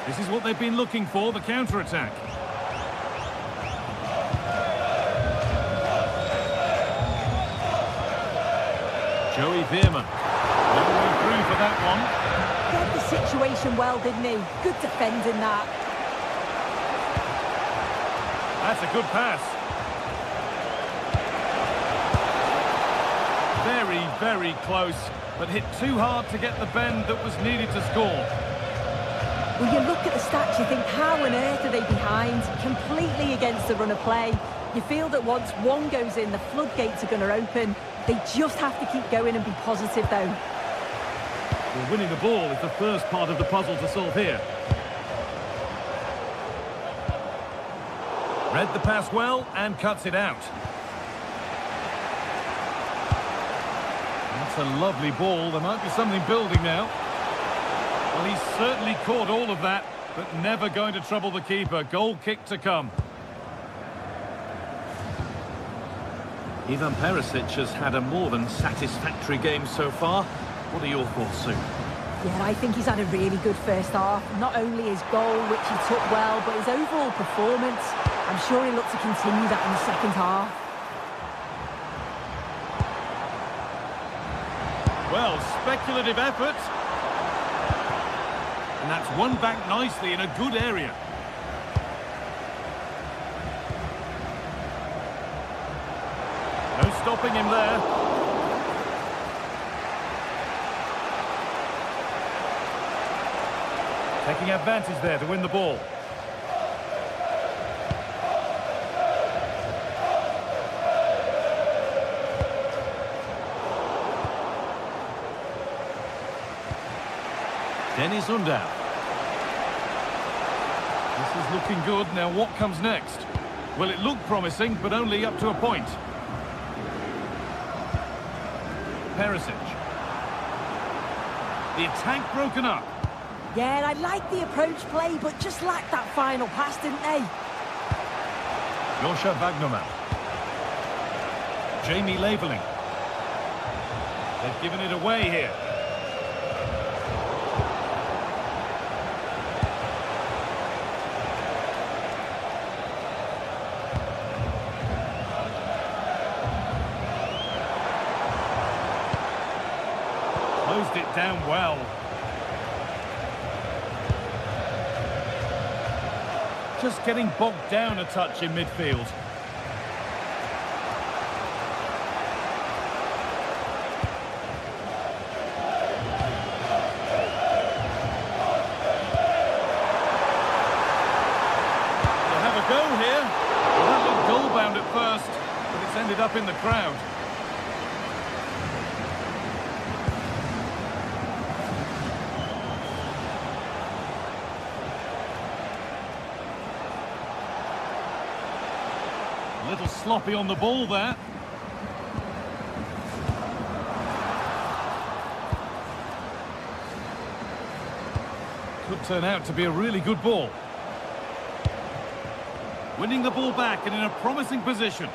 This is what they've been looking for, the counter-attack. Joey Veerman. No way through for that one. Read the situation well, didn't he? Good defending that. That's a good pass. Very, very close, but hit too hard to get the bend that was needed to score. When you look at the stats, you think, how on earth are they behind? Completely against the run of play. You feel that once one goes in, the floodgates are going to open. They just have to keep going and be positive, though. Well, winning the ball is the first part of the puzzle to solve here. Read the pass well and cuts it out. That's a lovely ball. There might be something building now. Well, he's certainly caught all of that, but never going to trouble the keeper. Goal kick to come. Ivan Perisic has had a more than satisfactory game so far. What are your thoughts, Sue? Yeah, I think he's had a really good first half. Not only his goal, which he took well, but his overall performance. I'm sure he'll look to continue that in the second half. Well, speculative effort. And that's won back nicely in a good area. No stopping him there. Taking advantage there to win the ball. Dennis Undav. This is looking good. Now what comes next? Well, it looked promising, but only up to a point. Perisic. The attack broken up. Yeah, I like the approach play, but just lacked that final pass, didn't they? Wagnerman. Jamie Labeling. They've given it away here. Closed it down well. Just getting bogged down a touch in midfield. Go here. Well, that looked goal-bound at first, but it's ended up in the crowd. A little sloppy on the ball there. Could turn out to be a really good ball. Winning the ball back and in a promising position.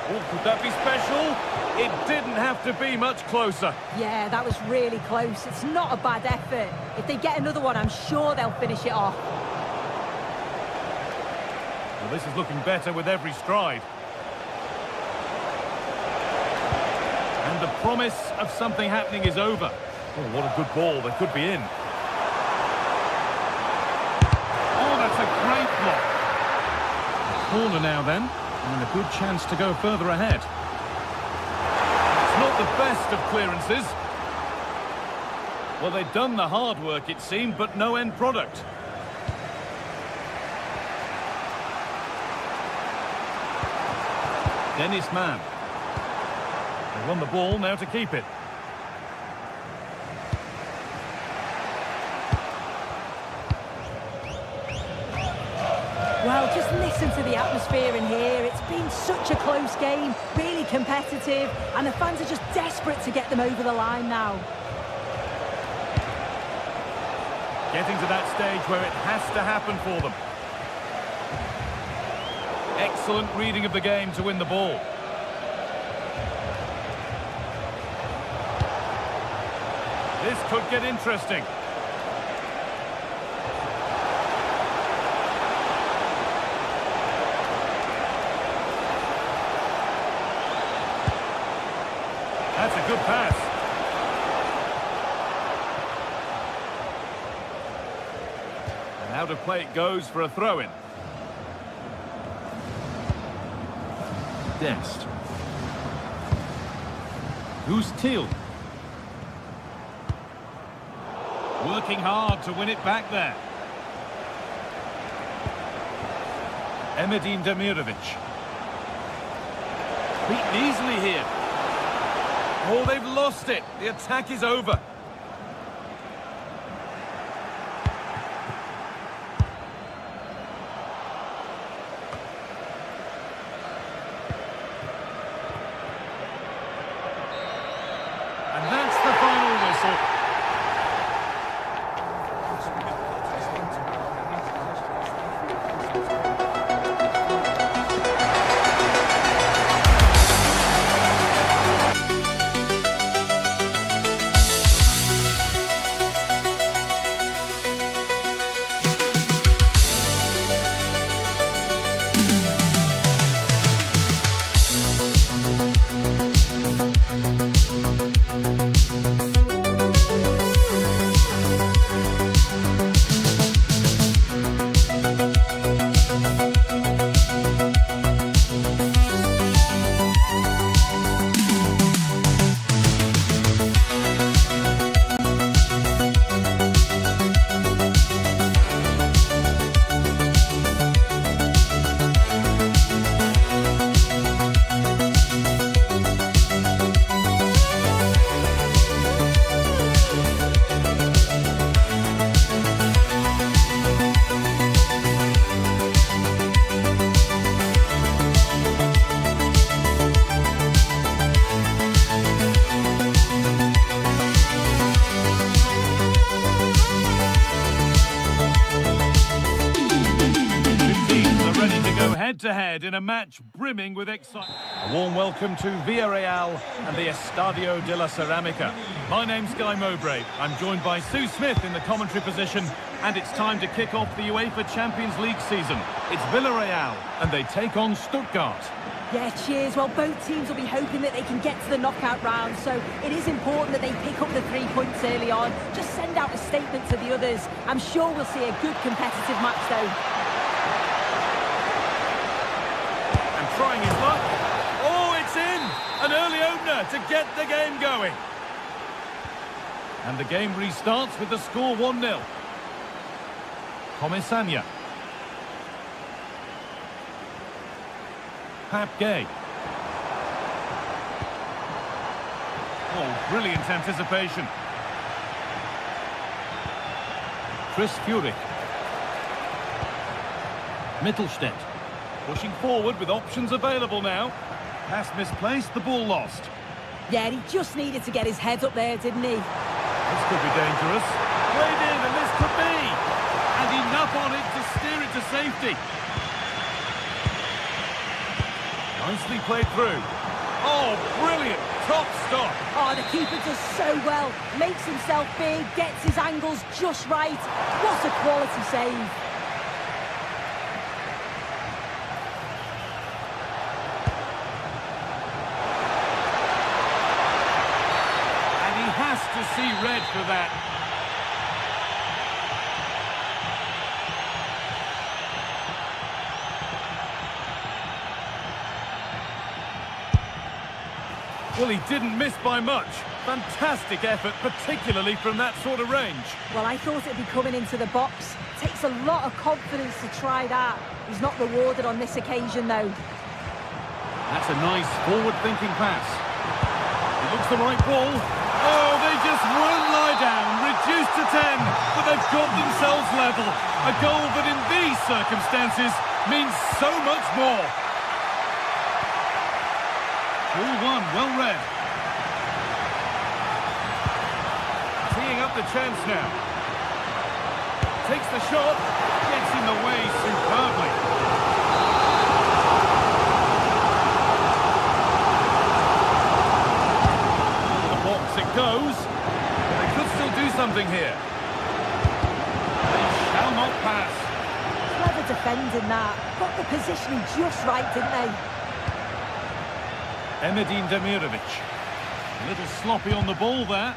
Oh, could that be special? It didn't have to be much closer. Yeah, that was really close. It's not a bad effort. If they get another one, I'm sure they'll finish it off. Well, this is looking better with every stride. And the promise of something happening is over. Oh, what a good ball. They could be in. A great block. Corner now then, and a good chance to go further ahead. It's not the best of clearances. Well, they'd done the hard work, it seemed, but no end product. Dennis Mann. They won the ball, now to keep it. Well, just listen to the atmosphere in here. It's been such a close game, really competitive, and the fans are just desperate to get them over the line now. Getting to that stage where it has to happen for them. Excellent reading of the game to win the ball. This could get interesting. That's a good pass. And out of play it goes for a throw-in. Dest. Who's Teal? Working hard to win it back there. Emedin Demirovic. Beaten easily here. Oh, they've lost it. The attack is over. And that's the final whistle. Head-to-head in a match brimming with excitement. A warm welcome to Villarreal and the Estadio de la Ceramica. My name's Guy Mowbray. I'm joined by Sue Smith in the commentary position, and it's time to kick off the UEFA Champions League season. It's Villarreal, and they take on Stuttgart. Yeah, cheers. Well, both teams will be hoping that they can get to the knockout round, so it is important that they pick up the 3 points early on. Just send out a statement to the others. I'm sure we'll see a good competitive match, though. And trying his luck. Oh, it's in! An early opener to get the game going. And the game restarts with the score 1-0. Comisania. Pap Gay. Oh, brilliant anticipation. Chris Furyk. Mittelstedt. Pushing forward with options available now. Pass misplaced, the ball lost. Yeah, he just needed to get his head up there, didn't he? This could be dangerous. Played in, and this could be. And enough on it to steer it to safety. Nicely played through. Oh, brilliant. Top stop. Oh, the keeper does so well. Makes himself big, gets his angles just right. What a quality save. And he has to see red for that. Well, he didn't miss by much. Fantastic effort, particularly from that sort of range. Well, I thought it'd be coming into the box. Takes a lot of confidence to try that. He's not rewarded on this occasion, though. That's a nice forward-thinking pass. He looks the right ball. Oh, they just won't lie down. Reduced to 10, but they've got themselves level. A goal that in these circumstances means so much more. 2-1, well read. Teeing up the chance now. Takes the shot, gets in the way superbly. The box it goes. They could still do something here. They shall not pass. Clever defending that. Got the positioning just right, didn't they? Emedin Demirovic. A little sloppy on the ball there.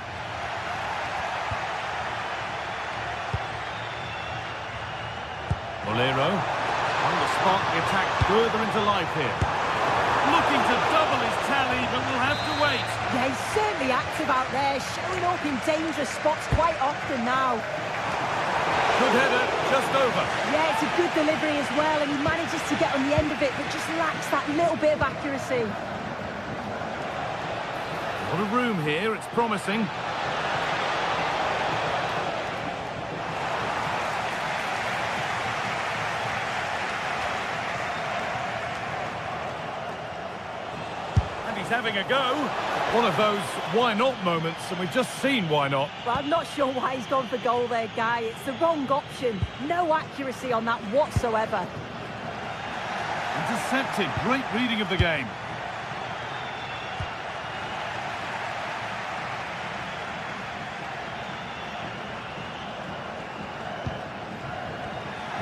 Bolero. On the spot, the attack further into life here. Looking to double his tally, but will have to wait. Yeah, he's certainly active out there, showing up in dangerous spots quite often now. Good header, just over. Yeah, it's a good delivery as well, and he manages to get on the end of it, but just lacks that little bit of accuracy. What a room here, it's promising. And he's having a go. One of those why not moments, and we've just seen why not. Well, I'm not sure why he's gone for goal there, Guy. It's the wrong option. No accuracy on that whatsoever. Intercepted, great reading of the game.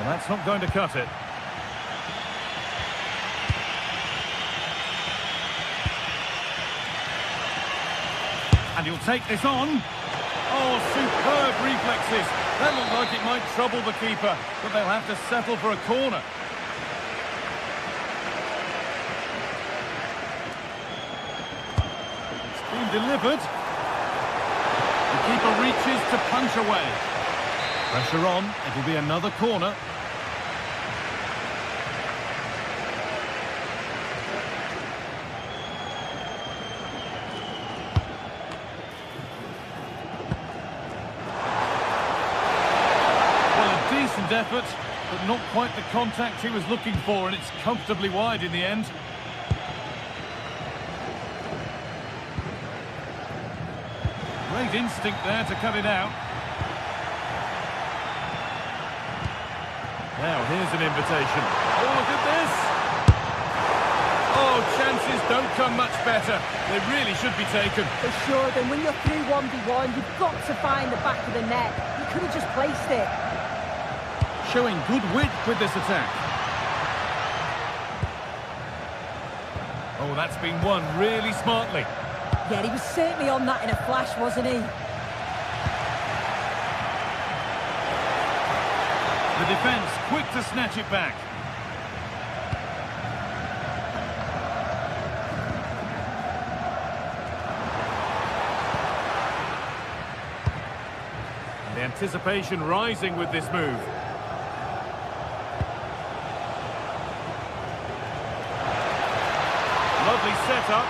Well, that's not going to cut it. And he'll take this on. Oh, superb reflexes. That looked like it might trouble the keeper, but they'll have to settle for a corner. It's been delivered. The keeper reaches to punch away. Pressure on, it'll be another corner. Well, a decent effort, but not quite the contact he was looking for, and it's comfortably wide in the end. Great instinct there to cut it out. Now, here's an invitation. Oh, look at this! Oh, chances don't come much better. They really should be taken. For sure, then when you're through 1v1, you've got to find the back of the net. You could have just placed it. Showing good width with this attack. Oh, that's been won really smartly. Yeah, he was certainly on that in a flash, wasn't he? The defence quick to snatch it back. And the anticipation rising with this move. Lovely setup.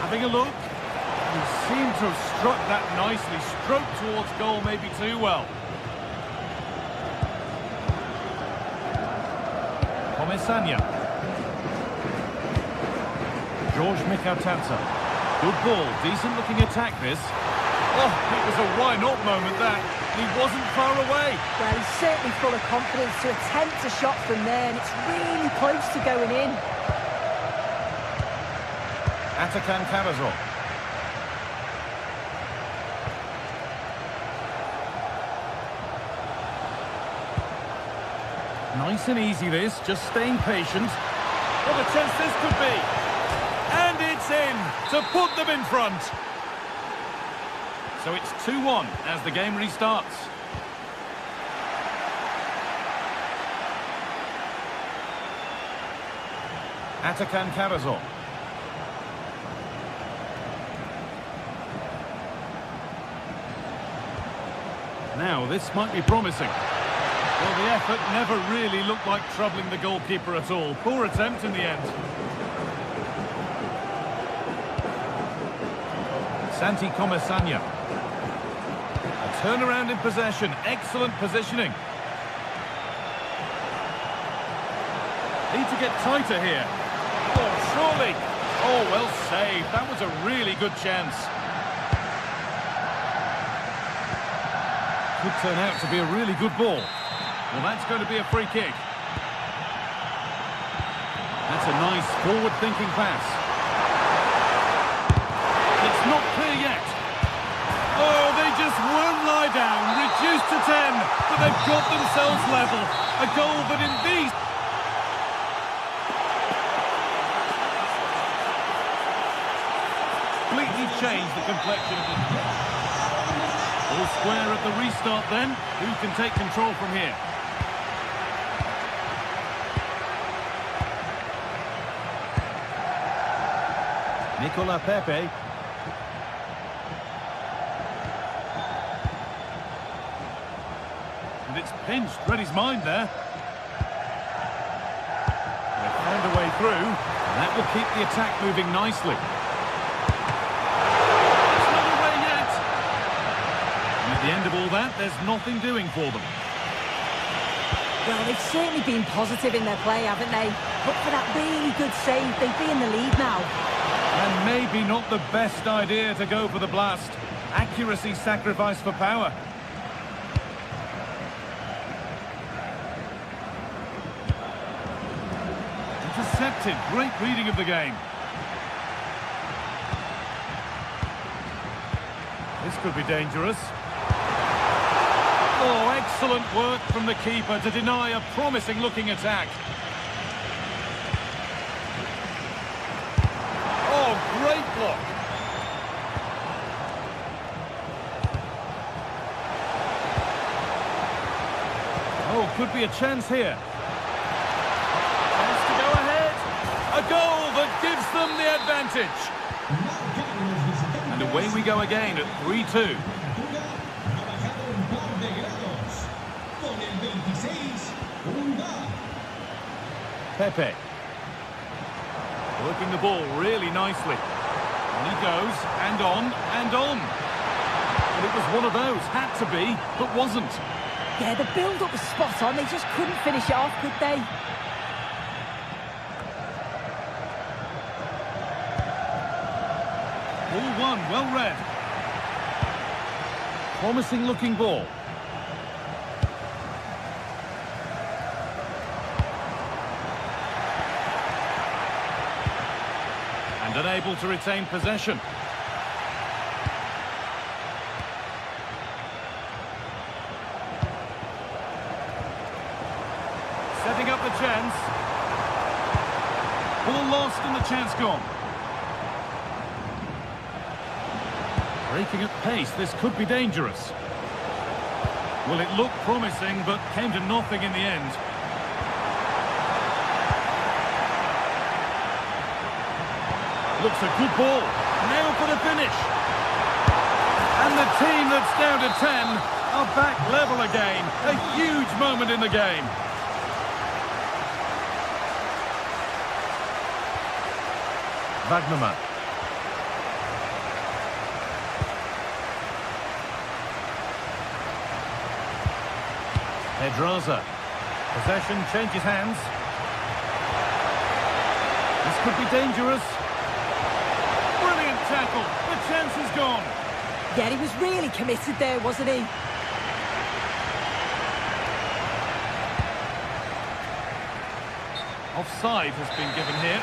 Having a look. He seemed to have struck that nicely. Stroked towards goal maybe too well. Comesaña. George Mikautanza. Good ball. Decent looking attack this. Oh, it was a why not moment that. He wasn't far away. Well, he's certainly full of confidence to attempt a shot from there, and it's really close to going in. Atakan Karazor. Nice and easy this, just staying patient. What a chance this could be. And it's in to put them in front. So it's 2-1 as the game restarts. Atakan Karazor. Now, this might be promising. Well, the effort never really looked like troubling the goalkeeper at all. Poor attempt in the end. Santi Comesaña. A turnaround in possession. Excellent positioning. Need to get tighter here. Oh, surely. Oh, well saved. That was a really good chance. Could turn out to be a really good ball. Well, that's going to be a free kick. That's a nice forward-thinking pass. It's not clear yet. Oh, they just won't lie down. Reduced to 10, but they've got themselves level. A goal that in these... completely changed the complexion of this game. All square at the restart then. Who can take control from here? Nicola Pepe. And it's pinched, read his mind there. They've found a way through, and that will keep the attack moving nicely. It's not away yet. And at the end of all that, there's nothing doing for them. Well, they've certainly been positive in their play, haven't they? But for that really good save, they'd be in the lead now. And maybe not the best idea to go for the blast. Accuracy sacrificed for power. Intercepted. Great reading of the game. This could be dangerous. Oh, excellent work from the keeper to deny a promising-looking attack. Oh, great block. Oh, could be a chance here. Chance to go ahead. A goal that gives them the advantage. And away we go again at 3-2. Pepe. Working the ball really nicely. And he goes, and on, and on. And it was one of those, had to be, but wasn't. Yeah, the build-up was spot on. They just couldn't finish it off, could they? Ball one, well read. Promising looking ball. And unable to retain possession. Setting up the chance. Ball lost and the chance gone. Breaking at pace, this could be dangerous. Well, it looked promising, but came to nothing in the end. Looks a good ball. Now for the finish. And the team that's down to 10 are back level again. A huge moment in the game. Wagnerman. Pedraza. Possession changes hands. This could be dangerous. Brilliant tackle. The chance is gone. Yeah, he was really committed there, wasn't he? Offside has been given here.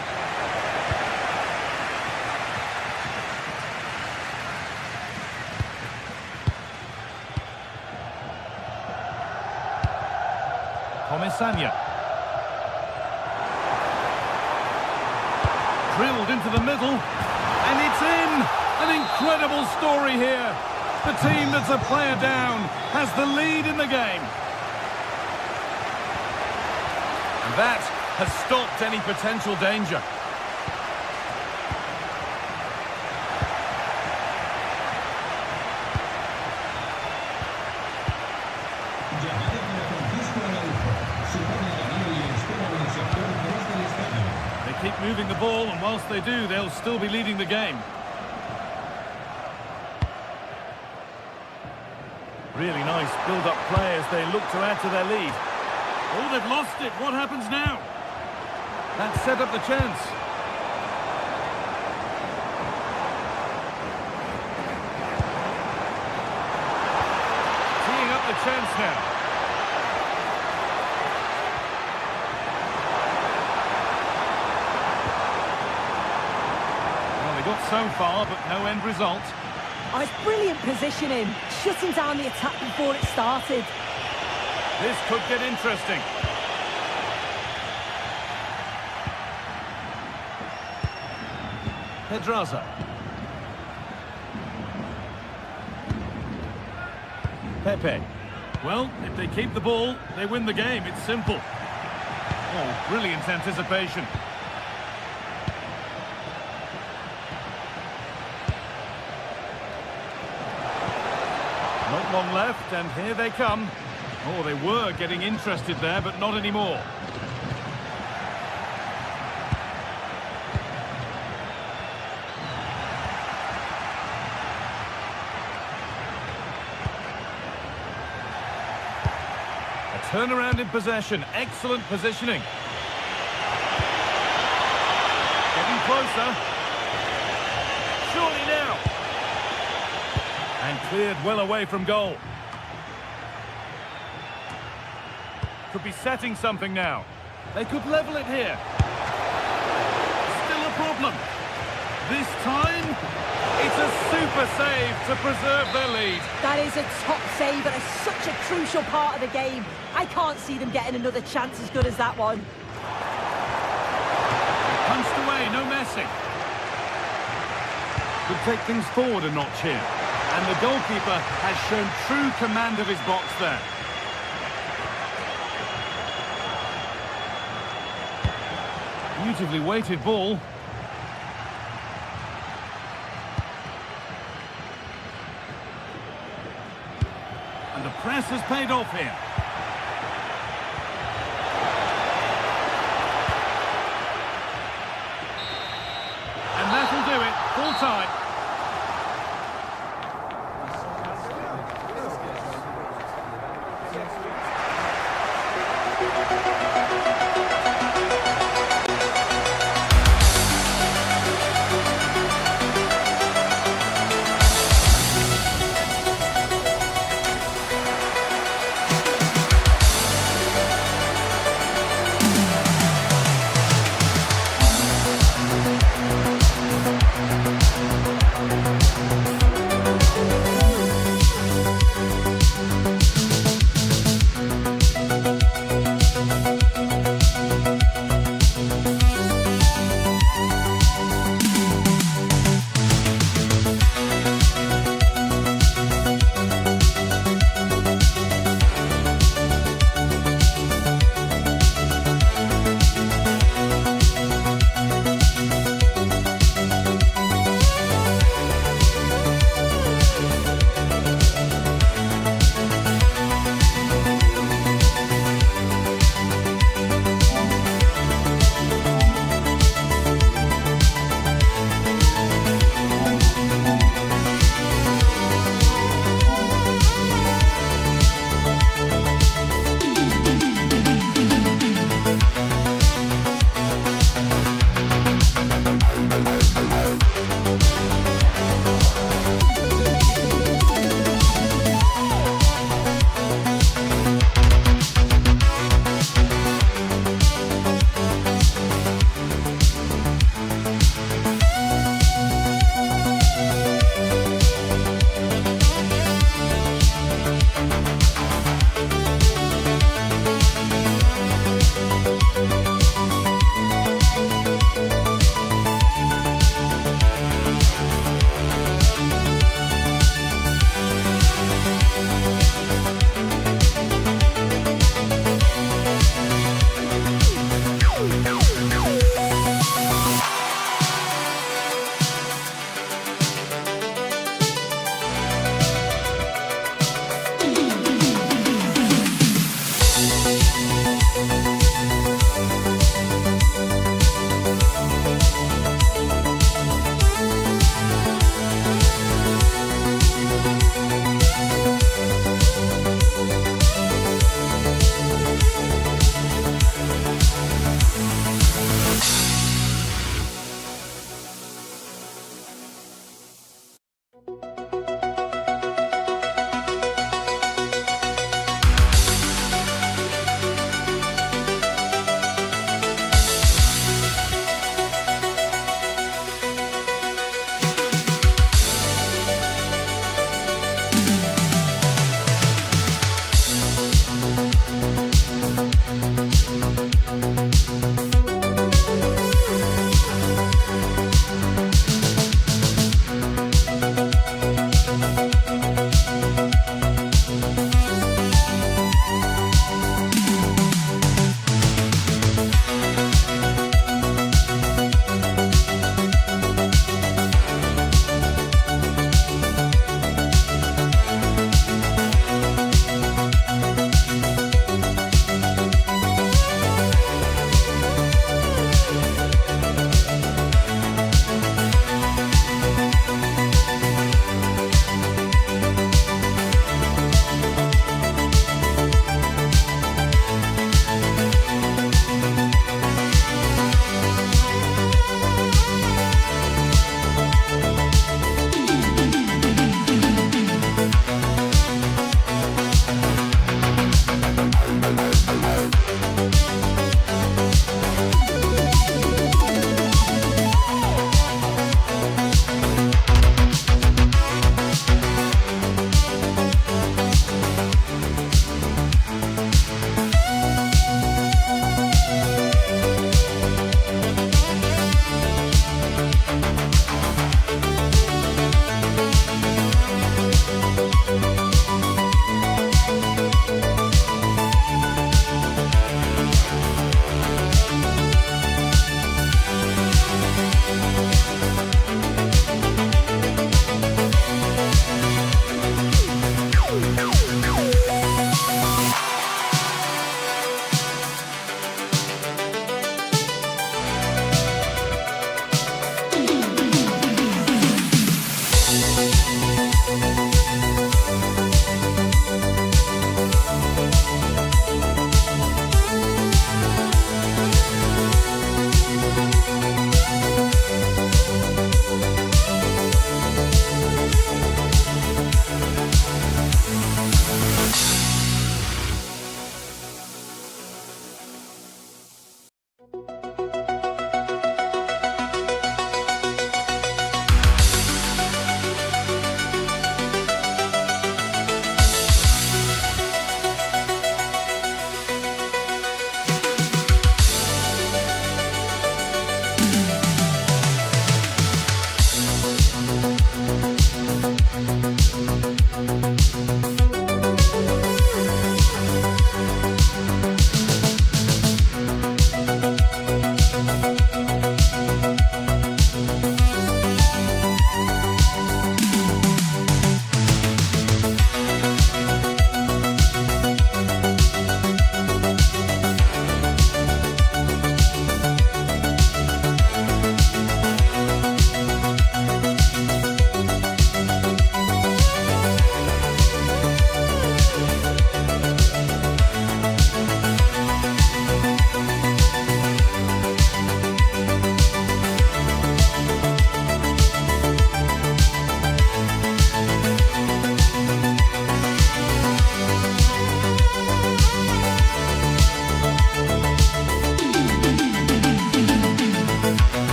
Comisania. Drilled into the middle, and it's in! An incredible story here. The team that's a player down has the lead in the game. And that has stopped any potential danger. They keep moving the ball, and whilst they do, they'll still be leading the game. Really nice build-up play as they look to add to their lead. Oh, they've lost it. What happens now? That set up the chance. Teeing up the chance now. Well, they got so far, but no end result. Oh, it's brilliant positioning, shutting down the attack before it started. This could get interesting. Pedraza. Pepe. Well, if they keep the ball, they win the game. It's simple. Oh, brilliant anticipation. Not long left, and here they come. Oh, they were getting interested there, but not anymore. A turnaround in possession. Excellent positioning. Getting closer. Surely now. And cleared well away from goal. Could be setting something now. They could level it here. Still a problem. This time, it's a super save to preserve their lead. That is a top save, and it's such a crucial part of the game. I can't see them getting another chance as good as that one. Punched away, no messing. Could take things forward a notch here. And the goalkeeper has shown true command of his box there. Beautifully weighted ball. And the press has paid off here. And that'll do it. Full time.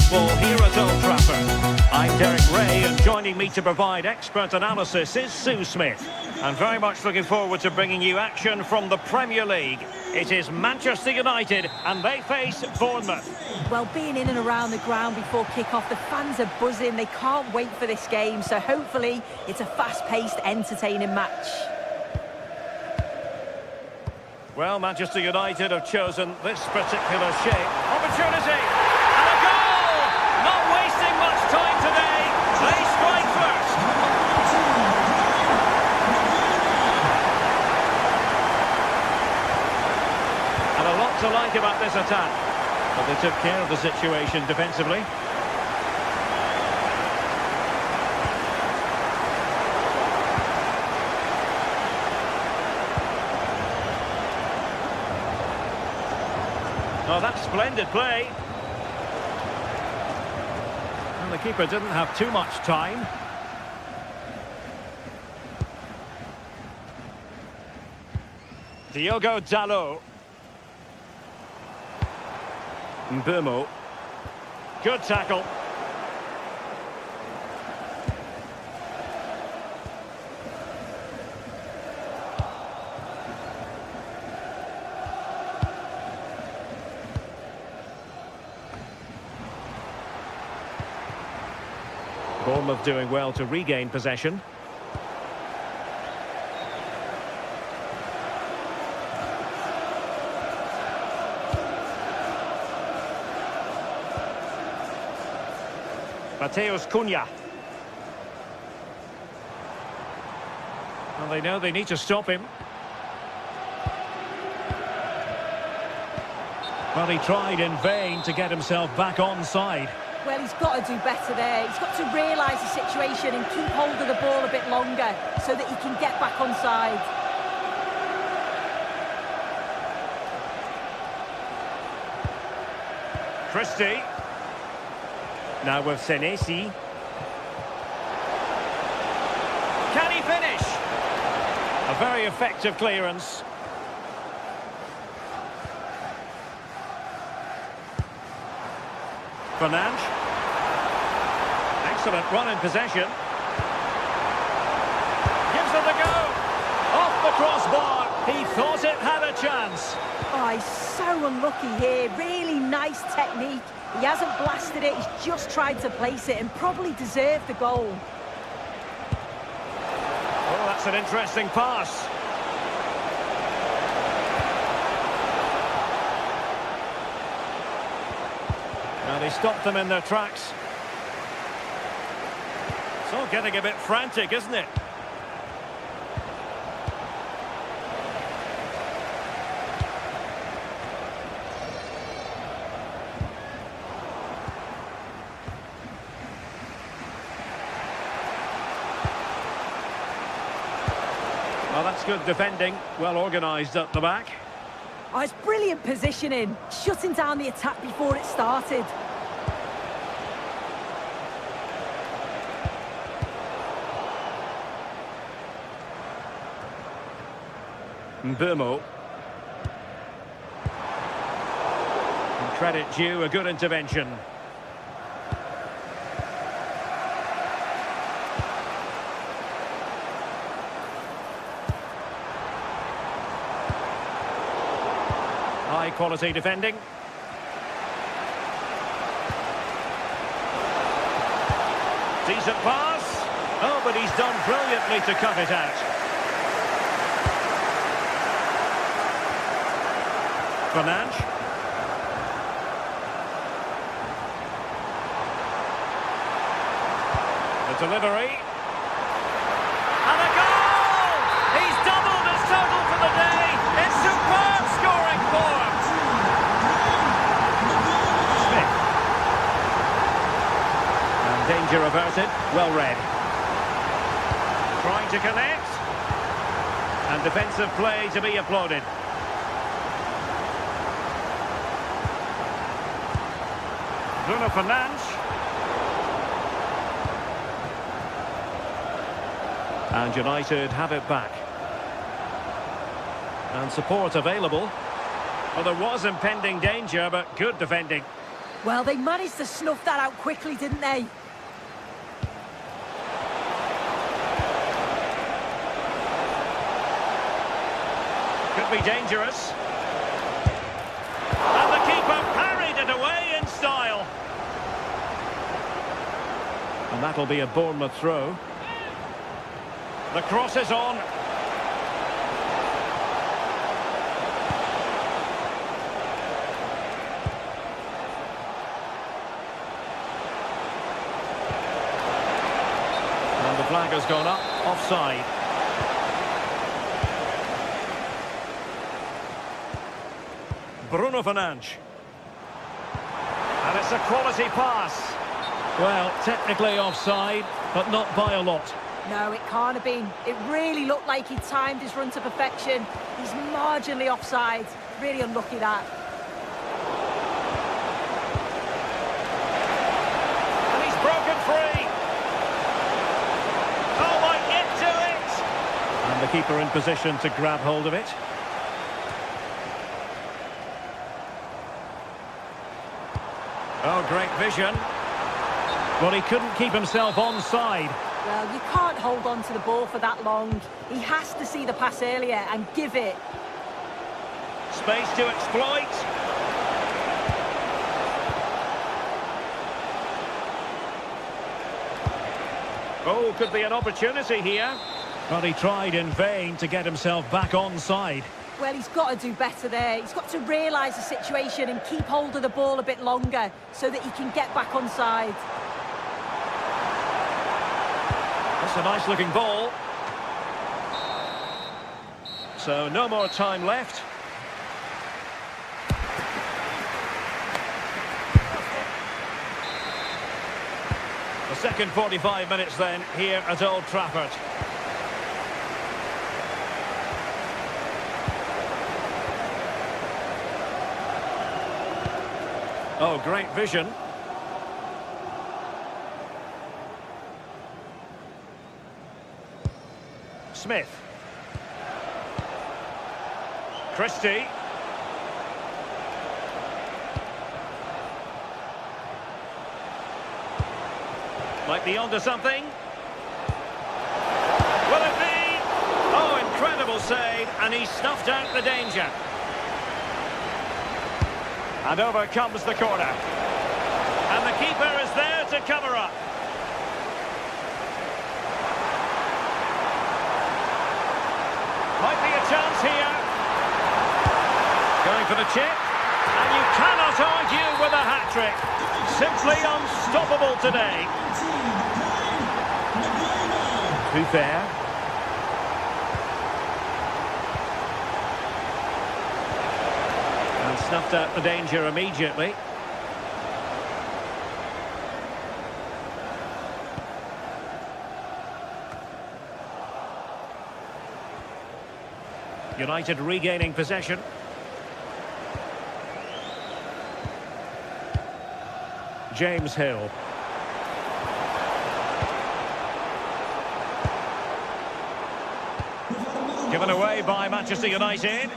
football here at Old Trafford. I'm Derek Ray, and joining me to provide expert analysis is Sue Smith. I'm very much looking forward to bringing you action from the Premier League. It is Manchester United, and they face Bournemouth. Well, being in and around the ground before kick-off, the fans are buzzing. They can't wait for this game, so hopefully it's a fast-paced, entertaining match. Well, Manchester United have chosen this particular shape. Opportunity! And a goal! Not wasting much time today. They strike first. And a lot to like about this attack. But they took care of the situation defensively. Oh, that's splendid play. And the keeper didn't have too much time. Diogo Dalot. Mbeumo. Good tackle. Bournemouth doing well to regain possession. Mateus Cunha. Well, they know they need to stop him. Well, he tried in vain to get himself back onside. Well, he's got to do better there. He's got to realise the situation and keep hold of the ball a bit longer so that he can get back onside. Christie. Now with Senesi. Can he finish? A very effective clearance. Fernandes. Excellent run in possession. Gives it a go. Off the crossbar. He thought it had a chance. Oh, he's so unlucky here. Really nice technique. He hasn't blasted it. He's just tried to place it and probably deserved the goal. Oh, that's an interesting pass. Now they stopped them in their tracks. It's all getting a bit frantic, isn't it? Well, that's good defending. Well organised at the back. Oh, it's brilliant positioning. Shutting down the attack before it started. Mbeumo. And credit due, a good intervention. High quality defending. Decent pass. Oh, but he's done brilliantly to cut it out. Fernandes. The delivery. And a goal! He's doubled his total for the day. It's superb scoring form. Smith. And danger averted. Well read. Trying to connect. And defensive play to be applauded. Bruno Fernandes. And United have it back. And support available. Well, there was impending danger, but good defending. Well, they managed to snuff that out quickly, didn't they? Could be dangerous. And the keeper parried it away in style. And that'll be a Bournemouth throw. The cross is on. And the flag has gone up, offside. Bruno Fernandes. And it's a quality pass. Well, technically offside, but not by a lot. No, it can't have been. It really looked like he timed his run to perfection. He's marginally offside. Really unlucky that. And he's broken free. Oh, might get to it. And the keeper in position to grab hold of it. Oh, great vision. Well, he couldn't keep himself onside. Well, you can't hold on to the ball for that long. He has to see the pass earlier and give it. Space to exploit. Oh, could be an opportunity here. But he tried in vain to get himself back onside. Well, he's got to do better there. He's got to realise the situation and keep hold of the ball a bit longer so that he can get back onside. That's a nice-looking ball. So, no more time left. The second 45 minutes then, here at Old Trafford. Oh, great vision. Smith. Christie. Might be onto something. Will it be? Oh, incredible save, and he snuffed out the danger. And over comes the corner. And the keeper is there to cover up. Might be a chance here. Going for the chip. And you cannot argue with a hat-trick. Simply unstoppable today. Too fair. And snuffed out the danger immediately. United regaining possession. James Hill. Given away by Manchester United.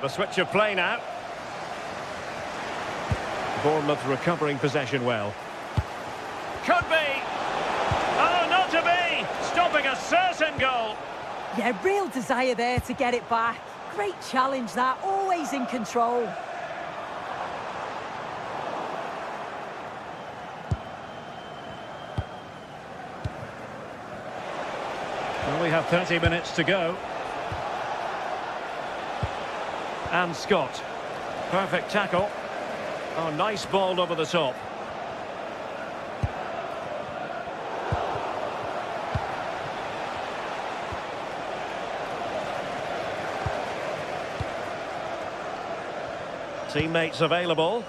The switch of play now. Bournemouth recovering possession well. Could be! Oh, not to be! Stopping a certain goal! Yeah, real desire there to get it back. Great challenge that, always in control. Well, we have 30 minutes to go. And Scott. Perfect tackle. Oh, nice ball over the top. Teammates available.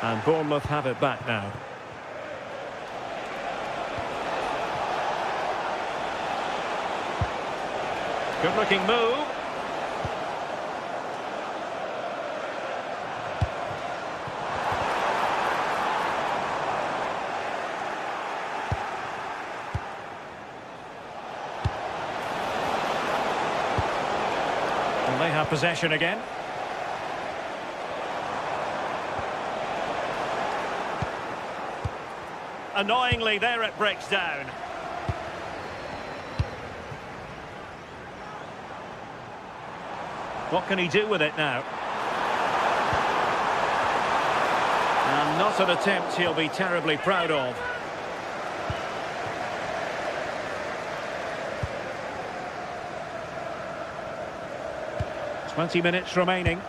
And Bournemouth have it back now. Good looking move. They have possession again. Annoyingly, there it breaks down. What can he do with it now? And not an attempt he'll be terribly proud of. "20 minutes remaining.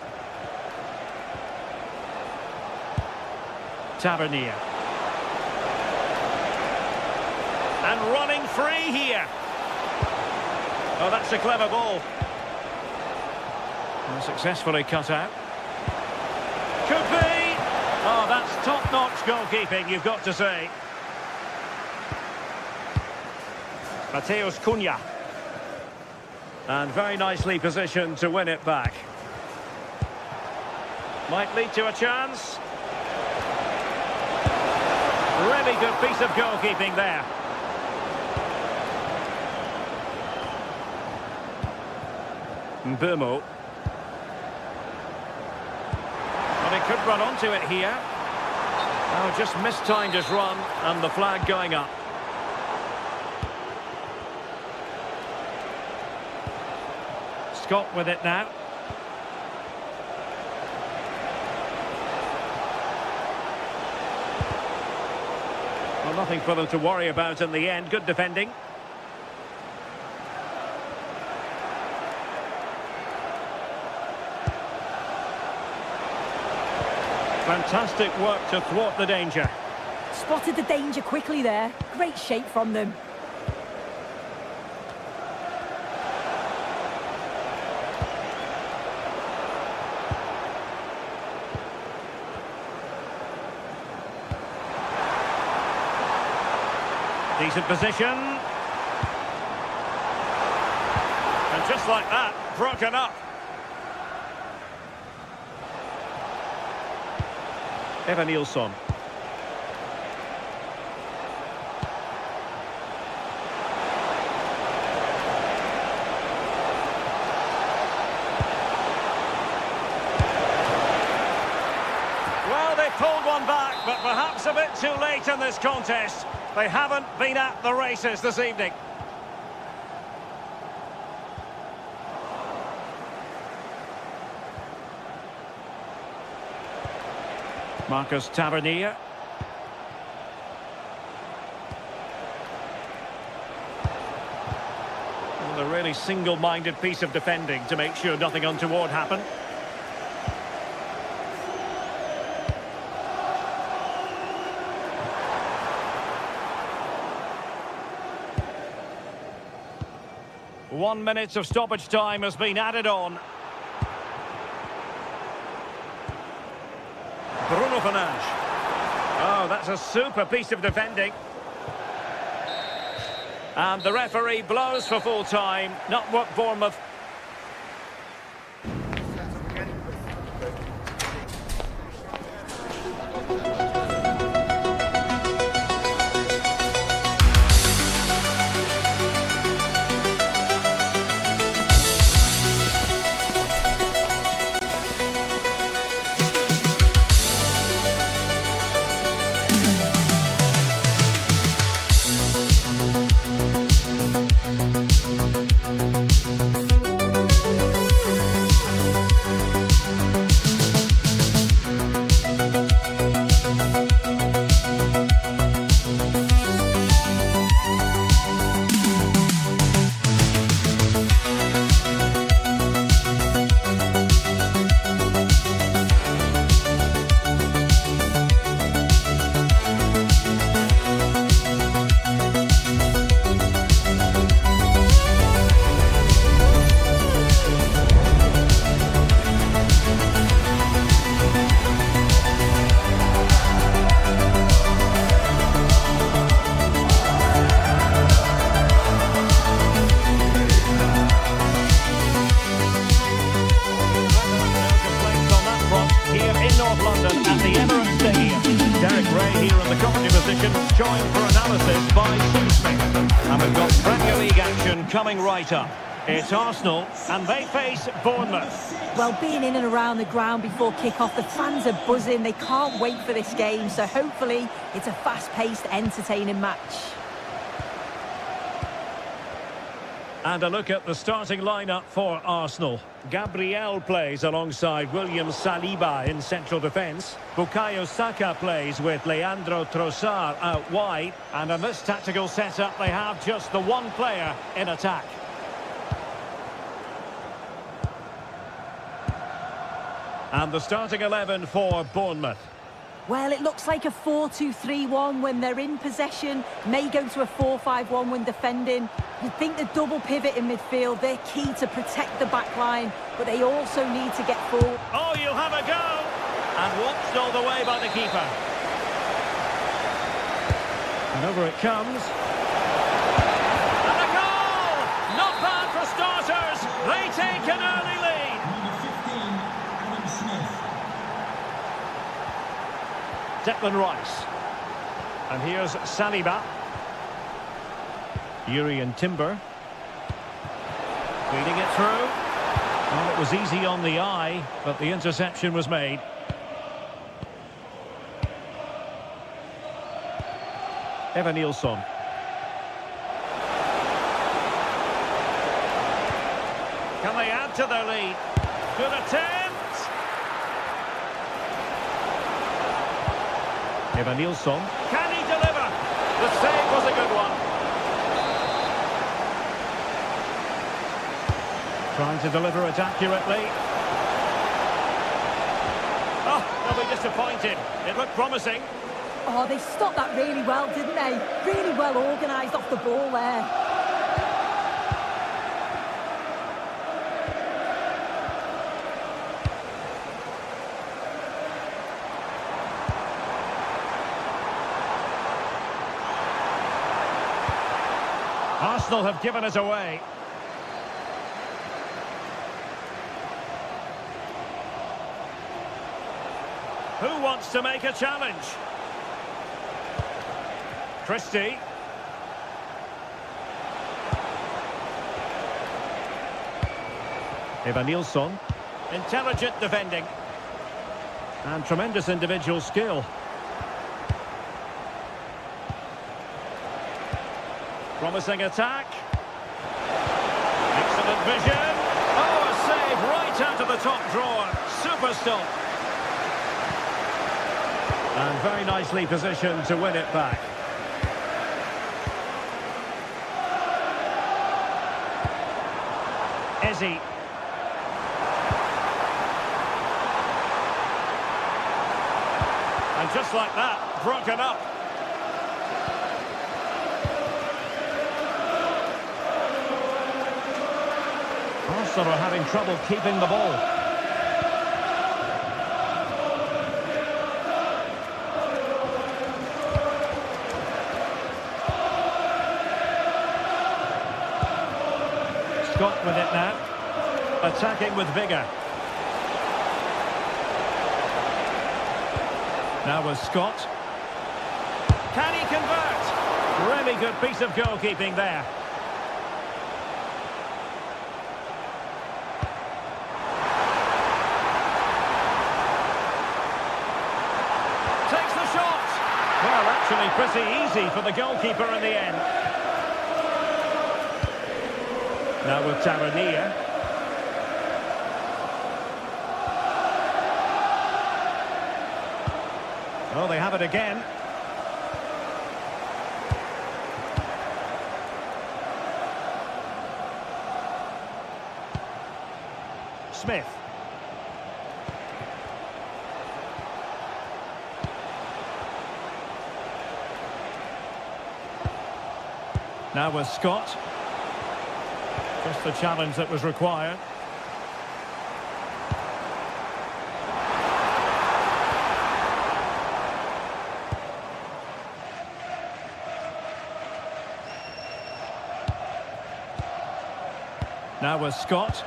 Tavernier. And running free here. Oh, that's a clever ball. And successfully cut out. Could be. Oh, that's top-notch goalkeeping, you've got to say. Mateus Cunha. And very nicely positioned to win it back. Might lead to a chance. Really good piece of goalkeeping there. Mbumo. Well, he could run onto it here. Oh, just mistimed his run, and the flag going up. Scott with it now. Well, nothing for them to worry about in the end. Good defending. Fantastic work to thwart the danger. Spotted the danger quickly there. Great shape from them. Decent position. And just like that, broken up. Evan Nilsson. Well, they pulled one back, but perhaps a bit too late in this contest. They haven't been at the races this evening. Marcus Tavernier. Well, a really single-minded piece of defending to make sure nothing untoward happened. One minute of stoppage time has been added on. Bruno Fernandes. Oh, that's a super piece of defending. And the referee blows for full time. Not what Bournemouth... Joined for analysis by Smith. And we've got Premier League action coming right up. It's Arsenal, and they face Bournemouth. Well, being in and around the ground before kick-off, the fans are buzzing. They can't wait for this game, so hopefully it's a fast-paced, entertaining match. And a look at the starting lineup for Arsenal. Gabriel plays alongside William Saliba in central defence. Bukayo Saka plays with Leandro Trossard out wide. And in this tactical setup, they have just the one player in attack. And the starting 11 for Bournemouth. Well, it looks like a 4-2-3-1 when they're in possession. May go to a 4-5-1 when defending. You'd think the double pivot in midfield, they're key to protect the back line, but they also need to get forward. Oh, you'll have a go! And watched all the way by the keeper. And over it comes. And a goal! Not bad for starters. They take an early lead. Number 15, Adam Smith. Declan Rice. And here's Saliba. Yuri and Timber. Feeding it through. Well, it was easy on the eye, but the interception was made. Evan Nilsson. Can they add to their lead? Good attempt! Evan Nilsson. Can he deliver? The save was a good one. Trying to deliver it accurately. Oh, they'll be disappointed. It looked promising. Oh, they stopped that really well, didn't they? Really well organised off the ball there. Arsenal have given it away. Who wants to make a challenge? Christie. Evan Nilsson. Intelligent defending. And tremendous individual skill. Promising attack. Excellent vision. Oh, a save right out of the top drawer. Super stop. And very nicely positioned to win it back. Ezzy. And just like that, broken up. Arsenal are having trouble keeping the ball. Scott with it now, attacking with vigour. Now with Scott. Can he convert? Really good piece of goalkeeping there. Takes the shot. Well, actually pretty easy for the goalkeeper in the end. Now with Tavernier. Oh, they have it again. Smith. Now with Scott. Just the challenge that was required. Now with Scott.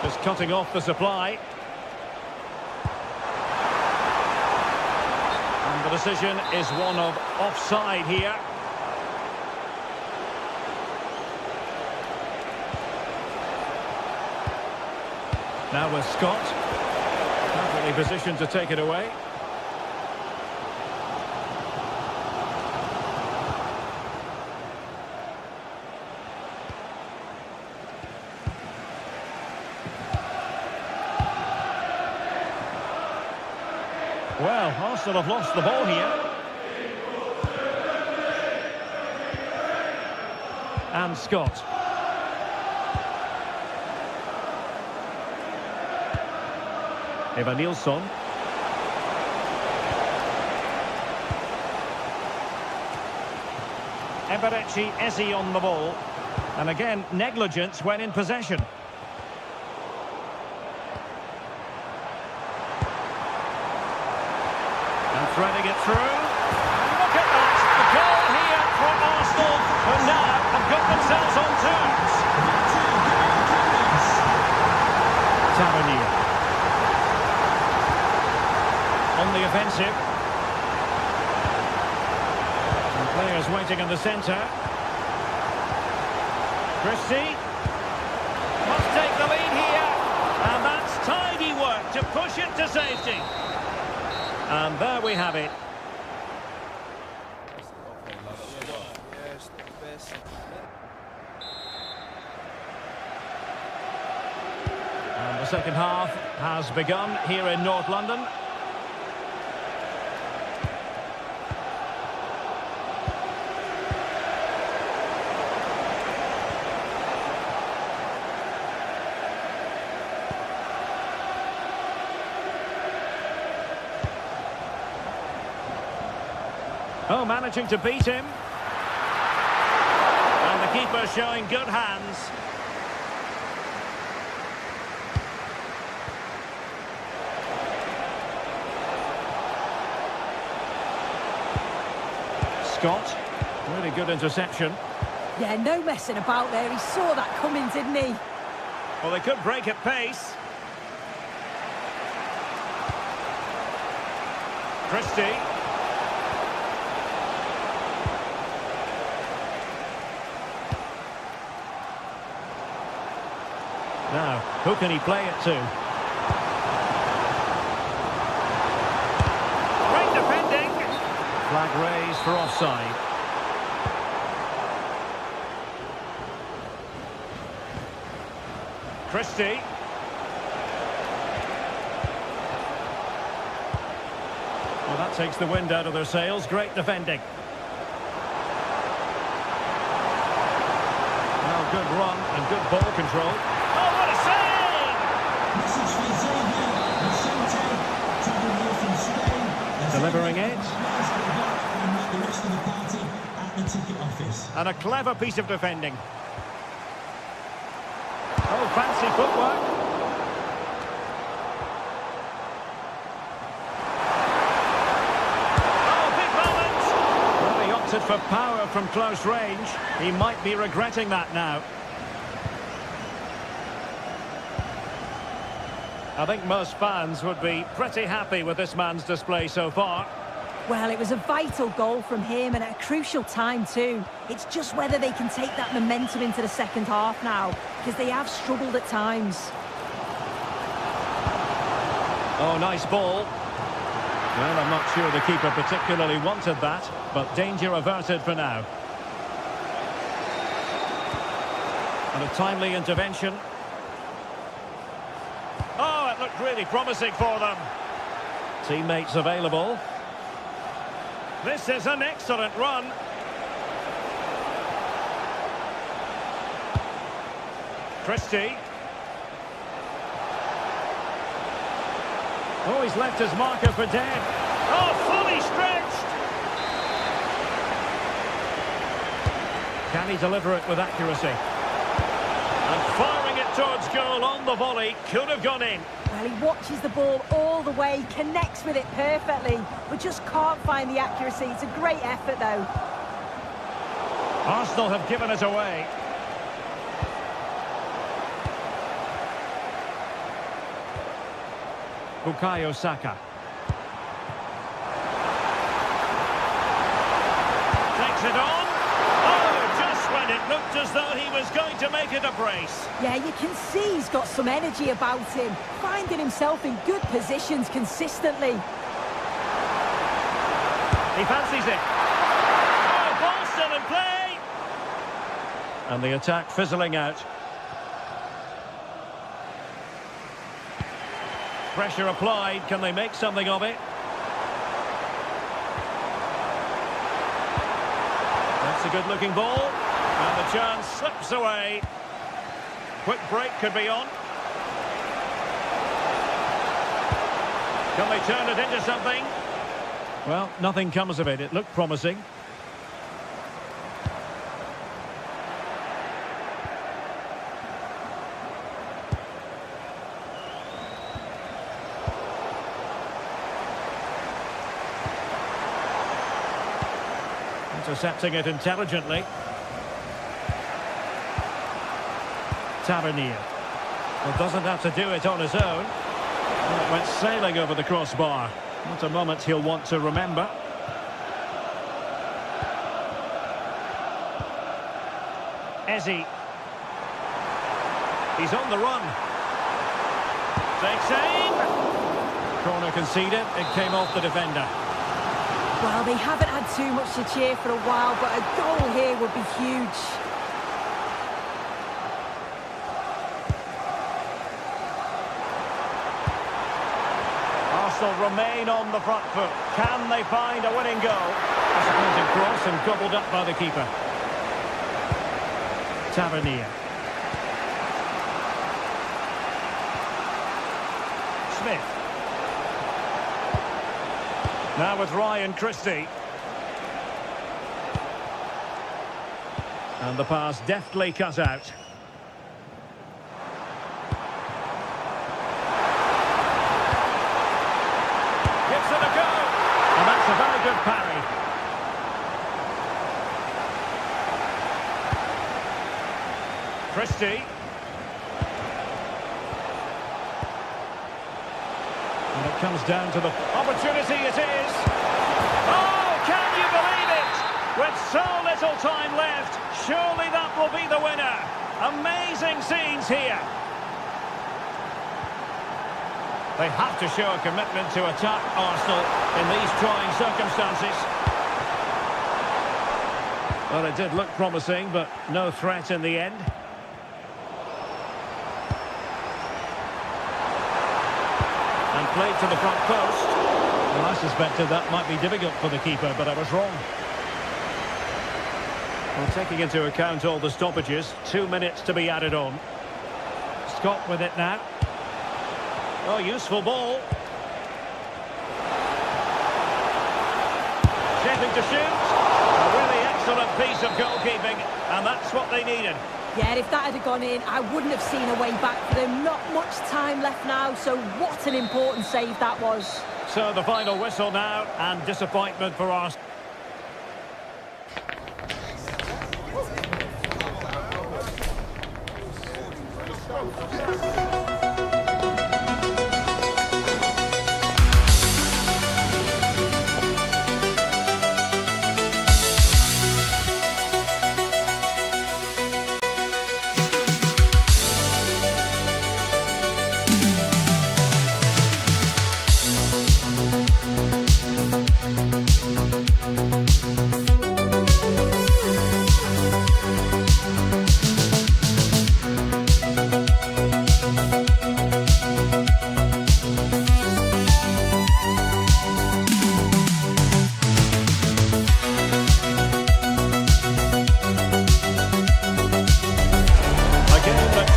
Just cutting off the supply. And the decision is one of offside here. Now with Scott. Perfectly positioned to take it away. Well, Arsenal have lost the ball here. And Scott. Evanilson. Eberechi Eze on the ball. And again, negligence when in possession. Threading it through. And look at that. The goal here for Arsenal, who now have got themselves on terms. Tavernier. On the offensive. Some players waiting in the centre. Christie. Must take the lead here. And that's tidy work to push it to safety. And there we have it. And the second half has begun here in North London. Oh, managing to beat him. And the keeper showing good hands. Scott, really good interception. Yeah, no messing about there. He saw that coming, didn't he? Well, they could break at pace. Christie. Now, who can he play it to? Great defending. Flag raised for offside. Christie. Well, that takes the wind out of their sails. Great defending. Well, good run and good ball control. Oh, what a save! Delivering it. And a clever piece of defending. Oh, fancy footwork. Oh, big moment! Well, he opted for power from close range. He might be regretting that now. I think most fans would be pretty happy with this man's display so far. Well, it was a vital goal from him and at a crucial time too. It's just whether they can take that momentum into the second half now, because they have struggled at times. Oh, nice ball. Well, I'm not sure the keeper particularly wanted that, but danger averted for now. And a timely intervention. Oh, it looked really promising for them. Teammates available. This is an excellent run. Christie. Oh, he's left his marker for dead. Oh, fully stretched. Can he deliver it with accuracy? And firing it towards goal on the volley. Could have gone in. Well, he watches the ball all the way, connects with it perfectly, but just can't find the accuracy. It's a great effort, though. Arsenal have given it away. Bukayo Saka. Takes it on. Oh, just when it looked as though he was going to make it a brace. Yeah, you can see he's got some energy about him, finding himself in good positions consistently. He fancies it. Oh, ball still in play. And the attack fizzling out. Pressure applied. Can they make something of it? That's a good-looking ball. And the chance slips away. Quick break could be on. Can they turn it into something? Well, nothing comes of it. It looked promising. Intercepting it intelligently. Tavernier. Well, doesn't have to do it on his own. Well, it went sailing over the crossbar. What a moment he'll want to remember. Eze. He's on the run. Takes aim. Corner conceded. It came off the defender. Well, they haven't had too much to cheer for a while, but a goal here would be huge. Arsenal remain on the front foot. Can they find a winning goal? Disappointing cross and gobbled up by the keeper. Tavernier. Smith. Now with Ryan Christie. And the pass deftly cut out. Gives it a go. And that's a very good parry. Christie. And it comes down to the opportunity it is. Oh, can you believe it? With so little time left, surely that will be the winner. Amazing scenes here. They have to show a commitment to attack Arsenal in these trying circumstances. Well, it did look promising, but no threat in the end. And played to the front post. Well, I suspected that might be difficult for the keeper, but I was wrong. Well, taking into account all the stoppages, 2 minutes to be added on. Scott with it now. Oh, useful ball. Shaping to shoot. A really excellent piece of goalkeeping, and that's what they needed. Yeah, if that had gone in, I wouldn't have seen a way back for them. Not much time left now, so what an important save that was. So the final whistle now, and disappointment for Arsenal.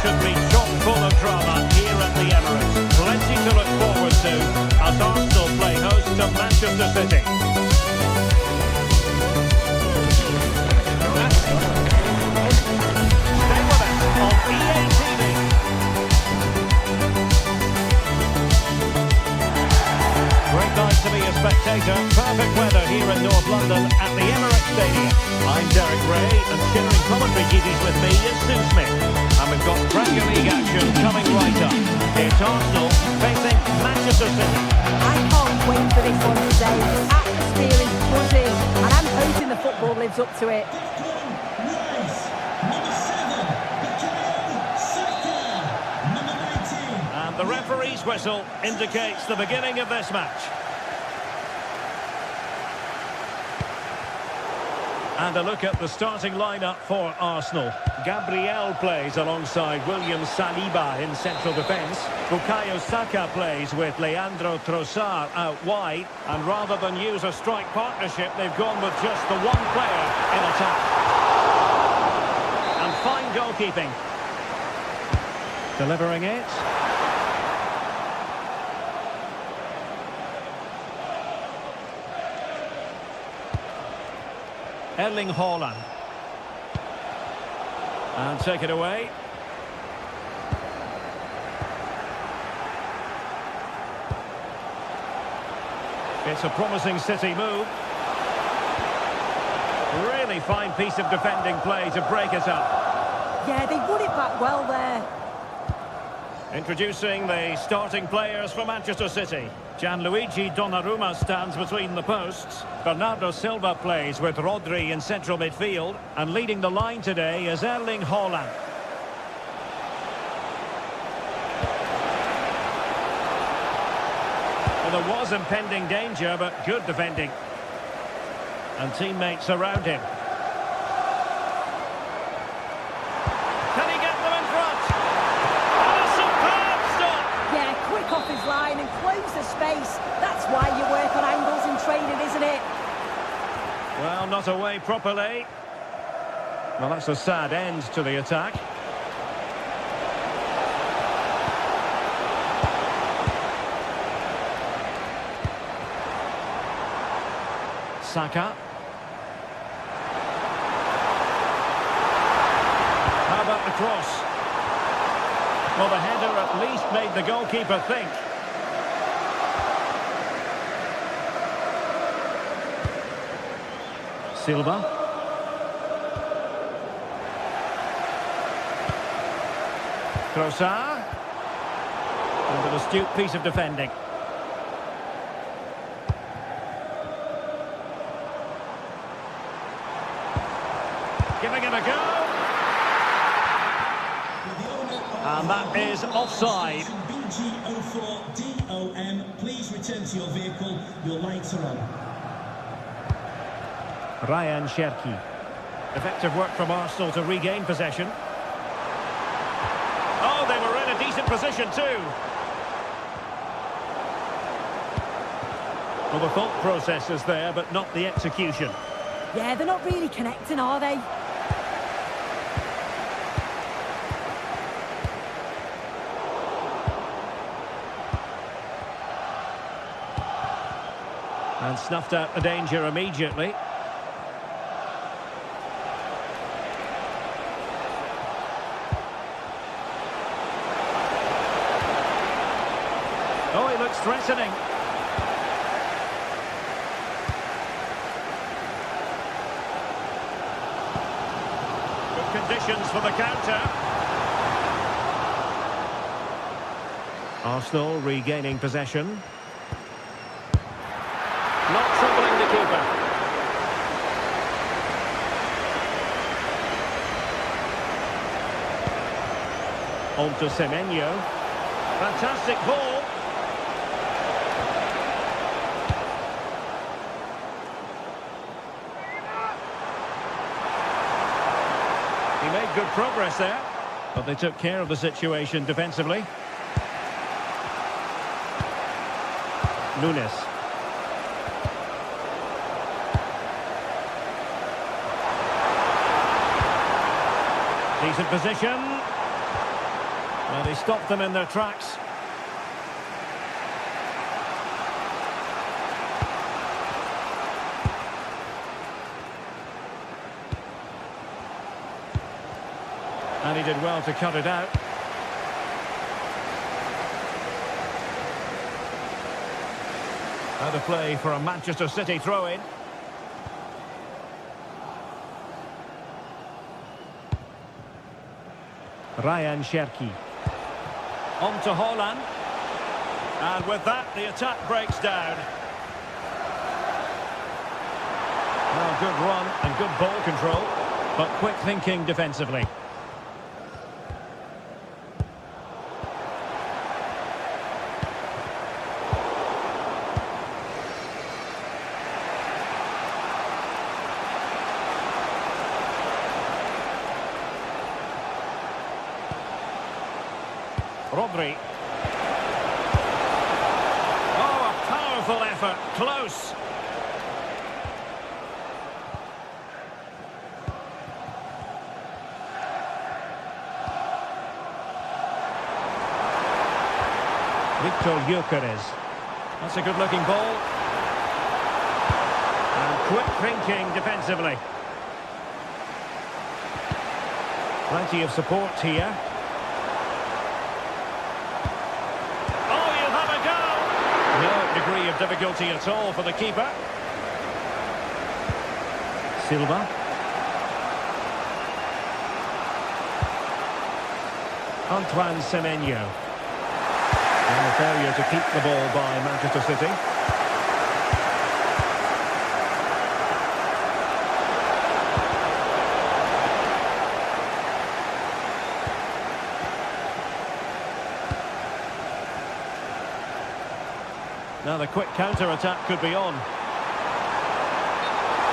Should be chock full of drama here at the Emirates. Plenty to look forward to as Arsenal play host to Manchester City. Stay with us on EA TV. Great night to be a spectator. Perfect weather here in North London at the Emirates Stadium. I'm Derek Ray, and sharing commentary duties with me is Sue Smith. And we've got Premier League action coming right up. It's Arsenal facing Manchester City. I can't wait for this one today. The atmosphere is buzzing, and I'm hoping the football lives lives up to it. Declan Rice, number 7, Bukayo Saka, number 19. And the referee's whistle indicates the beginning of this match. And a look at the starting lineup for Arsenal. Gabriel plays alongside William Saliba in central defence. Bukayo Saka plays with Leandro Trossard out wide. And rather than use a strike partnership, they've gone with just the one player in attack. And fine goalkeeping. Delivering it. Erling Haaland. And take it away. It's a promising City move. Really fine piece of defending play to break it up. Yeah, they won it back well there. Introducing the starting players for Manchester City. Gianluigi Donnarumma stands between the posts. Bernardo Silva plays with Rodri in central midfield. And leading the line today is Erling Haaland. Well, there was impending danger, but good defending. And teammates around him. Can he get them in front? And a superb stop! Yeah, quick off his line and close the space. That's why you work on angles in training, isn't it? Well, not away properly. Well, that's a sad end to the attack. Saka. How about the cross? Well, the header at least made the goalkeeper think. Silva. Trossard. And an astute piece of defending. Giving it a go. And that is offside. BG04DOM, please return to your vehicle. Your lights are on. Ryan Cherki. Effective work from Arsenal to regain possession. Oh, they were in a decent position too. Well, the thought process is there, but not the execution. Yeah, they're not really connecting, are they? And snuffed out the danger immediately. Oh, he looks threatening. Good conditions for the counter. Arsenal regaining possession. Not troubling the keeper. On to Semenyo. Fantastic ball. He made good progress there, but they took care of the situation defensively. Nunes. Decent position. Well, he stopped them in their tracks. And he did well to cut it out. Out of play for a Manchester City throw-in. Ryan Cherki. On to Haaland. And with that, the attack breaks down. Well, good run and good ball control, but quick thinking defensively. Rodri. Oh, a powerful effort. Close. Victor Gyökeres. That's a good-looking ball. And quick thinking defensively. Plenty of support here. Oh, you'll have a go! No degree of difficulty at all for the keeper. Silva. Antoine Semenyo. And a failure to keep the ball by Manchester City. Now the quick counter-attack could be on.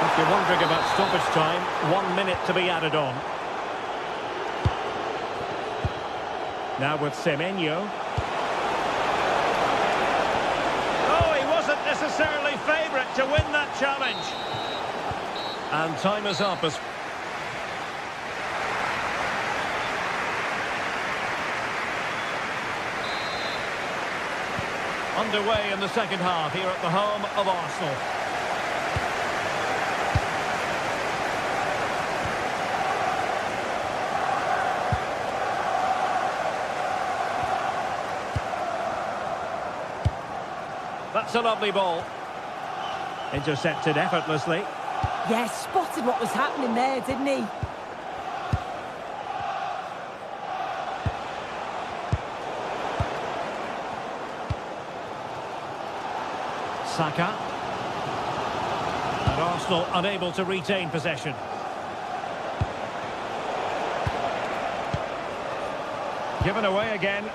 If you're wondering about stoppage time, 1 minute to be added on. Now with Semenyo. Necessarily favourite to win that challenge. And time is up as underway in the second half here at the home of Arsenal. That's a lovely ball. Intercepted effortlessly. Yes, spotted what was happening there, didn't he? Saka. And Arsenal unable to retain possession. Given away again.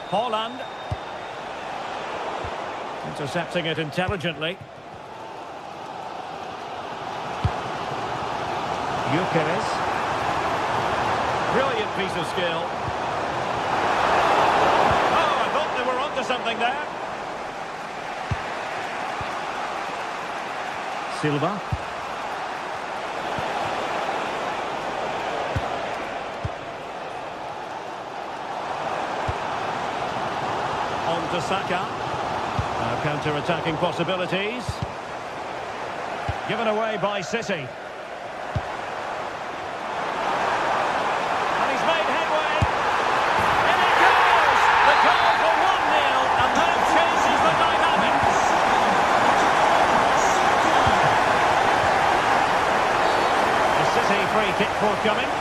Holland. Intercepting it intelligently. Gyökeres. Brilliant piece of skill. Oh, I thought they were onto something there. Silva. On to Saka. Now counter-attacking possibilities. Given away by City. And he's made headway. In it goes! The goal for 1-0, and that changes the dynamics. The City free kick forthcoming.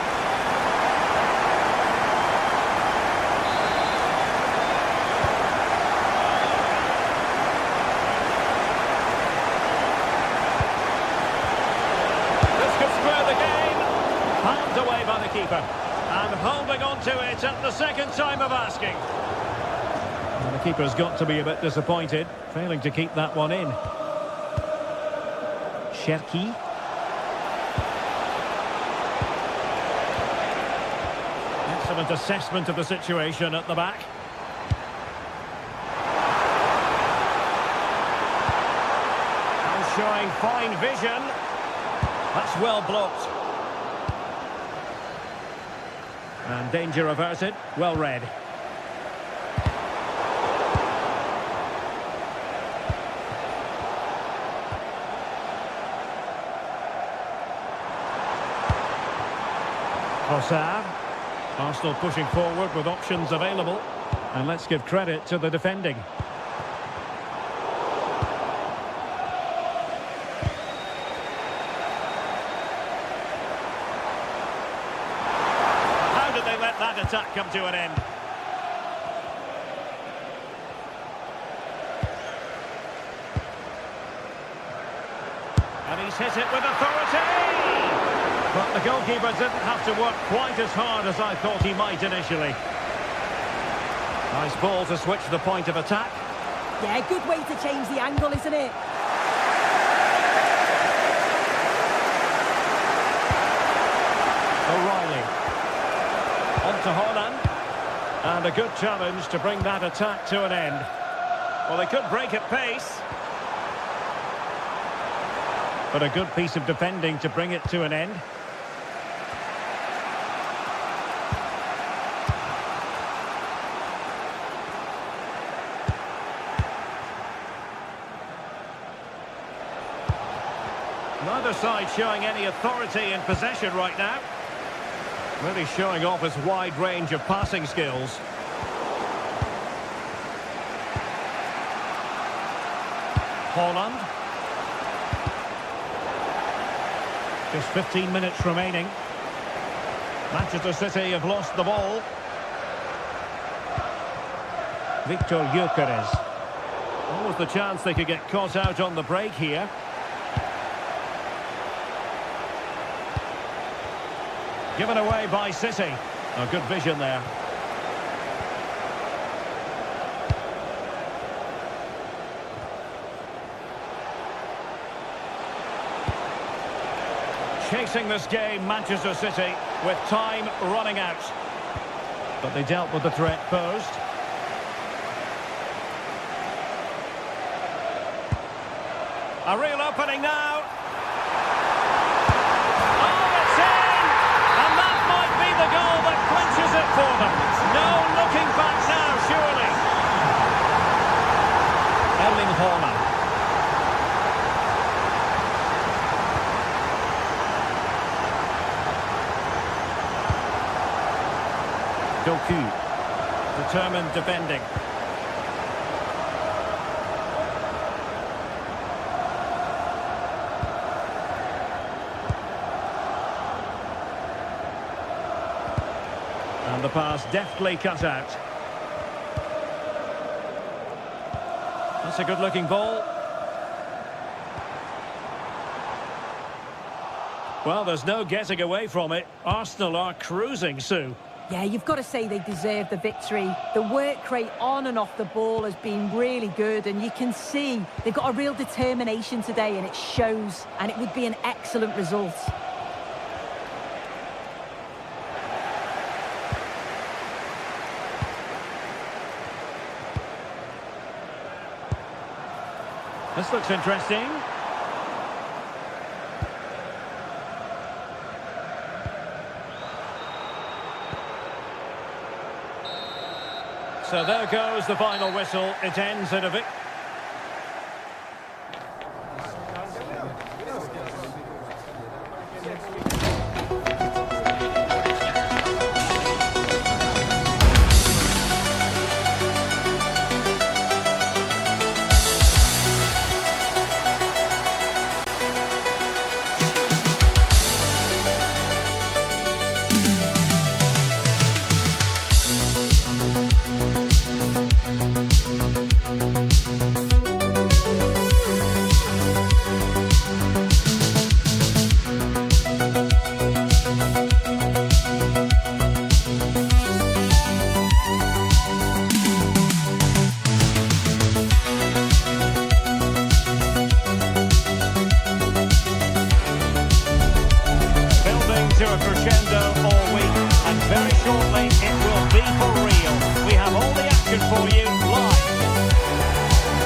Away by the keeper and holding on to it at the second time of asking. And the keeper's got to be a bit disappointed, failing to keep that one in. Cherki. Excellent assessment of the situation at the back. And showing fine vision. That's well blocked. And danger averted, well read. Trossard. Arsenal pushing forward with options available. And let's give credit to the defending. attack come to an end. And he's hit it with authority! But the goalkeeper didn't have to work quite as hard as I thought he might initially. Nice ball to switch the point of attack. Yeah, good way to change the angle, isn't it? O'Reilly. On to Holland. And a good challenge to bring that attack to an end. Well, they could break at pace. But a good piece of defending to bring it to an end. Neither side showing any authority in possession right now. Really showing off his wide range of passing skills. Holland. Just 15 minutes remaining. Manchester City have lost the ball. Victor Gyökeres. Always the chance they could get caught out on the break here. Given away by City. Oh, good vision there. Chasing this game, Manchester City, with time running out. But they dealt with the threat posed. A real opening now. Oh, it's in! And that might be the goal that clinches it for them. No looking back now, surely. Erling Haaland. Doku. Determined defending. And the pass deftly cut out. That's a good-looking ball. Well, there's no getting away from it. Arsenal are cruising, Sue. Yeah, you've got to say they deserve the victory. The work rate on and off the ball has been really good, and you can see they've got a real determination today, and it shows, and it would be an excellent result. This looks interesting. So there goes the final whistle. It ends in a victory. To a crescendo all week, and very shortly it will be for real. We have all the action for you live.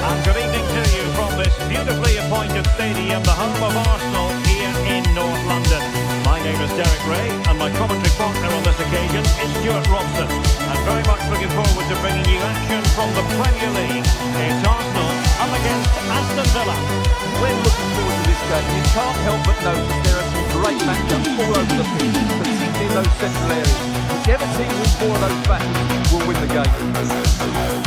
And good evening to you from this beautifully appointed stadium, the home of Arsenal here in North London. My name is Derek Ray, and my commentary partner on this occasion is Stuart Robson. I'm very much looking forward to bringing you action from the Premier League. It's Arsenal up against Aston Villa. When looking forward to this game, you can't help but notice there are some great matchups all over the pitch, particularly in those central areas. Whichever team wins four of those battles will win the game.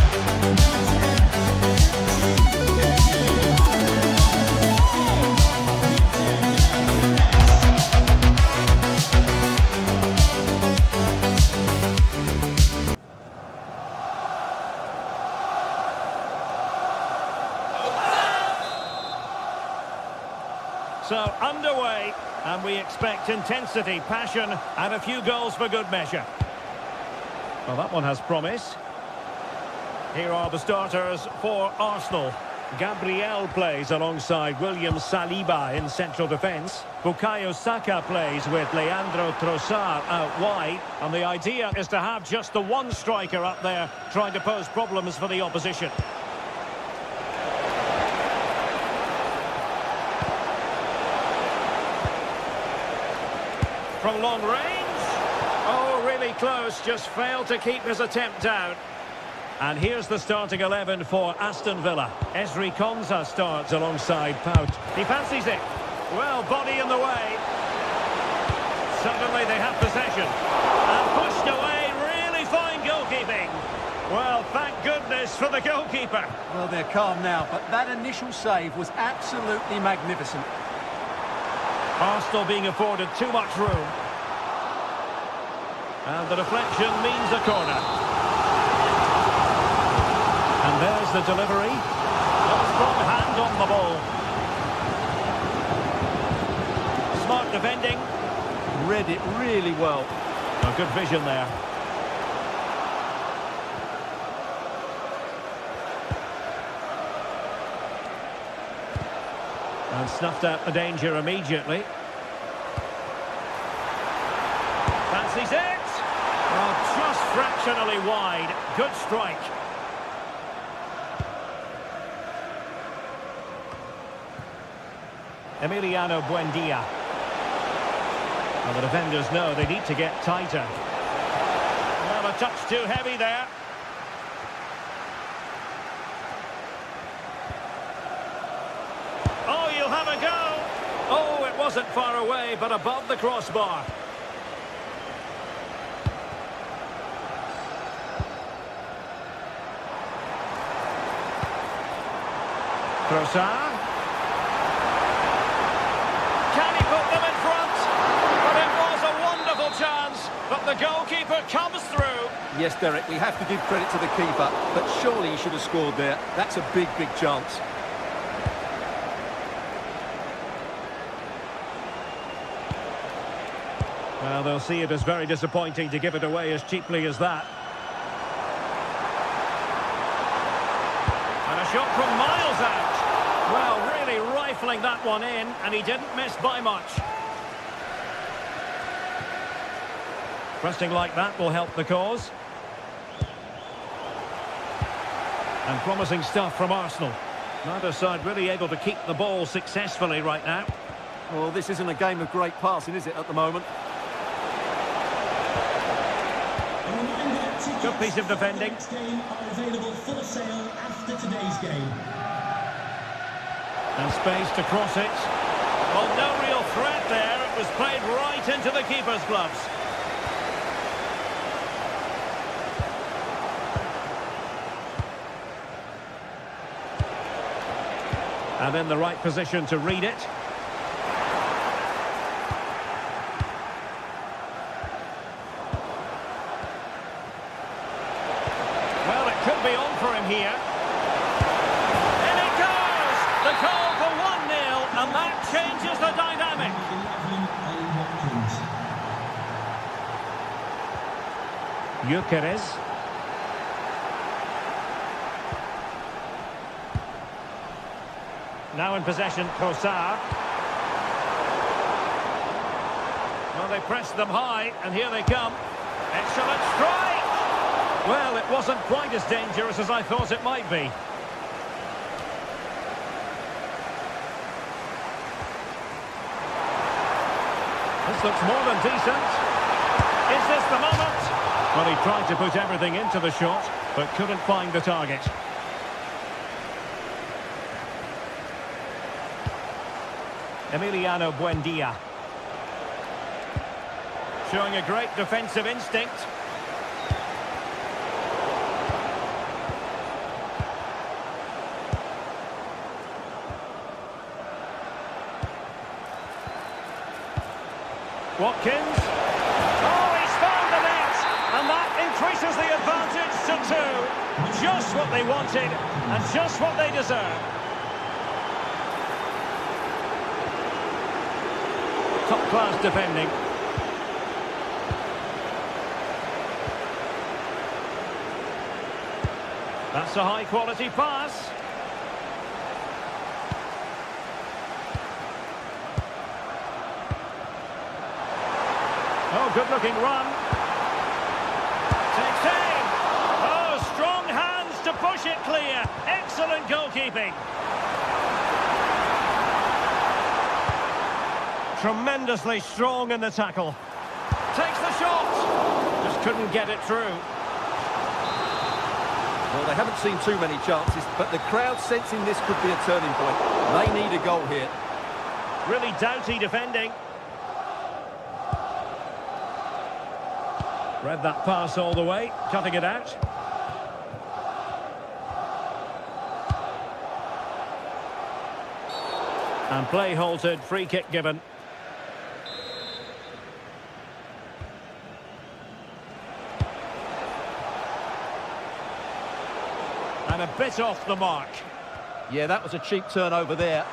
underway, and we expect intensity, passion, and a few goals for good measure. Well, that one has promise. Here are the starters for Arsenal. Gabriel plays alongside William Saliba in central defence. Bukayo Saka plays with Leandro Trossard out wide. And the idea is to have just the one striker up there trying to pose problems for the opposition. From long range. Oh, really close. Just failed to keep his attempt down. And here's the starting 11 for Aston Villa. Ezri Konsa starts alongside Pout. He fancies it. Well, body in the way. Suddenly they have possession. And pushed away. Really fine goalkeeping. Well, thank goodness for the goalkeeper. Well, they're calm now, but that initial save was absolutely magnificent. Arsenal being afforded too much room. And the deflection means a corner. And there's the delivery. A strong hand on the ball. Smart defending. Read it really well. A good vision there. And snuffed out the danger immediately. Fancies it. Well, just fractionally wide. Good strike. Emiliano Buendia. Well, the defenders know they need to get tighter. Well, a touch too heavy there. Oh, you'll have a go. Oh, it wasn't far away, but above the crossbar. Trossard. But the goalkeeper comes through. Yes, Derek, we have to give credit to the keeper, but surely he should have scored there. That's a big, big chance. Well, they'll see it as very disappointing to give it away as cheaply as that. And a shot from miles out. Well, really rifling that one in, and he didn't miss by much. Pressing like that will help the cause. And promising stuff from Arsenal. Neither side really able to keep the ball successfully right now. Well, this isn't a game of great passing, is it, at the moment? Good piece of defending. Are available for sale after today's game. And space to cross it. Well, no real threat there. It was played right into the keeper's gloves. And in the right position to read it. Well, it could be on for him here. In it goes! The goal for 1-0, and that changes the dynamic. Gyökeres. Now in possession, Trossard. Well, they pressed them high, and here they come. Excellent strike! Well, it wasn't quite as dangerous as I thought it might be. This looks more than decent. Is this the moment? Well, he tried to put everything into the shot, but couldn't find the target. Emiliano Buendia. Showing a great defensive instinct. Watkins. Oh, he's found the net! And that increases the advantage to 2. Just what they wanted, and just what they deserve. Top-class defending. That's a high-quality pass. Oh, good-looking run. Takes aim. Oh, strong hands to push it clear. Excellent goalkeeping. Tremendously strong in the tackle. Takes the shot. Just couldn't get it through. Well, they haven't seen too many chances, but the crowd sensing this could be a turning point. They need a goal here. Really doughty defending. Read that pass all the way, cutting it out. And play halted, free kick given. And a bit off the mark. Yeah, that was a cheap turnover there.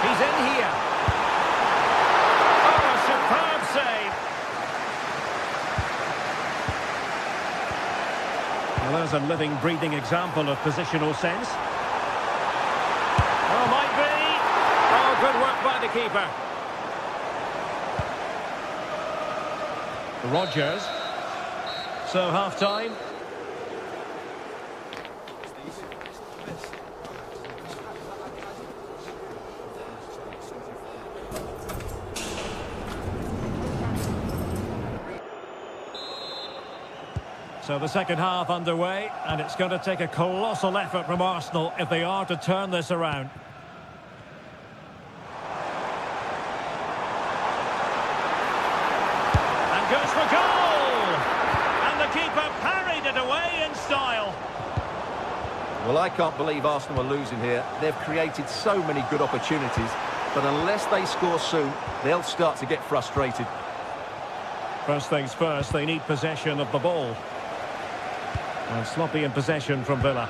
He's in here. Oh, a superb save. Well, there's a living, breathing example of positional sense. Oh, might be. Oh, good work by the keeper. Rodgers. So, half-time. So the second half underway, and it's going to take a colossal effort from Arsenal if they are to turn this around. And goes for goal! And the keeper parried it away in style. Well, I can't believe Arsenal are losing here. They've created so many good opportunities, but unless they score soon, they'll start to get frustrated. First things first, they need possession of the ball. And sloppy in possession from Villa.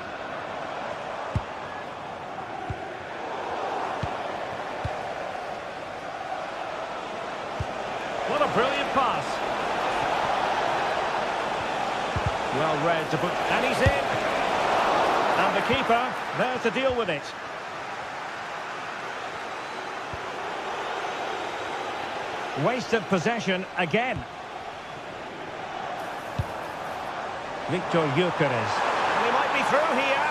What a brilliant pass. Well read to put... And he's in. And the keeper there to deal with it. Wasted possession again. Victor Gyökeres. And he might be through here.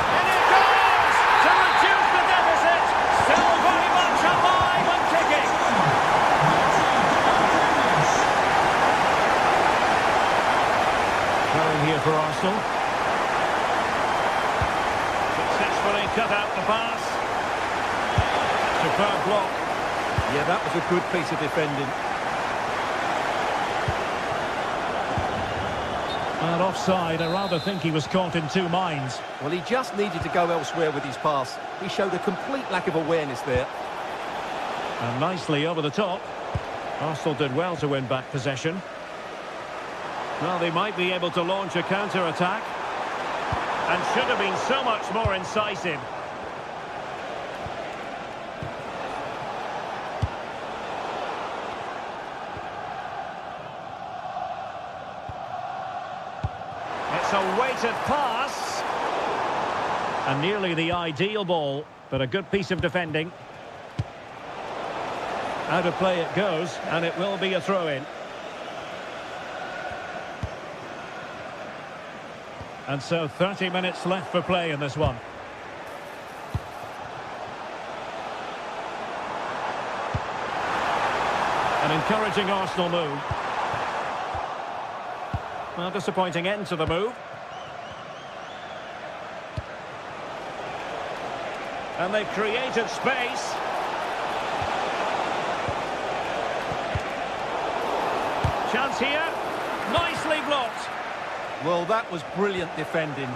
And it goes! To reduce the deficit. Still very much alive and kicking. Going here for Arsenal. Successfully cut out the pass. Superb block. Yeah, that was a good piece of defending. And offside, I rather think he was caught in two minds. Well, he just needed to go elsewhere with his pass. He showed a complete lack of awareness there. And nicely over the top. Arsenal did well to win back possession. Well, they might be able to launch a counter-attack. And should have been so much more incisive. It's a weighted pass. And nearly the ideal ball, but a good piece of defending. Out of play it goes, and it will be a throw-in. And so 30 minutes left for play in this one. An encouraging Arsenal move. Well, disappointing end to the move. And they've created space. Chance here. Nicely blocked. Well, that was brilliant defending.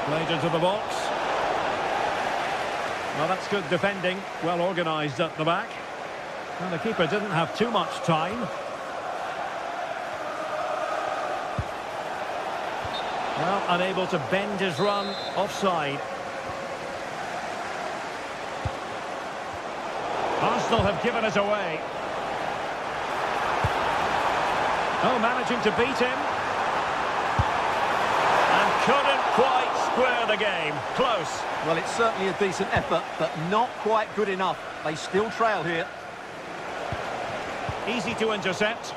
Played into the box. Well, that's good defending. Well organised at the back. And the keeper didn't have too much time. Well, unable to bend his run, offside. Arsenal have given it away. Oh, managing to beat him. And couldn't quite square the game. Close. Well, it's certainly a decent effort, but not quite good enough. They still trail here. Easy to intercept.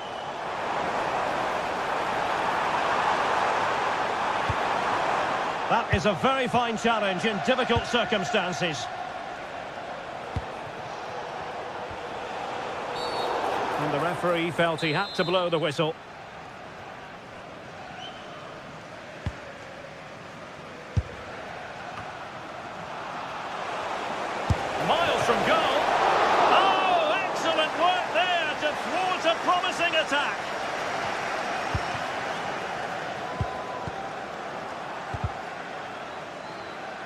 That is a very fine challenge in difficult circumstances. And the referee felt he had to blow the whistle. Miles from goal. Oh, excellent work there to thwart a promising attack.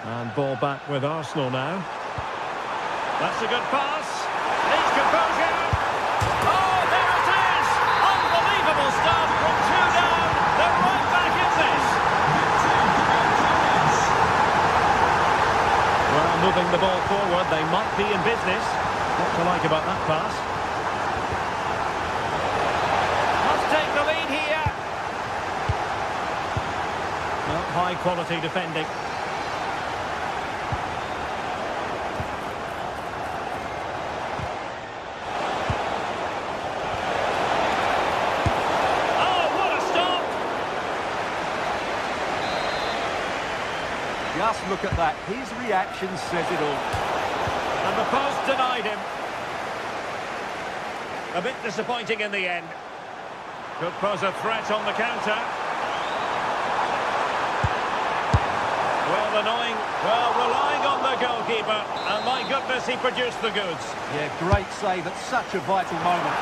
And ball back with Arsenal now. That's a good pass. Needs composure. Oh, there it is! Unbelievable stuff from two down. They're right back in this. Well, moving the ball forward, they might be in business. What to like about that pass? Must take the lead here. Well, high quality defending. Just look at that. His reaction says it all. And the post denied him. A bit disappointing in the end. Could pose a threat on the counter. Well, annoying. Well, relying on the goalkeeper. And my goodness, he produced the goods. Yeah, great save at such a vital moment.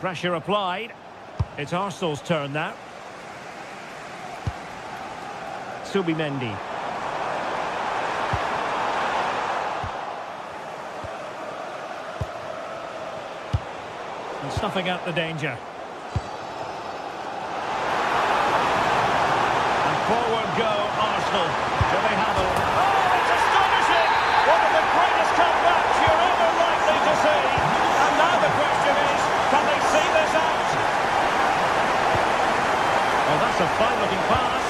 Pressure applied. It's Arsenal's turn now. Subimendi. And snuffing out the danger. And forward go Arsenal. Do they handle? Oh, it's astonishing! One of the greatest comebacks you're ever likely to see. And now the question is, can they see this out? Oh, that's a fine-looking pass.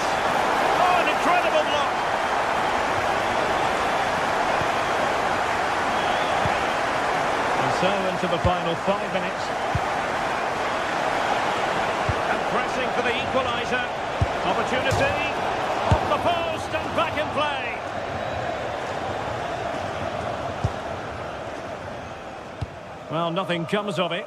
Oh, an incredible block. And so into the final 5 minutes. And pressing for the equaliser. Opportunity. Off the post and back in play. Well, nothing comes of it.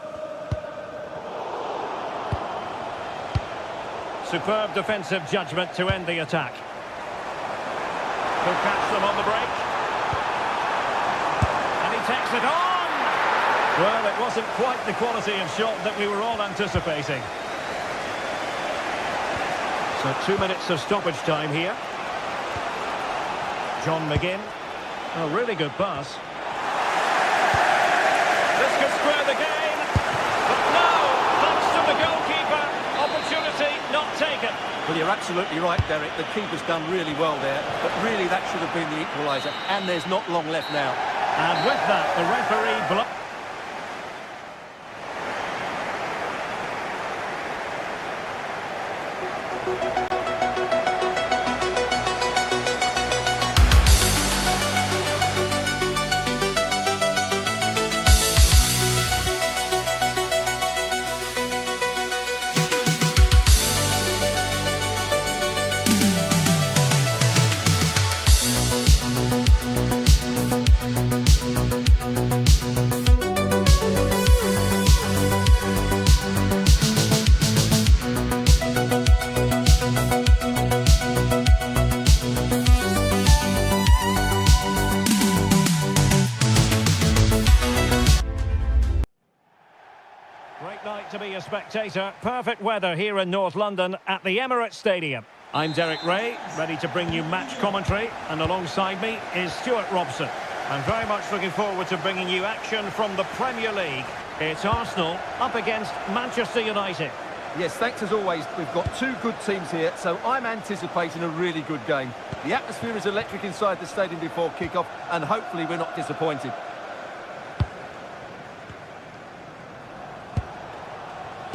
Superb defensive judgment to end the attack. Could catch them on the break. And he takes it on! Well, it wasn't quite the quality of shot that we were all anticipating. So 2 minutes of stoppage time here. John McGinn. A really good pass. This could square the game. But no, thanks to the goalkeeper. Opportunity not taken. Well, you're absolutely right, Derek. The keeper's done really well there, but really that should have been the equaliser, and there's not long left now. And with that, the referee blocked. Great night to be a spectator. Perfect weather here in North London at the Emirates Stadium. I'm Derek Ray, ready to bring you match commentary, and alongside me is Stuart Robson. I'm very much looking forward to bringing you action from the Premier League. It's Arsenal up against Manchester United. Yes, thanks as always. We've got two good teams here, so I'm anticipating a really good game. The atmosphere is electric inside the stadium before kick-off, and hopefully we're not disappointed.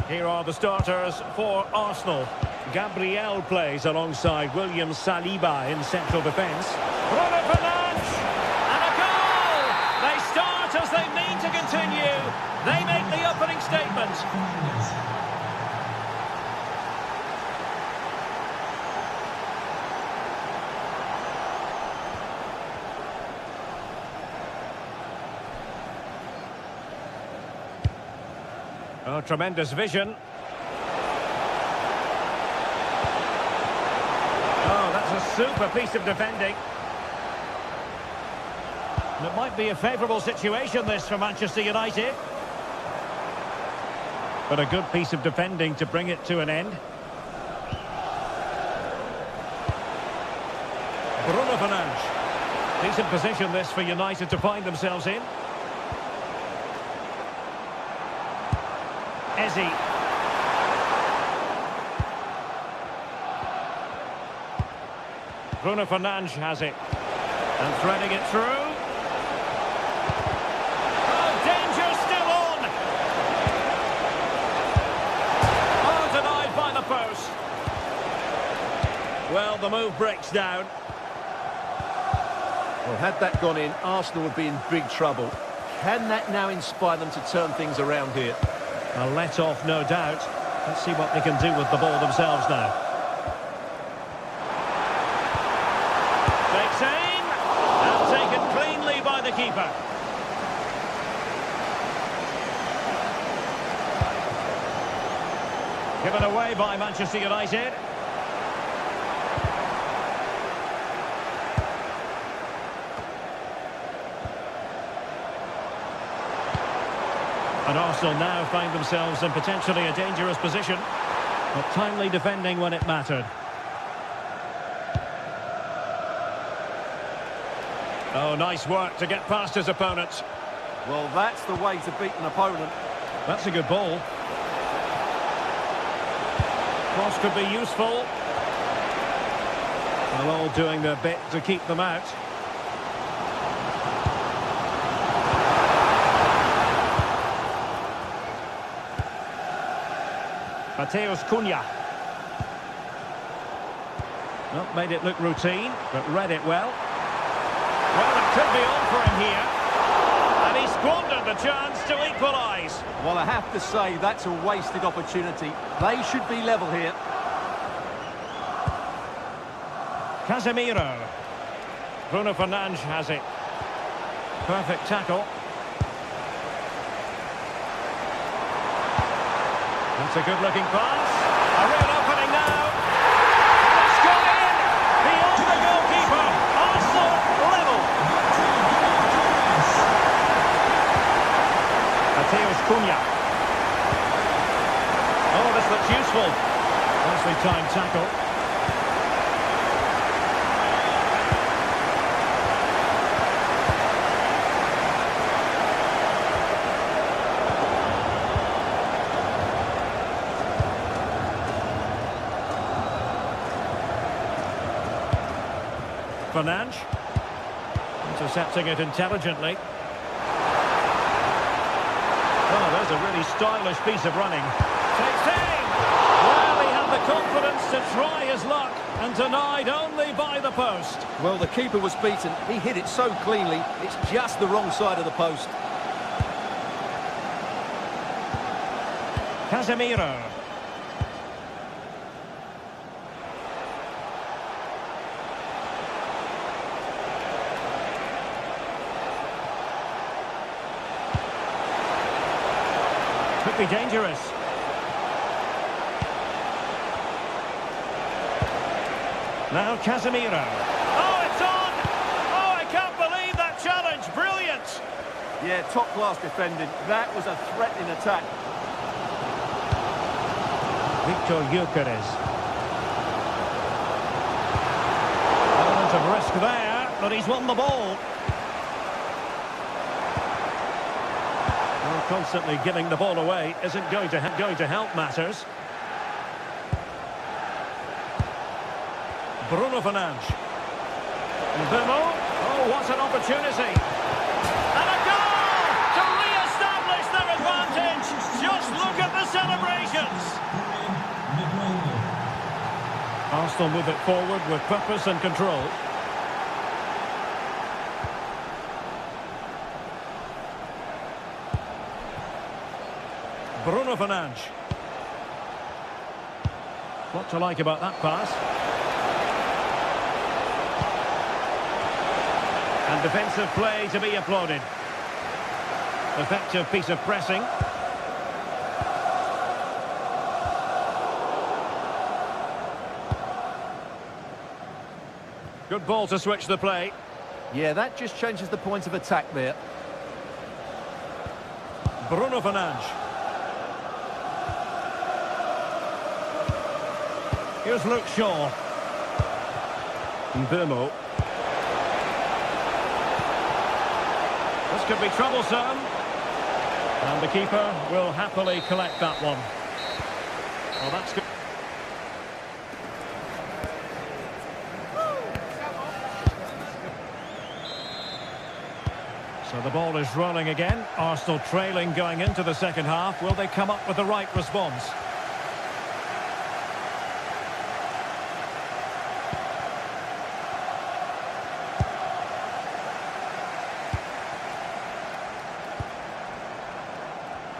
Here are the starters for Arsenal. Gabriel plays alongside William Saliba in central defence. Bruno Fernandes! And a goal! They start as they mean to continue. They make the opening statement. Oh, tremendous vision. Oh, that's a super piece of defending. And it might be a favourable situation, this, for Manchester United. But a good piece of defending to bring it to an end. Bruno Fernandes. Decent position, this, for United to find themselves in. Ezzy. Bruno Fernandes has it. And threading it through. Oh, danger still on! Oh, denied by the post. Well, the move breaks down. Well, had that gone in, Arsenal would be in big trouble. Can that now inspire them to turn things around here? A let-off, no doubt. Let's see what they can do with the ball themselves now. Takes aim, and taken cleanly by the keeper. Given away by Manchester United. And Arsenal now find themselves in potentially a dangerous position, but timely defending when it mattered. Oh, nice work to get past his opponents. Well, that's the way to beat an opponent. That's a good ball. Cross could be useful. Well, all doing their bit to keep them out. Mateus Cunha. Not made it look routine, but read it well. Well, it could be on for him here. And he squandered the chance to equalise. Well, I have to say, that's a wasted opportunity. They should be level here. Casemiro. Bruno Fernandes has it. Perfect tackle. That's a good-looking pass. A real opening now. And it's gone in! Beyond the goalkeeper. Arsenal level. Mateus Cunha. Oh, this looks useful. Nicely timed tackle. Fernandes, intercepting it intelligently. Oh, there's a really stylish piece of running. Takes aim! Well, he had the confidence to try his luck, and denied only by the post. Well, the keeper was beaten. He hit it so cleanly, it's just the wrong side of the post. Casemiro. Could be dangerous. Now Casemiro. Oh, it's on! Oh, I can't believe that challenge. Brilliant! Yeah, top-class defending. That was a threatening attack. Victor Gyökeres. of risk there, but he's won the ball. Well, constantly giving the ball away isn't going to help matters. Bruno Fernandes. Bimo. Oh, what an opportunity. And a goal to re-establish their advantage. Just look at the celebrations. Arsenal move it forward with purpose and control. Bruno Fernandes. What to like about that pass? And defensive play to be applauded. Effective piece of pressing. Good ball to switch the play. Yeah, that just changes the point of attack there. Bruno Fernandes. Here's Luke Shaw. Bimo. This could be troublesome. And the keeper will happily collect that one. Well, that's good. So the ball is rolling again. Arsenal trailing going into the second half. Will they come up with the right response?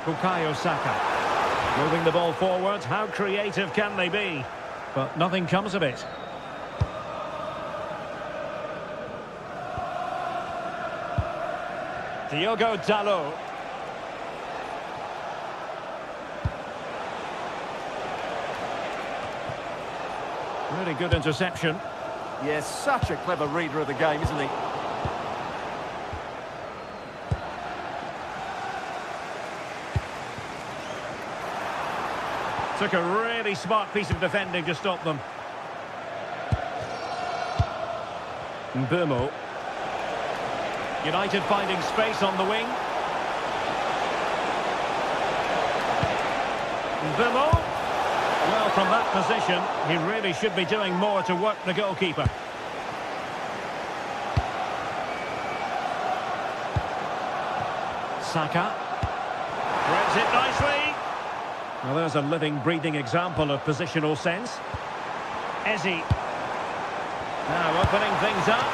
Bukayo Saka. Moving the ball forward. How creative can they be? But nothing comes of it. Diogo Dalot. Really good interception. Yes, such a clever reader of the game, isn't he? Took a really smart piece of defending to stop them. Bimo. United finding space on the wing. Bimo. Well, from that position, he really should be doing more to work the goalkeeper. Saka. Threads it nicely. Well, there's a living, breathing example of positional sense. Eze. Now opening things up.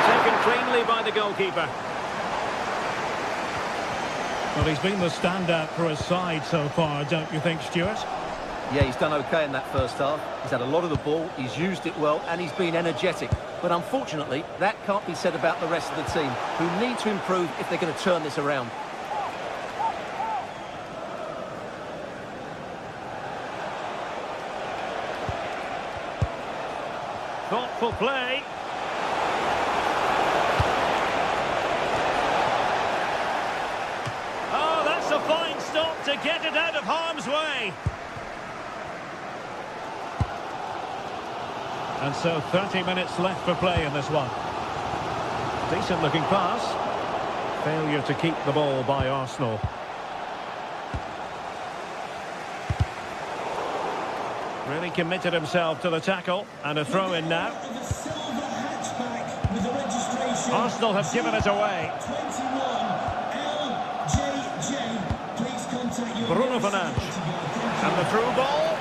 Taken cleanly by the goalkeeper. Well, he's been the standout for his side so far, don't you think, Stuart? Yeah, he's done okay in that first half. He's had a lot of the ball, he's used it well, and he's been energetic. But unfortunately, that can't be said about the rest of the team, who need to improve if they're going to turn this around. Thoughtful play. Oh, that's a fine stop to get it out of harm's way. And so 30 minutes left for play in this one. Decent looking pass. Failure to keep the ball by Arsenal. Really committed himself to the tackle, and a throw in now. Arsenal have given it away. Bruno Fernandes. And the through ball.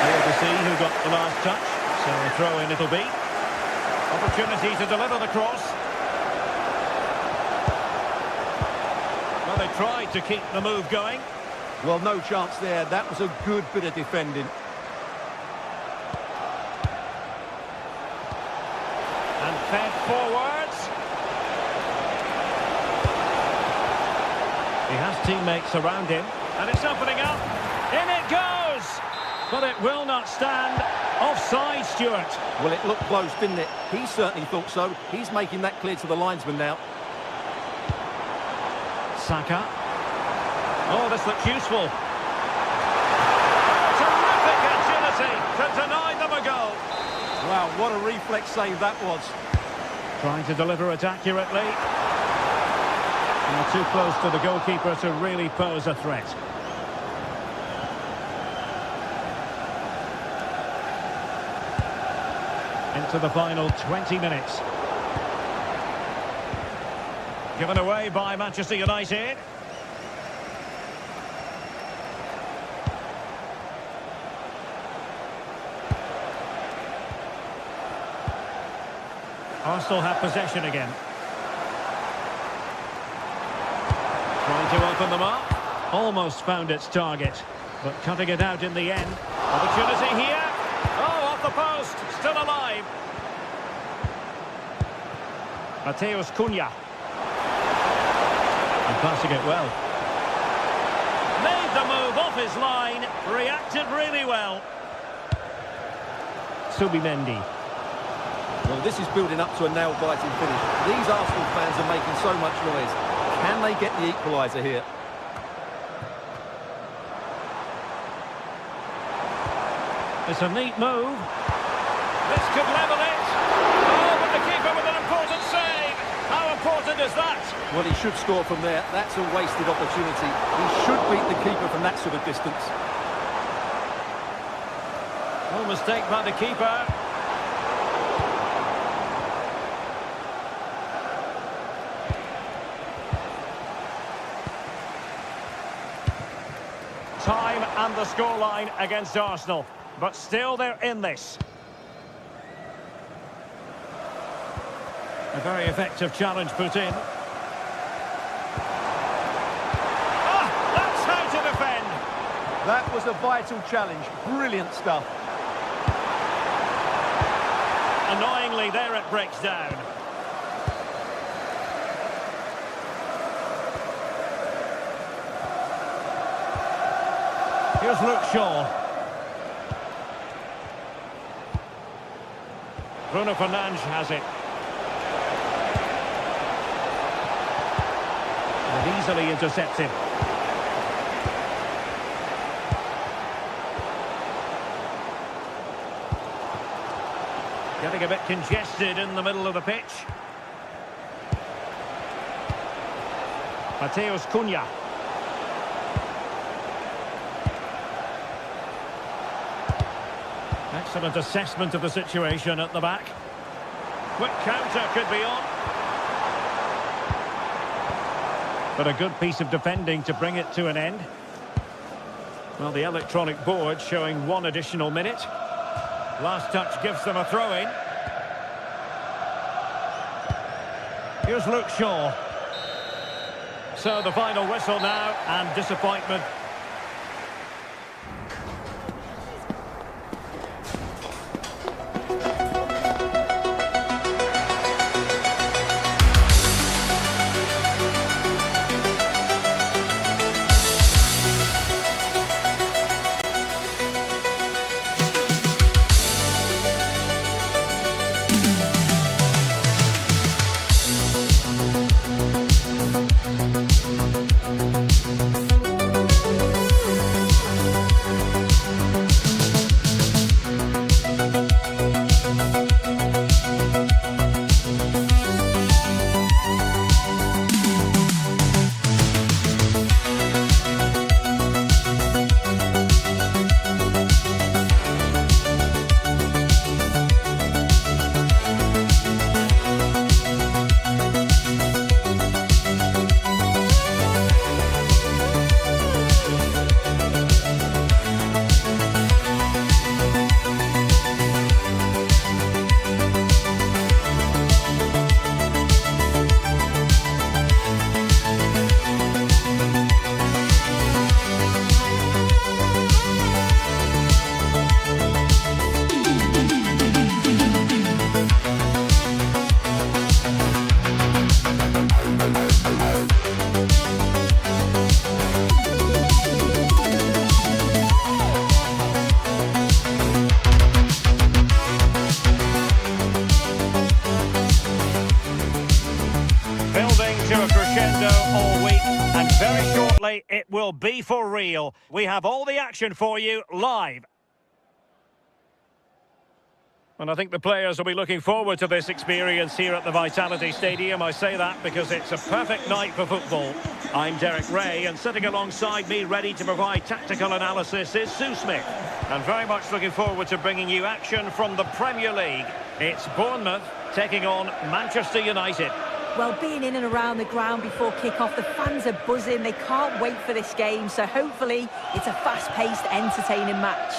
Here to see who got the last touch. So a throw in it'll be. Opportunity to deliver the cross. Well, they tried to keep the move going. Well, no chance there. That was a good bit of defending. And fed forwards. He has teammates around him. And it's opening up. In it goes! But it will not stand. Offside, Stuart. Well, it looked close, didn't it? He certainly thought so. He's making that clear to the linesman now. Saka. Oh, this looks useful. Terrific Wow, what a reflex save that was. Trying to deliver it accurately. And too close to the goalkeeper to really pose a threat. Into the final 20 minutes. Given away by Manchester United. Arsenal have possession again. Trying to open them up. Almost found its target, but cutting it out in the end. Opportunity here. Oh, off the post. Still alive. Mateus Cunha. And passing it well. Made the move off his line. Reacted really well. Subimendi. Well, this is building up to a nail-biting finish. These Arsenal fans are making so much noise. Can they get the equaliser here? It's a neat move. This could level it. Oh, but the keeper with an important save. How important is that? Well, he should score from there. That's a wasted opportunity. He should beat the keeper from that sort of distance. No mistake by the keeper. Time and the scoreline against Arsenal, but still they're in this. A very effective challenge put in. Ah, that's how to defend. That was a vital challenge. Brilliant stuff. Annoyingly, there it breaks down. Here's Luke Shaw. Bruno Fernandes has it. And easily intercepted. Getting a bit congested in the middle of the pitch. Mateus Cunha. Excellent assessment of the situation at the back. Quick counter could be on. But a good piece of defending to bring it to an end. Well, the electronic board showing 1 additional minute. Last touch gives them a throw-in. Here's Luke Shaw. So the final whistle now, and disappointment. All week, and very shortly it will be for real. We have all the action for you live. And I think the players will be looking forward to this experience here at the Vitality Stadium. I say that because it's a perfect night for football. I'm Derek Ray, and sitting alongside me, ready to provide tactical analysis, is Sue Smith. And very much looking forward to bringing you action from the Premier League. It's Bournemouth taking on Manchester United. Well, being in and around the ground before kick-off, the fans are buzzing. They can't wait for this game, so hopefully it's a fast-paced, entertaining match.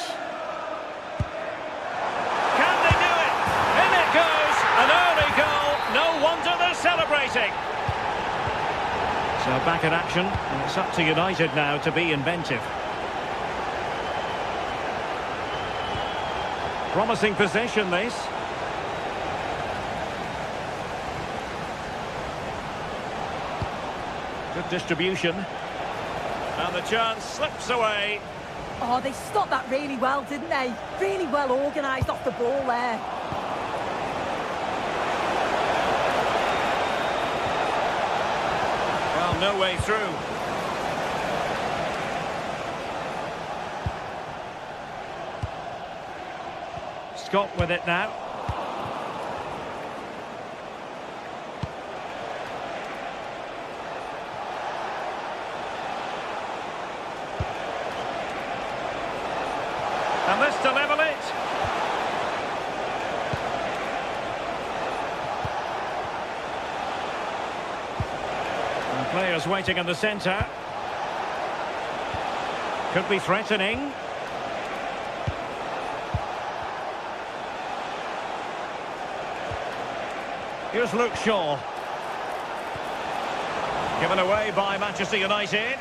An early goal, no wonder they're celebrating. So back in action, and it's up to United now to be inventive. Promising possession, this. Good distribution. And the chance slips away. Oh, they stopped that really well, didn't they? Really well organised off the ball there. No way through. Scott with it now. And this to level it. Players waiting in the centre. Could be threatening. Here's Luke Shaw. Given away by Manchester United.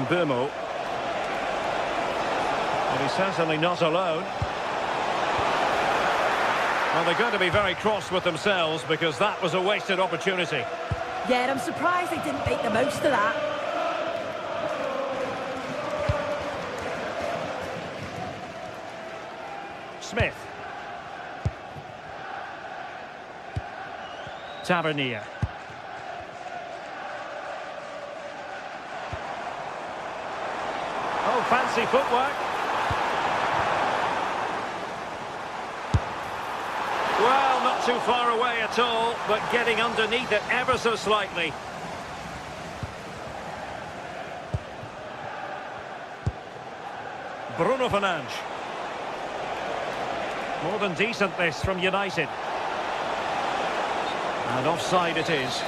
Burmo. But he's certainly not alone. Well, they're going to be very cross with themselves because that was a wasted opportunity. Yeah, and I'm surprised they didn't make the most of that. Smith. Tavernier. Oh, fancy footwork. Well, not too far away at all, but getting underneath it ever so slightly. Bruno Fernandes. More than decent this from United. And offside it is.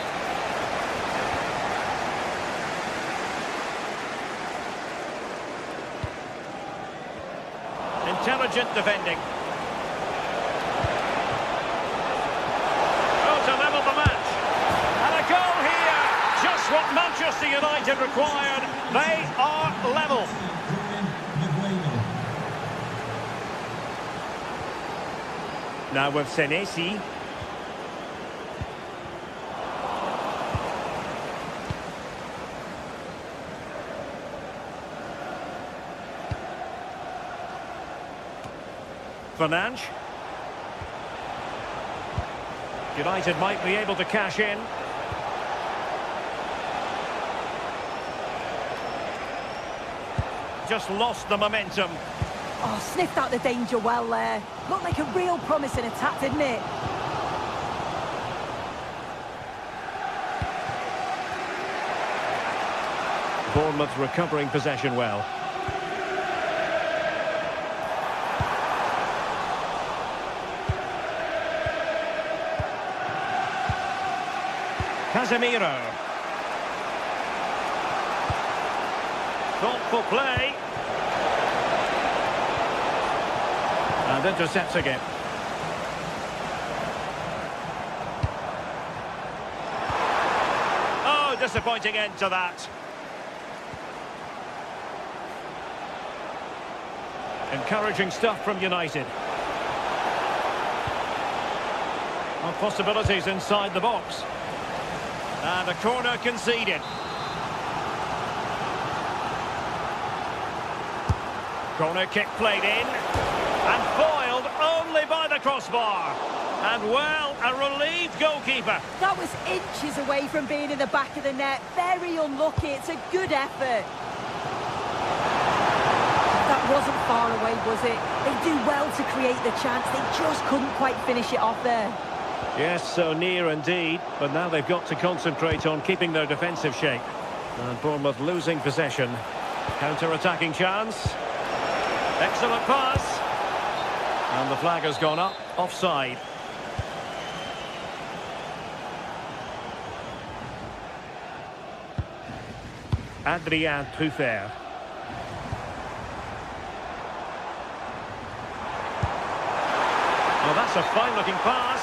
Intelligent defending. Oh, to level the match. And a goal here. Just what Manchester United required. They are level. Now with Senesi. Fernandes. United might be able to cash in. Just lost the momentum. Oh, sniffed out the danger well there. Looked like a real promising attack, didn't it? Bournemouth recovering possession well. Casemiro. Thoughtful play. And intercepts again. Oh, disappointing end to that. Encouraging stuff from United. Well, possibilities inside the box. And a corner conceded. Corner kick played in. And foiled only by the crossbar. And well, a relieved goalkeeper. That was inches away from being in the back of the net. Very unlucky. It's a good effort. That wasn't far away, was it? They do well to create the chance. They just couldn't quite finish it off there. Yes, so near indeed. But now they've got to concentrate on keeping their defensive shape. And Bournemouth losing possession. Counter-attacking chance. Excellent pass. And the flag has gone up. Offside. Adrien Truffert. Well, that's a fine-looking pass.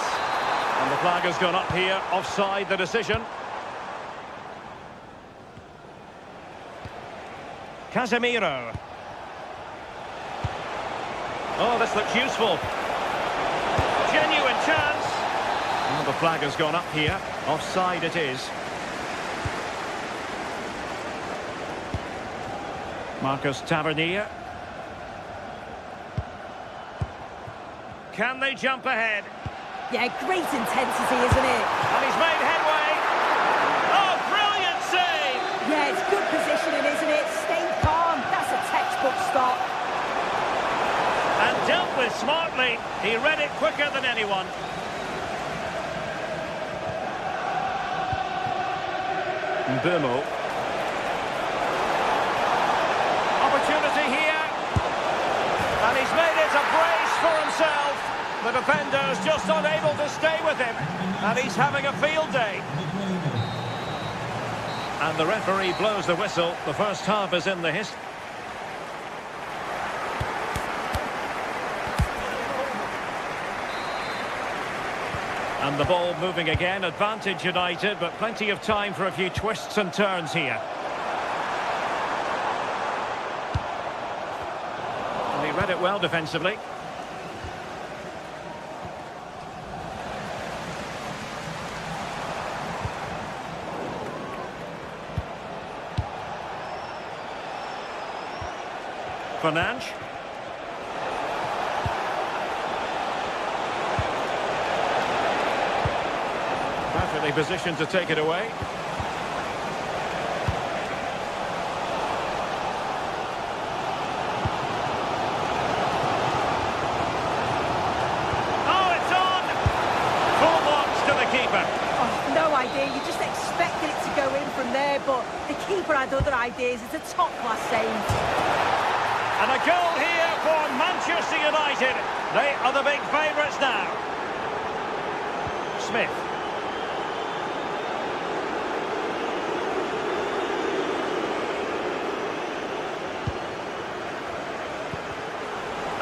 And the flag has gone up here. Offside, the decision. Casemiro. Oh, this looks useful. Genuine chance. Well, the flag has gone up here. Offside it is. Marcus Tavernier. Can they jump ahead? Yeah, great intensity, isn't it? And he's made headway. Oh, brilliant save! Yeah, it's good positioning, isn't it? Stay calm. That's a textbook stop. And dealt with smartly. He read it quicker than anyone. Mbeumo. Opportunity here. And he's made it a brace for himself. The defender's just unable to stay with him. And he's having a field day. And the referee blows the whistle. The first half is in the history. And the ball moving again. Advantage United, but plenty of time for a few twists and turns here. And he read it well defensively. Fernandes. Perfectly positioned to take it away. Oh, it's on! Full marks to the keeper. Oh, no idea. You just expected it to go in from there, but the keeper had other ideas. It's a top-class save. And a goal here for Manchester United. They are the big favourites now. Smith.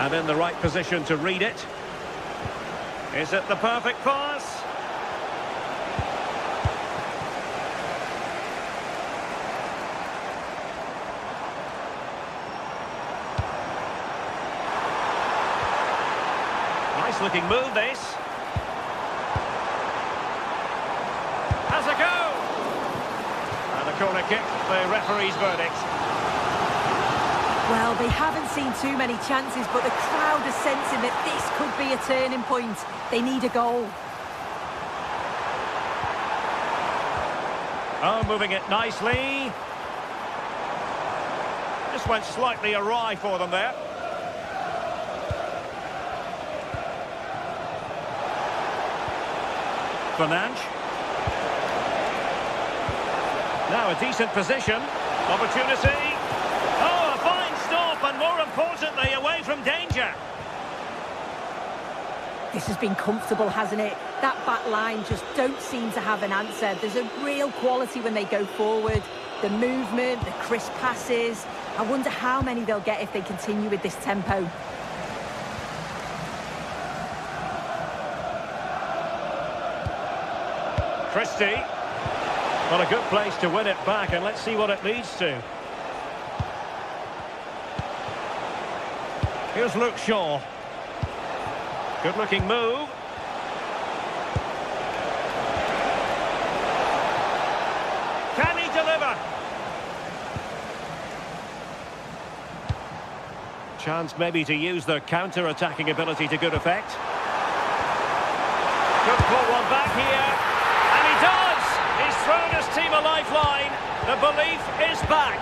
And in the right position to read it. Is it the perfect pass? Nice looking move, this. Has a go. And a corner kick, the referee's verdict. Well, they haven't seen too many chances, but the crowd is sensing that this could be a turning point. They need a goal. Oh, moving it nicely. Just went slightly awry for them there. Fernandes. Now a decent position. Opportunity. Oh, a fine stop, and more importantly, away from danger. This has been comfortable, hasn't it? That back line just don't seem to have an answer. There's a real quality when they go forward. The movement, the crisp passes. I wonder how many they'll get if they continue with this tempo. Christie. Well, a good place to win it back, and let's see what it leads to. Here's Luke Shaw. Good-looking move. Can he deliver? Chance maybe to use their counter-attacking ability to good effect. put one back here. And he does! He's thrown his team a lifeline. The belief is back.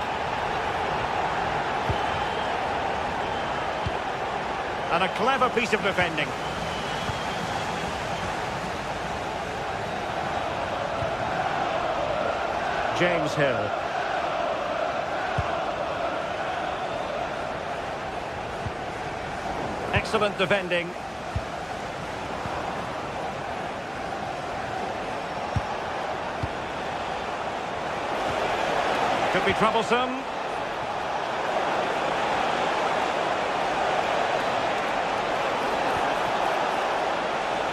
And a clever piece of defending. James Hill. Excellent defending. Could be troublesome.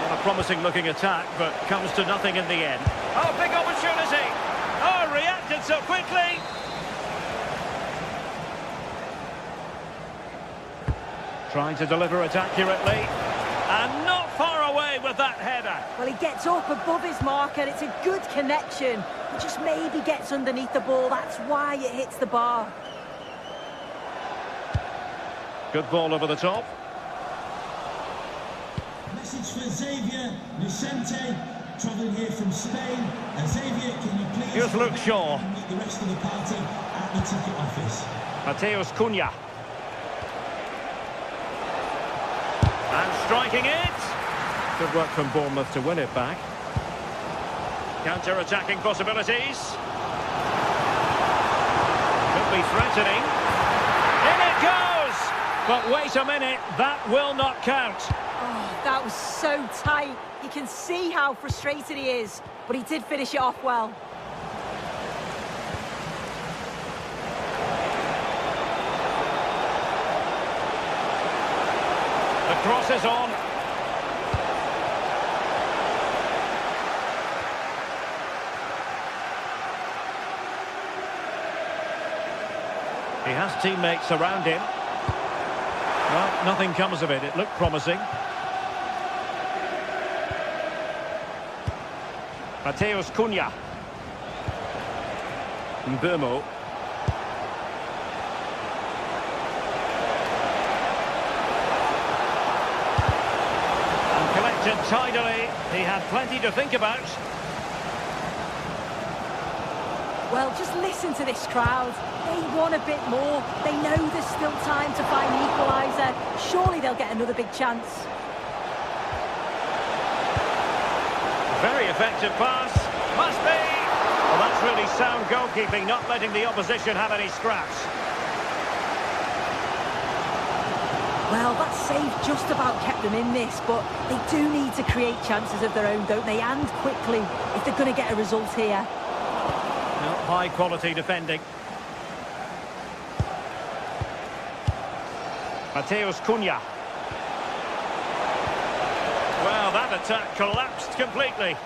Well, a promising looking attack, but comes to nothing in the end. Oh, big opportunity. Oh, reacted so quickly. Trying to deliver it accurately. And not far away with that header. Well, he gets up above his marker. It's a good connection. He just maybe gets underneath the ball. That's why it hits the bar. Good ball over the top. Message for Xavier Vicente, travelling here from Spain. Xavier, can you please... Here's Luke Shaw. ...and meet the rest of the party at the ticket office. Mateus Cunha. And striking it. Good work from Bournemouth to win it back. Counter-attacking possibilities. Could be threatening. In it goes! But wait a minute, that will not count. Oh, that was so tight. You can see how frustrated he is, but he did finish it off well. The cross is on. He has teammates around him. Well, nothing comes of it. It looked promising. Mateus Cunha. Mbeumo. And collected tidily. He had plenty to think about. Well, just listen to this crowd. They want a bit more. They know there's still time to find the equaliser. Surely they'll get another big chance. Very effective pass. Must be. Well, that's really sound goalkeeping, not letting the opposition have any scraps. Well, that save just about kept them in this, but they do need to create chances of their own, don't they? And quickly, if they're going to get a result here. High quality defending. Mateus Cunha. Well, that attack collapsed completely.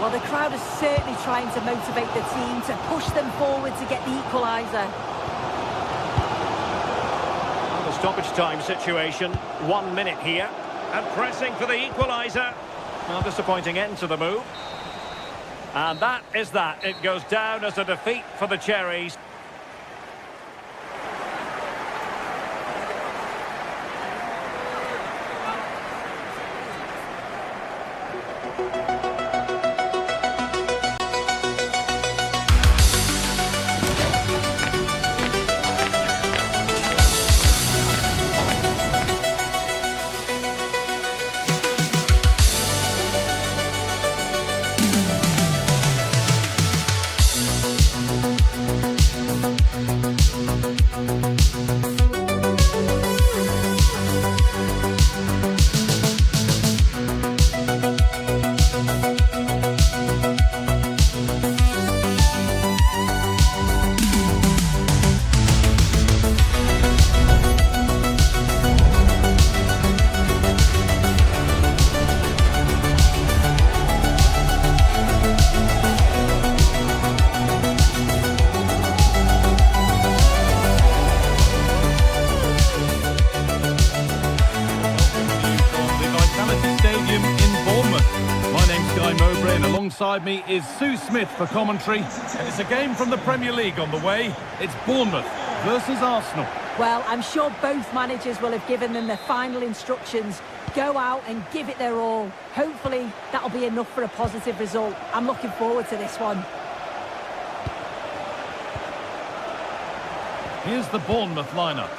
Well, the crowd is certainly trying to motivate the team to push them forward to get the equaliser. Well, the stoppage time situation. 1 minute here. And pressing for the equaliser. Well, disappointing end to the move. And that is that. It goes down as a defeat for the Cherries. Alongside me is Sue Smith for commentary, and it's a game from the Premier League on the way. It's Bournemouth versus Arsenal. Well, I'm sure both managers will have given them their final instructions. Go out and give it their all. Hopefully, that'll be enough for a positive result. I'm looking forward to this one. Here's the Bournemouth lineup.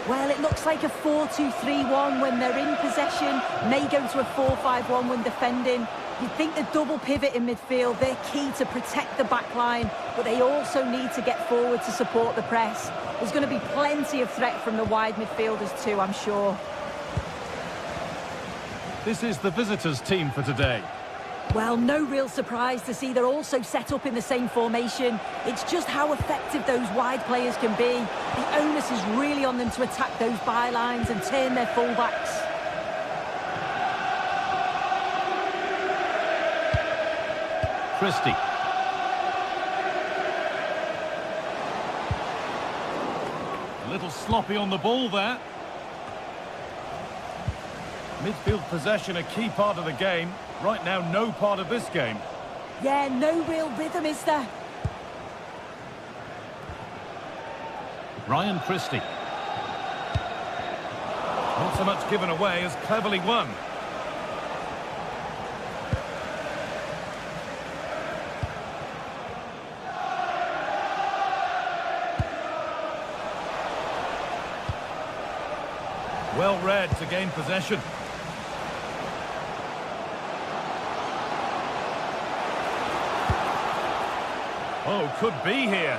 Well, it looks like a 4-2-3-1 when they're in possession. May go to a 4-5-1 when defending. You'd think the double pivot in midfield, they're key to protect the back line, but they also need to get forward to support the press. There's going to be plenty of threat from the wide midfielders too, I'm sure. This is the visitors' team for today. Well, no real surprise to see they're also set up in the same formation. It's just how effective those wide players can be. The onus is really on them to attack those bylines and turn their fullbacks. Christie. A little sloppy on the ball there. Midfield possession a key part of the game. Right now, no part of this game. Yeah, no real rhythm, is there? Ryan Christie. Not so much given away as cleverly won. Well read to gain possession. Oh, could be here.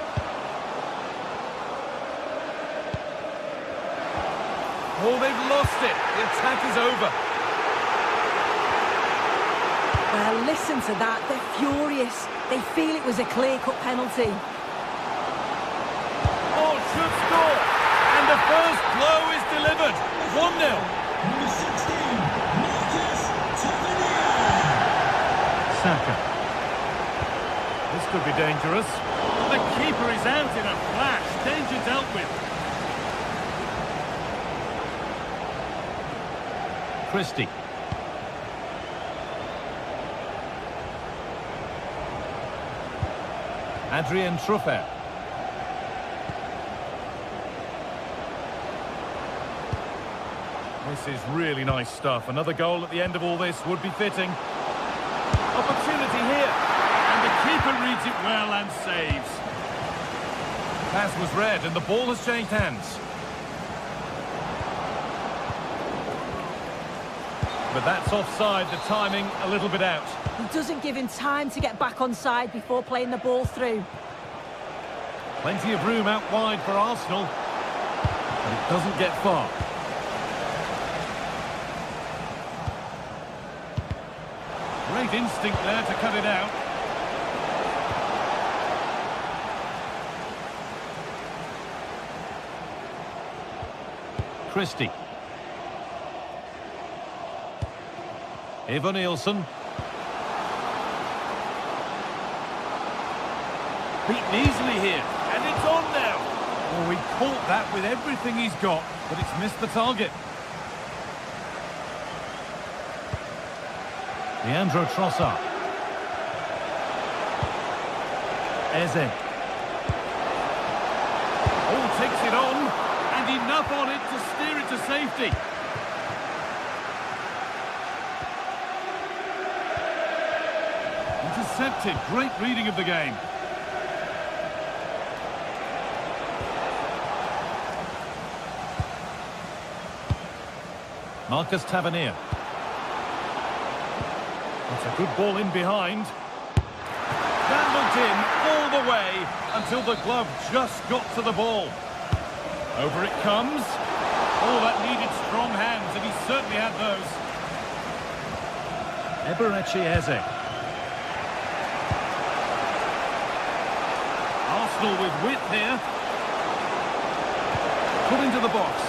Oh, they've lost it. The attack is over. Well, listen to that. They're furious. They feel it was a clear-cut penalty. Oh, should score. And the first blow is delivered. 1-0. Number 16, Marcus Tavernier. Saka. This could be dangerous. The keeper is out in a flash. Danger dealt with. Christie. Adrien Truffert. This is really nice stuff. Another goal at the end of all this would be fitting. Opportunity here. And the keeper reads it well and saves. Pass was read and the ball has changed hands. But that's offside, the timing a little bit out. He doesn't give him time to get back on side before playing the ball through. Plenty of room out wide for Arsenal. But it doesn't get far. Great instinct there to cut it out. Christie. Eva Nielsen. Beaten easily here. And it's on now. Oh, he caught that with everything he's got, but it's missed the target. Leandro Trossard. Eze. Oh, takes it on. And enough on it to steer it to safety. Intercepted. Great reading of the game. Marcus Tavernier. That's a good ball in behind. That looked in all the way until the glove just got to the ball. Over it comes. Oh, that needed strong hands, and he certainly had those. Eberechi Eze. Arsenal with width here. Put into the box.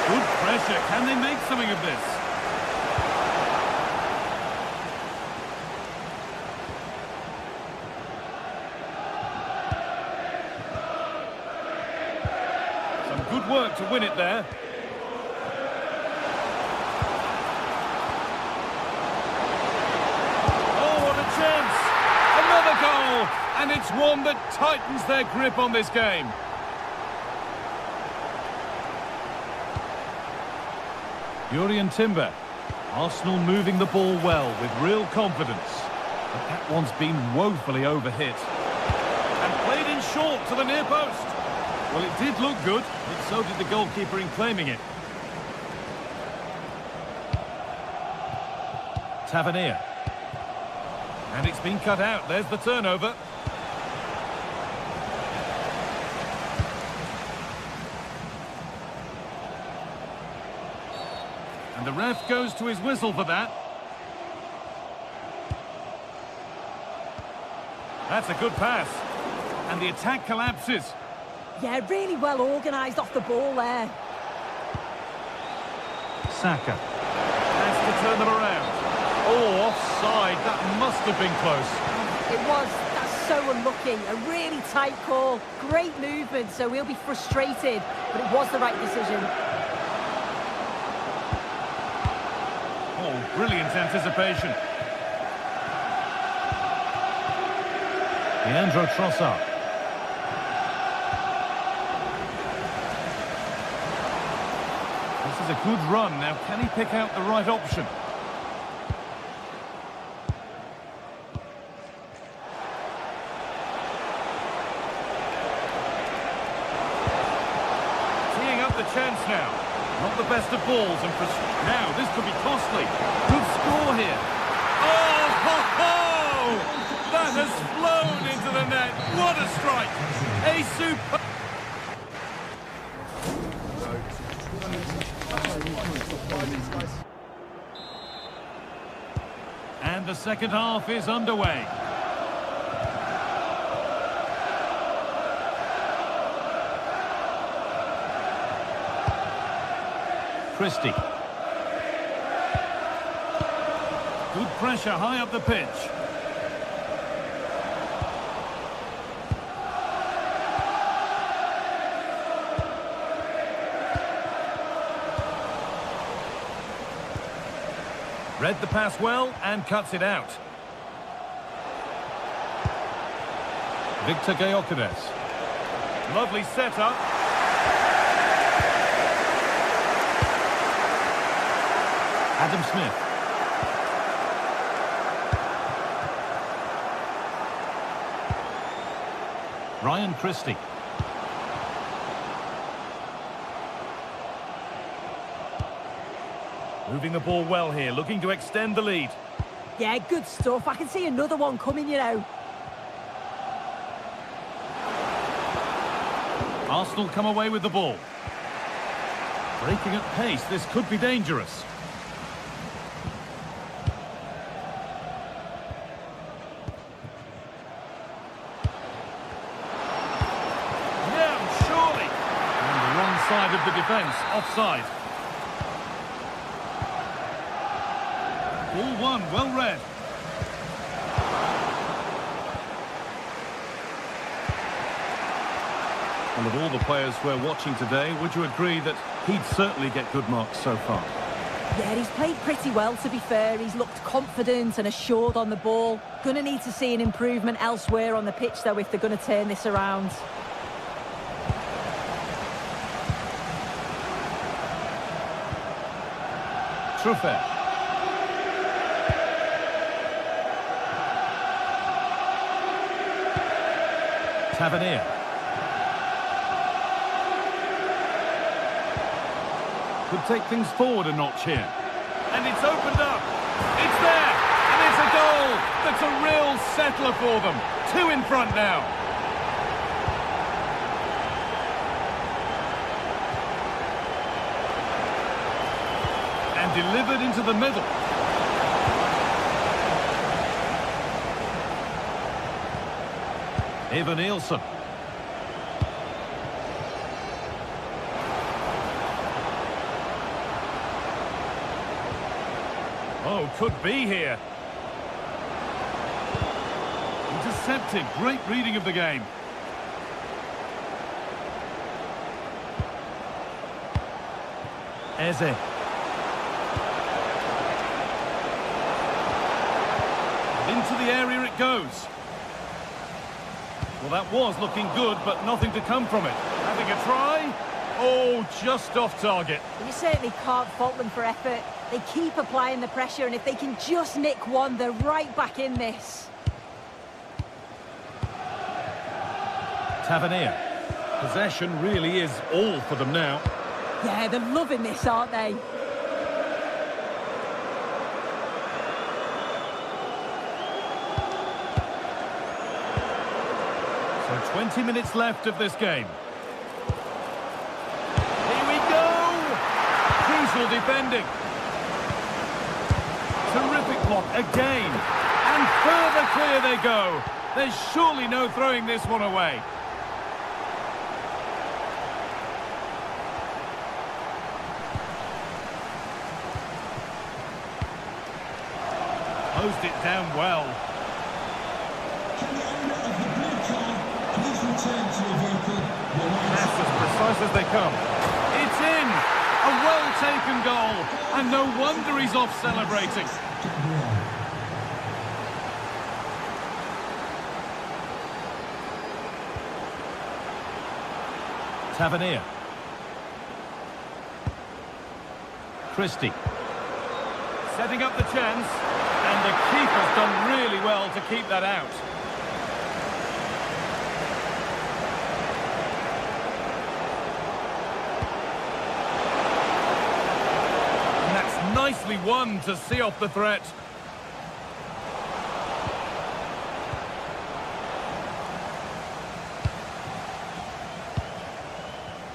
Good pressure. Can they make something of this? Some good work to win it there. Oh, what a chance! Another goal! And it's one that tightens their grip on this game. Jurrien Timber. Arsenal moving the ball well with real confidence. But that one's been woefully overhit. And played in short to the near post. Well, it did look good, but so did the goalkeeper in claiming it. Tavernier. And it's been cut out. There's the turnover. And the ref goes to his whistle for that. That's a good pass. And the attack collapses. Yeah, really well organised off the ball there. Saka. Has to turn them around. Oh, offside. That must have been close. It was. That's so unlucky. A really tight call. Great movement, so we'll be frustrated. But it was the right decision. Oh, brilliant anticipation. Leandro Trossard. This is a good run. Now, can he pick out the right option? Teeing up the chance now. Not the best of balls, and now this could be costly. Good score here. Oh, ho, ho! That has flown into the net. What a strike! A super. And the second half is underway. Christie. Good pressure high up the pitch. Read the pass well and cuts it out. Victor Gyökeres. Lovely setup. Adam Smith. Ryan Christie. Moving the ball well here, looking to extend the lead. Yeah, good stuff. I can see another one coming, you know. Arsenal come away with the ball. Breaking at pace, this could be dangerous. Yeah, surely. On the wrong side of the defence, offside. Ball one, well read. Well, of all the players we're watching today, would you agree that he'd certainly get good marks so far? Yeah, he's played pretty well, to be fair. He's looked confident and assured on the ball. Gonna need to see an improvement elsewhere on the pitch, though, if they're going to turn this around. Truffert. Tavernier. Could take things forward a notch here. And it's opened up. It's there. And it's a goal. That's a real settler for them. 2 in front now. And delivered into the middle. Evan Nielsen. Oh, could be here. Intercepted. Great reading of the game. Eze. Into the area it goes. Well, that was looking good, but nothing to come from it. Having a try? Oh, just off target. You certainly can't fault them for effort. They keep applying the pressure, and if they can just nick one, they're right back in this. Tavernier. Possession really is all for them now. Yeah, they're loving this, aren't they? So 20 minutes left of this game. Here we go! Crucial defending. Terrific block again. And further clear they go. There's surely no throwing this one away. Closed it down well. Can the owner of the blue car please return to your vehicle? That's as precise as they come. It's in! A well-taken goal. And no wonder he's off celebrating. Tavernier. Christie. Setting up the chance. And the keeper's done really well to keep that out. And that's nicely won to see off the threat.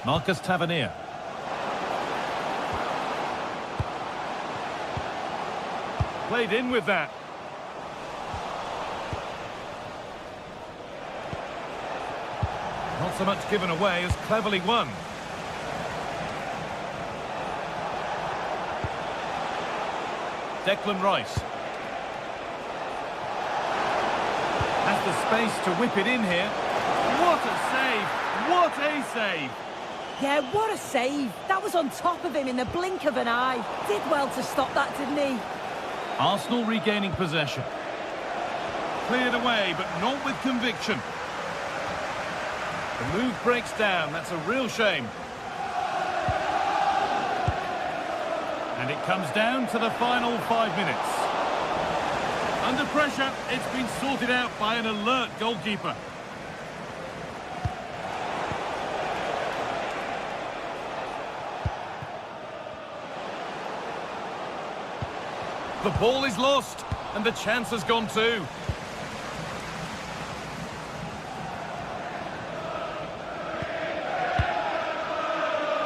Marcus Tavernier. Played in with that. Not so much given away as cleverly won. Declan Rice. Has the space to whip it in here. What a save! What a save! Yeah, what a save. That was on top of him in the blink of an eye. Did well to stop that, didn't he? Arsenal regaining possession. Cleared away, but not with conviction. The move breaks down. That's a real shame. And it comes down to the final 5 minutes. Under pressure, it's been sorted out by an alert goalkeeper. The ball is lost, and the chance has gone too.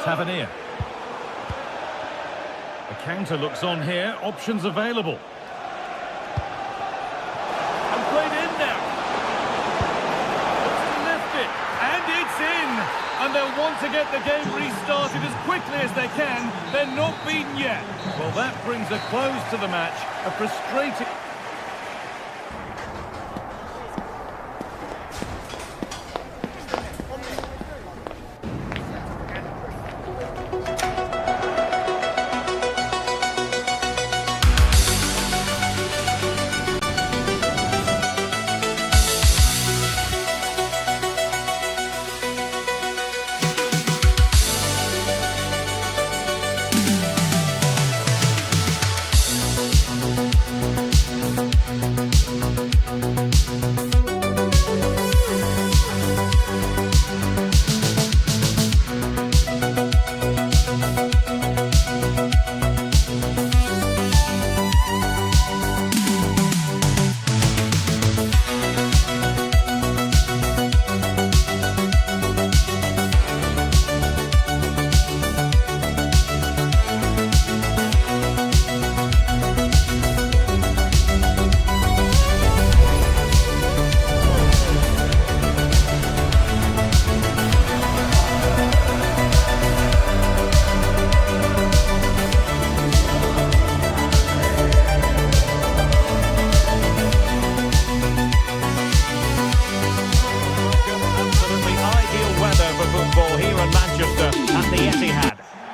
Tavernier. The counter looks on here, options available. And played in now. Left it, and it's in! And they'll want to get the game restarted as quickly as they can. They're not beaten yet. Well, that brings a close to the match. A frustrating...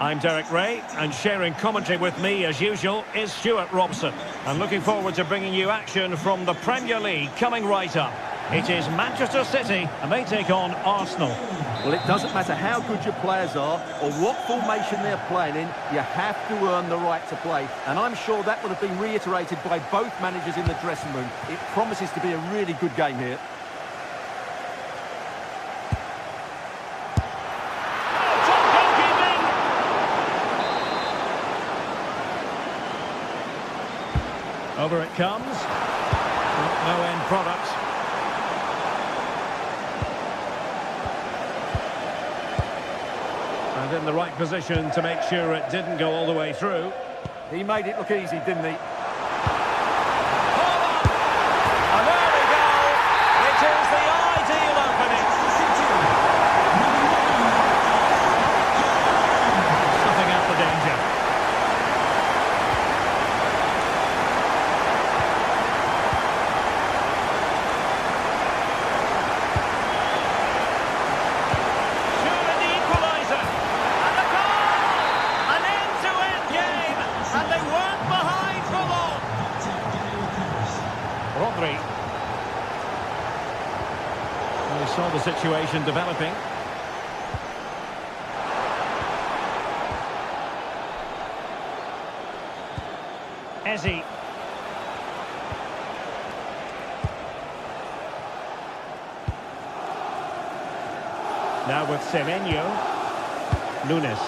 I'm Derek Ray, and sharing commentary with me, as usual, is Stuart Robson. I'm looking forward to bringing you action from the Premier League coming right up. It is Manchester City, and they take on Arsenal. Well, it doesn't matter how good your players are or what formation they're playing in, you have to earn the right to play. And I'm sure that would have been reiterated by both managers in the dressing room. It promises to be a really good game here. Over it comes. No end product. And in the right position to make sure it didn't go all the way through. He made it look easy, didn't he? And there we go. It is the ideal opening. Stuffing out the danger. We saw the situation developing. Eze. Now with Semenyo. Nunes.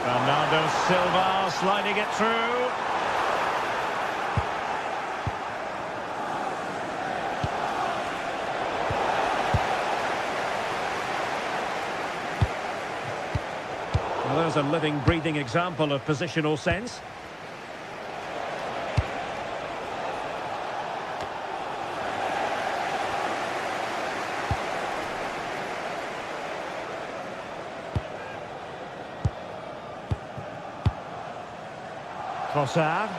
Bernardo Silva sliding it through. Well, there's a living, breathing example of positional sense. Trossard.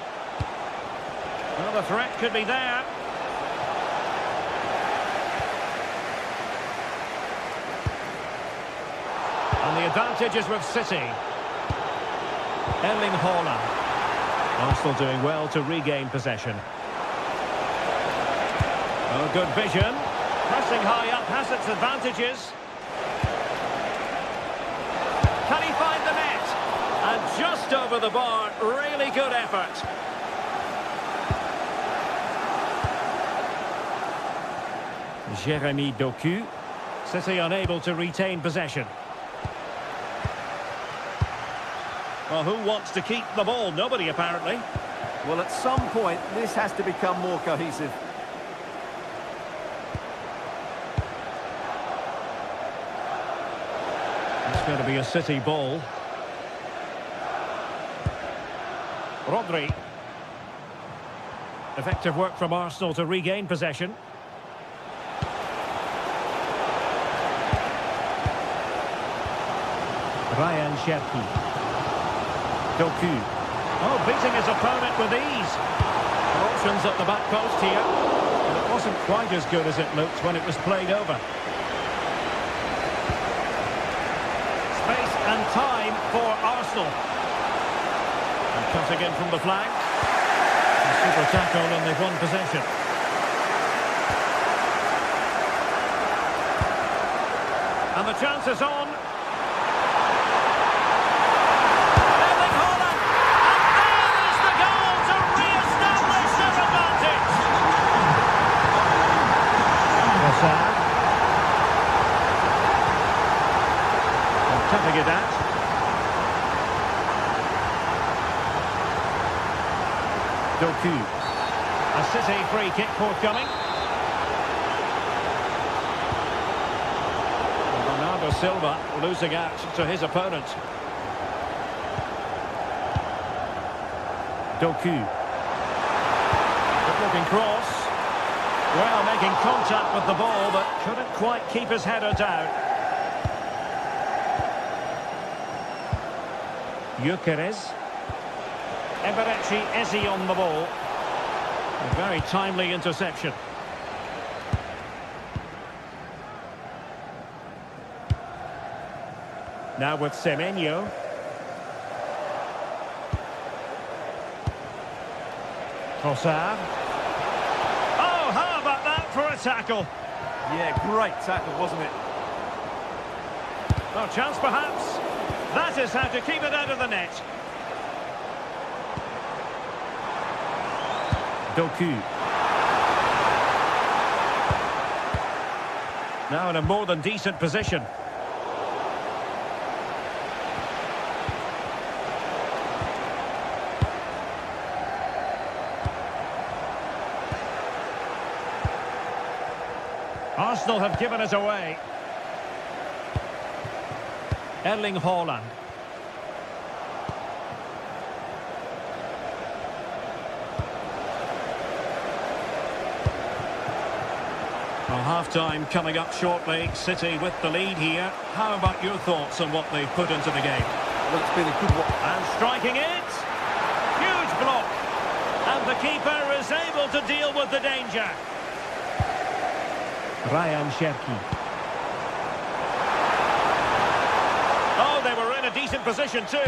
Well, the threat could be there. And the advantage is with City. Erling Haaland. Arsenal doing well to regain possession. Oh, good vision. Pressing high up has its advantages. Can he find the net? And just over the bar, really good effort. Jeremy Doku. City unable to retain possession. Well, who wants to keep the ball? Nobody, apparently. Well, at some point, this has to become more cohesive. It's going to be a City ball. Rodri. Effective work from Arsenal to regain possession. Ryan Cherki. Doku. Oh, beating his opponent with ease. Options at the back post here. And it wasn't quite as good as it looked when it was played over. Space and time for Arsenal. And cutting in from the flank. A super tackle and they've won possession. And the chance is on. Tapping it out. Doku. A City free kick forthcoming. Bernardo Silva losing out to his opponent. Doku. Good looking cross. Well, making contact with the ball, but couldn't quite keep his header down. Gyökeres. Eberechi Eze on the ball. A very timely interception. Now with Semenyo. Trossard. Oh, how about that for a tackle? Yeah, great tackle, wasn't it? Oh, chance perhaps. That is how to keep it out of the net. Doku. Now in a more than decent position. Arsenal have given us away. Erling Haaland. Well, half-time coming up shortly. City with the lead here. How about your thoughts on what they've put into the game? Well, it's been a good one. And striking it. Huge block. And the keeper is able to deal with the danger. Ryan Cherki. Oh, they were in a decent position too.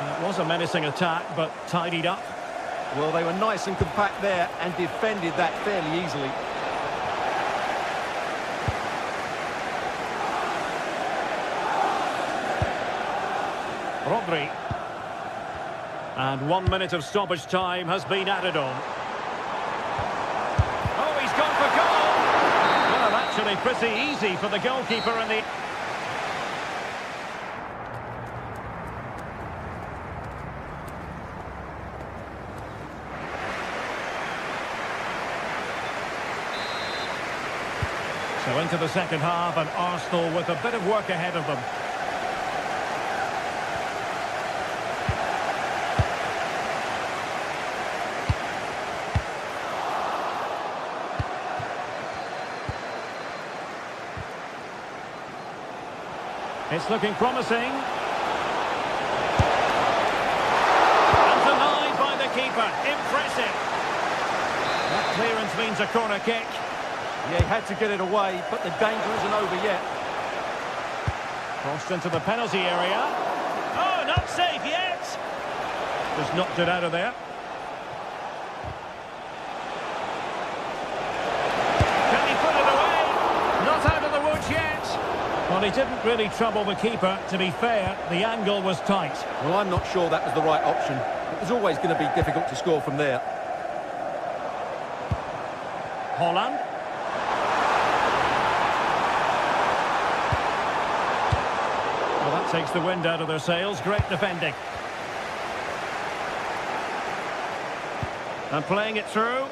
It was a menacing attack, but tidied up. Well, they were nice and compact there and defended that fairly easily. Rodri. And 1 minute of stoppage time has been added on. Oh, he's gone for goal! Well, actually pretty easy for the goalkeeper in the... So into the second half, and Arsenal with a bit of work ahead of them. It's looking promising. And denied by the keeper. Impressive. That clearance means a corner kick. Yeah, he had to get it away, but the danger isn't over yet. Crossed into the penalty area. Oh, not safe yet. Just knocked it out of there. Can he put it away? Not out of the woods yet. Well, he didn't really trouble the keeper. To be fair, the angle was tight. Well, I'm not sure that was the right option. It was always going to be difficult to score from there. Haaland. Well, that takes the wind out of their sails. Great defending. And playing it through.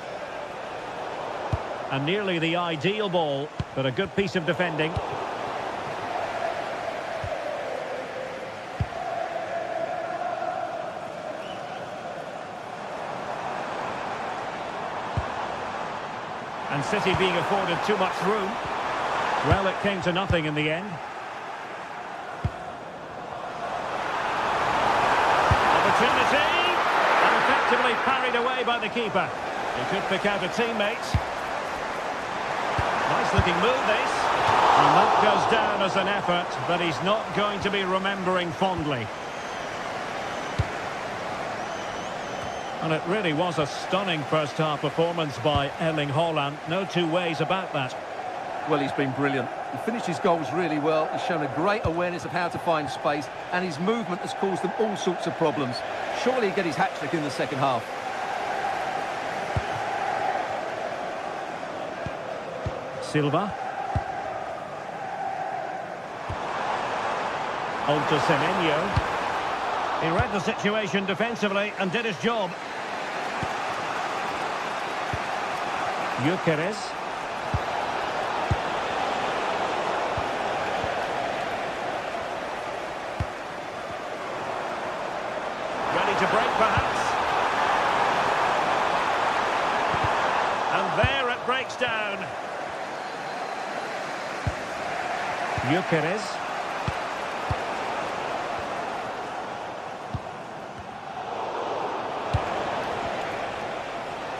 And nearly the ideal ball, but a good piece of defending. And City being afforded too much room. Well, it came to nothing in the end. Opportunity! And effectively parried away by the keeper. He could pick out a teammate. Nice looking move, this. And that goes down as an effort, but he's not going to be remembering fondly. And it really was a stunning first-half performance by Erling Haaland. No two ways about that. Well, he's been brilliant. He finished his goals really well. He's shown a great awareness of how to find space, and his movement has caused them all sorts of problems. Surely he'll get his hat-trick in the second half. Silva. On to Semenyo. He read the situation defensively and did his job. Gyökeres. Ready to break, perhaps. And there it breaks down. Gyökeres.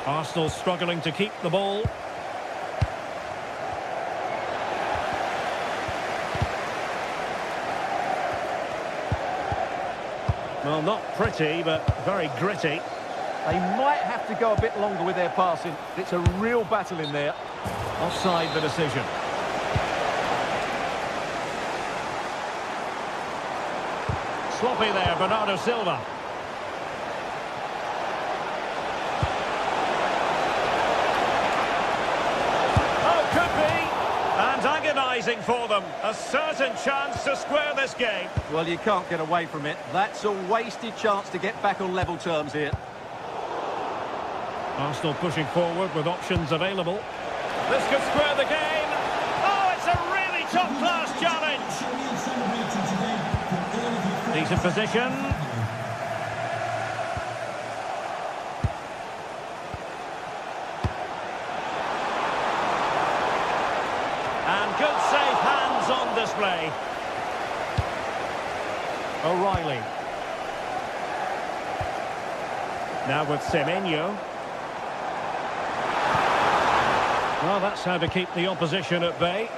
Arsenal struggling to keep the ball. Well, not pretty, but very gritty. They might have to go a bit longer with their passing. It's a real battle in there. Offside the decision. Sloppy there, Bernardo Silva. Oh, could be. And agonising for them. A certain chance to square this game. Well, you can't get away from it. That's a wasted chance to get back on level terms here. Arsenal pushing forward with options available. This could square the game. Oh, it's a really top-class challenge. Decent position. And good safe hands on display. O'Reilly. Now with Semenyo. Well, that's how to keep the opposition at bay.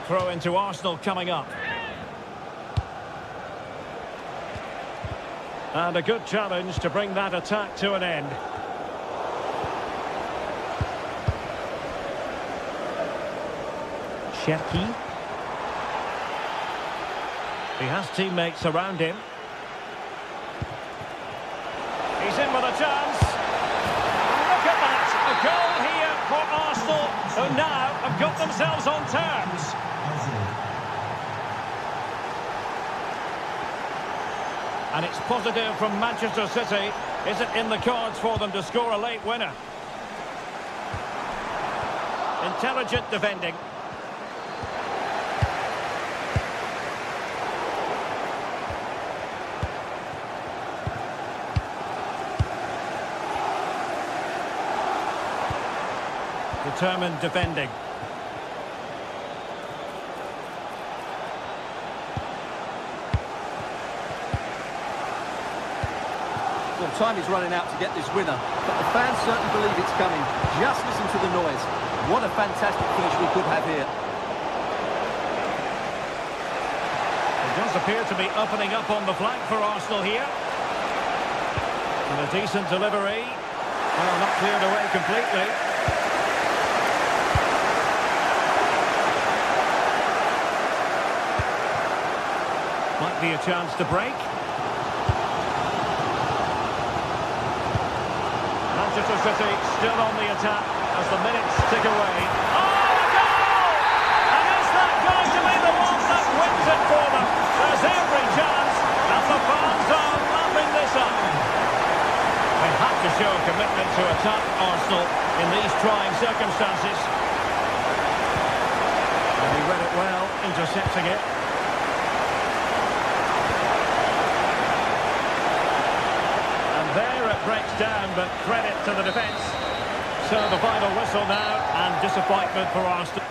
Throw into Arsenal coming up. And a good challenge to bring that attack to an end. Cherki. He has teammates around him. He's in with a chance. Look at that! A goal here for Arsenal, who now have got themselves on terms. And it's positive from Manchester City. Is it in the cards for them to score a late winner? Intelligent defending. Determined defending. Well, time is running out to get this winner, but the fans certainly believe it's coming. Just listen to the noise. What a fantastic finish we could have here. It does appear to be opening up on the flank for Arsenal here. And a decent delivery. Well, not cleared away completely. Might be a chance to break. Manchester City still on the attack as the minutes tick away. Oh, a goal! And is that going to be the one that wins it for them? There's every chance, and the fans are lapping this up. They have to show a commitment to attack Arsenal in these trying circumstances. And he read it well, intercepting it. There it breaks down, but credit to the defence. So the final whistle now, and disappointment for Arsenal.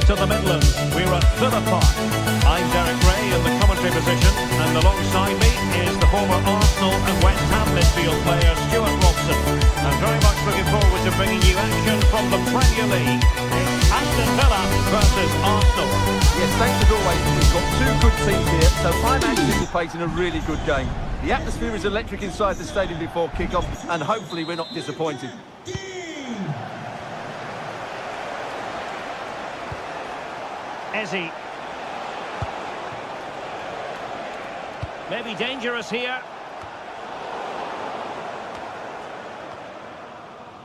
To the Midlands, we're at Villa Park. I'm Derek Ray in the commentary position, and alongside me is the former Arsenal and West Ham midfield player Stuart Robson. I'm very much looking forward to bringing you action from the Premier League. It's Aston Villa versus Arsenal. Yes, thanks as always. We've got two good teams here, so So I'm anticipating a really good game. The atmosphere is electric inside the stadium before kick-off, and hopefully we're not disappointed. Ezzy. Maybe dangerous here.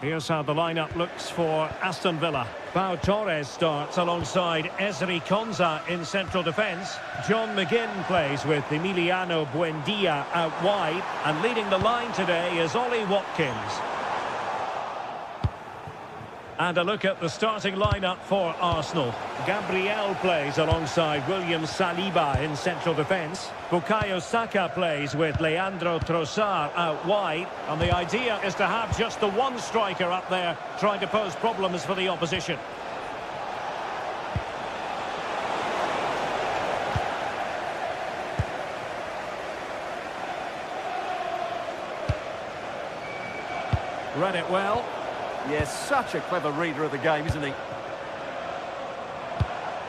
Here's how the lineup looks for Aston Villa. Pau Torres starts alongside Ezri Konsa in central defence. John McGinn plays with Emiliano Buendia out wide. And leading the line today is Ollie Watkins. And a look at the starting lineup for Arsenal. Gabriel plays alongside William Saliba in central defence. Bukayo Saka plays with Leandro Trossard out wide. And the idea is to have just the one striker up there trying to pose problems for the opposition. Read it well. Yes, such a clever reader of the game, isn't he?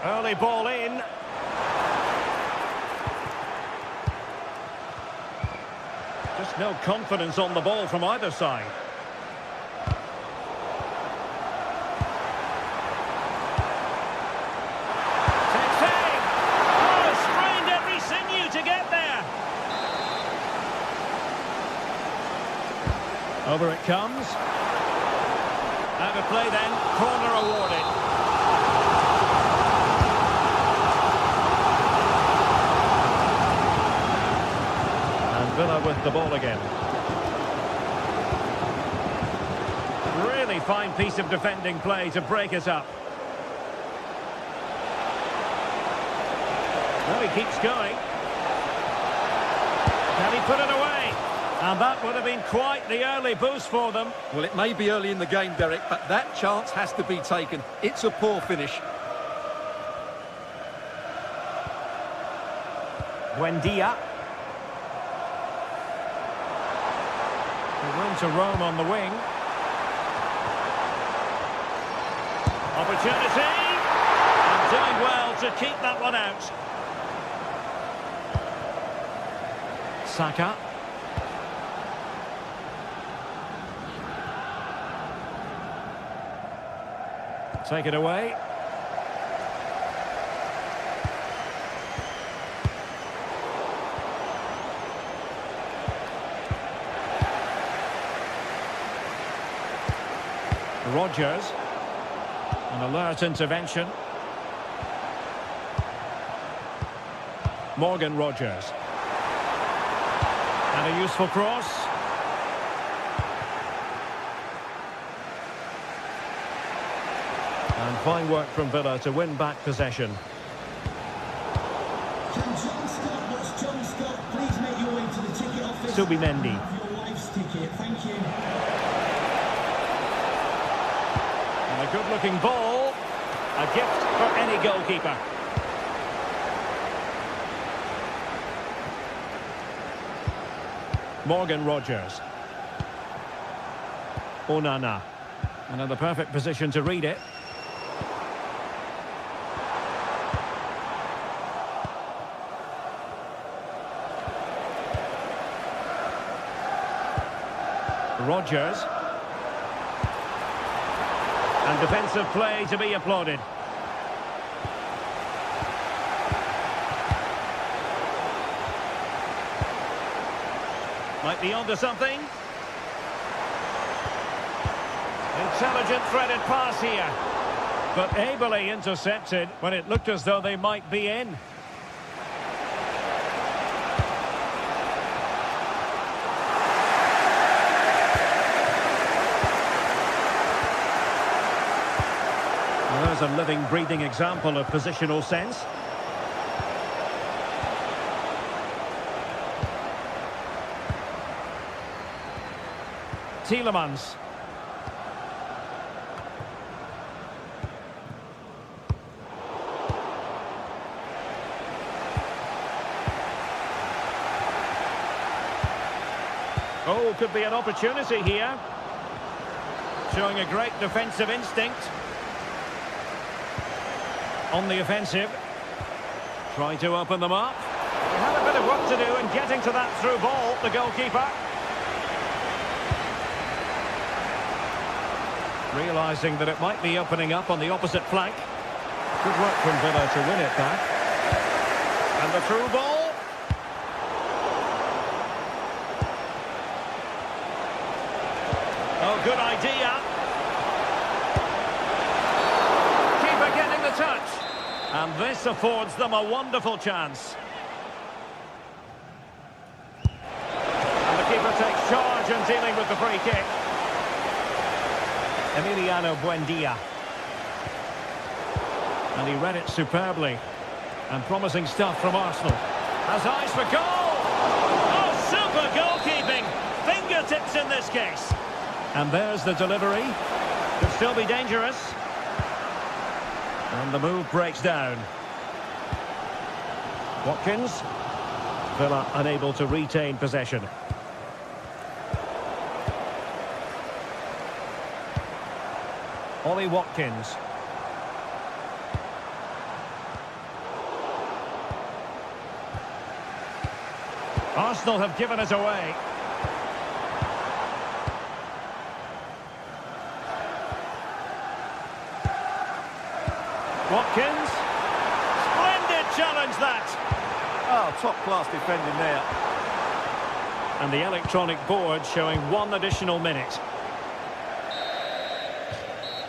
Early ball in. Just no confidence on the ball from either side. Takes aim. Oh, strained every sinew to get there. Over it comes. Out of play then, corner awarded. And Villa with the ball again. Really fine piece of defending play to break us up. Well, he keeps going. Can he put it away? And that would have been quite the early boost for them. Well, it may be early in the game, Derek, but that chance has to be taken. It's a poor finish. Buendia. Room to roam on the wing. Opportunity. And doing well to keep that one out. Saka. Take it away. Rodgers. An alert intervention. Morgan Rodgers. And a useful cross. And fine work from Villa to win back possession. Can John Scott, what's John Scott? Please make your way to the ticket office. Subimendi. Your wife's ticket. Thank you. And a good-looking ball. A gift for any goalkeeper. Morgan Rodgers. Onana. Another perfect position to read it. Rodgers. And defensive play to be applauded. Might be onto something. Intelligent threaded pass here. But ably intercepted when it looked as though they might be in. Well, there's a living, breathing example of positional sense. Tielemans. Oh, could be an opportunity here. Showing a great defensive instinct. On the offensive. Trying to open them up. They have work to do in getting to that through ball, the goalkeeper. Realising that it might be opening up on the opposite flank. Good work from Villa to win it back. And the through ball. Oh, good idea. Keeper getting the touch. And this affords them a wonderful chance. And the keeper takes charge in dealing with the free kick. Emiliano Buendia. And he read it superbly. And promising stuff from Arsenal. Has eyes for goal! Oh, super goalkeeping! Fingertips in this case. And there's the delivery. Could still be dangerous. And the move breaks down. Watkins. Villa unable to retain possession. Ollie Watkins. Arsenal have given it away. Watkins. Splendid challenge that. Oh, top-class defending there. And the electronic board showing 1 additional minute.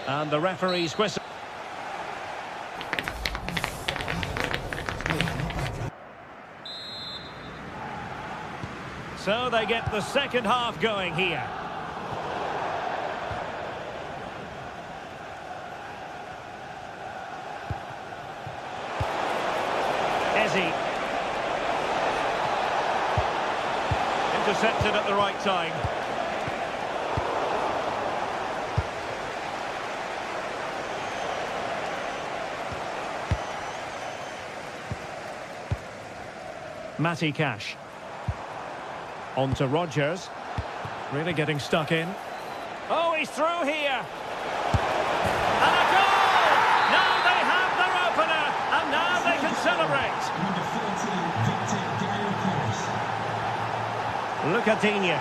And the referee's whistle. So they get the second half going here. Eze. Intercepted at the right time. Matty Cash. On to Rodgers. Really getting stuck in. Oh, he's through here. And a goal! Now they have their opener, and now they can celebrate. Number 14, Victor Gale. Look at Digne.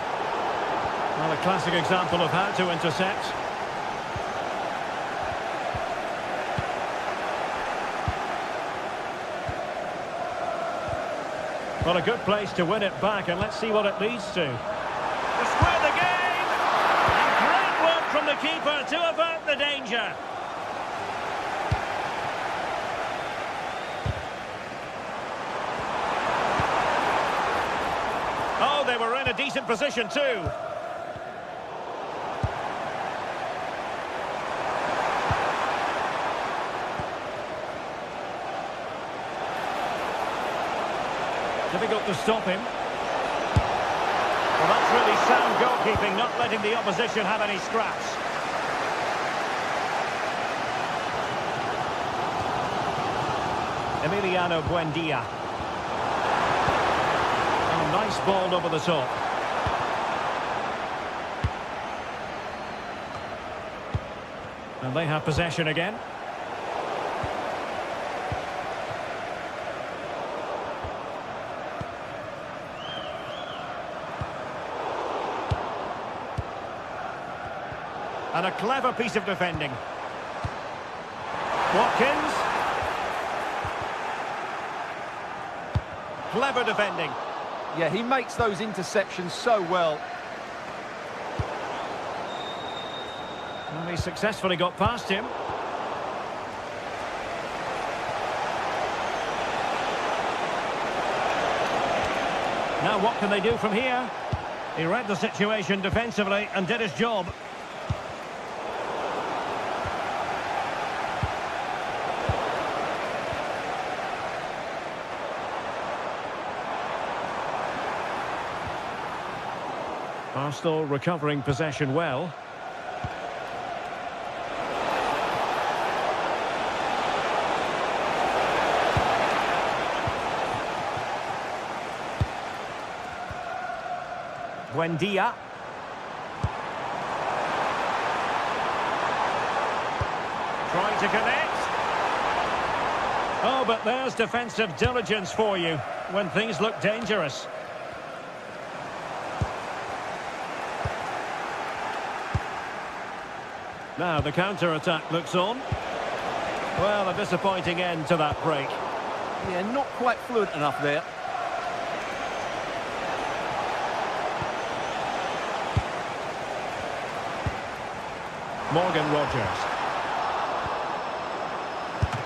Well, a classic example of how to intercept. Well, a good place to win it back, and let's see what it leads to. To square the game! And great work from the keeper to avert the danger. Oh, they were in a decent position too. Difficult to stop him. Well, that's really sound goalkeeping, not letting the opposition have any scraps. Emiliano Buendia. Oh, nice ball over the top. And they have possession again. And a clever piece of defending. Watkins. Clever defending. Yeah, he makes those interceptions so well. And he successfully got past him. Now what can they do from here? He read the situation defensively and did his job. Arsenal recovering possession well. Buendia. Trying to connect. Oh, but there's defensive diligence for you when things look dangerous. Now the counter-attack looks on. Well, a disappointing end to that break. Yeah, not quite fluent enough there. Morgan Rogers.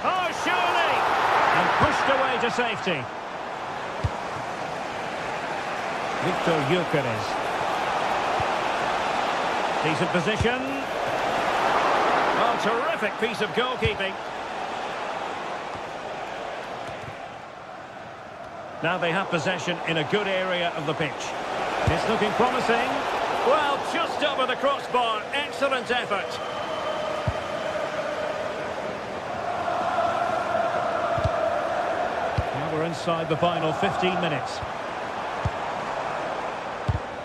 Oh, surely! And pushed away to safety. Victor Gyökeres. Decent position. Oh, terrific piece of goalkeeping. Now they have possession in a good area of the pitch. It's looking promising. Well, just over the crossbar. Excellent effort. Now we're inside the final 15 minutes.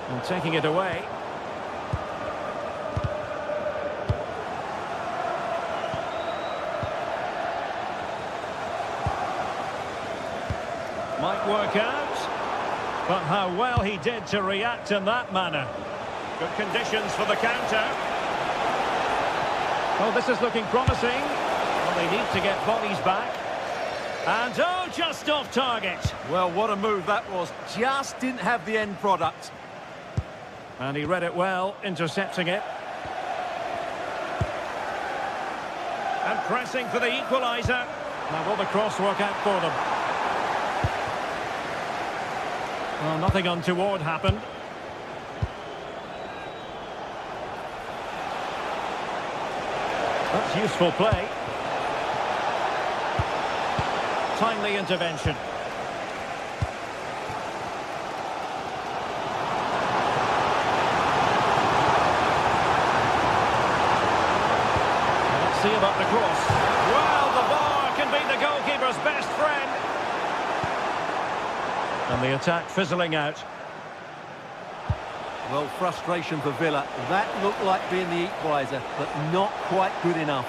And taking it away. Might work out, but how well he did to react in that manner. Good conditions for the counter. Oh, this is looking promising. Well, they need to get bodies back. And, oh, just off target. Well, what a move that was. Just didn't have the end product. And he read it well, intercepting it. And pressing for the equaliser. Now, will the cross work out for them? Well, nothing untoward happened. That's useful play. Timely intervention. Let's see about the cross. Well, the bar can be the goalkeeper's best friend. And the attack fizzling out. Well, frustration for Villa. That looked like being the equaliser, but not quite good enough.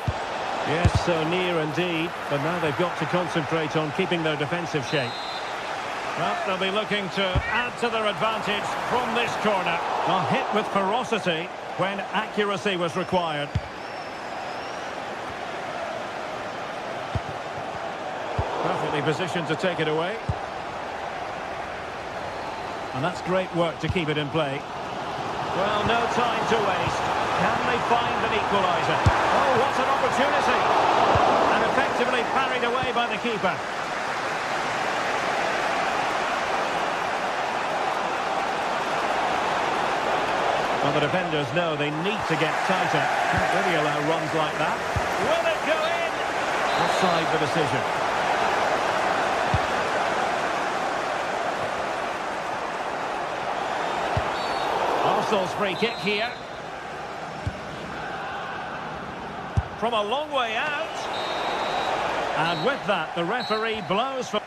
Yes, so near indeed. But now they've got to concentrate on keeping their defensive shape. Well, they'll be looking to add to their advantage from this corner. A hit with ferocity when accuracy was required. Perfectly positioned to take it away. And that's great work to keep it in play. Well, no time to waste. Can they find an equaliser? Oh, what an opportunity! And effectively parried away by the keeper. Well, the defenders know they need to get tighter. Can't really allow runs like that. Will it go in? Offside the decision. Arsenal's free kick here. From a long way out. And with that, the referee blows for...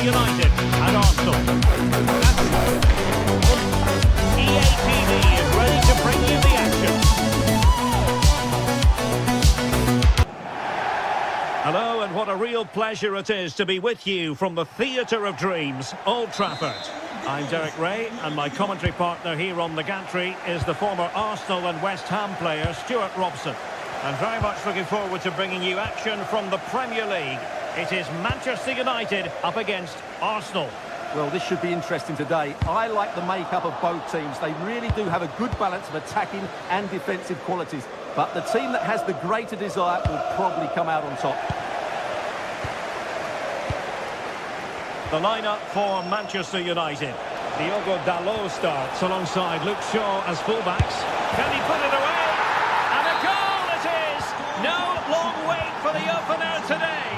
United and Arsenal. real pleasure it is to be with you from the theatre of dreams, Old Trafford. I'm Derek Ray, and my commentary partner here on the gantry is the former Arsenal and West Ham player, Stuart Robson. And very much looking forward to bringing you action from the Premier League. It is Manchester United up against Arsenal. Well, this should be interesting today. I like the makeup of both teams. They really do have a good balance of attacking and defensive qualities. But the team that has the greater desire will probably come out on top. The lineup for Manchester United. Diogo Dalot starts alongside Luke Shaw as fullbacks. Can he put it away? And a goal it is! No long wait for the opener today.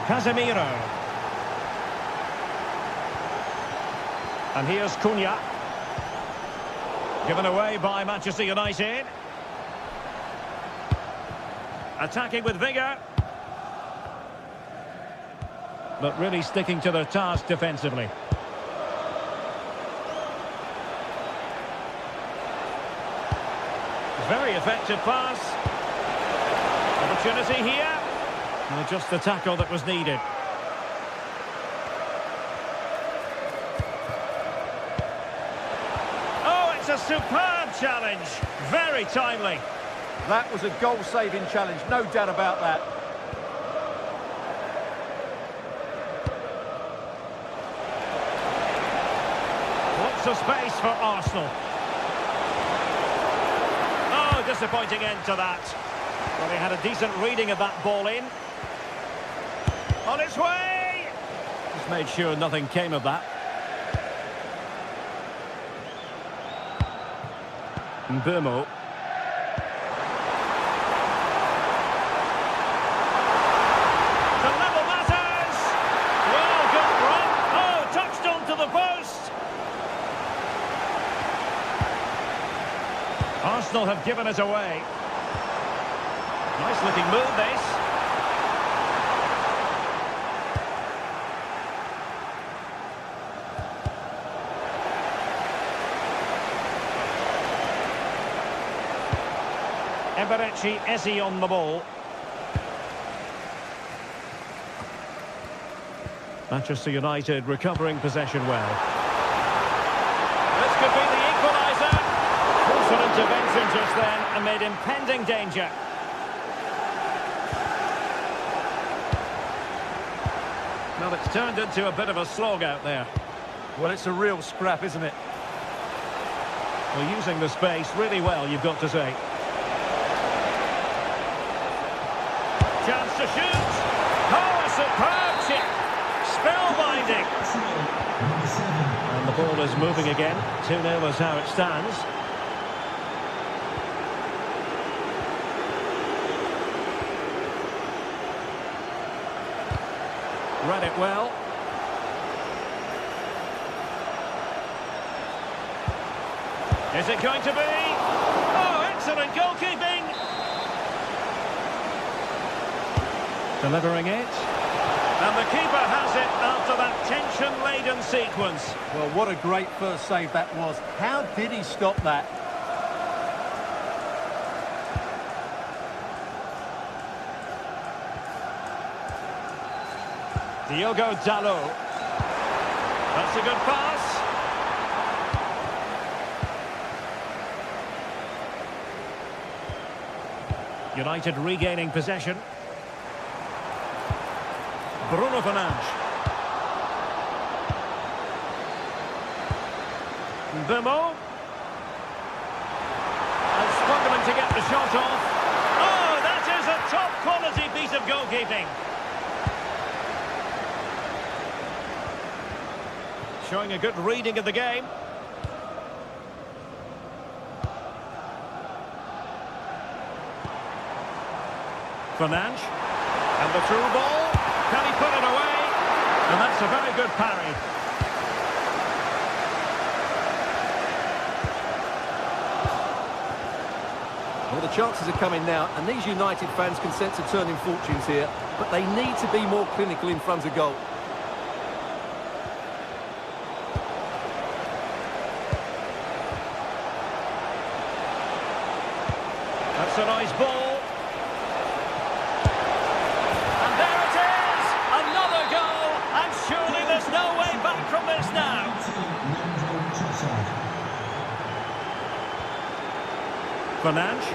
Casemiro. And here's Cunha. Given away by Manchester United. Attacking with vigour. But really sticking to their task defensively. Very effective pass. Opportunity here. Well, just the tackle that was needed. A superb challenge, very timely. That was a goal-saving challenge, no doubt about that. Lots of space for Arsenal. Oh, disappointing end to that. Well, he had a decent reading of that ball in. On its way! Just made sure nothing came of that. Mbeumo. The level matters! Well, good run. Oh, touched onto the post. Arsenal have given it away. Nice looking move, this. Eberechi Eze on the ball. Manchester United recovering possession well. This could be the equaliser. Crucial intervention just then amid impending danger. Well, it's turned into a bit of a slog out there. Well, it's a real scrap, isn't it? Well, using the space really well, you've got to say. Chance to shoot. Oh, a superb chip. Spellbinding. And the ball is moving again. 2-0 is how it stands. Read it well. Is it going to be? Oh, excellent goalkeeping. Delivering it. And the keeper has it after that tension-laden sequence. Well, what a great first save that was. How did he stop that? Diogo Dalot. That's a good pass. United regaining possession. Bruno Fernandes. Mbeumo. And struggling to get the shot off. Oh, that is a top-quality piece of goalkeeping. Showing a good reading of the game. Fernandes. And the through ball. Can he put it away? And that's a very good parry. Well, the chances are coming now, and these United fans can sense a turn in fortunes here, but they need to be more clinical in front of goal. That's a nice ball. Fernandes.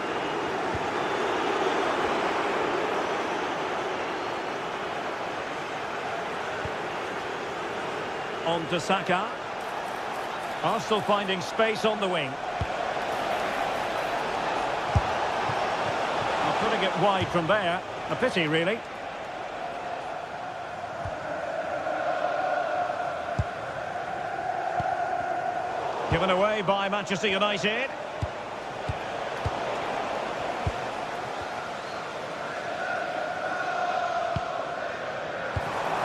On to Saka. Arsenal finding space on the wing. Putting it wide from there. A pity, really. Given away by Manchester United.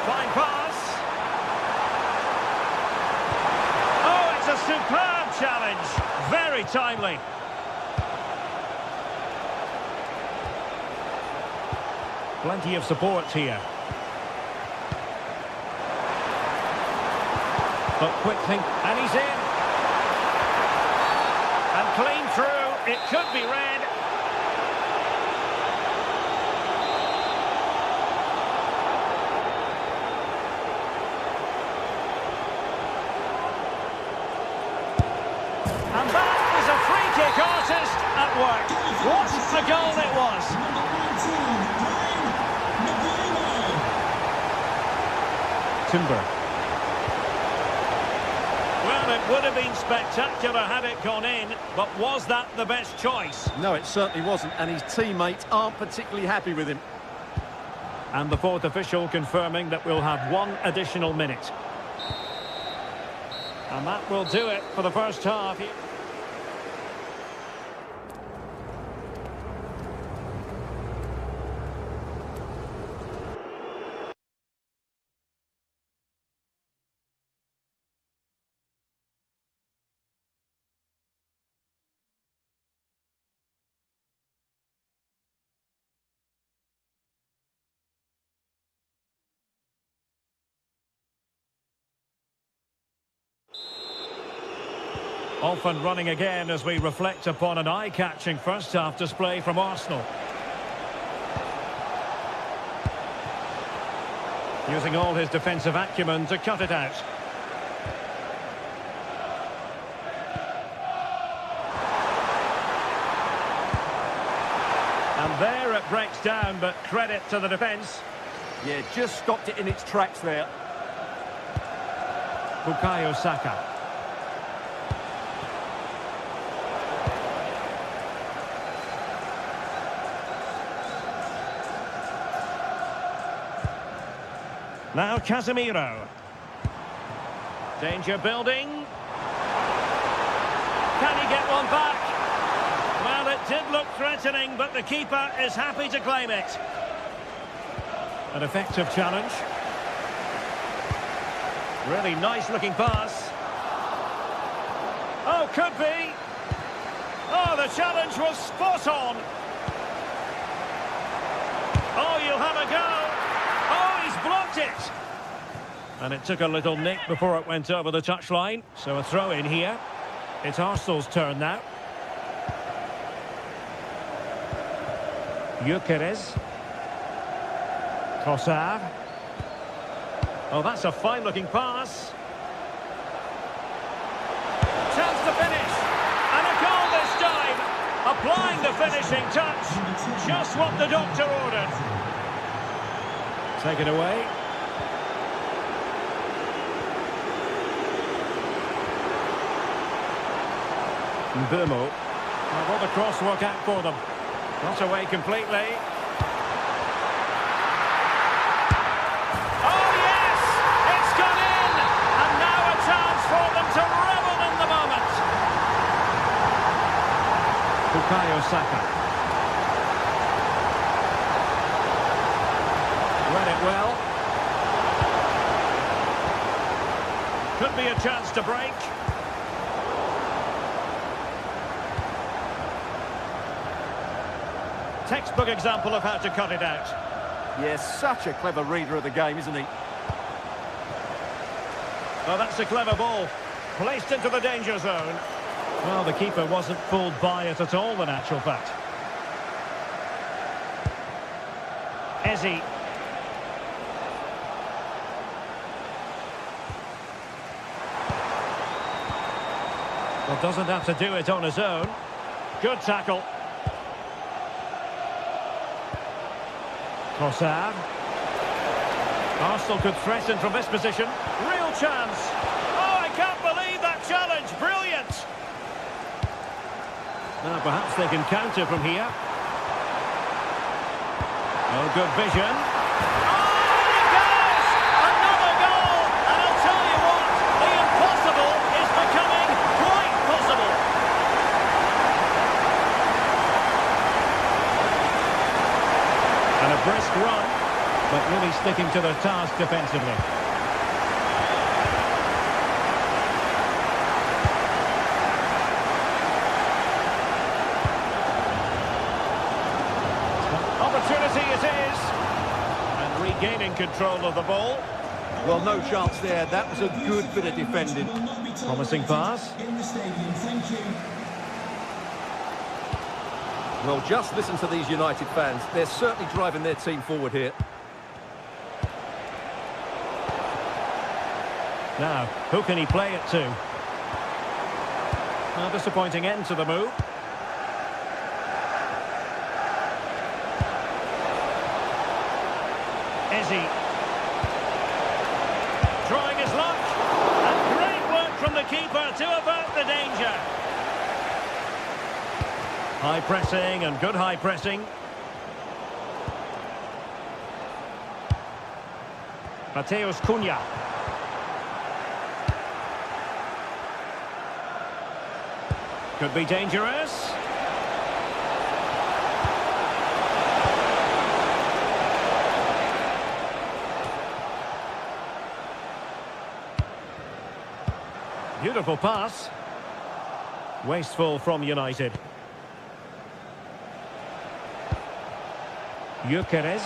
Fine pass. Oh, it's a superb challenge. Very timely. Plenty of support here. But quick think, and he's in. And clean through, it could be red. And that is a free kick artist at work. What a goal it was. Timber. Well, it would have been spectacular had it gone in, but was that the best choice? No, it certainly wasn't, and his teammates aren't particularly happy with him. And the fourth official confirming that we'll have one additional minute. And that will do it for the first half. Off and running again as we reflect upon an eye-catching first-half display from Arsenal. Using all his defensive acumen to cut it out. And there it breaks down, but credit to the defence. Yeah, just stopped it in its tracks there. Bukayo Saka. Now Casemiro. Danger building. Can he get one back? Well, it did look threatening, but the keeper is happy to claim it. An effective challenge. Really nice looking pass. Oh, could be. Oh, the challenge was spot on. Oh, you'll have a go. Oh, he's blocked it. And it took a little nick before it went over the touchline. So a throw in here. It's Arsenal's turn now. Gyökeres. Trossard. Oh, that's a fine-looking pass. Chance to finish. And a goal this time. Applying the finishing touch. Just what the doctor ordered. Take it away. Burmo. Will the cross work out for them? Not away completely. Oh yes! It's gone in! And now a chance for them to revel in the moment. Bukayo Saka. Read it well. Could be a chance to break. Textbook example of how to cut it out. Yes, such a clever reader of the game, isn't he? Well, that's a clever ball. Placed into the danger zone. Well, the keeper wasn't fooled by it at all, in actual fact. Eze. Well, doesn't have to do it on his own. Good tackle. Trossard. Arsenal could threaten from this position. Real chance. Oh, I can't believe that challenge. Brilliant. Now perhaps they can counter from here. Oh, good vision. Oh, he goes! Another goal! And I'll tell you what, the impossible is becoming quite possible. And a brisk run, but really sticking to their task defensively. Opportunity it is. And regaining control of the ball. Well, no chance there. That was a good bit of defending. Promising pass. In the stadium, thank you. Well, just listen to these United fans. They're certainly driving their team forward here. Now, who can he play it to? A disappointing end to the move. Izzy. Drawing his luck. And great work from the keeper to avert the danger. High pressing and good high pressing. Mateus Cunha. Could be dangerous. Beautiful pass. Wasteful from United. Gyökeres.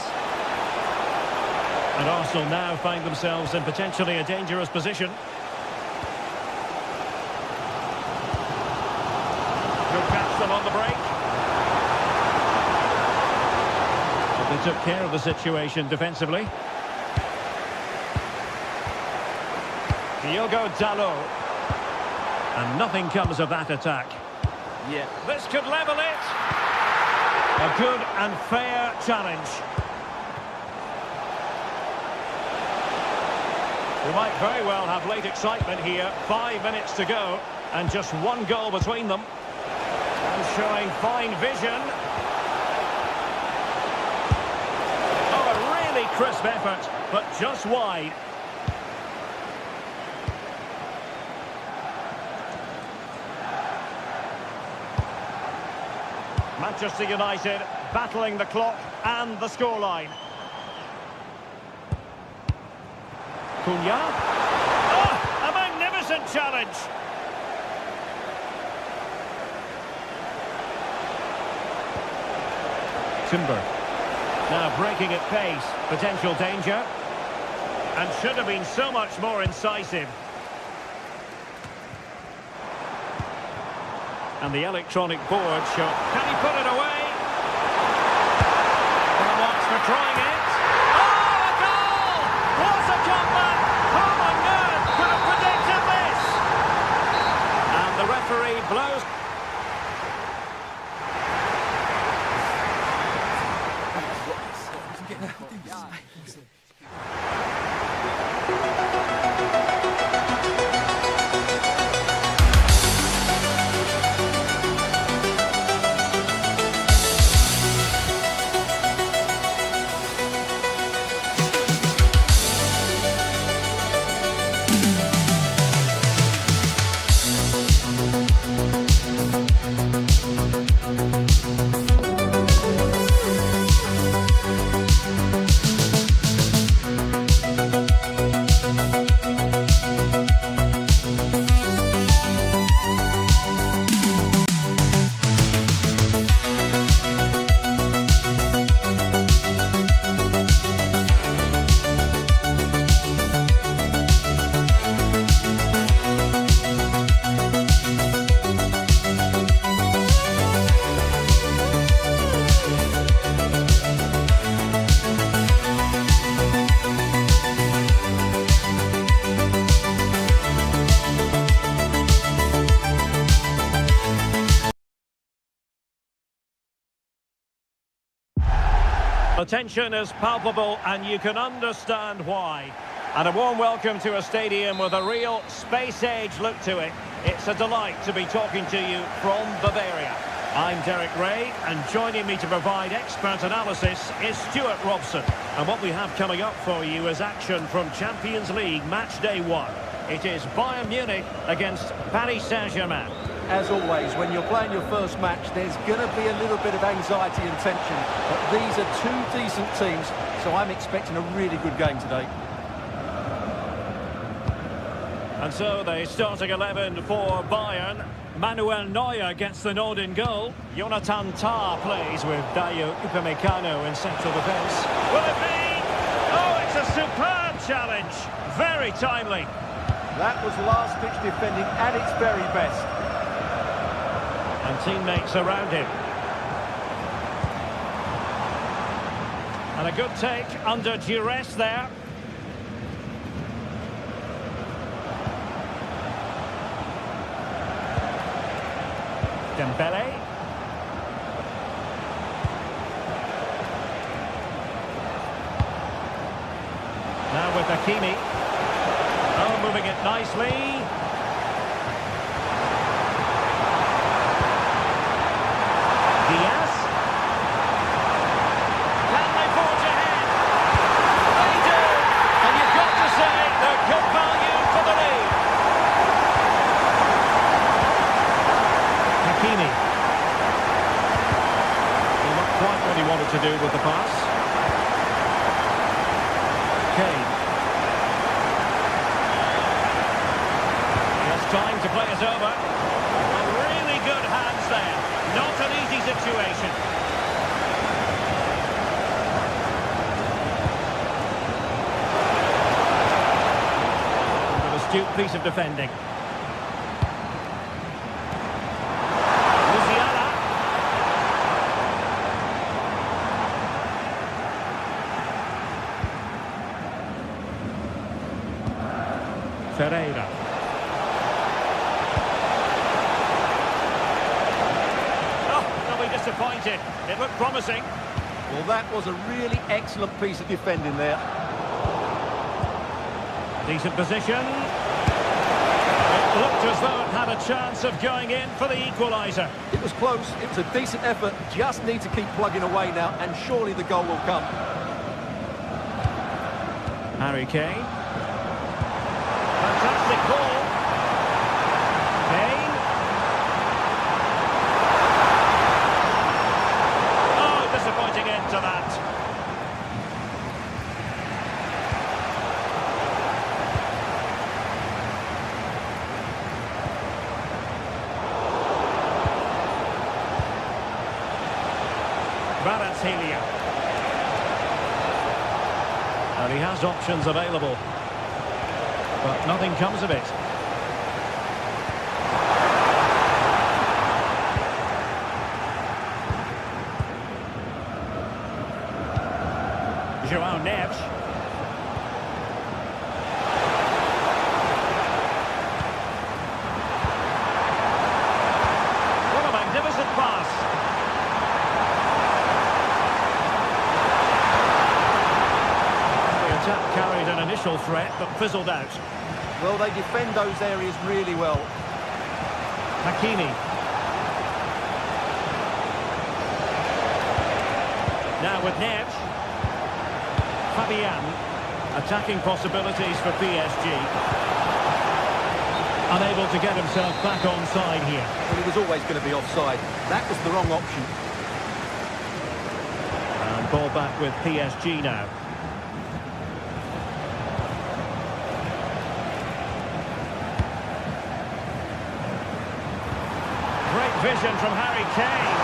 And Arsenal now find themselves in potentially a dangerous position. Good catch them on the break. But they took care of the situation defensively. Diogo Dalot. And nothing comes of that attack. Yeah. This could level it. A good and fair challenge. We might very well have late excitement here. 5 minutes to go and just one goal between them. And showing fine vision. Oh, a really crisp effort, but just wide. Manchester United battling the clock and the scoreline. Cunha. Oh, a magnificent challenge. Timber. Now breaking at pace. Potential danger. And should have been so much more incisive. And the electronic board show. Can he put it away? And wants for trying it. Oh, a goal! What a comeback! Who on earth could have predicted this? And the referee blows. The tension is palpable and you can understand why. And a warm welcome to a stadium with a real space-age look to it. It's a delight to be talking to you from Bavaria. I'm Derek Ray, and joining me to provide expert analysis is Stuart Robson. And what we have coming up for you is action from Champions League Match Day 1. It is Bayern Munich against Paris Saint-Germain. As always, when you're playing your first match, there's going to be a little bit of anxiety and tension. But these are two decent teams, so I'm expecting a really good game today. And so the starting 11 for Bayern. Manuel Neuer gets the nod in goal. Jonathan Tah plays with Dayo Upamecano in central defence. Will it be? Oh, it's a superb challenge. Very timely. That was last-ditch defending at its very best. And teammates around him. And a good take under duress there. Dembele. Now with Hakimi. Oh, moving it nicely. Diaz. Can they forge ahead? They do. And you've got to say they're good value for the lead. Hakimi. Well, not quite what he wanted to do with the pass. Kane. He has time to play it over. And really good hands there. Not an easy situation. An astute piece of defending. Ferreira. Oh, they'll be disappointed. It looked promising. Well, that was a really excellent piece of defending there. Decent position. It looked as though it had a chance of going in for the equaliser. It was close. It was a decent effort. Just need to keep plugging away now, and surely the goal will come. Harry Kane. Fantastic ball. Kane. Oh, disappointing end to that. Kvaratskhelia. And he has options available. But nothing comes of it. João Neves. What a magnificent pass. The attack carried an initial threat but fizzled out. Well, they defend those areas really well. Hakimi. Now with Neves. Fabian. Attacking possibilities for PSG. Unable to get himself back onside here. Well, he was always going to be offside. That was the wrong option. And ball back with PSG now. Vision from Harry Kane.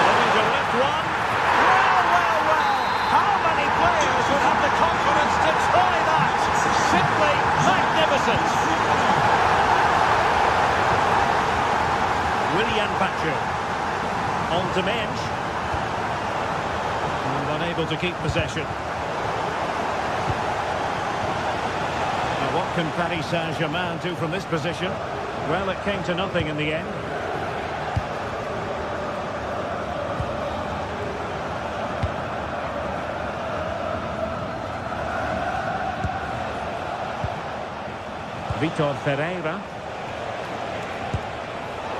Looking to lift one. Well. How many players would have the confidence to try that? Simply magnificent. Willian Pacho. On to Mensch. And unable to keep possession. Now what can Paris Saint-Germain do from this position? Well, it came to nothing in the end. Vitor Ferreira.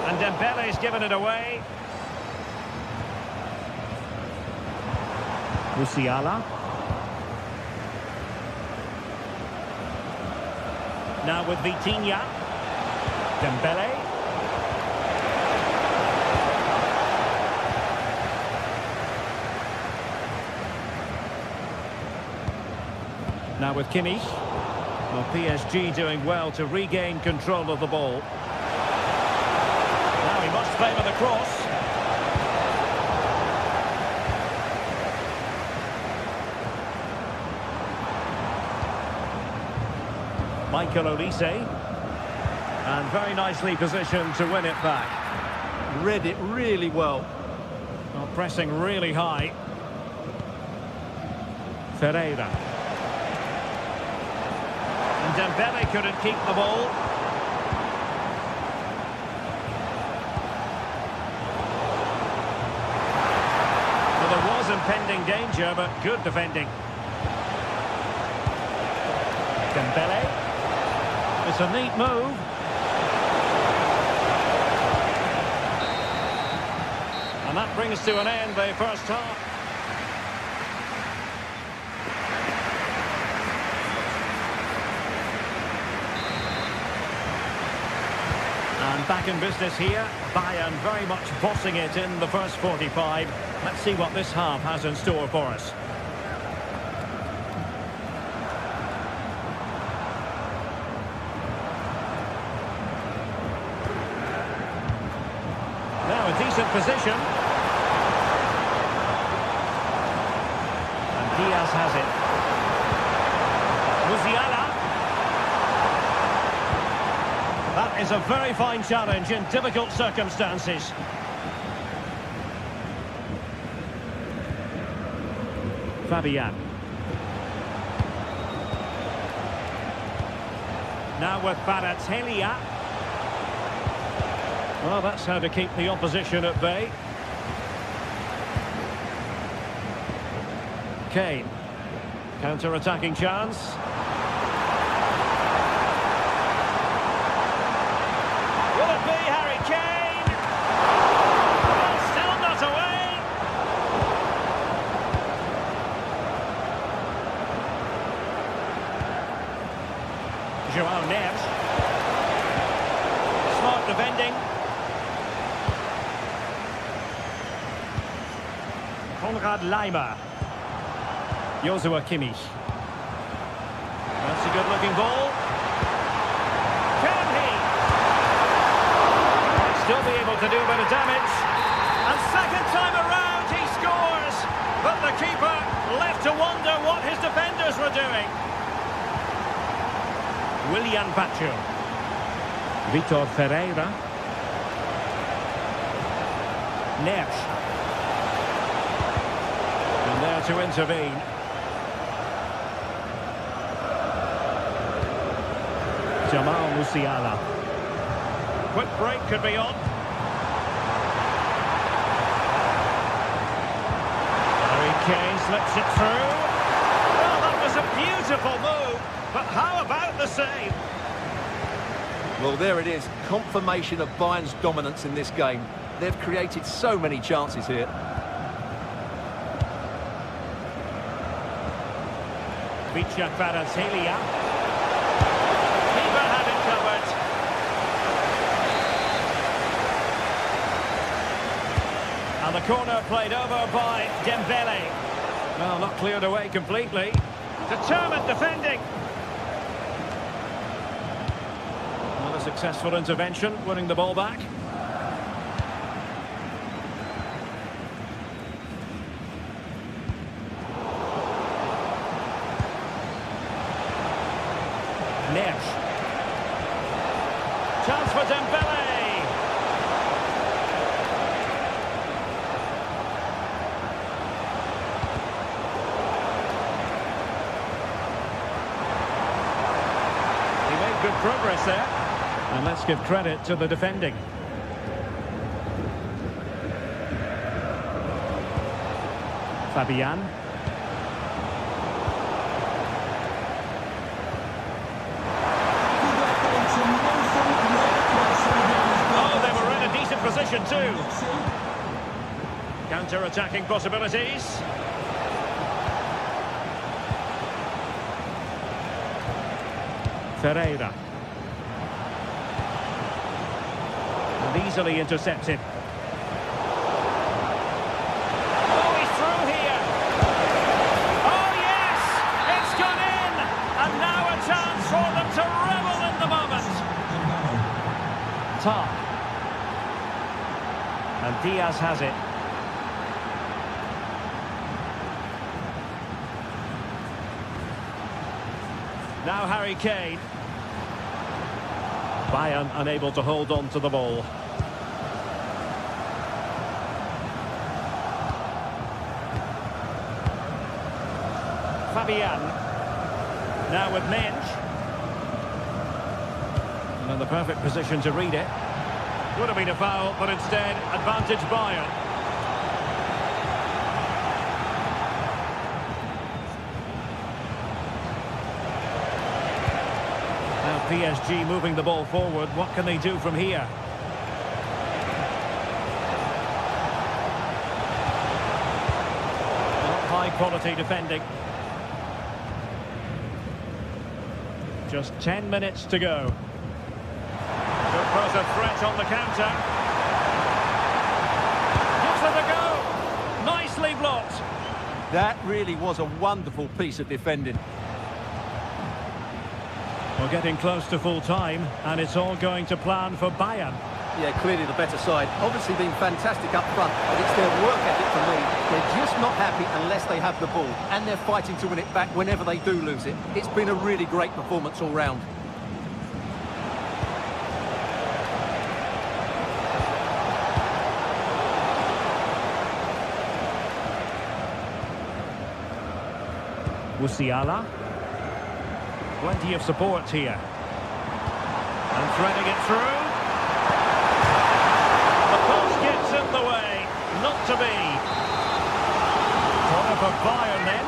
And Dembele's given it away. Musiala. Now with Vitinha. Dembele. Now with Kimmich. Well, PSG doing well to regain control of the ball. Now he must favour the cross. Michael Olise. And very nicely positioned to win it back. Read it really well. Well, pressing really high. Ferreira. And Dembele couldn't keep the ball. Well, there was impending danger, but good defending. Dembele. It's a neat move. And that brings to an end the first half. And back in business here. Bayern very much bossing it in the first 45. Let's see what this half has in store for us. Now a decent position. And Diaz has it. Musiala. That is a very fine challenge in difficult circumstances. Fabian. Now with Kvaratskhelia. Well, that's how to keep the opposition at bay. Kane. Counter-attacking chance. Will it be Harry Kane? Well, still not away. Joao Neves. Smart defending. Konrad Laimer. Joshua Kimmich. That's a good-looking ball. Can he? Might still be able to do a bit of damage. And second time around, he scores. But the keeper left to wonder what his defenders were doing. Willian Pacho. Vitor Ferreira. Neves. And there to intervene. Jamal Musiala. Quick break could be on. Harry Kane slips it through. Well, that was a beautiful move, but how about the save? Well, there it is. Confirmation of Bayern's dominance in this game. They've created so many chances here. Vicha Kvaratskhelia. Keeper had it covered. And the corner played over by Dembele. Well, not cleared away completely. Determined defending. Not a successful intervention, winning the ball back. Neves. Chance for Dembele. He made good progress there. And let's give credit to the defending. Fabian. possession too. Counter-attacking possibilities. Ferreira. And easily intercepted. Oh, he's through here. Oh, yes! It's gone in! And now a chance for them to revel in the moment. Tar. And Diaz has it. Now Harry Kane. Bayern unable to hold on to the ball. Fabian. Now with Mensch. And in the perfect position to read it. Would have been a foul, but instead advantage Bayern. PSG moving the ball forward. What can they do from here? High quality defending. Just 10 minutes to go. Could pose a threat on the counter. Gives it a go. Nicely blocked. That really was a wonderful piece of defending. We're getting close to full time, and it's all going to plan for Bayern. Yeah, clearly the better side. Obviously been fantastic up front, but it's their work ethic for me. They're just not happy unless they have the ball, and they're fighting to win it back whenever they do lose it. It's been a really great performance all round. Musiala. Plenty of support here. And threading it through. The pass gets in the way. Not to be. Corner for Bayern then.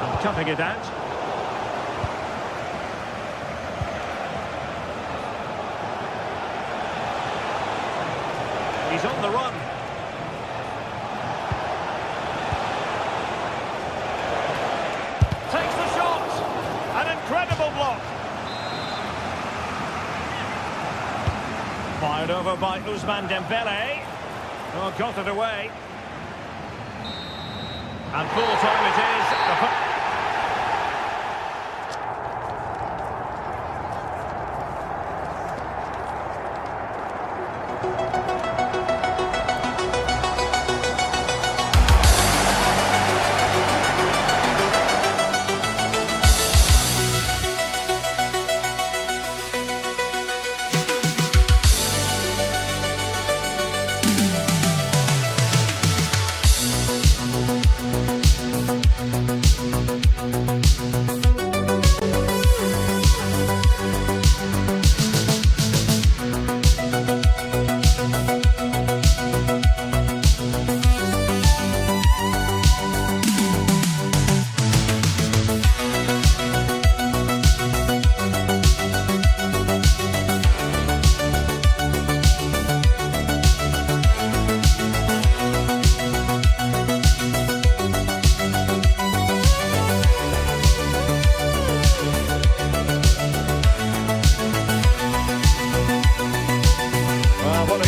And cutting it out. He's on the run. Takes the shot. An incredible block. Fired over by Ousmane Dembele. Oh, got it away. And full time it is.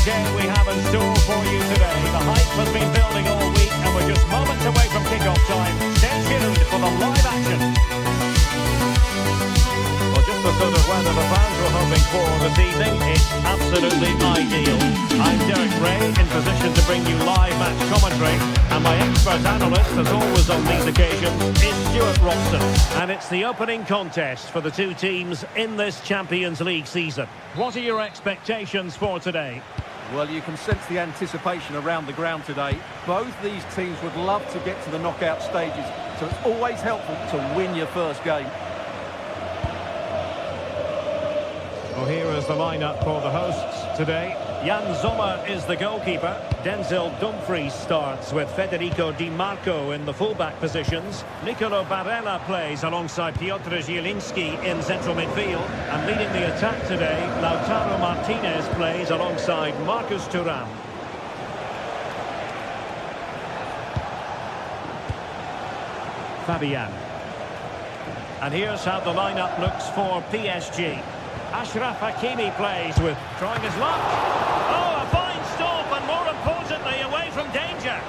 Again, we have in store for you today. The hype has been building all week, and we're just moments away from kick-off time. Stay tuned for the live action. Well, just the sort of weather the fans were hoping for this evening. It's absolutely ideal. I'm Derek Ray, in position to bring you live match commentary, and my expert analyst, as always on these occasions, is Stuart Robson. And it's the opening contest for the two teams in this Champions League season. What are your expectations for today? Well, you can sense the anticipation around the ground today. Both these teams would love to get to the knockout stages, so it's always helpful to win your first game. Well, here is the lineup for the hosts today. Jan Sommer is the goalkeeper. Denzel Dumfries starts with Federico Di Marco in the full-back positions. Nicolo Barella plays alongside Piotr Zielinski in central midfield. And leading the attack today, Lautaro Martinez plays alongside Marcus Thuram. Fabian. And here's how the lineup looks for PSG. Ashraf Hakimi plays with trying his luck. Oh, a fine stop, and more importantly, away from danger.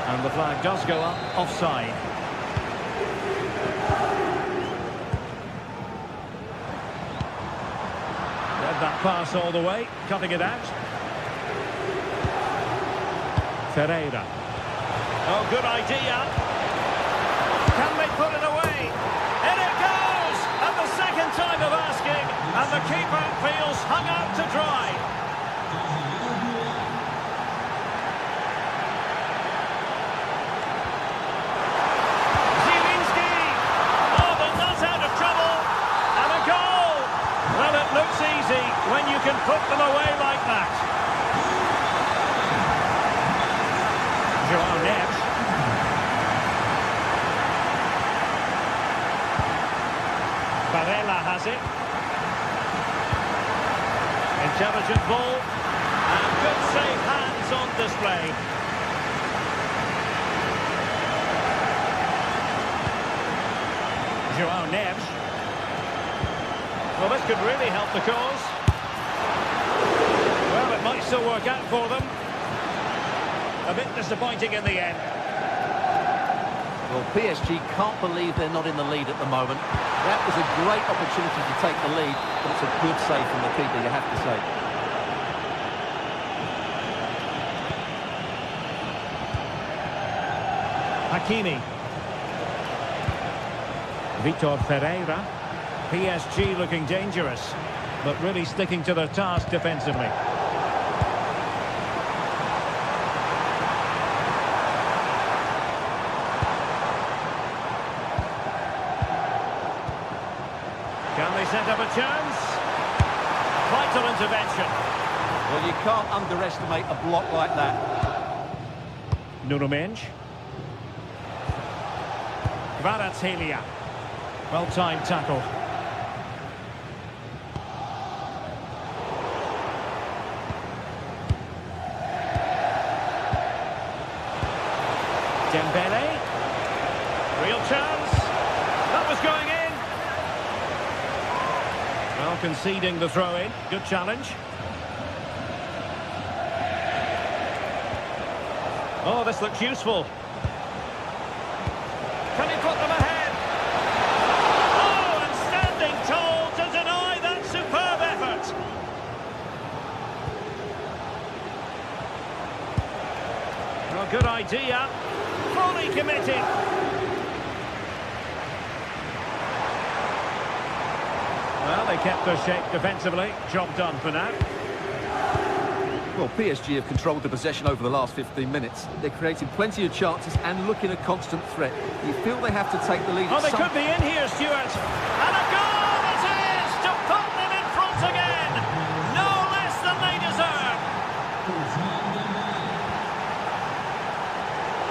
And the flag does go up offside. Read that pass all the way, cutting it out. Ferreira. Oh, good idea. Can they put it away? In it goes! And the second time of asking, and the keeper feels hung out to dry. Zielinski! Oh, they're not out of trouble. And a goal! Well, it looks easy when you can put them away like that. Joao Neves. Barella has it. Intelligent ball. And good safe hands on display. Joao Neves. Well, this could really help the cause. Well, it might still work out for them. A bit disappointing in the end. Well, PSG can't believe they're not in the lead at the moment. That was a great opportunity to take the lead, but it's a good save from the keeper, you have to say. Hakimi. Vitor Ferreira. PSG looking dangerous, but really sticking to their task defensively. Can they set up a chance? Vital intervention. Well, you can't underestimate a block like that. Nuno Mendes. Kvaratskhelia. Well-timed tackle. Dembele. Real chance. That was going in. Well, conceding the throw-in. Good challenge. Oh, this looks useful. Can he put them ahead? Oh, and standing tall to deny that superb effort. Well, good idea. Fully committed. Well, they kept their shape defensively. Job done for now. Well, PSG have controlled the possession over the last 15 minutes. They're creating plenty of chances and looking a constant threat. You feel they have to take the lead. Oh, they could be in here, Stuart. And a goal it is to put them in front again. No less than they deserve.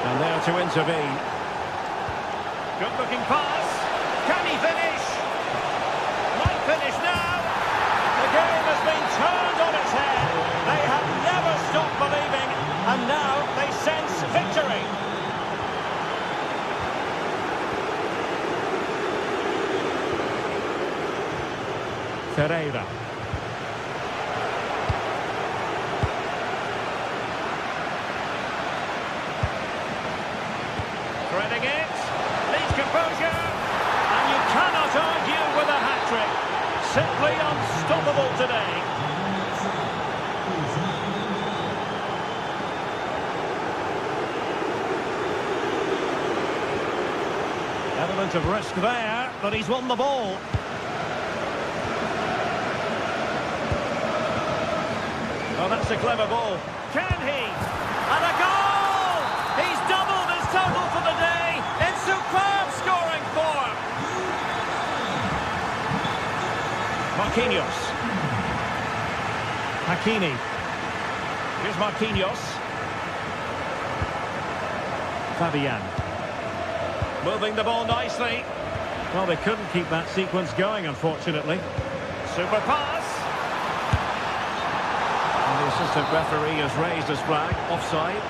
And there to intervene. Good-looking pass. Can he finish? Might finish now. The game has been turned on its head. They have never stopped believing, and now they sense victory. Ferreira. Threading it, needs composure, and you cannot argue with a hat-trick. Simply unstoppable today. Element of risk there, but he's won the ball. Oh, that's a clever ball. Can he? And a goal! He's doubled his total for the day in superb scoring form. Marquinhos. Hakimi. Here's Marquinhos. Fabian. Moving the ball nicely. Well, they couldn't keep that sequence going, unfortunately. Super pass. And the assistant referee has raised his flag. Offside.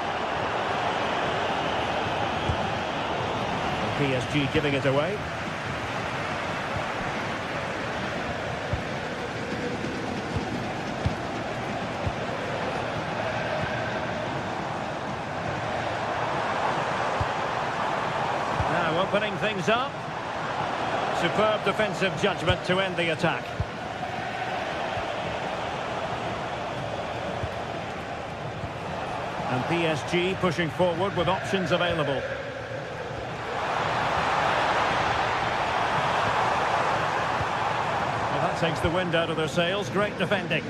PSG giving it away. Now opening things up. Superb defensive judgment to end the attack. And PSG pushing forward with options available. Well, that takes the wind out of their sails. Great defending.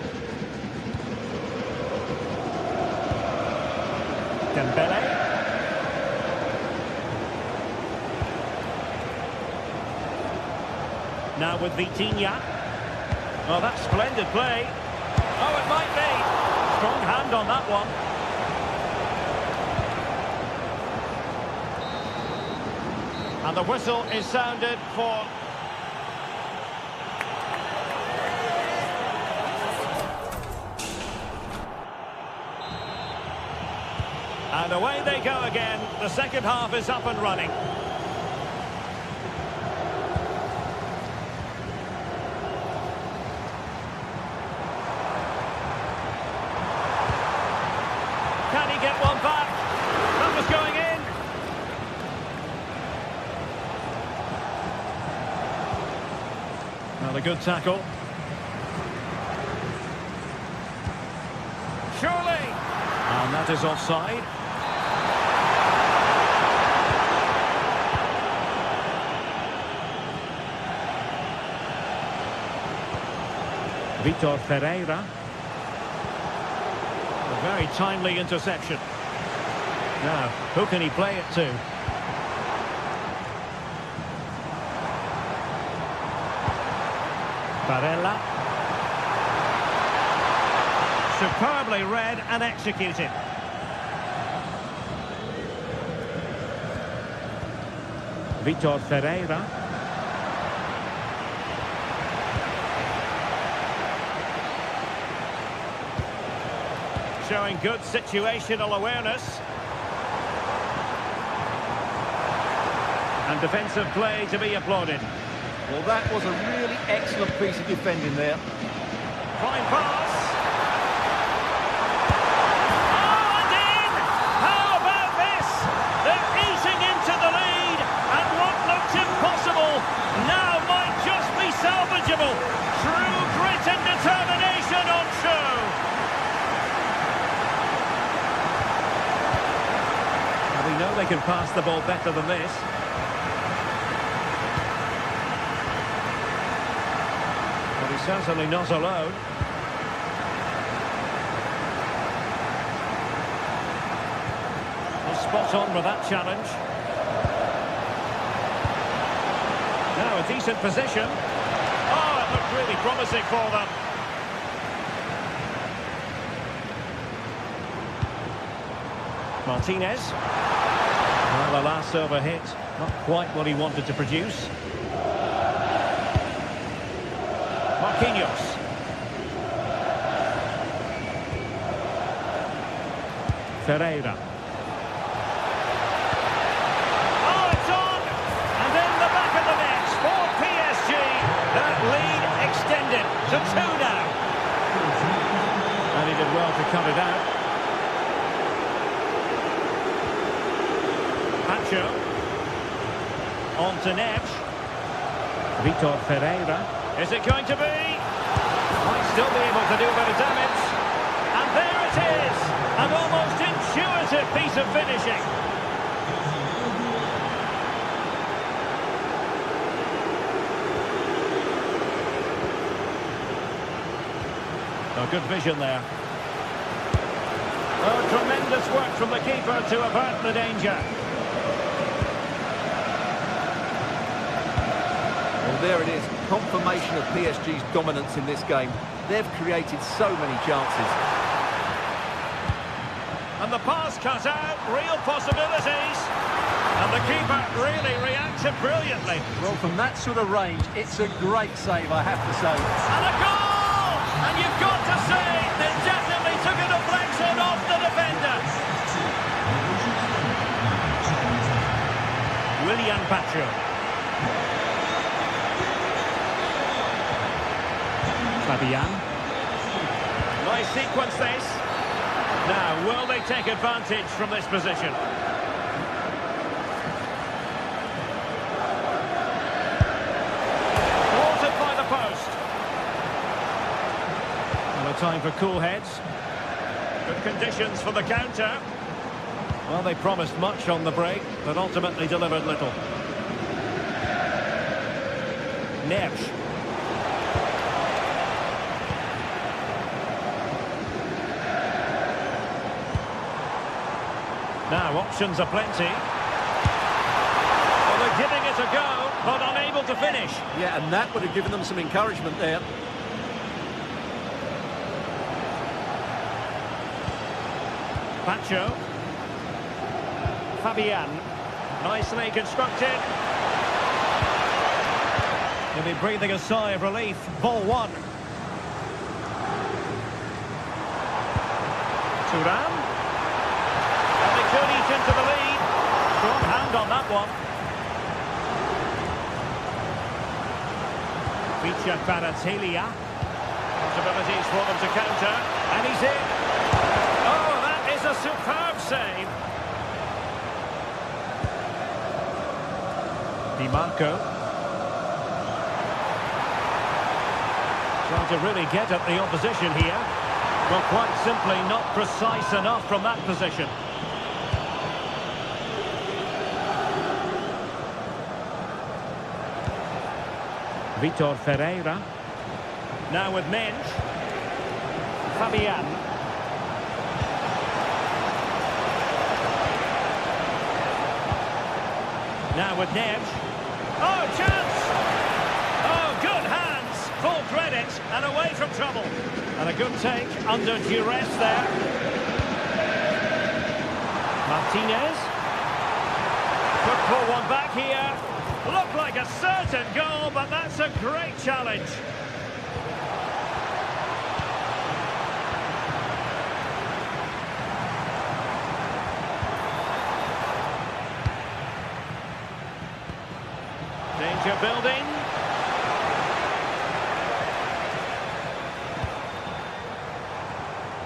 Dembele. Now with Vitinha. Oh, that's splendid play. Oh, it might be. Strong hand on that one. And the whistle is sounded for... And away they go again. The second half is up and running. Can he get one back? That was going in. Not a good tackle. Surely. And that is offside. Vitor Ferreira. A very timely interception. Now, who can he play it to? Barella. Superbly read and executed. Vitor Ferreira. Showing good situational awareness. And defensive play to be applauded. Well, that was a really excellent piece of defending there. Fine pass. Oh, and in! How about this? They're eating into the lead, and what looked impossible now might just be salvageable. True grit and determination on show. Well, we know they can pass the ball better than this. Certainly not alone. Well, spot on with that challenge. Now a decent position. Oh, it looked really promising for them. Martinez. Well, the last over hit, not quite what he wanted to produce. Marquinhos. Ferreira. Oh, it's on! And in the back of the net for PSG. That lead extended to 2 now. And he did well to cut it out. Pacho. On to Neves. Vitor Ferreira. Is it going to be? Might still be able to do a bit of damage. And there it is! An almost intuitive piece of finishing. Oh, good vision there. Oh, tremendous work from the keeper to avert the danger. Well, there it is. Confirmation of PSG's dominance in this game. They've created so many chances. And the pass cut out, real possibilities. And the keeper really reacted brilliantly. Well, from that sort of range, it's a great save, I have to say. And a goal! And you've got to say, they definitely took a deflection off the defender. Willian Pacho. Fabian. Nice sequence this. Now, will they take advantage from this position? Thwarted by the post. And a time for cool heads. Good conditions for the counter. Well, they promised much on the break, but ultimately delivered little. Neves. Now, options are plenty. Well, they're giving it a go, but unable to finish. Yeah, and that would have given them some encouragement there. Pacho. Fabian. Nicely constructed. He'll be breathing a sigh of relief. Ball one. Thuram. And they could eat into the lead. Strong hand on that one. Vicha Kvaratskhelia. Possibilities for them to counter. And he's in. Oh, that is a superb save. Di Marco. Trying to really get at the opposition here. Well, quite simply not precise enough from that position. Vitor Ferreira. Now with Mensch. Fabian. Now with Neves. Oh, chance! Oh, good hands. Full credit and away from trouble. And a good take under duress there. Martinez. Could pull one back here. Looked like a certain goal, but that's a great challenge. Danger building.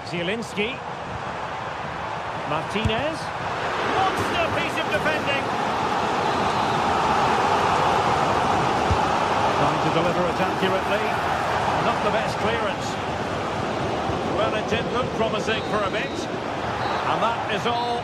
Zielinski. Martinez. Monster piece of defending. Trying to deliver it accurately. Not the best clearance. Well, it did look promising for a bit. And that is all.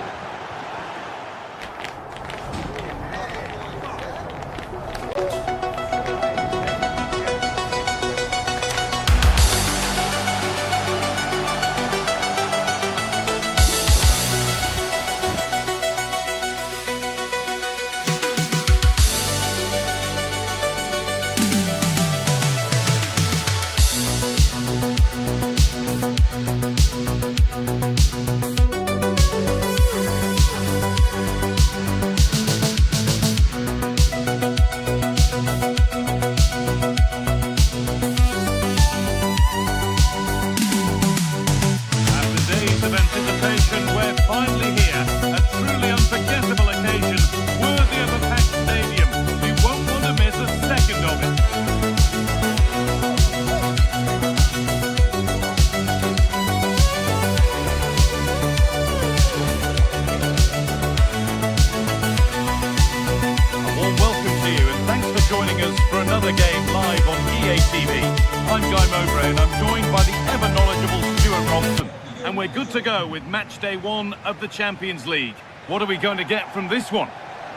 And we're good to go with match day 1 of the Champions League. What are we going to get from this one?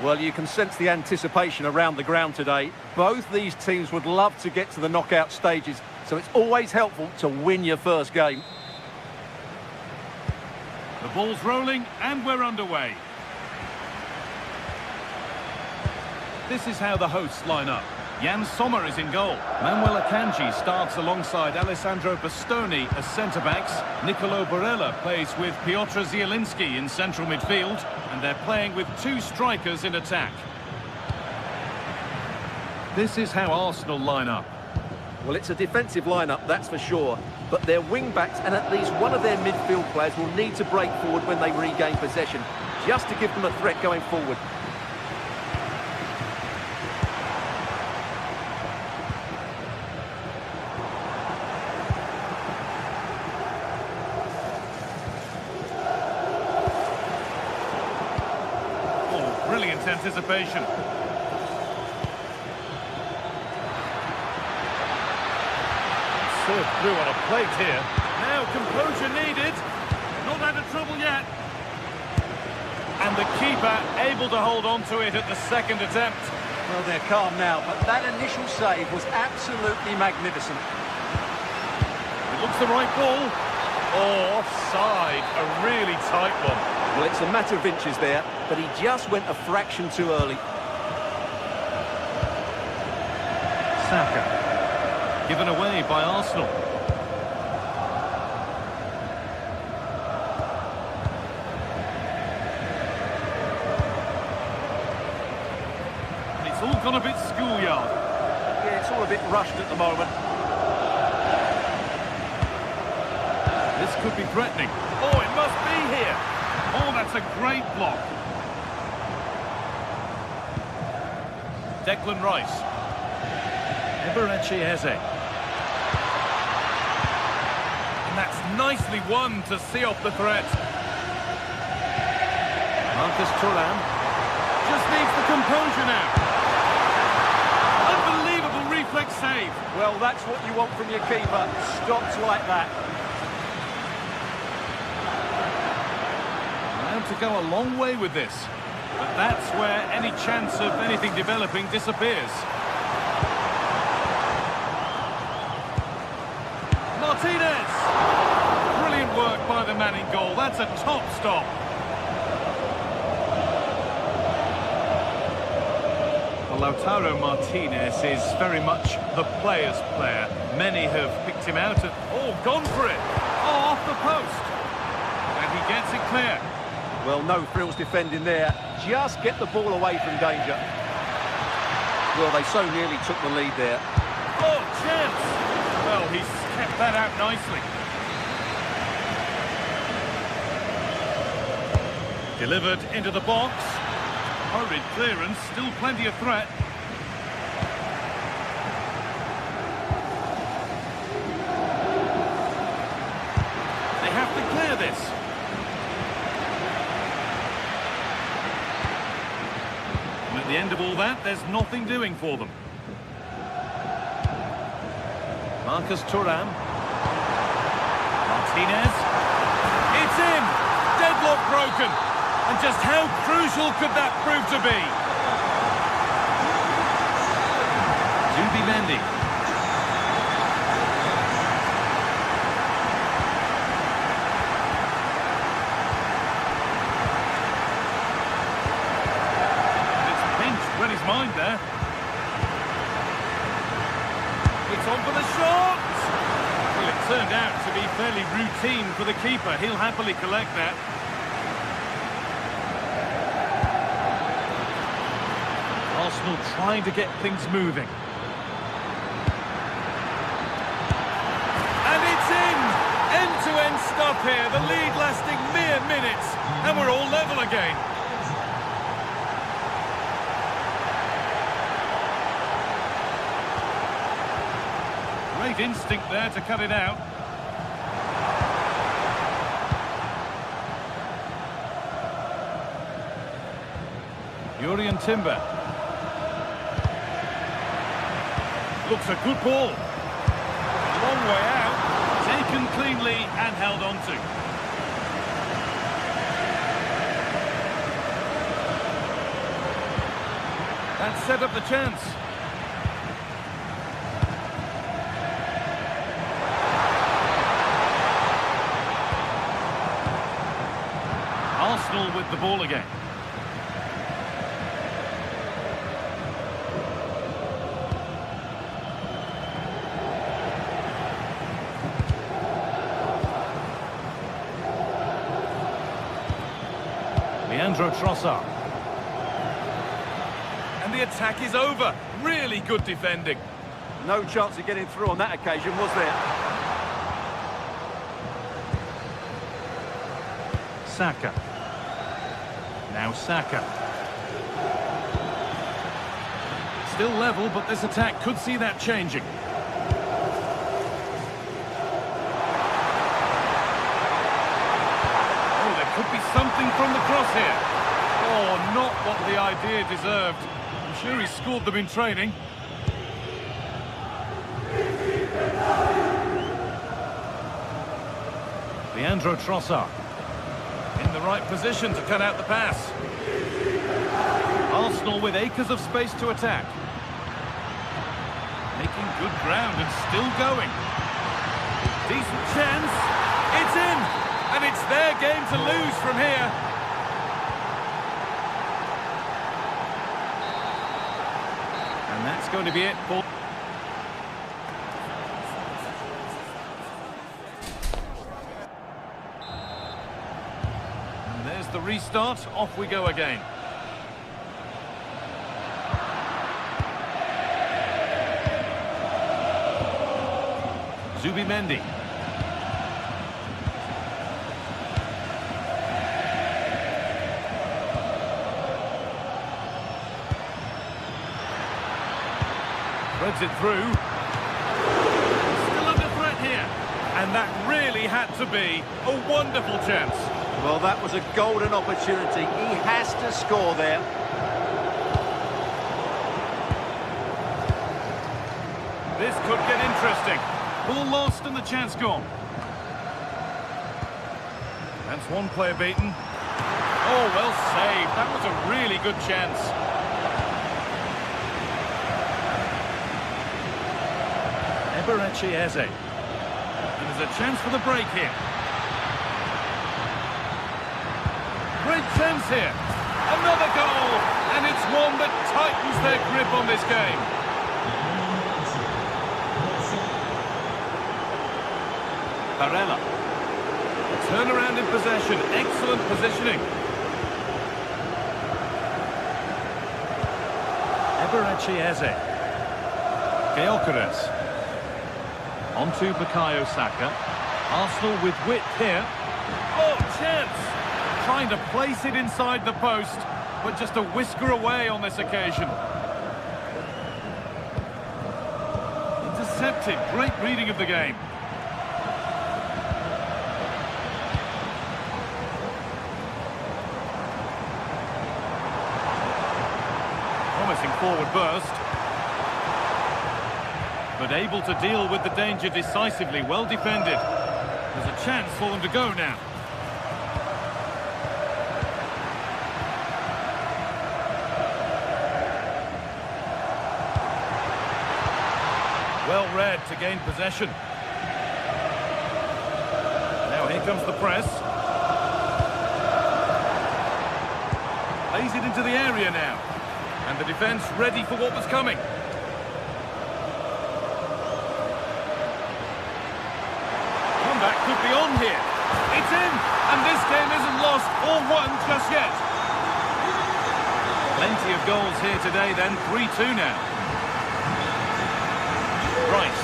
Well, you can sense the anticipation around the ground today. Both these teams would love to get to the knockout stages, so it's always helpful to win your first game. The ball's rolling and we're underway. This is how the hosts line up. Jan Sommer is in goal. Manuel Akanji starts alongside Alessandro Bastoni as centre-backs. Nicolo Barella plays with Piotr Zielinski in central midfield. And they're playing with two strikers in attack. This is how Arsenal line up. Well, it's a defensive lineup, that's for sure. But their wing-backs and at least one of their midfield players will need to break forward when they regain possession, just to give them a threat going forward. Oh, brilliant anticipation. Served through on a plate here. Now composure needed. Not out of trouble yet. And the keeper able to hold on to it at the second attempt. Well, they're calm now, but that initial save was absolutely magnificent. It looks the right ball. Oh, offside. A really tight one. Well, it's a matter of inches there, but he just went a fraction too early. Saka. Given away by Arsenal. It's all gone a bit schoolyard. Yeah, it's all a bit rushed at the moment. This could be threatening. Oh, it must be here. Oh, that's a great block. Declan Rice. Eberechi Eze. And that's nicely won to see off the threat. Marcus Thuram just needs the composure now. Unbelievable reflex save. Well, that's what you want from your keeper. Stops like that. Allowed to go a long way with this. But that's where any chance of anything developing disappears. Martinez! Brilliant work by the man in goal. That's a top stop. Well, Lautaro Martinez is very much the player's player. Many have picked him out. Oh, gone for it. Oh, off the post. And he gets it clear. Well, no frills defending there. Just get the ball away from danger. Well, they so nearly took the lead there. Oh, chance! Well, he's kept that out nicely. Delivered into the box. Hurried clearance, still plenty of threat. They have to clear this. And at the end of all that, there's nothing doing for them. Marcus Thuram. Martinez. It's in! Deadlock broken. And just how crucial could that prove to be? Zubimendi. It's pinched, read his mind there. It's on for the shot! Well, it turned out to be fairly routine for the keeper. He'll happily collect that. Arsenal trying to get things moving. And it's in! End-to-end stuff here. The lead lasting mere minutes. And we're all level again. Great instinct there to cut it out. Jurriën Timber. Looks a good ball. Long way out. Taken cleanly and held on to. That set up the chance. Arsenal with the ball again. Leandro Trossard. And the attack is over. Really good defending. No chance of getting through on that occasion, was there? Saka. Now Saka. Still level, but this attack could see that changing. Oh, there could be something from the cross here. Oh, not what the idea deserved. I'm sure he scored them in training. Leandro Trossard. In the right position to cut out the pass. Arsenal with acres of space to attack. Making good ground and still going. Decent chance. It's in! And it's their game to lose from here. And that's going to be it for... And there's the restart. Off we go again. Zubimendi. Threads it through. Still under threat here. And that really had to be a wonderful chance. Well, that was a golden opportunity. He has to score there. This could get interesting. Ball lost and the chance gone. That's one player beaten. Oh, well saved. That was a really good chance. Eberechi Eze. And there's a chance for the break here. Great chance here. Another goal. And it's one that tightens their grip on this game. Barella. Turnaround in possession. Excellent positioning. Eberechi Eze. Gyökeres. On to Bukayo Saka. Arsenal with width here. Oh, chance! Trying to place it inside the post, but just a whisker away on this occasion. Intercepted. Great reading of the game. Promising forward burst. But able to deal with the danger decisively. Well defended. There's a chance for them to go now. Well read to gain possession. Now here comes the press. Lays it into the area now. And the defence ready for what was coming. Comeback could be on here. It's in! And this game isn't lost or won just yet. Plenty of goals here today then. 3-2 now. Right.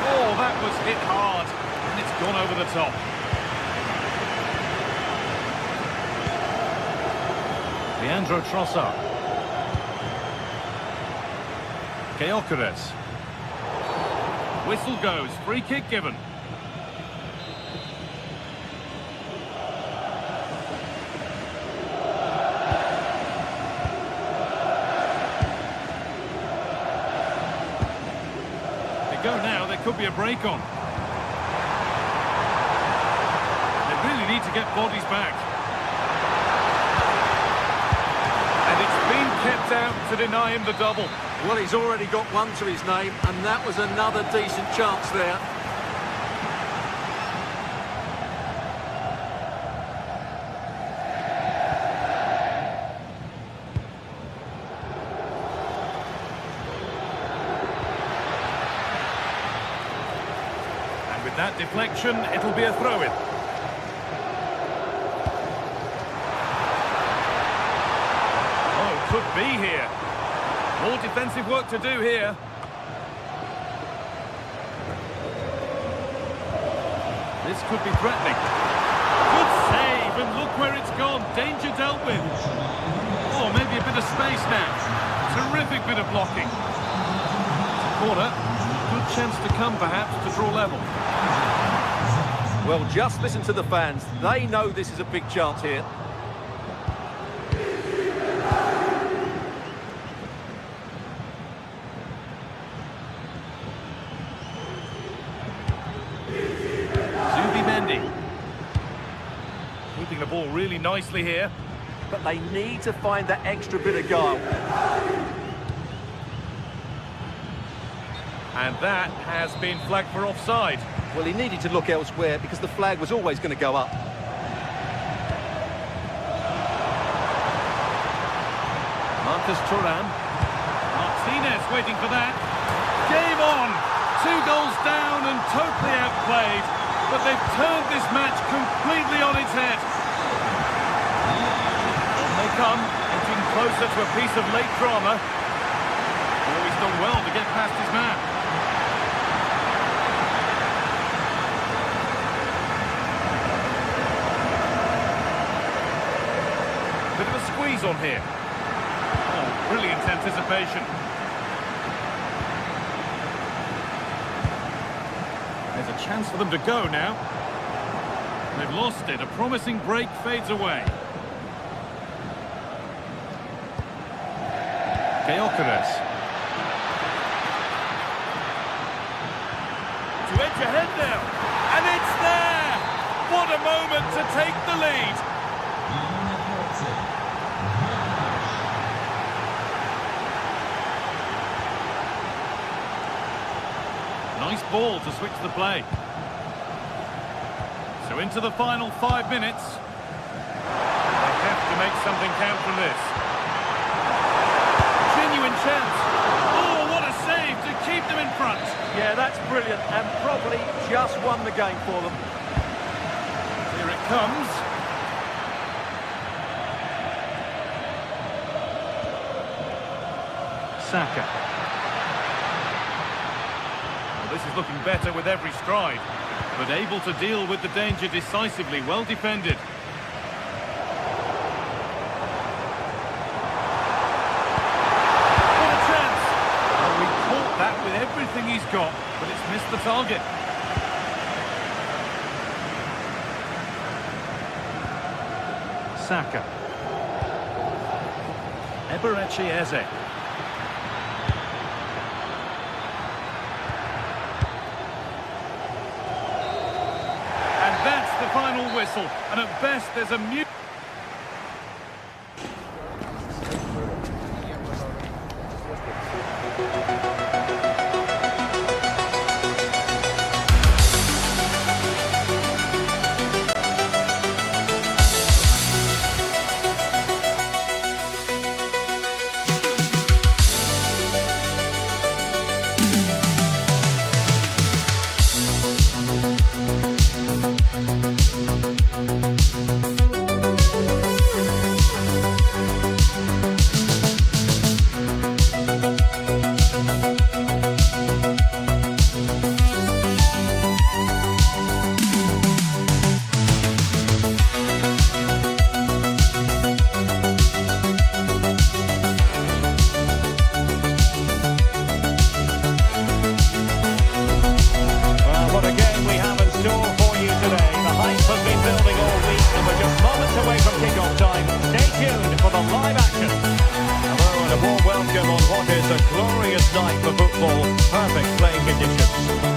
Oh, that was hit hard. And it's gone over the top. Leandro Trossard. Gyökeres. Whistle goes. Free kick given. They go now. There could be a break on. They really need to get bodies back. And it's been kept out to deny him the double. Well, he's already got one to his name, and that was another decent chance there. that deflection, it'll be a throw-in. Oh, could be here. More defensive work to do here. This could be threatening. Good save, and look where it's gone. Danger dealt with. Oh, maybe a bit of space now. Terrific bit of blocking. Corner. Good chance to come, perhaps, to draw level. Well, just listen to the fans. They know this is a big chance here. Keeping the ball really nicely here. But they need to find that extra bit of guile. And that has been flagged for offside. Well, he needed to look elsewhere because the flag was always going to go up. Marcus Thuram. Martinez waiting for that. Game on! 2 goals down and totally outplayed. But they've turned this match completely on its head. On they come, inching closer to a piece of late drama. Oh, he's done well to get past his man. Bit of a squeeze on here. Oh, brilliant anticipation. There's a chance for them to go now. They've lost it. A promising break fades away. Gyökeres. To edge ahead now. And it's there! What a moment to take the lead. Nice ball to switch the play. So into the final 5 minutes. They have to make something count from this. Genuine chance. Oh, what a save to keep them in front. Yeah, that's brilliant and probably just won the game for them. Here it comes. Saka. This is looking better with every stride, but able to deal with the danger decisively, well defended. What a chance! Well, he caught that with everything he's got, but it's missed the target. Saka. Eberechi Eze. That's the final whistle, and at best there's a mute.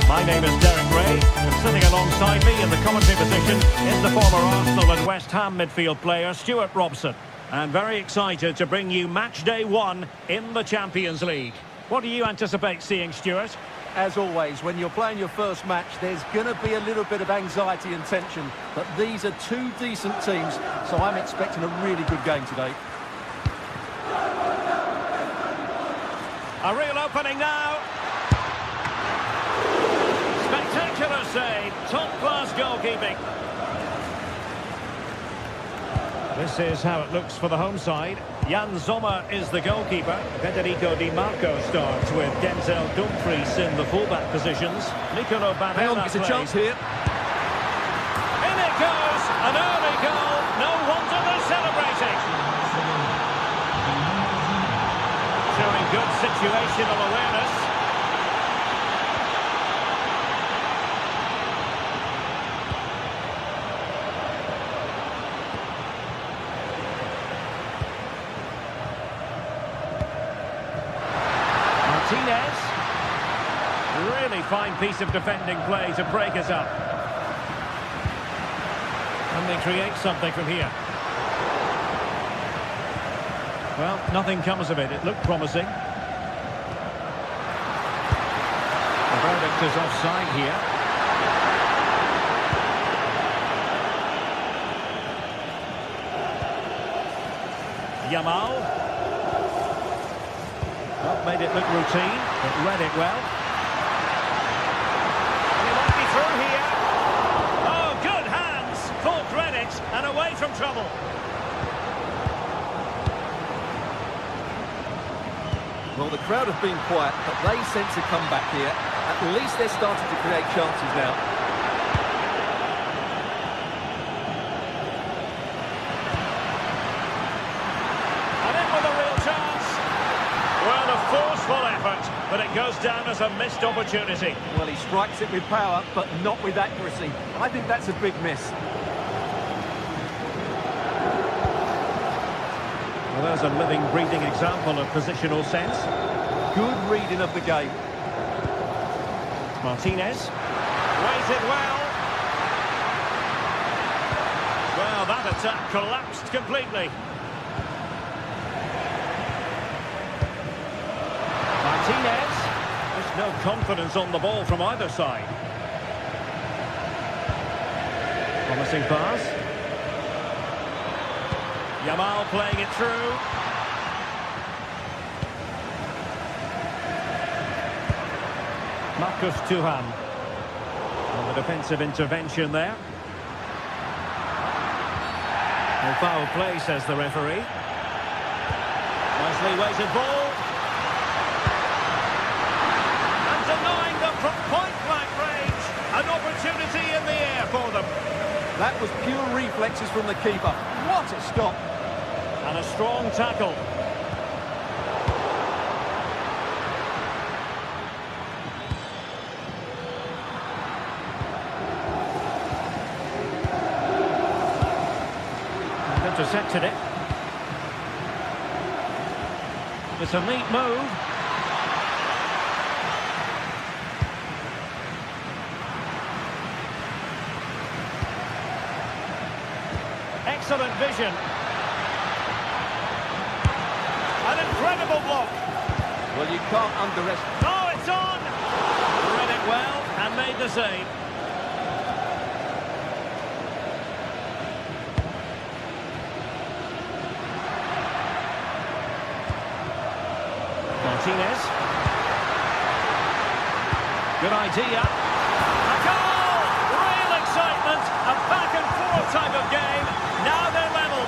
My name is Derek Ray, and sitting alongside me in the commentary position is the former Arsenal and West Ham midfield player Stuart Robson. And very excited to bring you match day 1 in the Champions League. What do you anticipate seeing, Stuart? As always, when you're playing your first match, there's going to be a little bit of anxiety and tension. But these are two decent teams, so I'm expecting a really good game today. A real opening now. Spectacular save. Top-class goalkeeping. This is how it looks for the home side. Jan Sommer is the goalkeeper. Federico Di Marco starts with Denzel Dumfries in the fullback positions. Nicolo Banella Gets a plays. chance here. In it goes! An early goal. No wonder they're celebrating. Showing good situational awareness. Martinez. Really fine piece of defending play to break us up. And they create something from here. Well, nothing comes of it. It looked promising. The verdict is offside here. Yamal. Well, made it look routine, but read it well. He might be through here. Oh, good hands. Full credit and away from trouble. Well, the crowd have been quiet, but they sense a comeback here. At least they're starting to create chances now. And in with a real chance. Well, a forceful effort, but it goes down as a missed opportunity. Well, he strikes it with power, but not with accuracy. I think that's a big miss. Well, there's a living, breathing example of positional sense. Good reading of the game. Martinez. Waited well. Well, that attack collapsed completely. Martinez. There's no confidence on the ball from either side. Promising pass. Yamal playing it through. Marcus Thuram. On the defensive intervention there. No foul play, says the referee. Nicely weighted ball. And denying them from point-blank range. An opportunity in the air for them. That was pure reflexes from the keeper. What a stop. And a strong tackle. And intercepted it. It's a neat move. Excellent vision. An incredible block. Well, you can't underestimate. Oh, it's on! Read it well and made the save. Martinez. Good idea. A goal! Real excitement. A back-and-forth type of game. Now they're level.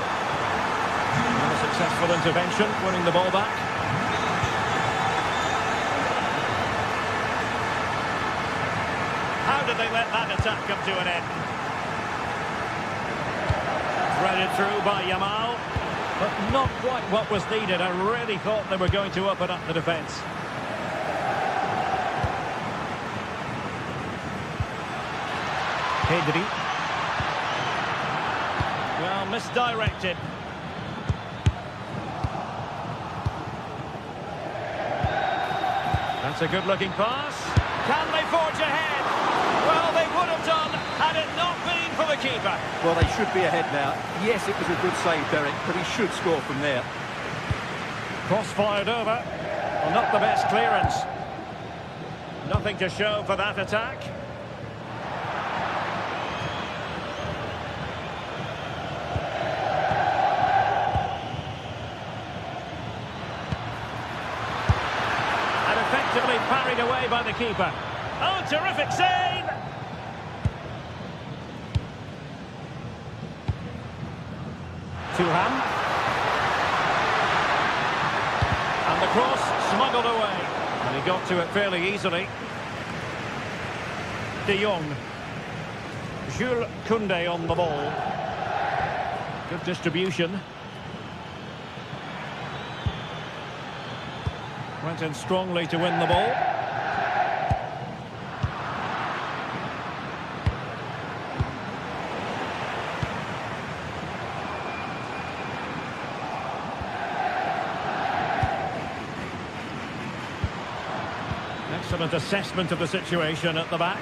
And a successful intervention, winning the ball back. How did they let that attack come to an end? Threaded through by Yamal, but not quite what was needed. I really thought they were going to open up the defence. Pedri. Well, misdirected. That's a good-looking pass. Can they forge ahead? Well, they would have done had it not been for the keeper. Well, they should be ahead now. Yes, it was a good save, Derek, but he should score from there. Cross fired over. Well, not the best clearance. Nothing to show for that attack. And effectively parried away by the keeper. Oh, terrific save! Tuham. And the cross smuggled away. And he got to it fairly easily. De Jong. Jules Koundé on the ball. Good distribution. Went in strongly to win the ball. Excellent assessment of the situation at the back.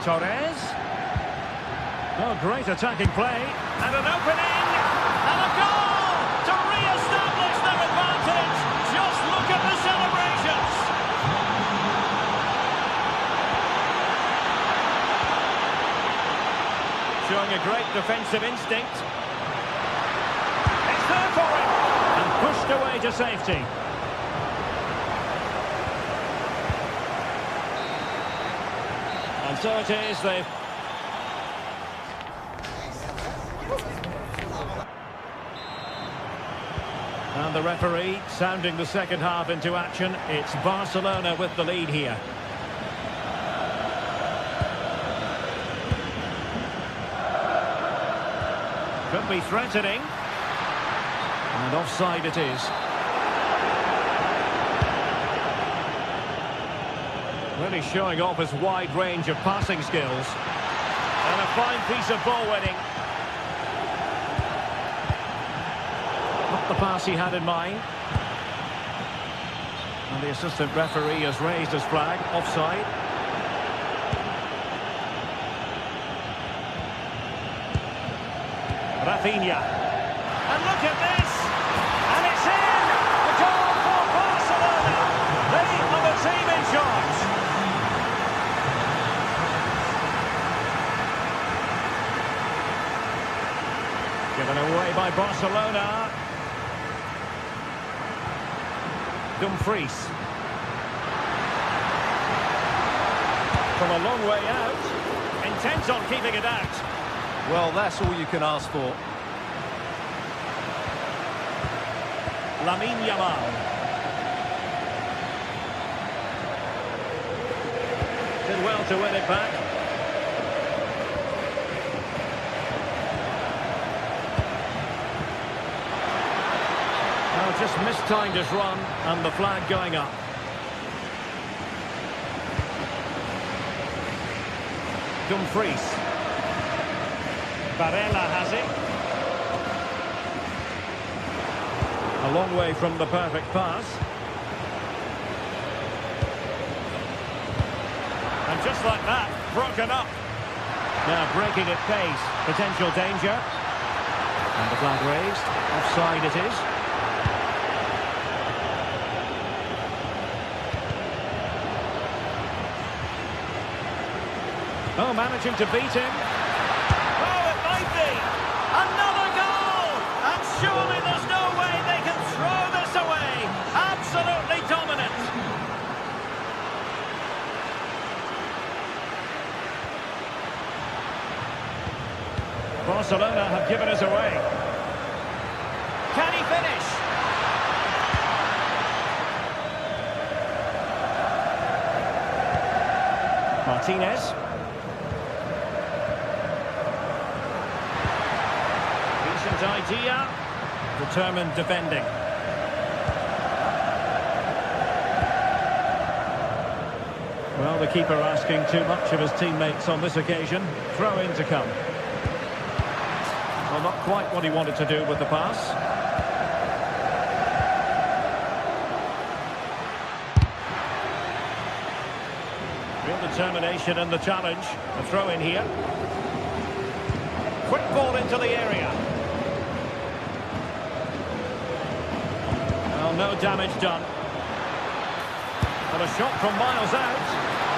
Torres. Oh, great attacking play. And an opening. And a goal to re-establish their advantage. Just look at the celebrations. Showing a great defensive instinct. It's there for him. And pushed away to safety. And so it is, they've... And the referee sounding the second half into action. It's Barcelona with the lead here. Could be threatening. And offside it is. Really showing off his wide range of passing skills. And a fine piece of ball winning. Not the pass he had in mind. And the assistant referee has raised his flag. Offside. Rafinha. And look at this! And it's in! The goal for Barcelona! They are the team in charge. Given away by Barcelona. Dumfries. From a long way out. Intent on keeping it out. Well, that's all you can ask for. Lamine Yamal. Did well to win it back. Well, just mistimed his run and the flag going up. Dumfries. Barella has it. A long way from the perfect pass. And just like that, broken up. Now breaking at pace. Potential danger. And the flag raised. Offside it is. Oh, managing to beat him. Oh, it might be. Another goal! And surely there's no way they can throw this away. Absolutely dominant. Barcelona have given us away. Can he finish? Martinez. Decent idea. Determined defending. Well, the keeper asking too much of his teammates on this occasion. Throw in to come. Well, not quite what he wanted to do with the pass. Real determination in the challenge. A throw in here. Quick ball into the area. Well, no damage done. And a shot from miles out.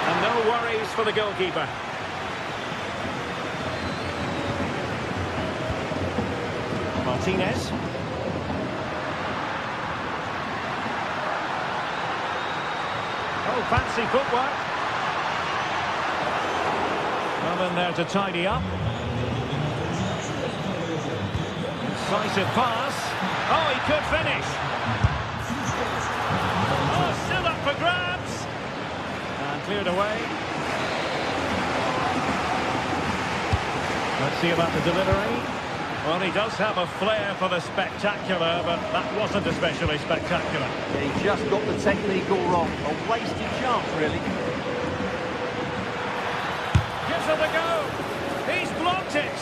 And no worries for the goalkeeper. Martinez. Oh, fancy footwork. Well, in there to tidy up. Decisive pass. Oh, he could finish. Oh, still up for grabs. And cleared away. Let's see about the delivery. Well, he does have a flair for the spectacular, but that wasn't especially spectacular. He just got the technique all wrong. A wasted chance, really. Gives it a go. He's blocked it.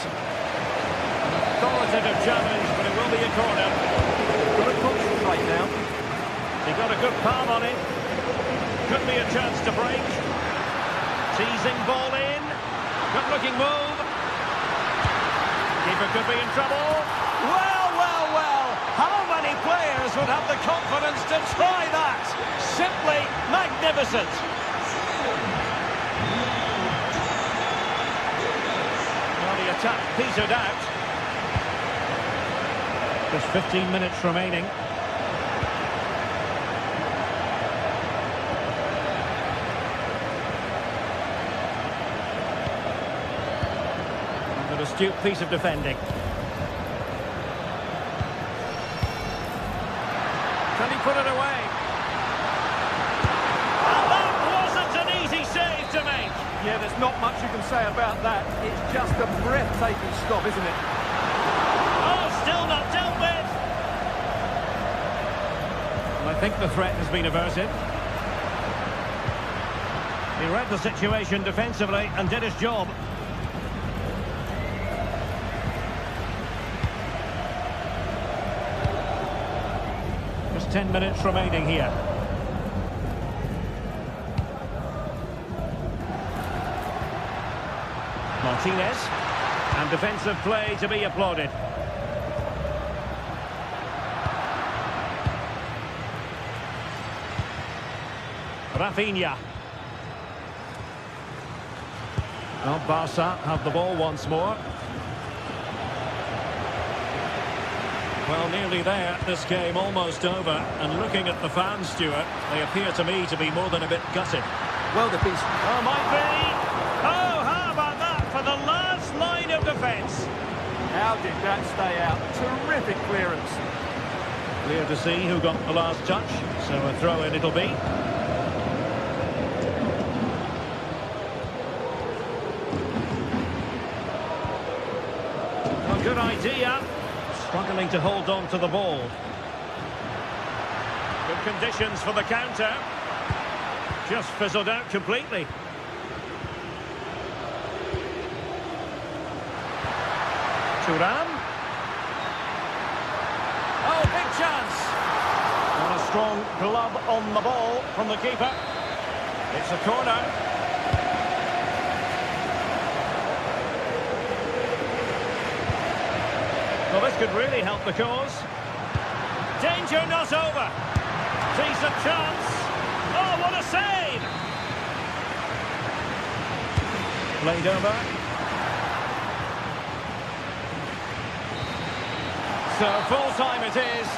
Authoritative challenge, but it will be a corner. Got to concentrate now. He got a good palm on it. Could be a chance to break. Teasing ball in. Good looking move. Keeper could be in trouble. Well, well, well. How many players would have the confidence to try that? Simply magnificent. Well, the attack petered out. Just 15 minutes remaining. An astute piece of defending. Can he put it away? And that wasn't an easy save to make. Yeah, there's not much you can say about that. It's just a breathtaking stop, isn't it? Oh, still not dealt with. And I think the threat has been averted. He read the situation defensively and did his job. Just 10 minutes remaining here. Martinez. And defensive play to be applauded. Rafinha. Well, Barca have the ball once more. Well, nearly there. This game almost over. And looking at the fans, Stuart, they appear to me to be more than a bit gutted. Well, the piece. Oh, might be. Oh, how about that for the last line of defence? How did that stay out? Terrific clearance. Clear to see who got the last touch. So a throw-in it'll be. A good idea. Struggling to hold on to the ball. Good conditions for the counter. Just fizzled out completely. Thuram. Oh, big chance. And a strong glove on the ball from the keeper. It's a corner. Well, this could really help the cause. Danger not over. Decent chance. Oh, what a save! Played over. So full time it is.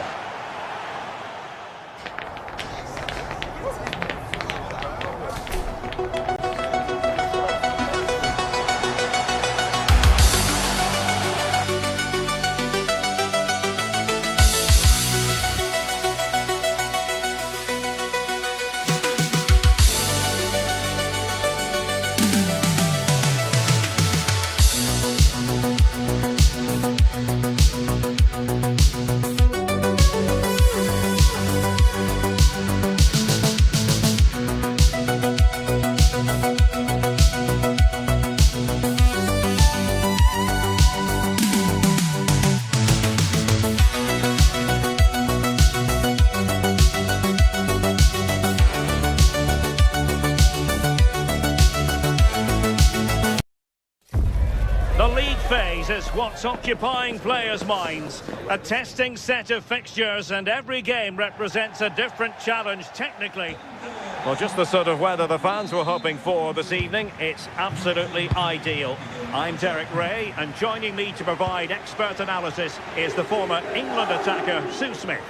The league phase is what's occupying players' minds. A testing set of fixtures, and every game represents a different challenge technically. Well, just the sort of weather the fans were hoping for this evening. It's absolutely ideal. I'm Derek Ray, and joining me to provide expert analysis is the former England attacker, Sue Smith.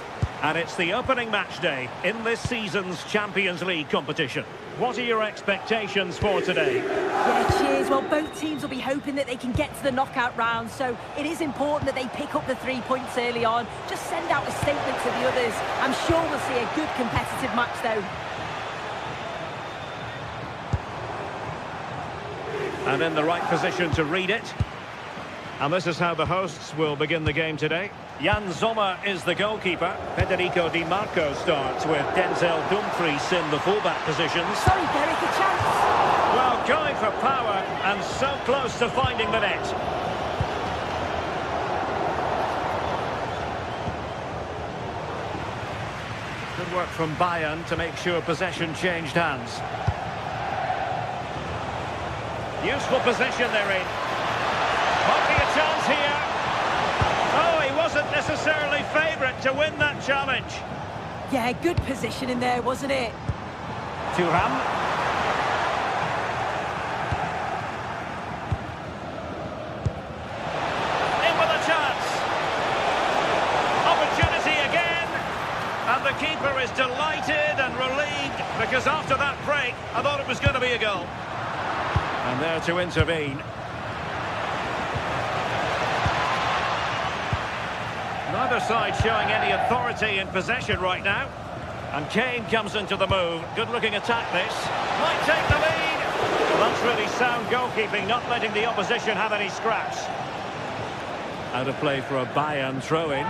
And it's the opening match day in this season's Champions League competition. What are your expectations for today? Yeah, cheers. Well, both teams will be hoping that they can get to the knockout round, so it is important that they pick up the 3 points early on. Just send out a statement to the others. I'm sure we'll see a good competitive match, though. And in the right position to read it. And this is how the hosts will begin the game today. Jan Sommer is the goalkeeper. Federico Di Marco starts with Denzel Dumfries in the fullback positions. Sorry, Derek, a chance. Well, going for power and so close to finding the net. Good work from Bayern to make sure possession changed hands. Useful position they're in. Might be a chance here. Oh, he wasn't necessarily favourite to win that challenge. Yeah, good position in there, wasn't it? Thuram. In with a chance. Opportunity again. And the keeper is delighted and relieved because after that break, I thought it was going to be a goal. And there to intervene. Neither side showing any authority in possession right now. And Kane comes into the move. Good-looking attack this. Might take the lead. Well, that's really sound goalkeeping, not letting the opposition have any scraps. Out of play for a Bayern throw-in.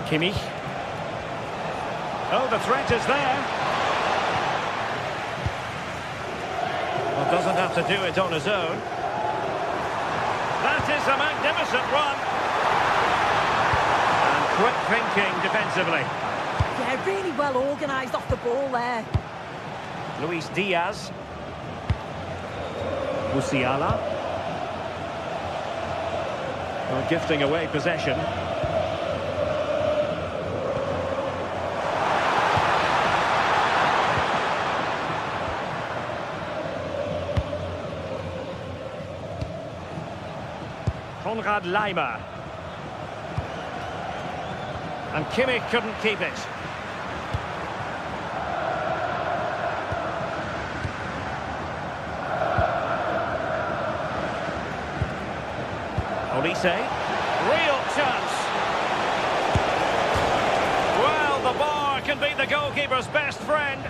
Kimmich. Oh, the threat is there. Well, doesn't have to do it on his own. That is a magnificent run. And quick thinking defensively. Yeah, really well organised off the ball there. Luis Diaz. Musiala. Well, gifting away possession. Konrad Laimer. And Kimmich couldn't keep it. Olise. Real chance. Well, the bar can be the goalkeeper's best friend.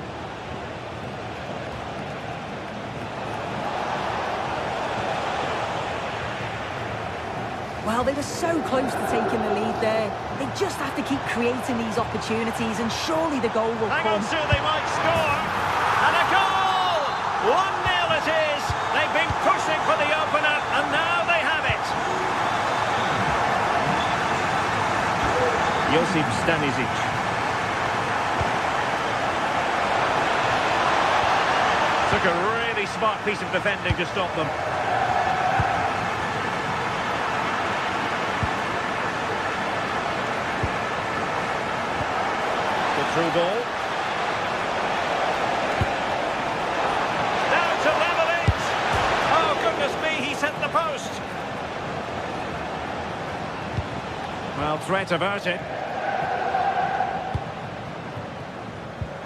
Well, they were so close to taking the lead there. They just have to keep creating these opportunities and surely the goal will Hang come. on, Sue, they might score. And a goal! 1-0 it is. They've been pushing for the opener and now they have it. Josip Stanisic. Took a really smart piece of defending to stop them. Through ball. Now to level it. Oh, goodness me, he's hit the post. Well, threat averted.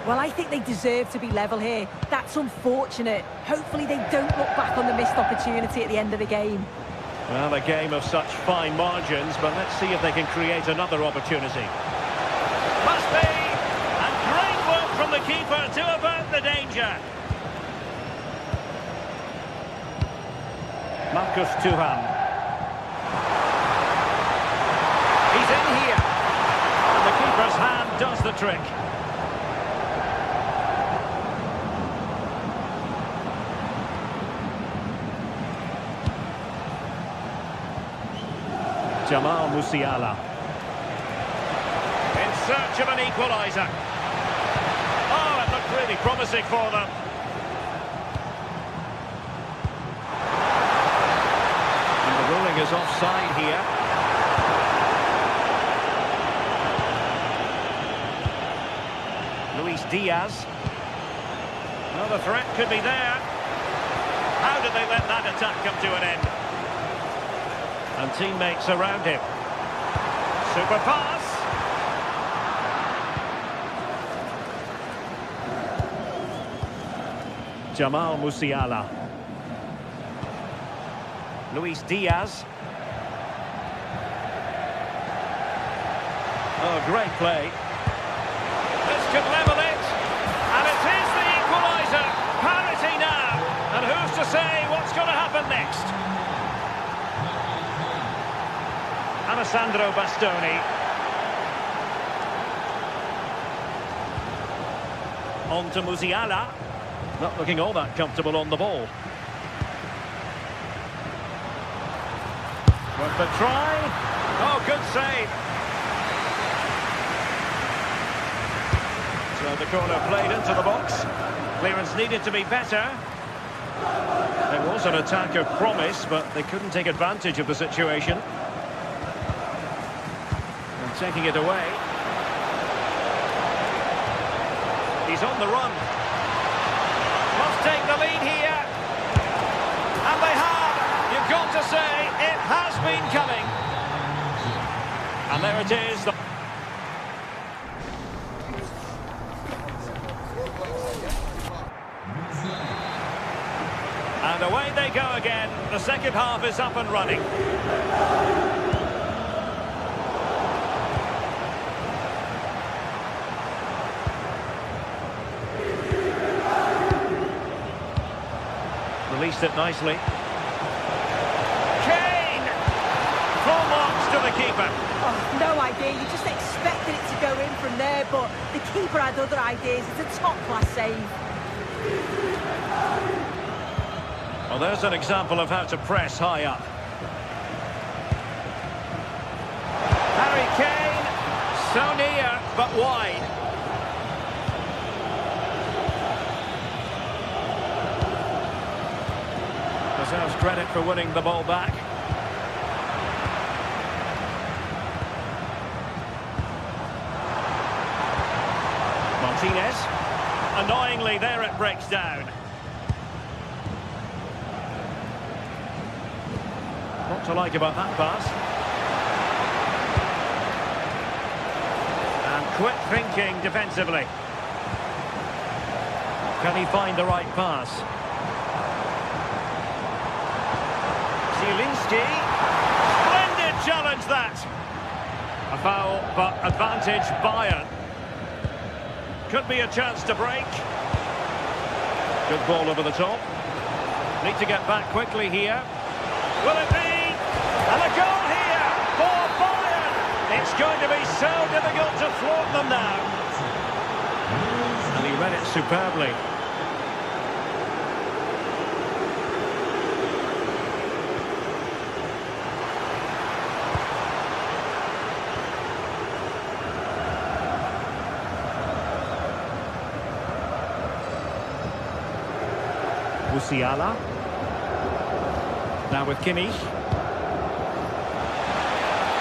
Well, I think they deserve to be level here. That's unfortunate. Hopefully they don't look back on the missed opportunity at the end of the game. Well, a game of such fine margins, but let's see if they can create another opportunity. Must be! From the keeper to avert the danger. Marcus Thuram. He's in here. And the keeper's hand does the trick. Jamal Musiala. In search of an equaliser. Oh, it looked really promising for them. And the ruling is offside here. Luis Diaz. Well, the threat could be there. How did they let that attack come to an end? And teammates around him. Super pass. Jamal Musiala. Luis Diaz. Oh, great play. This could level it. And it is the equaliser. Parity now. And who's to say what's going to happen next? Alessandro Bastoni. On to Musiala. Not looking all that comfortable on the ball. Worth a try. Oh, good save. So the corner played into the box. Clearance needed to be better. There was an attack of promise, but they couldn't take advantage of the situation. And taking it away. He's on the run. Must take the lead here. And they have. You've got to say, it has been coming. And there it is. And away they go again. The second half is up and running. Released it nicely. Kane! Full marks to the keeper. Oh, no idea. You just expected it to go in from there, but the keeper had other ideas. It's a top-class save. Well, there's an example of how to press high up. Harry Kane, so near, but wide. Deserves credit for winning the ball back. Martinez. Annoyingly, there it breaks down. What to like about that pass? And quick thinking defensively. Can he find the right pass? Zielinski. Splendid challenge that. A foul, but advantage Bayern. Could be a chance to break. Good ball over the top. Need to get back quickly here. Will it be? And a goal here for Bayern. It's going to be so difficult to thwart them now. And he read it superbly. Musiala. Now with Kimmich.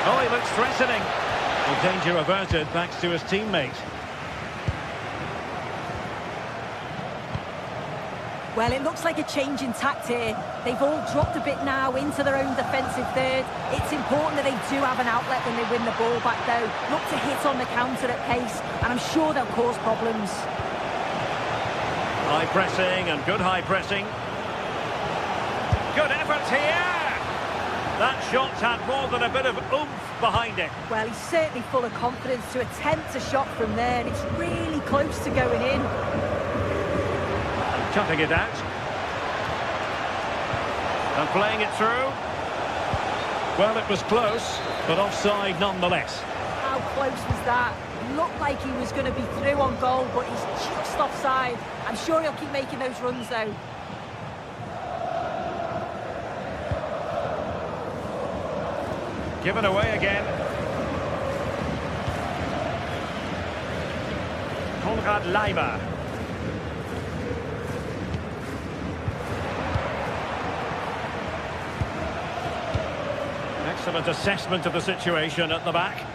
Oh, he looks threatening. Well, danger averted thanks to his teammate. Well, it looks like a change in tact here. They've all dropped a bit now into their own defensive third. It's important that they do have an outlet when they win the ball back, though. Look to hit on the counter at pace, and I'm sure they'll cause problems. High pressing and good high pressing. Good effort here. That shot had more than a bit of oomph behind it. Well, he's certainly full of confidence to attempt a shot from there, and it's really close to going in. Cutting it out. And playing it through. Well, it was close, but offside nonetheless. How close was that? Looked like he was going to be through on goal, but he's just offside. I'm sure he'll keep making those runs, though. Given away again. Konrad Leimer. Excellent assessment of the situation at the back.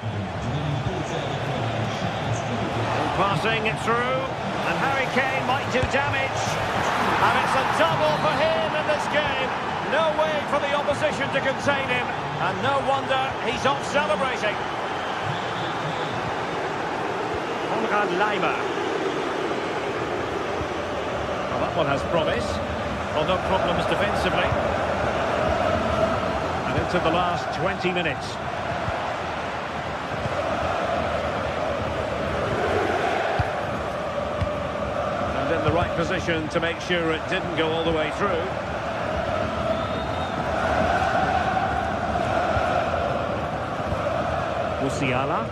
Passing it through, and Harry Kane might do damage. And it's a double for him in this game. No way for the opposition to contain him, and no wonder he's off celebrating. Konrad Laimer. Well, that one has promise. Well, no problems defensively. And into the last 20 minutes. And in the right position to make sure it didn't go all the way through. Musiala.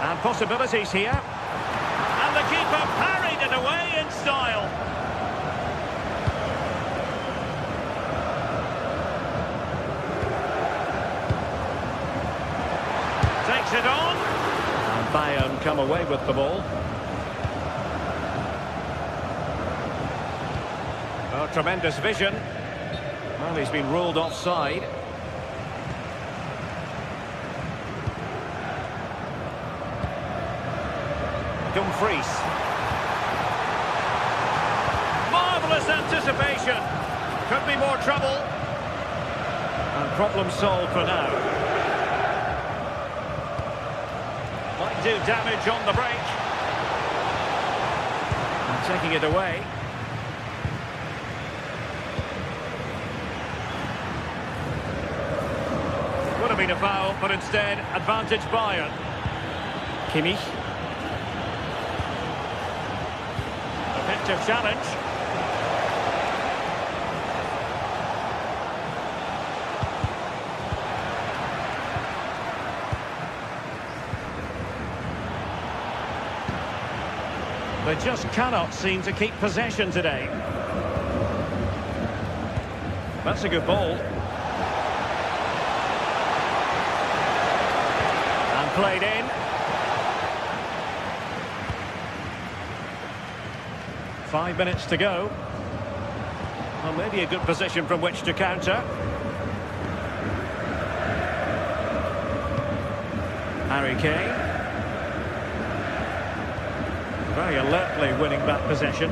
And possibilities here. And the keeper parried it away in style. Takes it on. And Bayern come away with the ball. Oh, tremendous vision. Well, he's been ruled offside. Dumfries. Marvellous anticipation. Could be more trouble. And problem solved for now. Might do damage on the break. And taking it away. Would have been a foul, but instead, advantage Bayern. Kimmich. Effective challenge. They just cannot seem to keep possession today. That's a good ball. And played in. Five minutes to go. Well, maybe a good position from which to counter. Harry Kane. Very alertly winning back possession.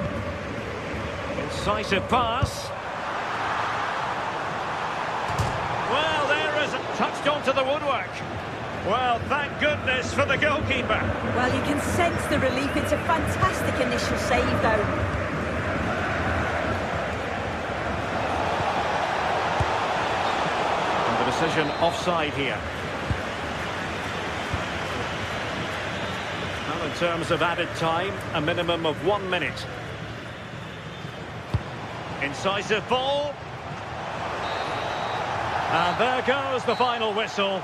Incisive pass. Well, there is touched onto the woodwork. Well, thank goodness for the goalkeeper. Well, you can sense the relief. It's a fantastic initial save, though. And the decision offside here. Well, in terms of added time, a minimum of 1 minute. Incisive ball. And there goes the final whistle.